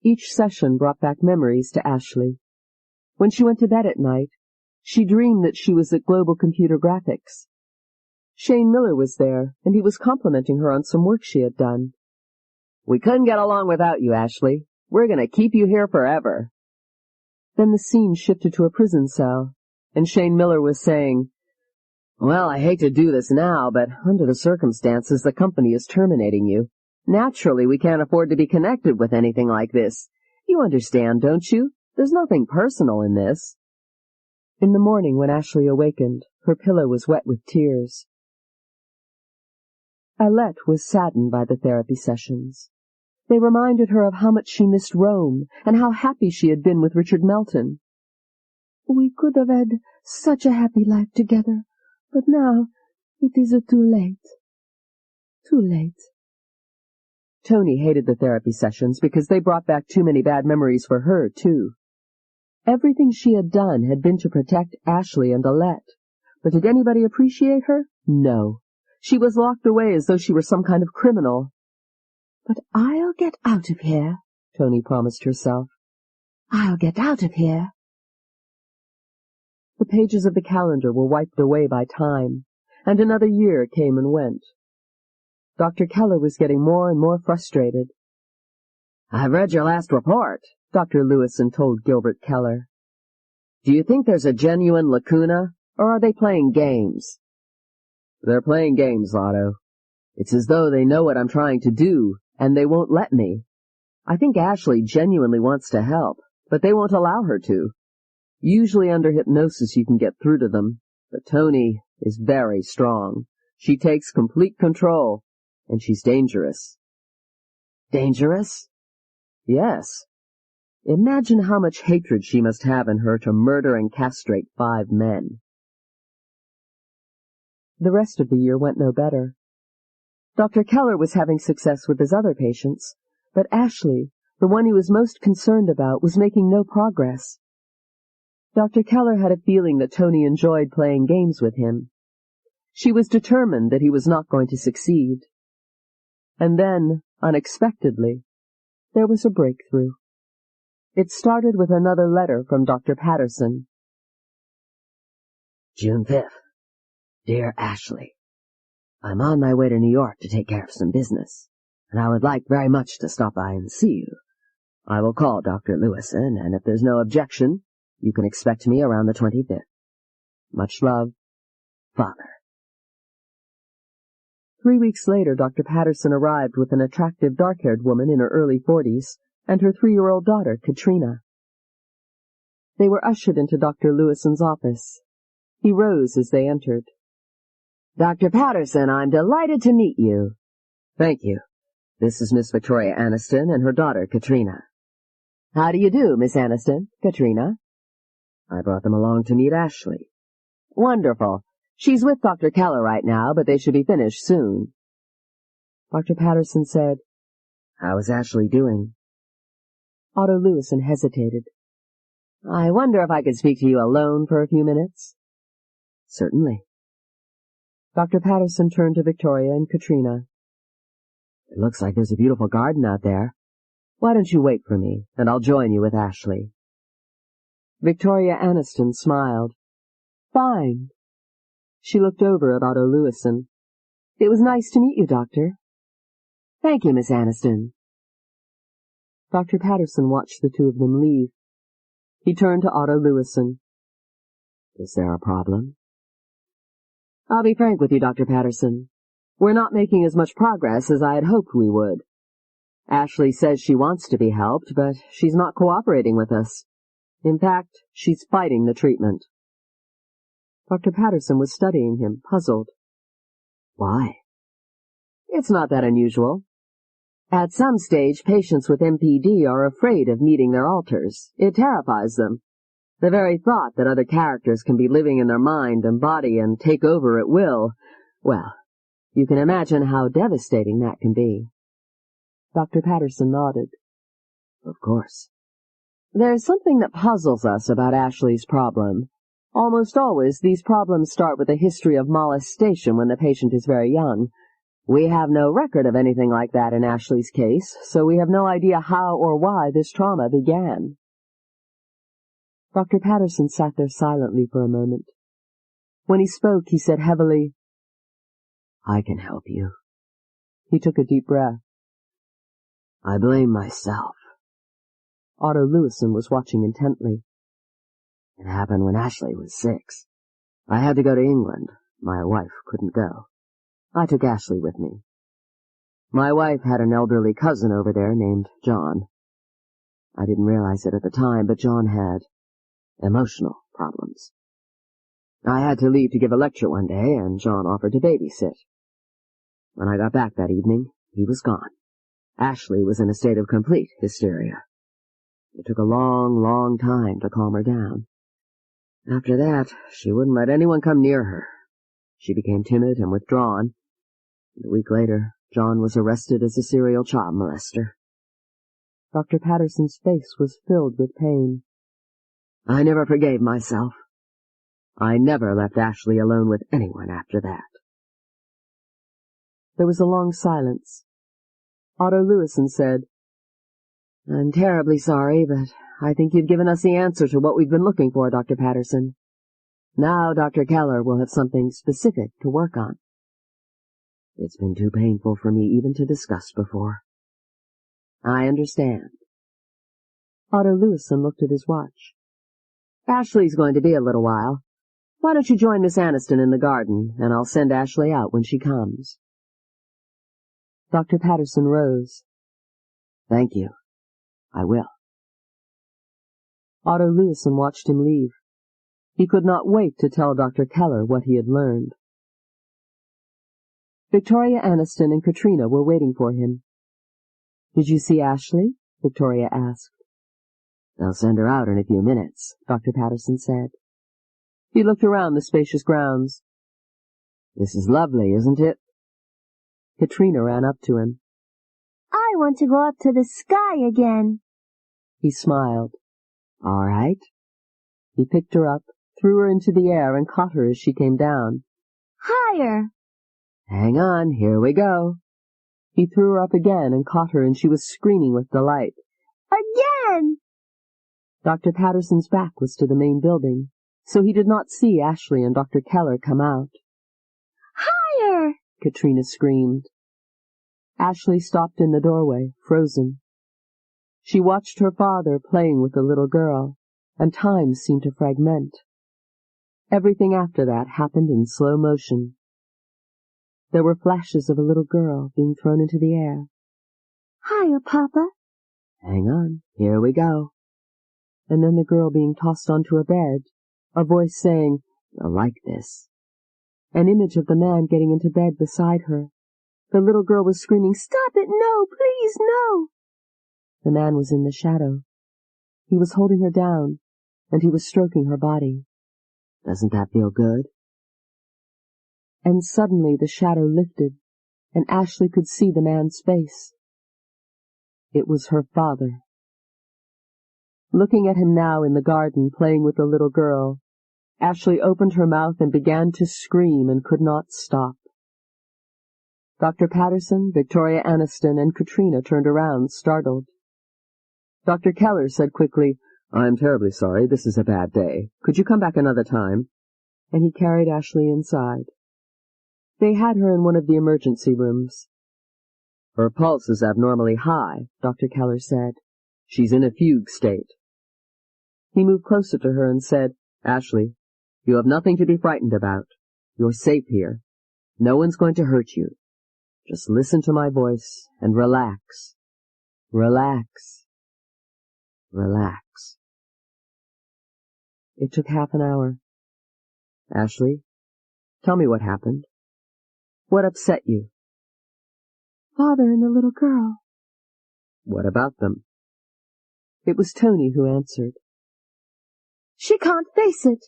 Each session brought back memories to Ashley. When she went to bed at night, she dreamed that she was at Global Computer Graphics. Shane Miller was there, and he was complimenting her on some work she had done. "We couldn't get along without you, Ashley. We're going to keep you here forever." Then the scene shifted to a prison cell, and Shane Miller was saying, "Well, I hate to do this now, but under the circumstances, the company is terminating you. Naturally, we can't afford to be connected with anything like this. You understand, don't you? There's nothing personal in this." In the morning, when Ashley awakened, her pillow was wet with tears. Alette was saddened by the therapy sessions. They reminded her of how much she missed Rome and how happy she had been with Richard Melton. We could have had such a happy life together, but now it is too late. Too late. Tony hated the therapy sessions because they brought back too many bad memories for her, too. Everything she had done had been to protect Ashley and Alette, but did anybody appreciate her? No. She was locked away as though she were some kind of criminal. But I'll get out of here, Tony promised herself. I'll get out of here. The pages of the calendar were wiped away by time, and another year came and went. Dr. Keller was getting more and more frustrated. "I've read your last report," Dr. Lewison told Gilbert Keller. "Do you think there's a genuine lacuna, or are they playing games?" "They're playing games, Otto. It's as though they know what I'm trying to do, and they won't let me. I think Ashley genuinely wants to help, but they won't allow her to. Usually under hypnosis you can get through to them, but Tony is very strong. She takes complete control, and she's dangerous." "Dangerous?" "Yes. Imagine how much hatred she must have in her to murder and castrate 5 men. The rest of the year went no better. Dr. Keller was having success with his other patients, but Ashley, the one he was most concerned about, was making no progress. Dr. Keller had a feeling that Tony enjoyed playing games with him. She was determined that he was not going to succeed. And then, unexpectedly, there was a breakthrough. It started with another letter from Dr. Patterson. June 5th. Dear Ashley, I'm on my way to New York to take care of some business, and I would like very much to stop by and see you. I will call Dr. Lewison, and if there's no objection, you can expect me around the 25th. Much love, Father. 3 weeks later, Dr. Patterson arrived with an attractive dark-haired woman in her early 40s and her 3-year-old daughter, Katrina. They were ushered into Dr. Lewison's office. He rose as they entered. Dr. Patterson, I'm delighted to meet you. Thank you. This is Miss Victoria Aniston and her daughter, Katrina. How do you do, Miss Aniston? Katrina? I brought them along to meet Ashley. Wonderful. She's with Dr. Keller right now, but they should be finished soon. Dr. Patterson said, How is Ashley doing? Otto Lewison hesitated. I wonder if I could speak to you alone for a few minutes? Certainly. Dr. Patterson turned to Victoria and Katrina. It looks like there's a beautiful garden out there. Why don't you wait for me, and I'll join you with Ashley. Victoria Aniston smiled. Fine. She looked over at Otto Lewison. It was nice to meet you, Doctor. Thank you, Miss Aniston. Dr. Patterson watched the two of them leave. He turned to Otto Lewison. Is there a problem? I'll be frank with you, Dr. Patterson. We're not making as much progress as I had hoped we would. Ashley says she wants to be helped, but she's not cooperating with us. In fact, she's fighting the treatment. Dr. Patterson was studying him, puzzled. Why? It's not that unusual. At some stage, patients with MPD are afraid of meeting their alters. It terrifies them. The very thought that other characters can be living in their mind and body and take over at will, well, you can imagine how devastating that can be. Dr. Patterson nodded. Of course. There's something that puzzles us about Ashley's problem. Almost always, these problems start with a history of molestation when the patient is very young. We have no record of anything like that in Ashley's case, so we have no idea how or why this trauma began. Dr. Patterson sat there silently for a moment. When he spoke, he said heavily, I can help you. He took a deep breath. I blame myself. Otto Lewison was watching intently. It happened when Ashley was 6. I had to go to England. My wife couldn't go. I took Ashley with me. My wife had an elderly cousin over there named John. I didn't realize it at the time, but John had emotional problems. I had to leave to give a lecture one day, and John offered to babysit. When I got back that evening, he was gone. Ashley was in a state of complete hysteria. It took a long, long time to calm her down. After that, she wouldn't let anyone come near her. She became timid and withdrawn. And a week later, John was arrested as a serial child molester. Dr. Patterson's face was filled with pain. I never forgave myself. I never left Ashley alone with anyone after that. There was a long silence. Otto Lewison said, I'm terribly sorry, but I think you've given us the answer to what we've been looking for, Dr. Patterson. Now Dr. Keller will have something specific to work on. It's been too painful for me even to discuss before. I understand. Otto Lewison looked at his watch. Ashley's going to be a little while. Why don't you join Miss Aniston in the garden, and I'll send Ashley out when she comes. Dr. Patterson rose. Thank you. I will. Otto Lewison watched him leave. He could not wait to tell Dr. Keller what he had learned. Victoria Aniston and Katrina were waiting for him. Did you see Ashley? Victoria asked. They'll send her out in a few minutes, Dr. Patterson said. He looked around the spacious grounds. This is lovely, isn't it? Katrina ran up to him. I want to go up to the sky again. He smiled. All right. He picked her up, threw her into the air, and caught her as she came down. Higher. Hang on, here we go. He threw her up again and caught her, and she was screaming with delight. Again! Dr. Patterson's back was to the main building, so he did not see Ashley and Dr. Keller come out. Higher! Katrina screamed. Ashley stopped in the doorway, frozen. She watched her father playing with the little girl, and time seemed to fragment. Everything after that happened in slow motion. There were flashes of a little girl being thrown into the air. Higher, Papa. Hang on, here we go. And then the girl being tossed onto a bed, a voice saying, You'll like this. An image of the man getting into bed beside her. The little girl was screaming, Stop it, no, please, no. The man was in the shadow. He was holding her down, and he was stroking her body. Doesn't that feel good? And suddenly the shadow lifted, and Ashley could see the man's face. It was her father. Looking at him now in the garden, playing with the little girl, Ashley opened her mouth and began to scream and could not stop. Dr. Patterson, Victoria Aniston, and Katrina turned around, startled. Dr. Keller said quickly, I'm terribly sorry, this is a bad day. Could you come back another time? And he carried Ashley inside. They had her in one of the emergency rooms. Her pulse is abnormally high, Dr. Keller said. She's in a fugue state. He moved closer to her and said, Ashley, you have nothing to be frightened about. You're safe here. No one's going to hurt you. Just listen to my voice and relax. Relax. Relax. It took half an hour. Ashley, tell me what happened. What upset you? Father and the little girl. What about them? It was Tony who answered. She can't face it.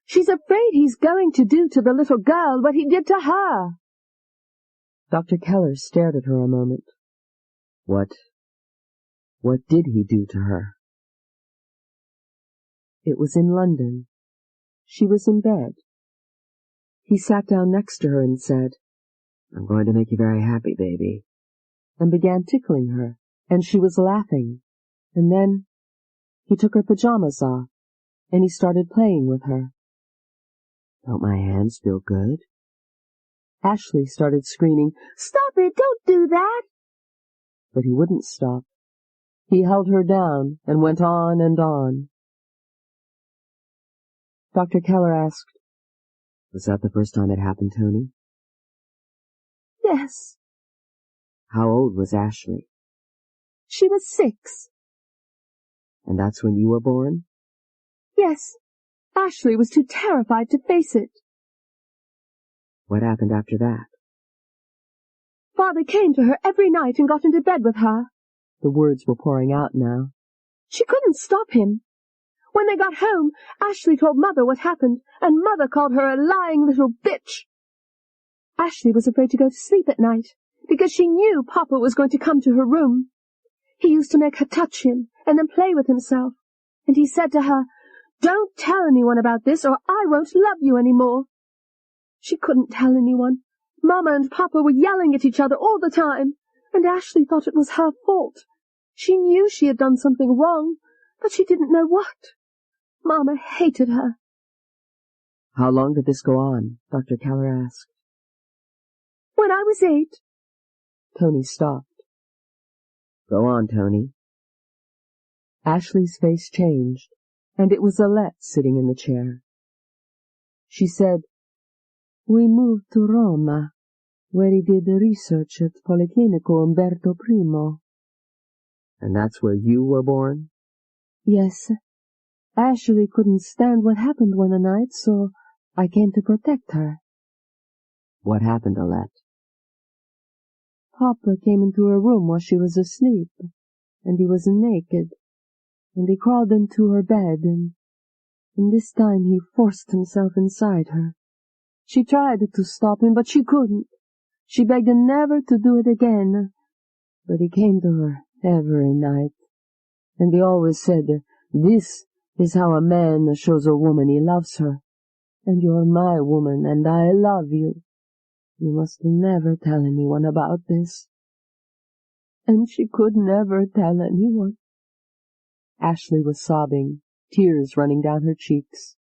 She's afraid he's going to do to the little girl what he did to her. Dr. Keller stared at her a moment. What did he do to her? It was in London. She was in bed. He sat down next to her and said, I'm going to make you very happy, baby, and began tickling her, and she was laughing. And then he took her pajamas off, and he started playing with her. Don't my hands feel good? Ashley started screaming, Stop it! Don't do that! But he wouldn't stop. He held her down and went on and on. Dr. Keller asked, Was that the first time it happened, Tony? Yes. How old was Ashley? She was 6. And that's when you were born? Yes. Ashley was too terrified to face it. What happened after that? Father came to her every night and got into bed with her. The words were pouring out now. She couldn't stop him. When they got home, Ashley told Mother what happened, and Mother called her a lying little bitch. Ashley was afraid to go to sleep at night, because she knew Papa was going to come to her room. He used to make her touch him, and then play with himself, and he said to her, Don't tell anyone about this, or I won't love you any more. She couldn't tell anyone. Mama and Papa were yelling at each other all the time, and Ashley thought it was her fault. She knew she had done something wrong, but she didn't know what. Mama hated her. How long did this go on? Dr. Keller asked. When I was 8. Tony stopped. Go on, Tony. Ashley's face changed, and it was Alette sitting in the chair. She said, We moved to Roma, where he did research at Policlinico Umberto I. And that's where you were born? Yes. Ashley couldn't stand what happened one night, so I came to protect her. What happened, Alette? Papa came into her room while she was asleep, and he was naked, and he crawled into her bed, and this time he forced himself inside her. She tried to stop him, but she couldn't. She begged him never to do it again, but he came to her every night, and he always said, This is how a man shows a woman he loves her, and you're my woman, and I love you. You must never tell anyone about this. And she could never tell anyone. Ashley was sobbing, tears running down her cheeks.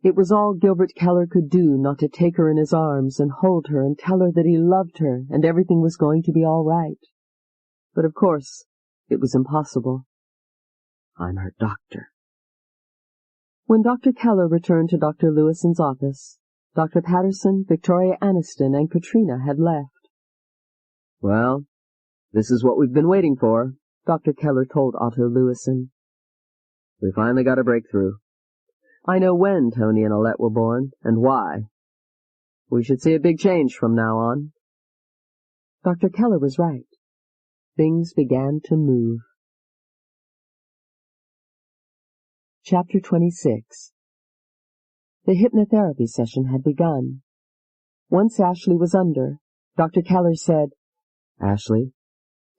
It was all Gilbert Keller could do not to take her in his arms and hold her and tell her that he loved her and everything was going to be all right. But of course, it was impossible. I'm her doctor. When Dr. Keller returned to Dr. Lewison's office, Dr. Patterson, Victoria Aniston, and Katrina had left. Well, this is what we've been waiting for, Dr. Keller told Otto Lewison. We finally got a breakthrough. I know when Tony and Alette were born, and why. We should see a big change from now on. Dr. Keller was right. Things began to move. Chapter 26. The hypnotherapy session had begun. Once Ashley was under, Dr. Keller said, Ashley,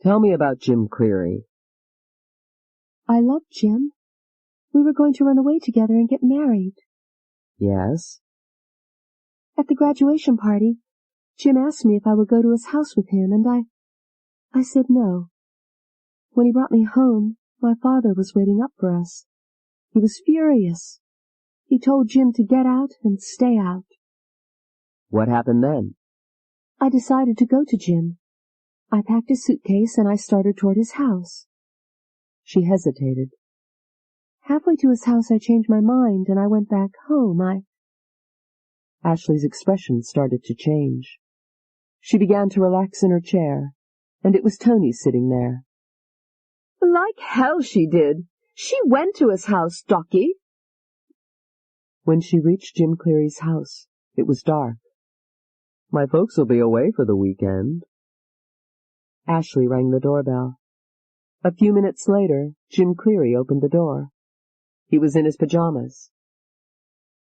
tell me about Jim Cleary. I love Jim. We were going to run away together and get married. Yes? At the graduation party, Jim asked me if I would go to his house with him, and I said no. When he brought me home, my father was waiting up for us. He was furious. He told Jim to get out and stay out. What happened then? I decided to go to Jim. I packed a suitcase and I started toward his house. She hesitated. Halfway to his house I changed my mind and I went back home. Ashley's expression started to change. She began to relax in her chair, and it was Tony sitting there. Like hell she did. She went to his house, Docky. When she reached Jim Cleary's house, it was dark. My folks will be away for the weekend. Ashley rang the doorbell. A few minutes later, Jim Cleary opened the door. He was in his pajamas.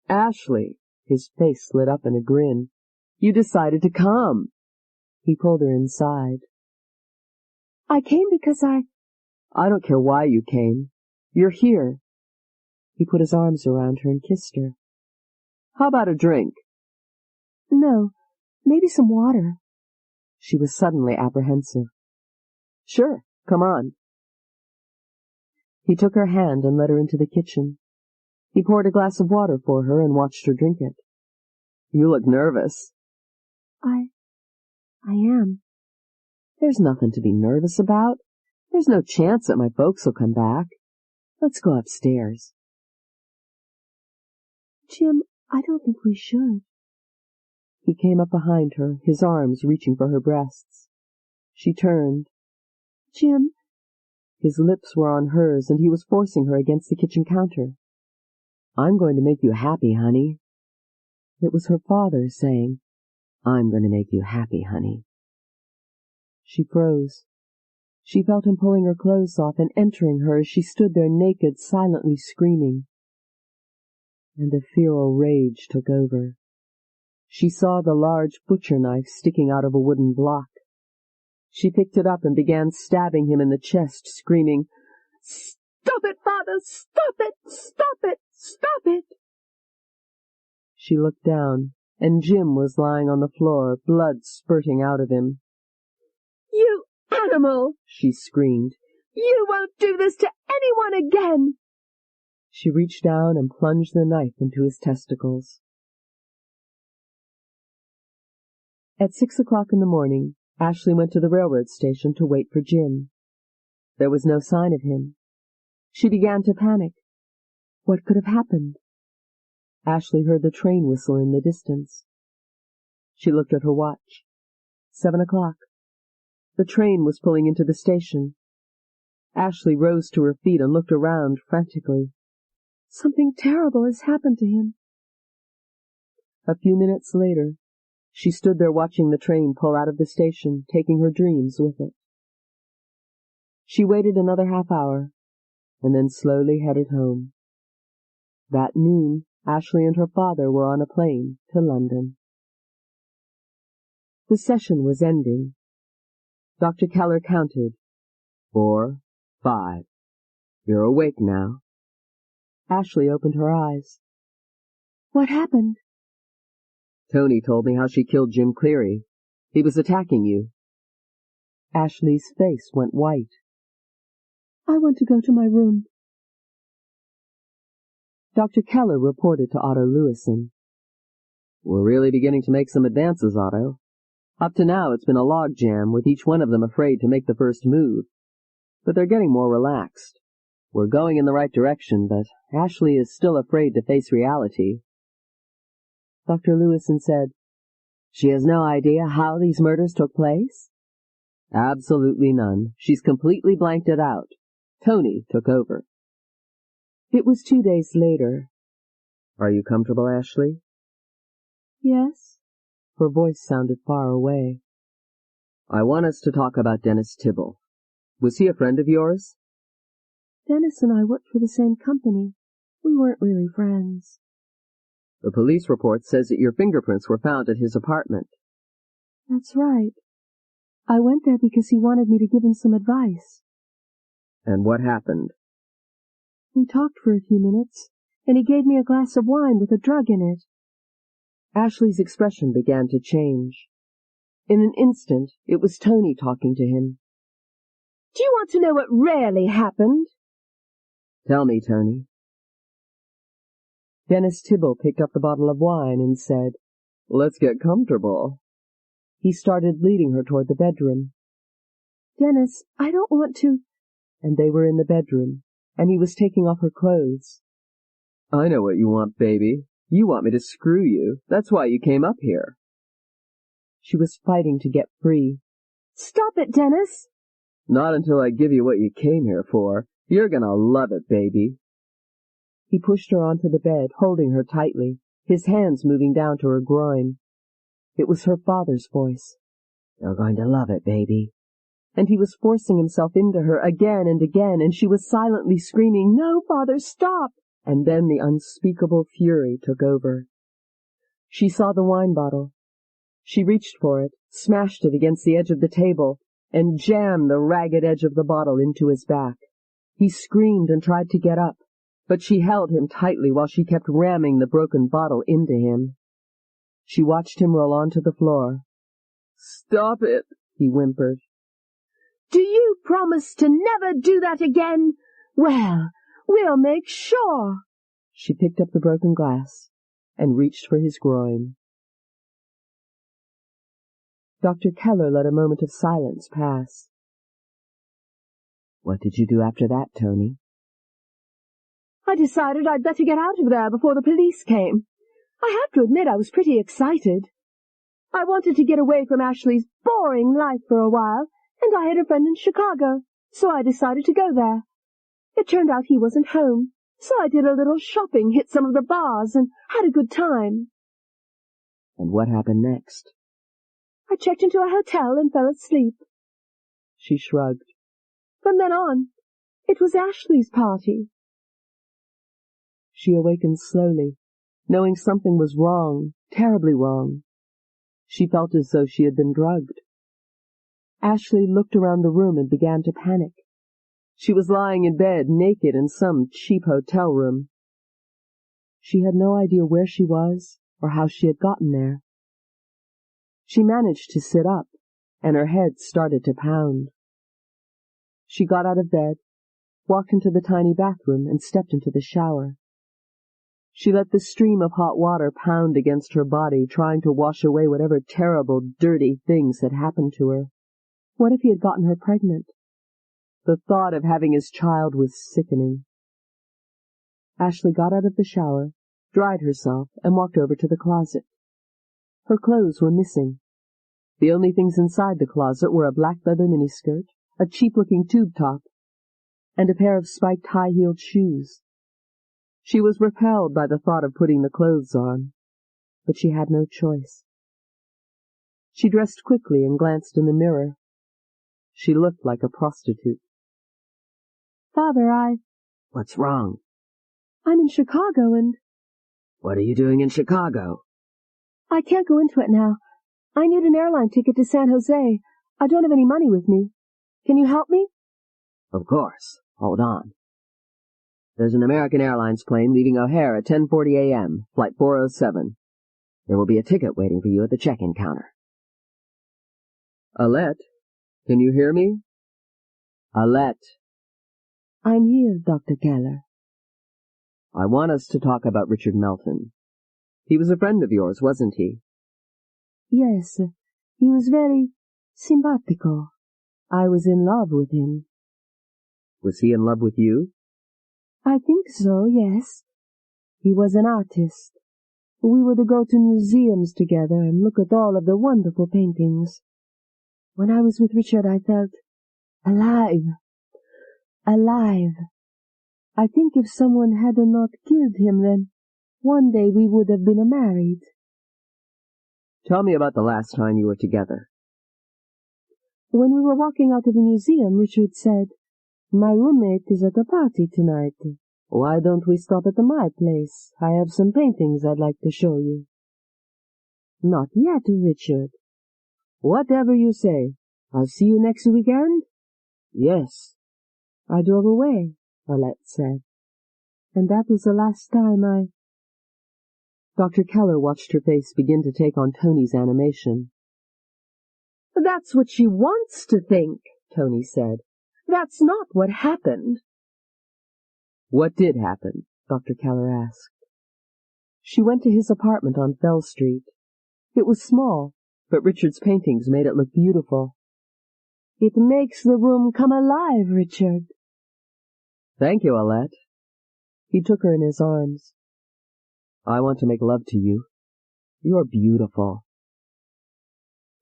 Ashley, his face lit up in a grin. You decided to come. He pulled her inside. I came because I don't care why you came. You're here. He put his arms around her and kissed her. How about a drink? No, maybe some water. She was suddenly apprehensive. Sure, come on. He took her hand and led her into the kitchen. He poured a glass of water for her and watched her drink it. You look nervous. I am. There's nothing to be nervous about. There's no chance that my folks will come back. Let's go upstairs. Jim, I don't think we should. He came up behind her, his arms reaching for her breasts. She turned. Jim. His lips were on hers, and he was forcing her against the kitchen counter. I'm going to make you happy, honey. It was her father saying, I'm going to make you happy, honey. She froze. She felt him pulling her clothes off and entering her as she stood there naked, silently screaming. And a feral rage took over. She saw the large butcher knife sticking out of a wooden block. She picked it up and began stabbing him in the chest, screaming, Stop it, Father! Stop it! Stop it! Stop it! She looked down, and Jim was lying on the floor, blood spurting out of him. You animal! She screamed. You won't do this to anyone again! She reached down and plunged the knife into his testicles. At 6 o'clock in the morning, Ashley went to the railroad station to wait for Jim. There was no sign of him. She began to panic. What could have happened? Ashley heard the train whistle in the distance. She looked at her watch. 7 o'clock. The train was pulling into the station. Ashley rose to her feet and looked around frantically. Something terrible has happened to him. A few minutes later, she stood there watching the train pull out of the station, taking her dreams with it. She waited another half hour, and then slowly headed home. That noon, Ashley and her father were on a plane to London. The session was ending. Dr. Keller counted. 4, 5. You're awake now. Ashley opened her eyes. What happened? Tony told me how she killed Jim Cleary. He was attacking you. Ashley's face went white. I want to go to my room. Dr. Keller reported to Otto Lewison. We're really beginning to make some advances, Otto. Up to now it's been a logjam, with each one of them afraid to make the first move. But they're getting more relaxed. We're going in the right direction, but Ashley is still afraid to face reality. Dr. Lewison said, She has no idea how these murders took place? Absolutely none. She's completely blanked it out. Tony took over. It was 2 days later. Are you comfortable, Ashley? Yes. Her voice sounded far away. I want us to talk about Dennis Tibble. Was he a friend of yours? Dennis and I worked for the same company. We weren't really friends. The police report says that your fingerprints were found at his apartment. That's right. I went there because he wanted me to give him some advice. And what happened? We talked for a few minutes, and he gave me a glass of wine with a drug in it. Ashley's expression began to change. In an instant, it was Tony talking to him. Do you want to know what really happened? Tell me, Tony. Dennis Tibble picked up the bottle of wine and said, Let's get comfortable. He started leading her toward the bedroom. Dennis, I don't want to... and they were in the bedroom, and he was taking off her clothes. "I know what you want, baby. You want me to screw you. That's why you came up here." She was fighting to get free. Stop it, Dennis! "Not until I give you what you came here for. You're gonna love it, baby." He pushed her onto the bed, holding her tightly, his hands moving down to her groin. It was her father's voice. "You're going to love it, baby." And he was forcing himself into her again and again, and she was silently screaming, "No, Father, stop!" And then the unspeakable fury took over. She saw the wine bottle. She reached for it, smashed it against the edge of the table, and jammed the ragged edge of the bottle into his back. He screamed and tried to get up, but she held him tightly while she kept ramming the broken bottle into him. She watched him roll onto the floor. "Stop it," he whimpered. Do you promise to never do that again? Well, we'll make sure." She picked up the broken glass and reached for his groin. Dr. Keller let a moment of silence pass. "What did you do after that, Tony?" I decided I'd better get out of there before the police came. I have to admit I was pretty excited. I wanted to get away from Ashley's boring life for a while, and I had a friend in Chicago, so I decided to go there. It turned out he wasn't home, so I did a little shopping, hit some of the bars, and had a good time. "And what happened next?" I checked into a hotel and fell asleep. She shrugged. From then on, it was Ashley's party. She awakened slowly, knowing something was wrong, terribly wrong. She felt as though she had been drugged. Ashley looked around the room and began to panic. She was lying in bed, naked, in some cheap hotel room. She had no idea where she was or how she had gotten there. She managed to sit up, and her head started to pound. She got out of bed, walked into the tiny bathroom, and stepped into the shower. She let the stream of hot water pound against her body, trying to wash away whatever terrible, dirty things had happened to her. What if he had gotten her pregnant? The thought of having his child was sickening. Ashley got out of the shower, dried herself, and walked over to the closet. Her clothes were missing. The only things inside the closet were a black leather miniskirt, a cheap-looking tube top, and a pair of spiked high-heeled shoes. She was repelled by the thought of putting the clothes on, but she had no choice. She dressed quickly and glanced in the mirror. She looked like a prostitute. Father, "What's wrong?" I'm in Chicago and "What are you doing in Chicago?" I can't go into it now. I need an airline ticket to San Jose. I don't have any money with me. Can you help me?" "Of course. Hold on. There's an American Airlines plane leaving O'Hare at 10:40 a.m., flight 407. There will be a ticket waiting for you at the check-in counter." "Alette, can you hear me?" "Alette." I'm here, Dr. Keller. "I want us to talk about Richard Melton. He was a friend of yours, wasn't he?" Yes, he was very simpatico. I was in love with him. "Was he in love with you?" I think so, yes. He was an artist. We would go to museums together and look at all of the wonderful paintings. When I was with Richard, I felt alive. Alive. I think if someone had not killed him, then one day we would have been married. "Tell me about the last time you were together." When we were walking out of the museum, Richard said, "My roommate is at a party tonight. Why don't we stop at my place? I have some paintings I'd like to show you." "Not yet, Richard." "Whatever you say. I'll see you next weekend?" "Yes." I drove away, Alette said. And that was the last time Dr. Keller watched her face begin to take on Tony's animation. "That's what she wants to think," Tony said. "That's not what happened." "What did happen?" Dr. Keller asked. She went to his apartment on Fell Street. It was small, but Richard's paintings made it look beautiful. "It makes the room come alive, Richard," Thank you, Alette. He took her in his arms. I want to make love to you. You're beautiful.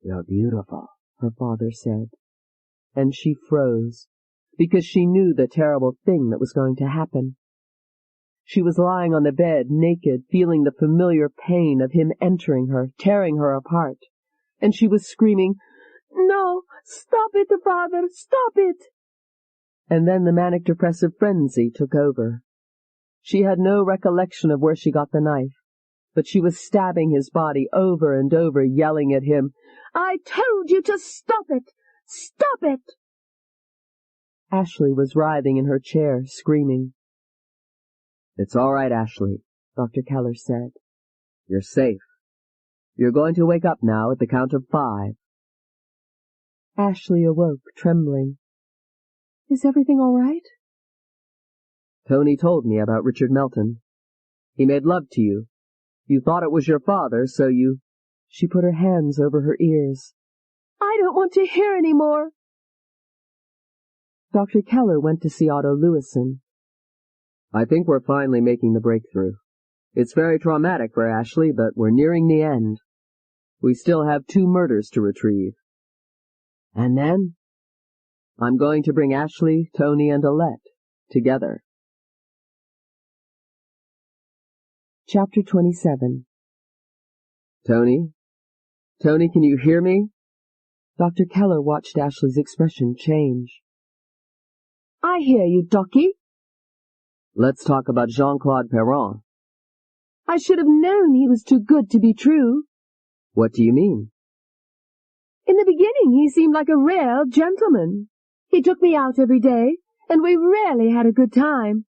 You're beautiful, her father said. And she froze, because she knew the terrible thing that was going to happen. She was lying on the bed, naked, feeling the familiar pain of him entering her, tearing her apart. And she was screaming, "No! Stop it, father! Stop it!" And then the manic-depressive frenzy took over. She had no recollection of where she got the knife, but she was stabbing his body over and over, yelling at him, "I told you to stop it! Stop it!" Ashley was writhing in her chair, screaming. It's all right, Ashley, Dr. Keller said. You're safe. You're going to wake up now at the count of 5. Ashley awoke, trembling. Is everything all right? Tony told me about Richard Melton. He made love to you. You thought it was your father, so you— She put her hands over her ears. I don't want to hear any more. Dr. Keller went to see Otto Lewison. I think we're finally making the breakthrough. It's very traumatic for Ashley, but we're nearing the end. We still have 2 murders to retrieve. And then? I'm going to bring Ashley, Tony, and Alette together. Chapter 27. Tony? Tony, can you hear me? Dr. Keller watched Ashley's expression change. I hear you, Docky. Let's talk about Jean-Claude Perron. I should have known he was too good to be true. What do you mean? In the beginning he seemed like a real gentleman. He took me out every day, and we really had a good time.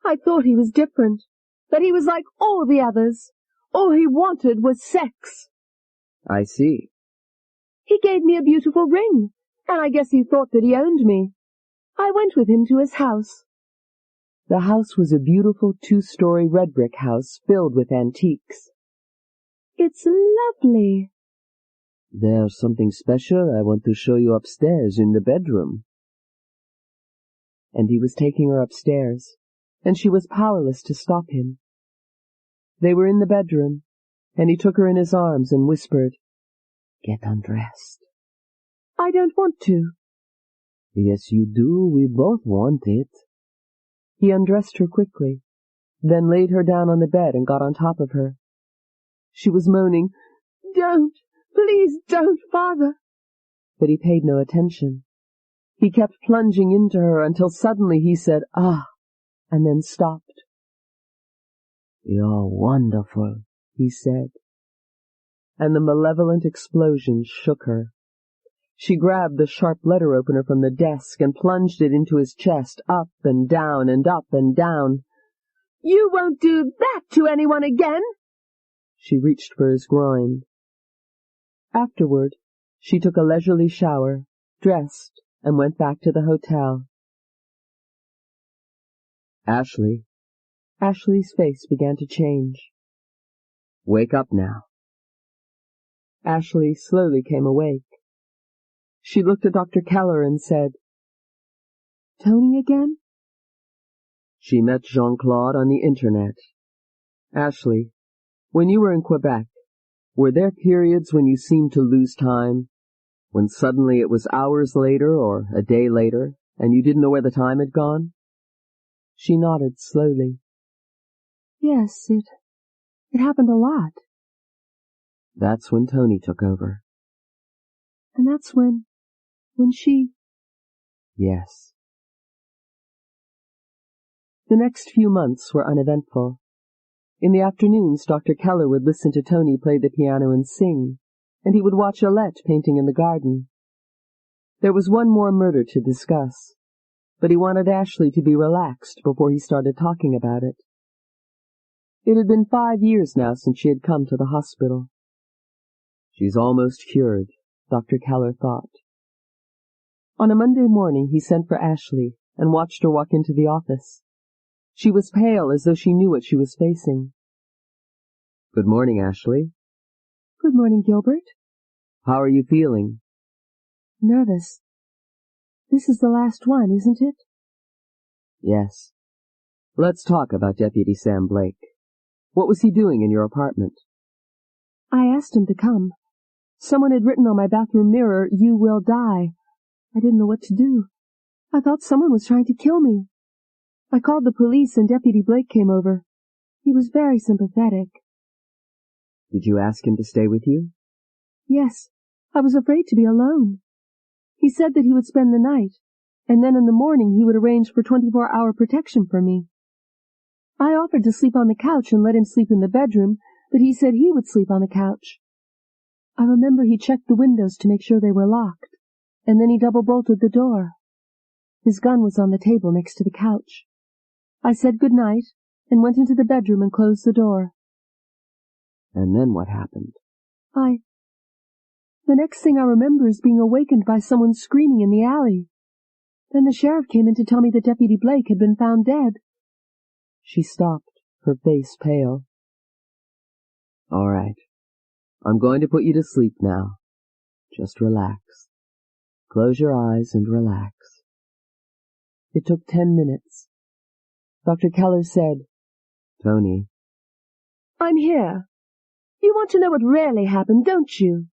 I thought he was different, that he was like all the others. All he wanted was sex. I see. He gave me a beautiful ring, and I guess he thought that he owned me. I went with him to his house. The house was a beautiful 2-story red brick house filled with antiques. It's lovely. There's something special I want to show you upstairs in the bedroom. And he was taking her upstairs, and she was powerless to stop him. They were in the bedroom, and he took her in his arms and whispered, "Get undressed." I don't want to. Yes, you do. We both want it. He undressed her quickly, then laid her down on the bed and got on top of her. She was moaning, "Don't, please don't, Father." But he paid no attention. He kept plunging into her until suddenly he said, "Ah," and then stopped. "You're wonderful," he said. And the malevolent explosion shook her. She grabbed the sharp letter opener from the desk and plunged it into his chest, up and down and up and down. "You won't do that to anyone again!" She reached for his groin. Afterward, she took a leisurely shower, dressed, and went back to the hotel. Ashley. Ashley's face began to change. Wake up now. Ashley slowly came awake. She looked at Dr. Keller and said, "Tony again?" She met Jean-Claude on the Internet. Ashley, when you were in Quebec, were there periods when you seemed to lose time, when suddenly it was hours later or a day later, and you didn't know where the time had gone? She nodded slowly. Yes, it happened a lot. That's when Tony took over. And that's when she... Yes. The next few months were uneventful. In the afternoons, Dr. Keller would listen to Tony play the piano and sing, and he would watch Alette painting in the garden. There was one more murder to discuss, but he wanted Ashley to be relaxed before he started talking about it. It had been 5 years now since she had come to the hospital. She's almost cured, Dr. Keller thought. On a Monday morning he sent for Ashley and watched her walk into the office. She was pale, as though she knew what she was facing. Good morning, Ashley. Good morning, Gilbert. How are you feeling? Nervous. This is the last one, isn't it? Yes. Let's talk about Deputy Sam Blake. What was he doing in your apartment? I asked him to come. Someone had written on my bathroom mirror, "You will die." I didn't know what to do. I thought someone was trying to kill me. I called the police and Deputy Blake came over. He was very sympathetic. Did you ask him to stay with you? Yes, I was afraid to be alone. He said that he would spend the night, and then in the morning he would arrange for 24-hour protection for me. I offered to sleep on the couch and let him sleep in the bedroom, but he said he would sleep on the couch. I remember he checked the windows to make sure they were locked, and then he double-bolted the door. His gun was on the table next to the couch. I said good night and went into the bedroom and closed the door. And then what happened? The next thing I remember is being awakened by someone screaming in the alley. Then the sheriff came in to tell me that Deputy Blake had been found dead. She stopped, her face pale. All right. I'm going to put you to sleep now. Just relax. Close your eyes and relax. It took 10 minutes. Dr. Keller said, Tony. I'm here. You want to know what really happened, don't you?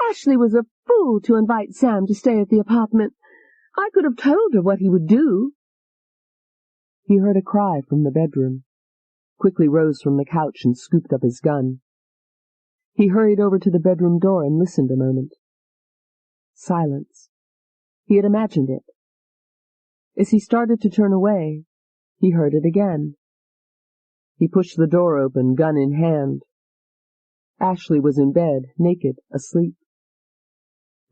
Ashley was a fool to invite Sam to stay at the apartment. I could have told her what he would do. He heard a cry from the bedroom, quickly rose from the couch and scooped up his gun. He hurried over to the bedroom door and listened a moment. Silence. He had imagined it. As he started to turn away, he heard it again. He pushed the door open, gun in hand. Ashley was in bed, naked, asleep.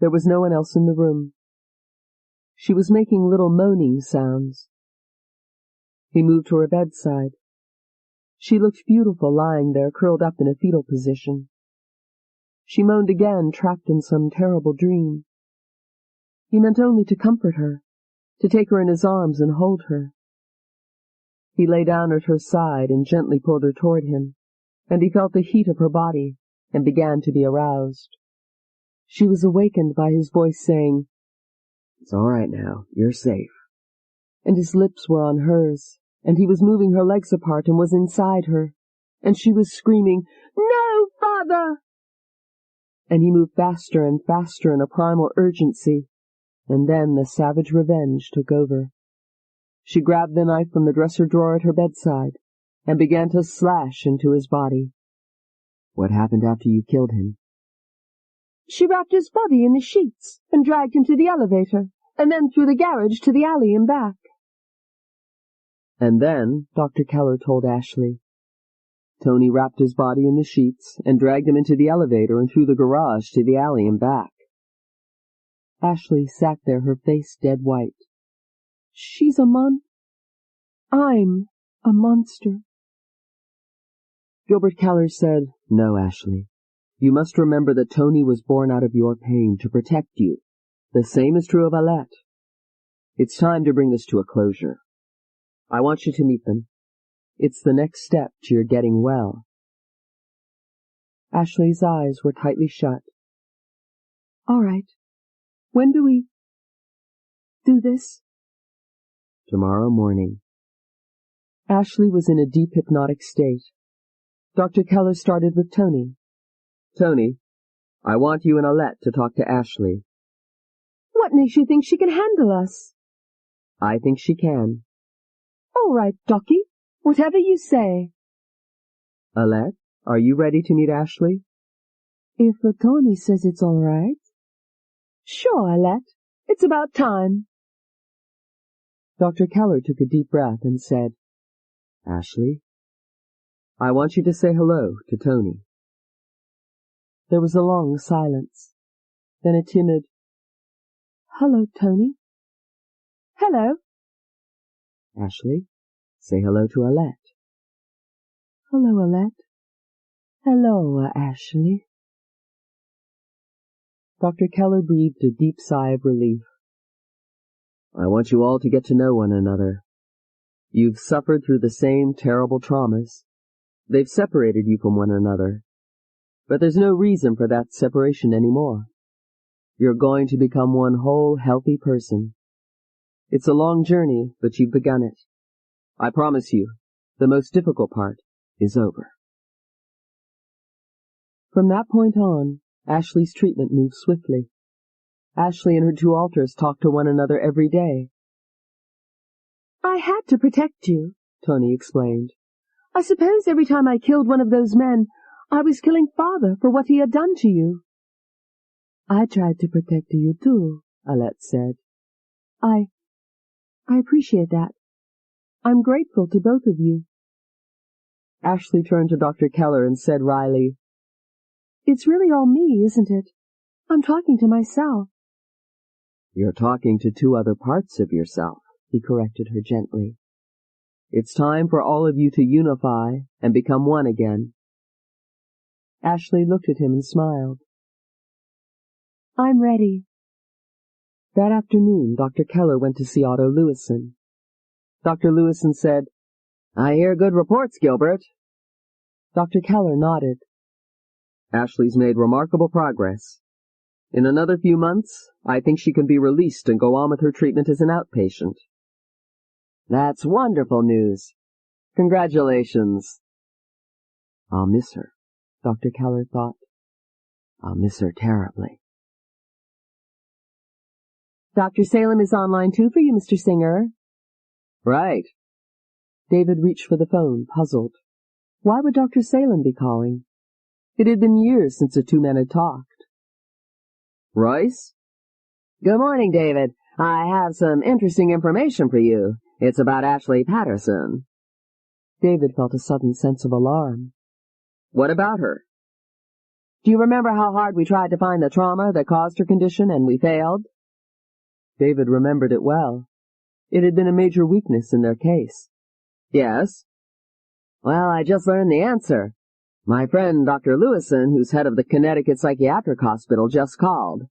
There was no one else in the room. She was making little moaning sounds. He moved to her bedside. She looked beautiful lying there, curled up in a fetal position. She moaned again, trapped in some terrible dream. He meant only to comfort her, to take her in his arms and hold her. He lay down at her side and gently pulled her toward him, and he felt the heat of her body and began to be aroused. She was awakened by his voice saying, It's all right now, you're safe. And his lips were on hers, and he was moving her legs apart and was inside her, and she was screaming, No, Father! And he moved faster and faster in a primal urgency, and then the savage revenge took over. She grabbed the knife from the dresser drawer at her bedside and began to slash into his body. What happened after you killed him? She wrapped his body in the sheets and dragged him to the elevator, and then through the garage to the alley and back. And then, Dr. Keller told Ashley, Tony wrapped his body in the sheets and dragged him into the elevator and through the garage to the alley and back. Ashley sat there, her face dead white. I'm a monster. Gilbert Keller said, No, Ashley. You must remember that Tony was born out of your pain to protect you. The same is true of Alette. It's time to bring this to a closure. I want you to meet them. It's the next step to your getting well. Ashley's eyes were tightly shut. All right. When do we do this? Tomorrow morning. Ashley was in a deep hypnotic state. Dr. Keller started with Tony. Tony, I want you and Alette to talk to Ashley. What makes you think she can handle us? I think she can. All right, Docky. Whatever you say. Alette, are you ready to meet Ashley? If Tony says it's all right. Sure, Alette. It's about time. Dr. Keller took a deep breath and said, Ashley, I want you to say hello to Tony. There was a long silence, then a timid, Hello, Tony. Hello. Ashley, say hello to Alette. Hello, Alette. Hello, Ashley. Dr. Keller breathed a deep sigh of relief. I want you all to get to know one another. You've suffered through the same terrible traumas. They've separated you from one another. But there's no reason for that separation anymore. You're going to become one whole, healthy person. It's a long journey, but you've begun it. I promise you, the most difficult part is over. From that point on, Ashley's treatment moved swiftly. Ashley and her two alters talked to one another every day. I had to protect you, Tony explained. I suppose every time I killed one of those men, I was killing Father for what he had done to you. I tried to protect you too, Alette said. I appreciate that. I'm grateful to both of you. Ashley turned to Dr. Keller and said wryly, It's really all me, isn't it? I'm talking to myself. You're talking to two other parts of yourself, he corrected her gently. It's time for all of you to unify and become one again. Ashley looked at him and smiled. I'm ready. That afternoon, Dr. Keller went to see Otto Lewison. Dr. Lewison said, I hear good reports, Gilbert. Dr. Keller nodded. Ashley's made remarkable progress. In another few months, I think she can be released and go on with her treatment as an outpatient. That's wonderful news. Congratulations. I'll miss her, Dr. Keller thought. I'll miss her terribly. Dr. Salem is online too for you, Mr. Singer. Right. David reached for the phone, puzzled. Why would Dr. Salem be calling? It had been years since the two men had talked. Royce? Good morning, David. I have some interesting information for you. It's about Ashley Patterson. David felt a sudden sense of alarm. What about her? Do you remember how hard we tried to find the trauma that caused her condition and we failed? David remembered it well. It had been a major weakness in their case. Yes. Well, I just learned the answer. My friend Dr. Lewison, who's head of the Connecticut Psychiatric Hospital, just called.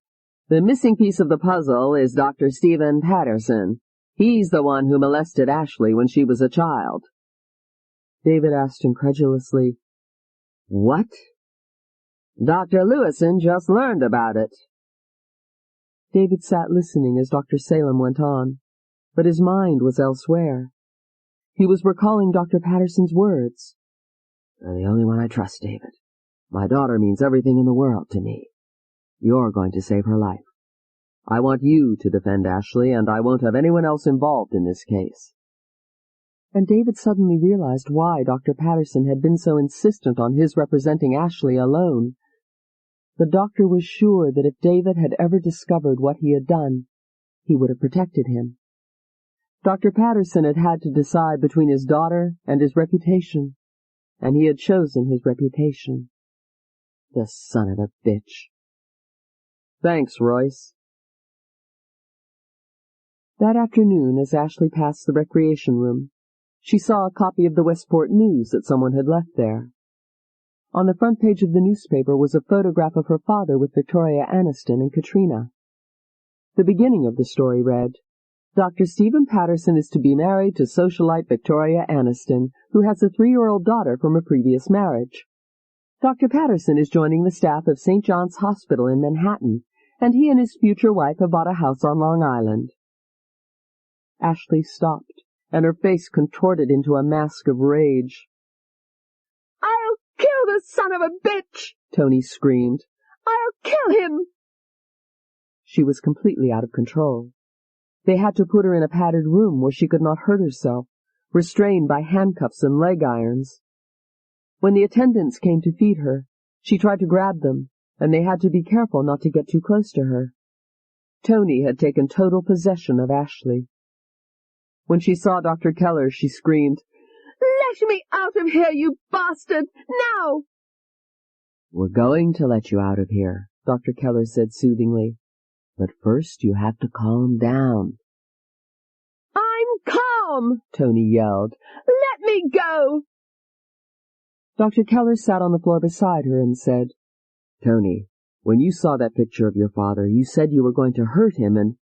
The missing piece of the puzzle is Dr. Stephen Patterson. He's the one who molested Ashley when she was a child. David asked incredulously, What? Dr. Lewison just learned about it. David sat listening as Dr. Salem went on, but his mind was elsewhere. He was recalling Dr. Patterson's words. You're the only one I trust, David. My daughter means everything in the world to me. You're going to save her life. I want you to defend Ashley, and I won't have anyone else involved in this case. And David suddenly realized why Dr. Patterson had been so insistent on his representing Ashley alone. The doctor was sure that if David had ever discovered what he had done, he would have protected him. Dr. Patterson had had to decide between his daughter and his reputation, and he had chosen his reputation. The son of a bitch. Thanks, Royce. That afternoon, as Ashley passed the recreation room, she saw a copy of the Westport News that someone had left there. On the front page of the newspaper was a photograph of her father with Victoria Aniston and Katrina. The beginning of the story read, Dr. Stephen Patterson is to be married to socialite Victoria Aniston, who has a 3-year-old daughter from a previous marriage. Dr. Patterson is joining the staff of St. John's Hospital in Manhattan, and he and his future wife have bought a house on Long Island. Ashley stopped, and her face contorted into a mask of rage. I'll kill the son of a bitch! Tony screamed. I'll kill him! She was completely out of control. They had to put her in a padded room where she could not hurt herself, restrained by handcuffs and leg irons. When the attendants came to feed her, she tried to grab them, and they had to be careful not to get too close to her. Tony had taken total possession of Ashley. When she saw Dr. Keller, she screamed, Let me out of here, you bastard! Now! We're going to let you out of here, Dr. Keller said soothingly. But first you have to calm down. I'm calm! Tony yelled. Let me go! Dr. Keller sat on the floor beside her and said, Tony, when you saw that picture of your father, you said you were going to hurt him and—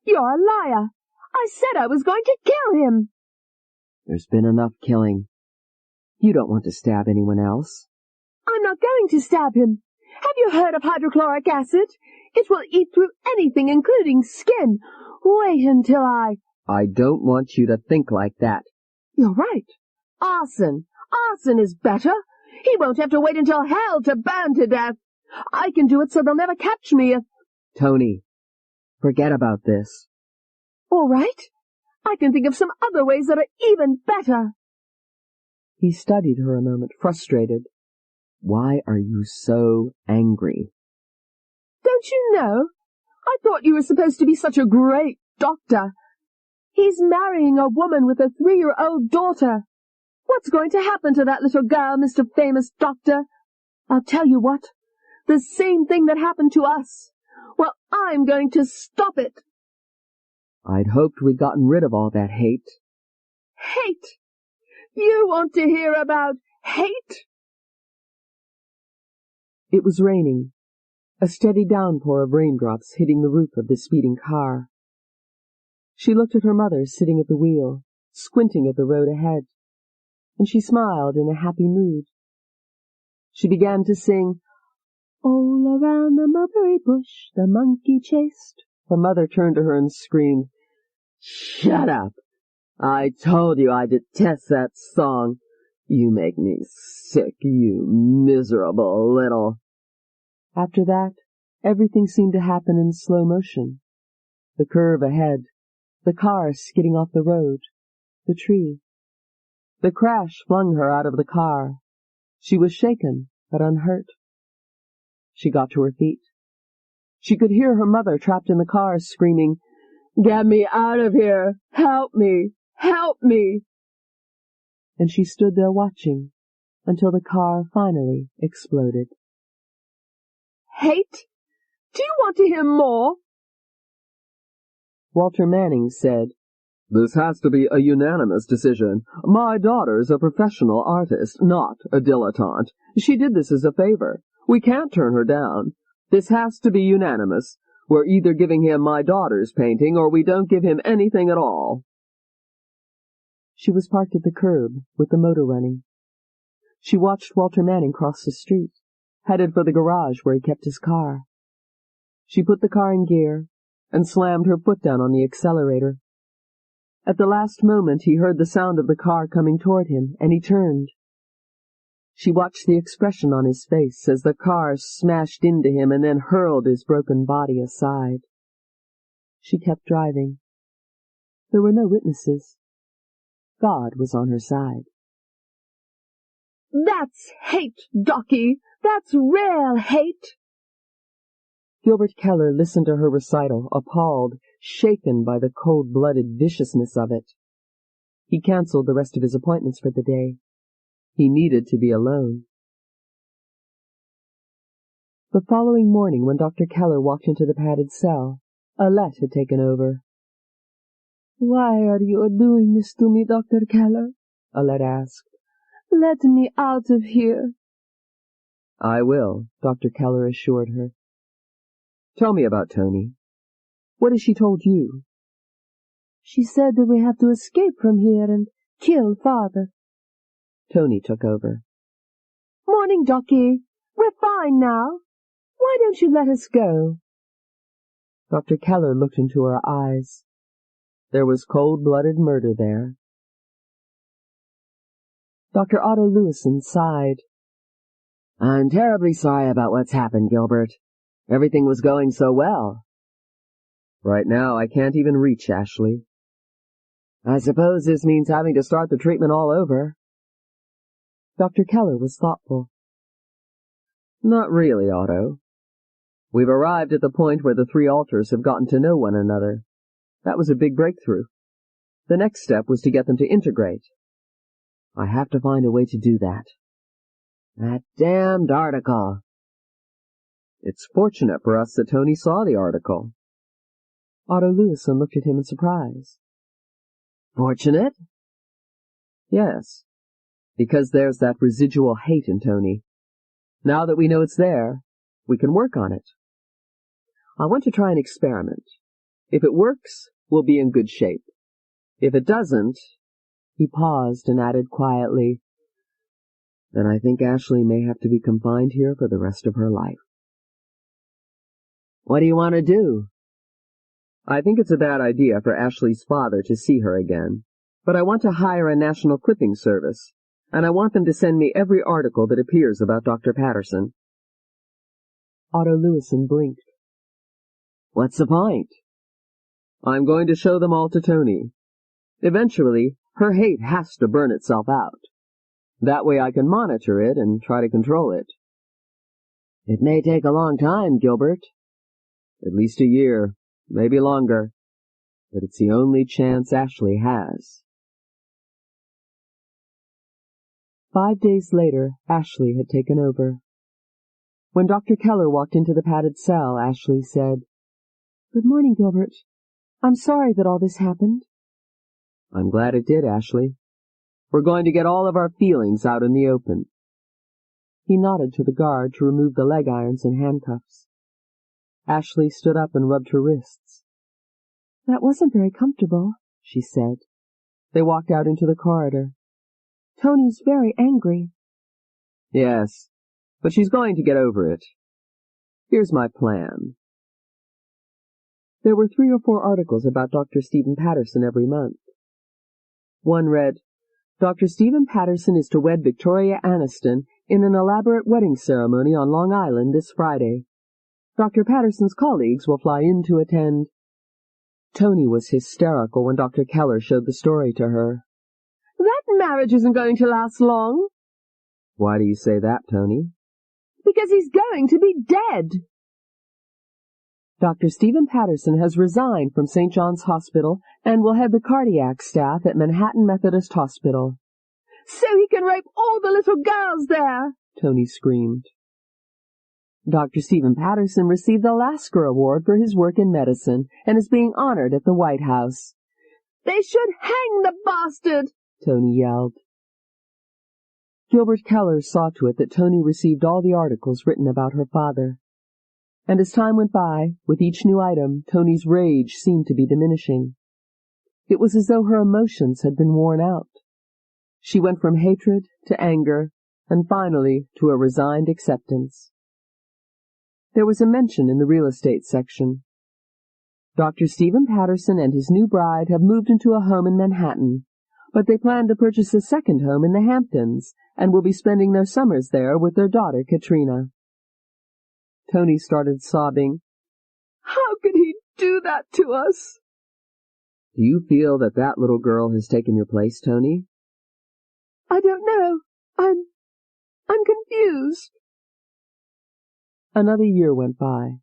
You're a liar! I said I was going to kill him! There's been enough killing. You don't want to stab anyone else. I'm not going to stab him. Have you heard of hydrochloric acid? It will eat through anything, including skin. Wait until I don't want you to think like that. You're right. Arson. Arson is better. He won't have to wait until hell to burn to death. I can do it so they'll never catch me if— Tony, forget about this. All right. I can think of some other ways that are even better. He studied her a moment, frustrated. Why are you so angry? Don't you know? I thought you were supposed to be such a great doctor. He's marrying a woman with a 3-year-old daughter. What's going to happen to that little girl, Mr. Famous Doctor? I'll tell you what. The same thing that happened to us. Well, I'm going to stop it. I'd hoped we'd gotten rid of all that hate. Hate? You want to hear about hate? It was raining, a steady downpour of raindrops hitting the roof of the speeding car. She looked at her mother sitting at the wheel, squinting at the road ahead, and she smiled in a happy mood. She began to sing, "All around the mulberry bush the monkey chased." Her mother turned to her and screamed, "Shut up! I told you I detest that song. You make me sick, you miserable little—" After that, everything seemed to happen in slow motion. The curve ahead, the car skidding off the road, the tree. The crash flung her out of the car. She was shaken, but unhurt. She got to her feet. She could hear her mother trapped in the car screaming, "Get me out of here! Help me! Help me!" And she stood there watching until the car finally exploded. Hate? Do you want to hear more? Walter Manning said, "This has to be a unanimous decision. My daughter's a professional artist, not a dilettante. She did this as a favor. We can't turn her down. This has to be unanimous. We're either giving him my daughter's painting or we don't give him anything at all." She was parked at the curb, with the motor running. She watched Walter Manning cross the street, headed for the garage where he kept his car. She put the car in gear and slammed her foot down on the accelerator. At the last moment he heard the sound of the car coming toward him, and he turned. She watched the expression on his face as the car smashed into him and then hurled his broken body aside. She kept driving. There were no witnesses. God was on her side. That's hate, Docky. That's real hate. Gilbert Keller listened to her recital, appalled, shaken by the cold-blooded viciousness of it. He canceled the rest of his appointments for the day. He needed to be alone. The following morning, when Dr. Keller walked into the padded cell, Alette had taken over. "Why are you doing this to me, Dr. Keller?" Alette asked. "Let me out of here." "I will," Dr. Keller assured her. "Tell me about Tony. What has she told you?" "She said that we have to escape from here and kill Father." Tony took over. "Morning, Docky. We're fine now. Why don't you let us go?" Dr. Keller looked into her eyes. There was cold-blooded murder there. Dr. Otto Lewison sighed. "I'm terribly sorry about what's happened, Gilbert. Everything was going so well." "Right now I can't even reach Ashley." "I suppose this means having to start the treatment all over." Dr. Keller was thoughtful. "Not really, Otto. We've arrived at the point where the 3 alters have gotten to know one another. That was a big breakthrough. The next step was to get them to integrate. I have to find a way to do that." "That damned article." "It's fortunate for us that Tony saw the article." Otto Lewison looked at him in surprise. "Fortunate?" "Yes, because there's that residual hate in Tony. Now that we know it's there, we can work on it. I want to try an experiment. If it works, we'll be in good shape. If it doesn't—" He paused and added quietly, "then I think Ashley may have to be confined here for the rest of her life." "What do you want to do?" "I think it's a bad idea for Ashley's father to see her again. But I want to hire a national clipping service, and I want them to send me every article that appears about Dr. Patterson. Otto Lewison blinked. What's the point? I'm going to show them all to Tony. Eventually, her hate has to burn itself out. That way I can monitor it and try to control it. It may take a long time, Gilbert. At least a year, maybe longer. But it's the only chance Ashley has. 5 days later, Ashley had taken over. When Dr. Keller walked into the padded cell, Ashley said, "Good morning, Gilbert. I'm sorry that all this happened." "I'm glad it did, Ashley. We're going to get all of our feelings out in the open." He nodded to the guard to remove the leg irons and handcuffs. Ashley stood up and rubbed her wrists. "That wasn't very comfortable," she said. They walked out into the corridor. "Tony's very angry." "Yes, but she's going to get over it. Here's my plan." There were 3 or 4 articles about Dr. Stephen Patterson every month. One read, "Dr. Stephen Patterson is to wed Victoria Aniston in an elaborate wedding ceremony on Long Island this Friday. Dr. Patterson's colleagues will fly in to attend." Tony was hysterical when Dr. Keller showed the story to her. "That marriage isn't going to last long." "Why do you say that, Tony?" "Because he's going to be dead." Dr. Stephen Patterson has resigned from St. John's Hospital and will head the cardiac staff at Manhattan Methodist Hospital. "So he can rape all the little girls there!" Tony screamed. Dr. Stephen Patterson received the Lasker Award for his work in medicine and is being honored at the White House. "They should hang the bastard!" Tony yelled. Gilbert Keller saw to it that Tony received all the articles written about her father. And as time went by, with each new item, Tony's rage seemed to be diminishing. It was as though her emotions had been worn out. She went from hatred to anger, and finally to a resigned acceptance. There was a mention in the real estate section. "Dr. Stephen Patterson and his new bride have moved into a home in Manhattan, but they plan to purchase a second home in the Hamptons and will be spending their summers there with their daughter Katrina." Tony started sobbing. "How could he do that to us?" "Do you feel that that little girl has taken your place, Tony?" "I don't know. I'm confused." Another year went by.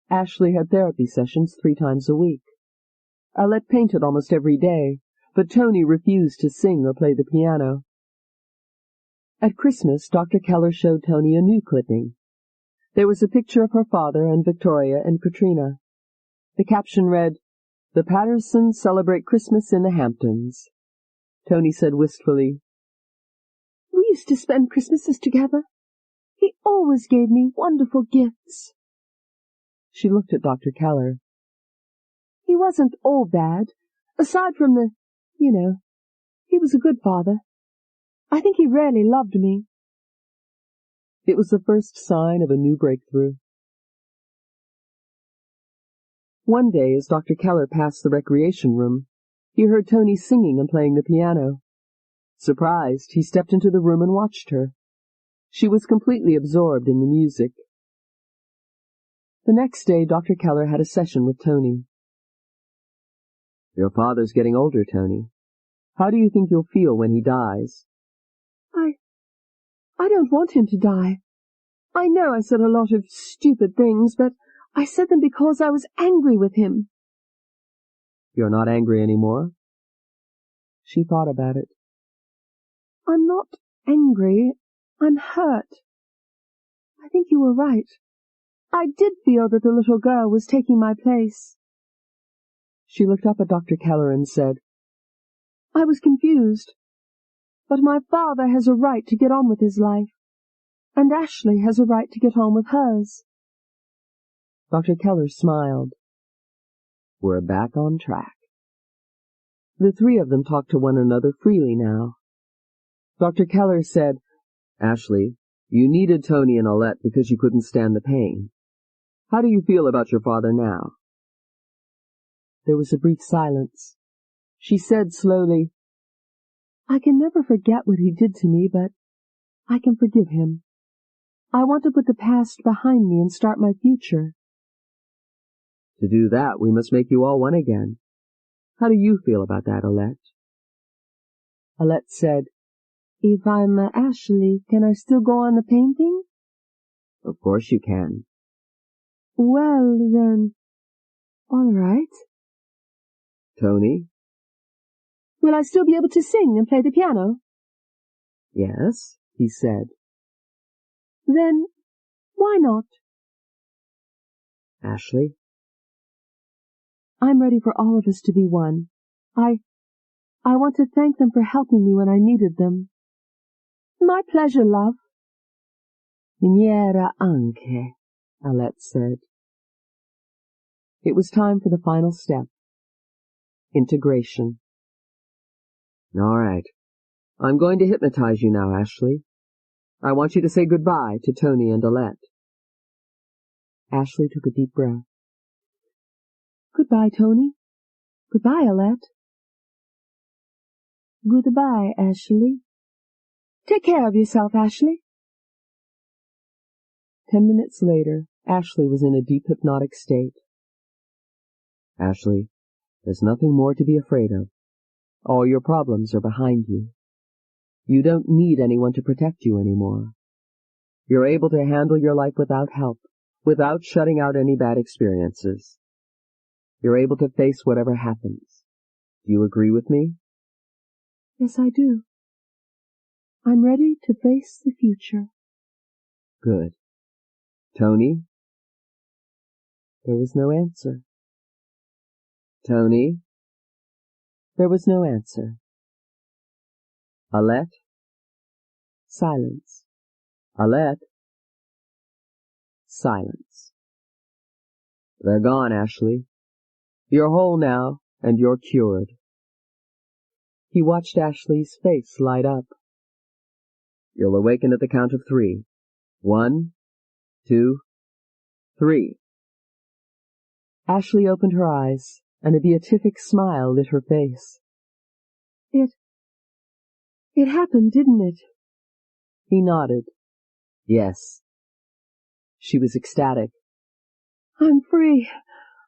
Ashley had therapy sessions 3 times a week. Alette painted almost every day, but Tony refused to sing or play the piano. At Christmas, Dr. Keller showed Tony a new clipping. There was a picture of her father and Victoria and Katrina. The caption read, "The Pattersons celebrate Christmas in the Hamptons." Tony said wistfully, "We used to spend Christmases together. He always gave me wonderful gifts." She looked at Dr. Keller. "He wasn't all bad. Aside from he was a good father. I think he really loved me." It was the first sign of a new breakthrough. One day, as Dr. Keller passed the recreation room, he heard Tony singing and playing the piano. Surprised, he stepped into the room and watched her. She was completely absorbed in the music. The next day, Dr. Keller had a session with Tony. "Your father's getting older, Tony. How do you think you'll feel when he dies?" I don't want him to die. I know I said a lot of stupid things, but I said them because I was angry with him." "You're not angry anymore?" She thought about it. "I'm not angry. I'm hurt. I think you were right. I did feel that the little girl was taking my place." She looked up at Dr. Keller and said, "I was confused. But my father has a right to get on with his life, and Ashley has a right to get on with hers." Dr. Keller smiled. "We're back on track." The 3 of them talked to one another freely now. Dr. Keller said, "Ashley, you needed Tony and Alette because you couldn't stand the pain. How do you feel about your father now?" There was a brief silence. She said slowly, I can never forget what he did to me, but I can forgive him. I want to put the past behind me and start my future. To do that, we must make you all one again. How do you feel about that, Alette? Alette said, If I'm Ashley, can I still go on the painting? Of course you can. Well, then, all right. Tony? Will I still be able to sing and play the piano? Yes, he said. Then, why not? Ashley? I'm ready for all of us to be one. I want to thank them for helping me when I needed them. My pleasure, love. Miera anche, Alette said. It was time for the final step. Integration. All right. I'm going to hypnotize you now, Ashley. I want you to say goodbye to Tony and Alette. Ashley took a deep breath. Goodbye, Tony. Goodbye, Alette. Goodbye, Ashley. Take care of yourself, Ashley. 10 minutes later, Ashley was in a deep hypnotic state. Ashley, there's nothing more to be afraid of. All your problems are behind you. You don't need anyone to protect you anymore. You're able to handle your life without help, without shutting out any bad experiences. You're able to face whatever happens. Do you agree with me? Yes, I do. I'm ready to face the future. Good. Tony? There was no answer. Tony? There was no answer. Alette? Silence. Alette? Silence. They're gone, Ashley. You're whole now, and you're cured. He watched Ashley's face light up. You'll awaken at the count of 3. 1, 2, 3. Ashley opened her eyes, and a beatific smile lit her face. It happened, didn't it? He nodded. Yes. She was ecstatic. I'm free.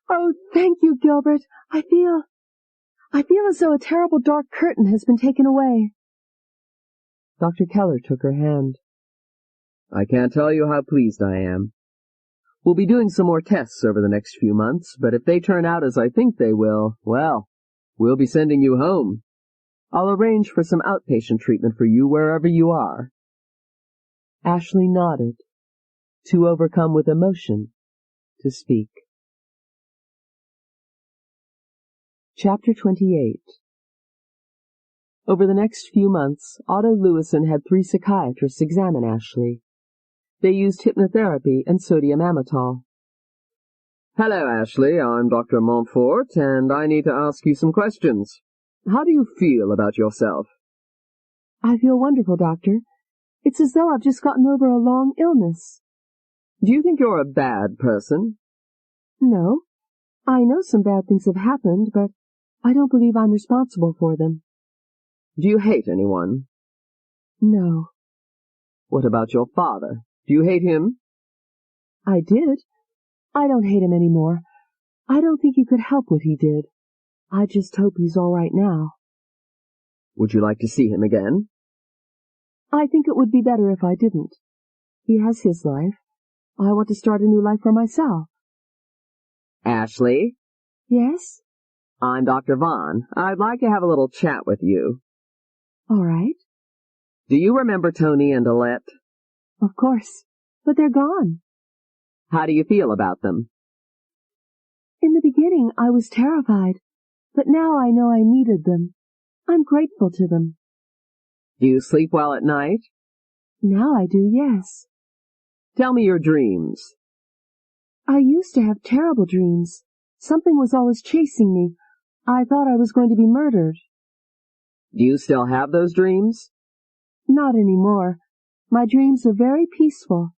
Oh, thank you, Gilbert. I feel as though a terrible dark curtain has been taken away. Dr. Keller took her hand. I can't tell you how pleased I am. We'll be doing some more tests over the next few months, but if they turn out as I think they will, well, we'll be sending you home. I'll arrange for some outpatient treatment for you wherever you are. Ashley nodded, too overcome with emotion to speak. Chapter 28. Over the next few months, Otto Lewison had 3 psychiatrists examine Ashley. They used hypnotherapy and sodium amytal. Hello, Ashley. I'm Dr. Montfort, and I need to ask you some questions. How do you feel about yourself? I feel wonderful, Doctor. It's as though I've just gotten over a long illness. Do you think you're a bad person? No. I know some bad things have happened, but I don't believe I'm responsible for them. Do you hate anyone? No. What about your father? Do you hate him? I did. I don't hate him anymore. I don't think he could help what he did. I just hope he's all right now. Would you like to see him again? I think it would be better if I didn't. He has his life. I want to start a new life for myself. Ashley? Yes? I'm Dr. Vaughn. I'd like to have a little chat with you. All right. Do you remember Tony and Alette? Of course. But they're gone. How do you feel about them? In the beginning, I was terrified. But now I know I needed them. I'm grateful to them. Do you sleep well at night? Now I do, yes. Tell me your dreams. I used to have terrible dreams. Something was always chasing me. I thought I was going to be murdered. Do you still have those dreams? Not anymore. My dreams are very peaceful.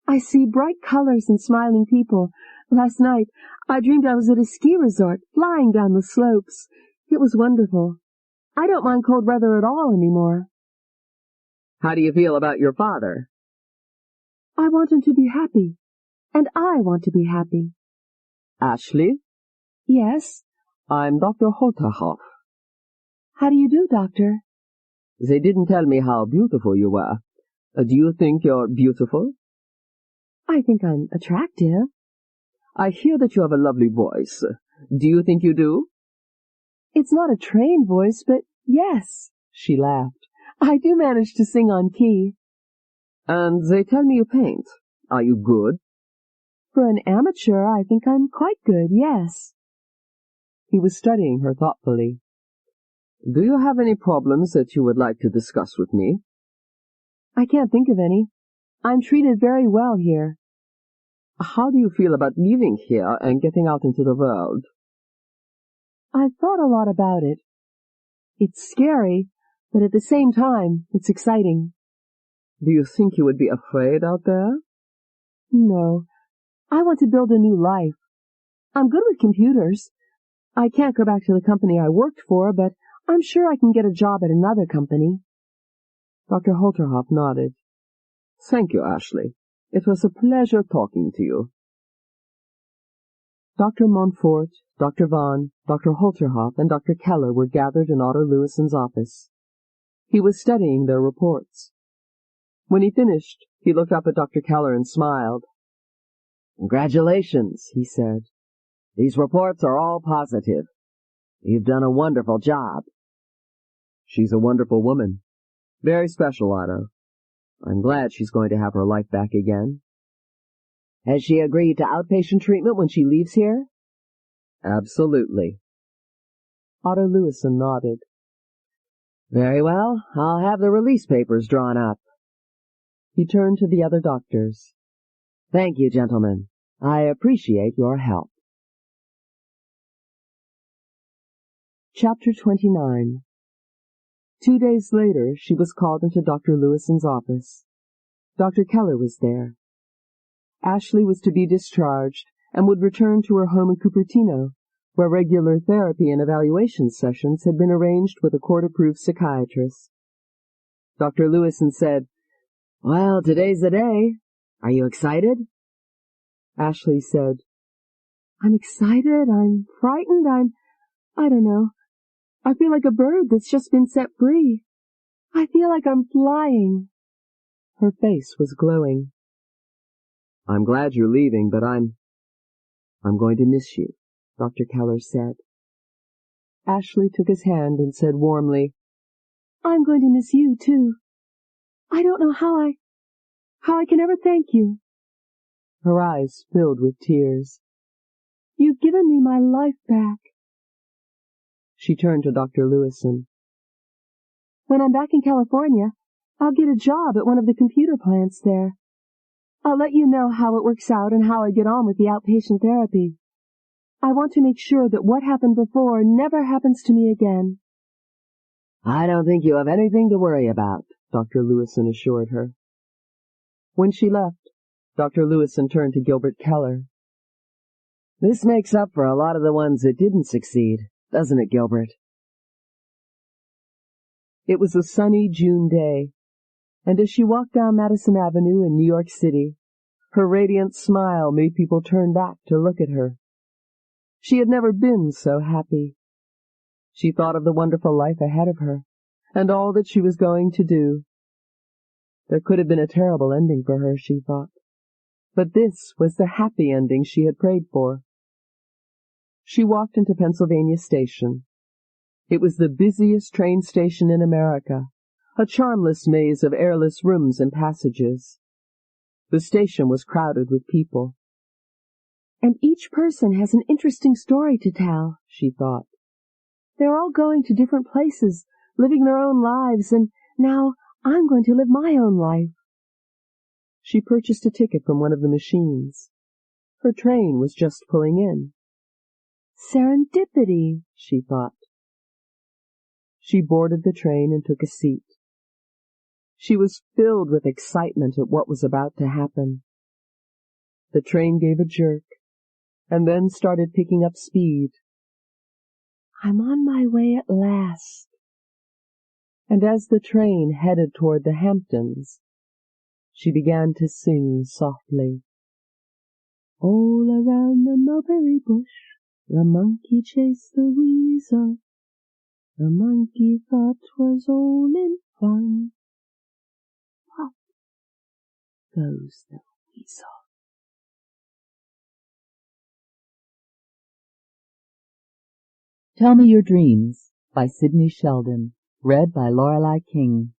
I see bright colors and smiling people. Last night, I dreamed I was at a ski resort, flying down the slopes. It was wonderful. I don't mind cold weather at all anymore. How do you feel about your father? I want him to be happy, and I want to be happy. Ashley? Yes? I'm Dr. Holterhoff. How do you do, Doctor? They didn't tell me how beautiful you were. Do you think you're beautiful? I think I'm attractive. I hear that you have a lovely voice. Do you think you do? It's not a trained voice, but yes, she laughed. I do manage to sing on key. And they tell me you paint. Are you good? For an amateur, I think I'm quite good, yes. He was studying her thoughtfully. Do you have any problems that you would like to discuss with me? I can't think of any. I'm treated very well here. How do you feel about leaving here and getting out into the world? I've thought a lot about it. It's scary, but at the same time, it's exciting. Do you think you would be afraid out there? No. I want to build a new life. I'm good with computers. I can't go back to the company I worked for, but I'm sure I can get a job at another company. Dr. Holterhoff nodded. Thank you, Ashley. It was a pleasure talking to you. Dr. Montfort, Dr. Vaughan, Dr. Holterhoff, and Dr. Keller were gathered in Otto Lewison's office. He was studying their reports. When he finished, he looked up at Dr. Keller and smiled. Congratulations, he said. These reports are all positive. You've done a wonderful job. She's a wonderful woman. Very special, Otto. I'm glad she's going to have her life back again. Has she agreed to outpatient treatment when she leaves here? Absolutely. Otto Lewison nodded. Very well, I'll have the release papers drawn up. He turned to the other doctors. Thank you, gentlemen. I appreciate your help. Chapter 29. 2 days later, she was called into Dr. Lewison's office. Dr. Keller was there. Ashley was to be discharged and would return to her home in Cupertino, where regular therapy and evaluation sessions had been arranged with a court-approved psychiatrist. Dr. Lewison said, Well, today's the day. Are you excited? Ashley said, I'm excited, I'm frightened, I don't know. I feel like a bird that's just been set free. I feel like I'm flying. Her face was glowing. I'm glad you're leaving, but I'm going to miss you, Dr. Keller said. Ashley took his hand and said warmly, I'm going to miss you, too. I don't know how I can ever thank you. Her eyes filled with tears. You've given me my life back. She turned to Dr. Lewison. When I'm back in California, I'll get a job at one of the computer plants there. I'll let you know how it works out and how I get on with the outpatient therapy. I want to make sure that what happened before never happens to me again. I don't think you have anything to worry about, Dr. Lewison assured her. When she left, Dr. Lewison turned to Gilbert Keller. This makes up for a lot of the ones that didn't succeed, doesn't it, Gilbert? It was a sunny June day, and as she walked down Madison Avenue in New York City, her radiant smile made people turn back to look at her. She had never been so happy. She thought of the wonderful life ahead of her, and all that she was going to do. There could have been a terrible ending for her, she thought, but this was the happy ending she had prayed for. She walked into Pennsylvania Station. It was the busiest train station in America, a charmless maze of airless rooms and passages. The station was crowded with people. And each person has an interesting story to tell, she thought. They're all going to different places, living their own lives, and now I'm going to live my own life. She purchased a ticket from one of the machines. Her train was just pulling in. Serendipity, she thought. She boarded the train and took a seat. She was filled with excitement at what was about to happen. The train gave a jerk, and then started picking up speed. I'm on my way at last. And as the train headed toward the Hamptons, she began to sing softly. All around the mulberry bush, the monkey chased the weasel. The monkey thought 'twas all in fun. Pop goes the weasel. Tell Me Your Dreams by Sidney Sheldon, read by Lorelei King.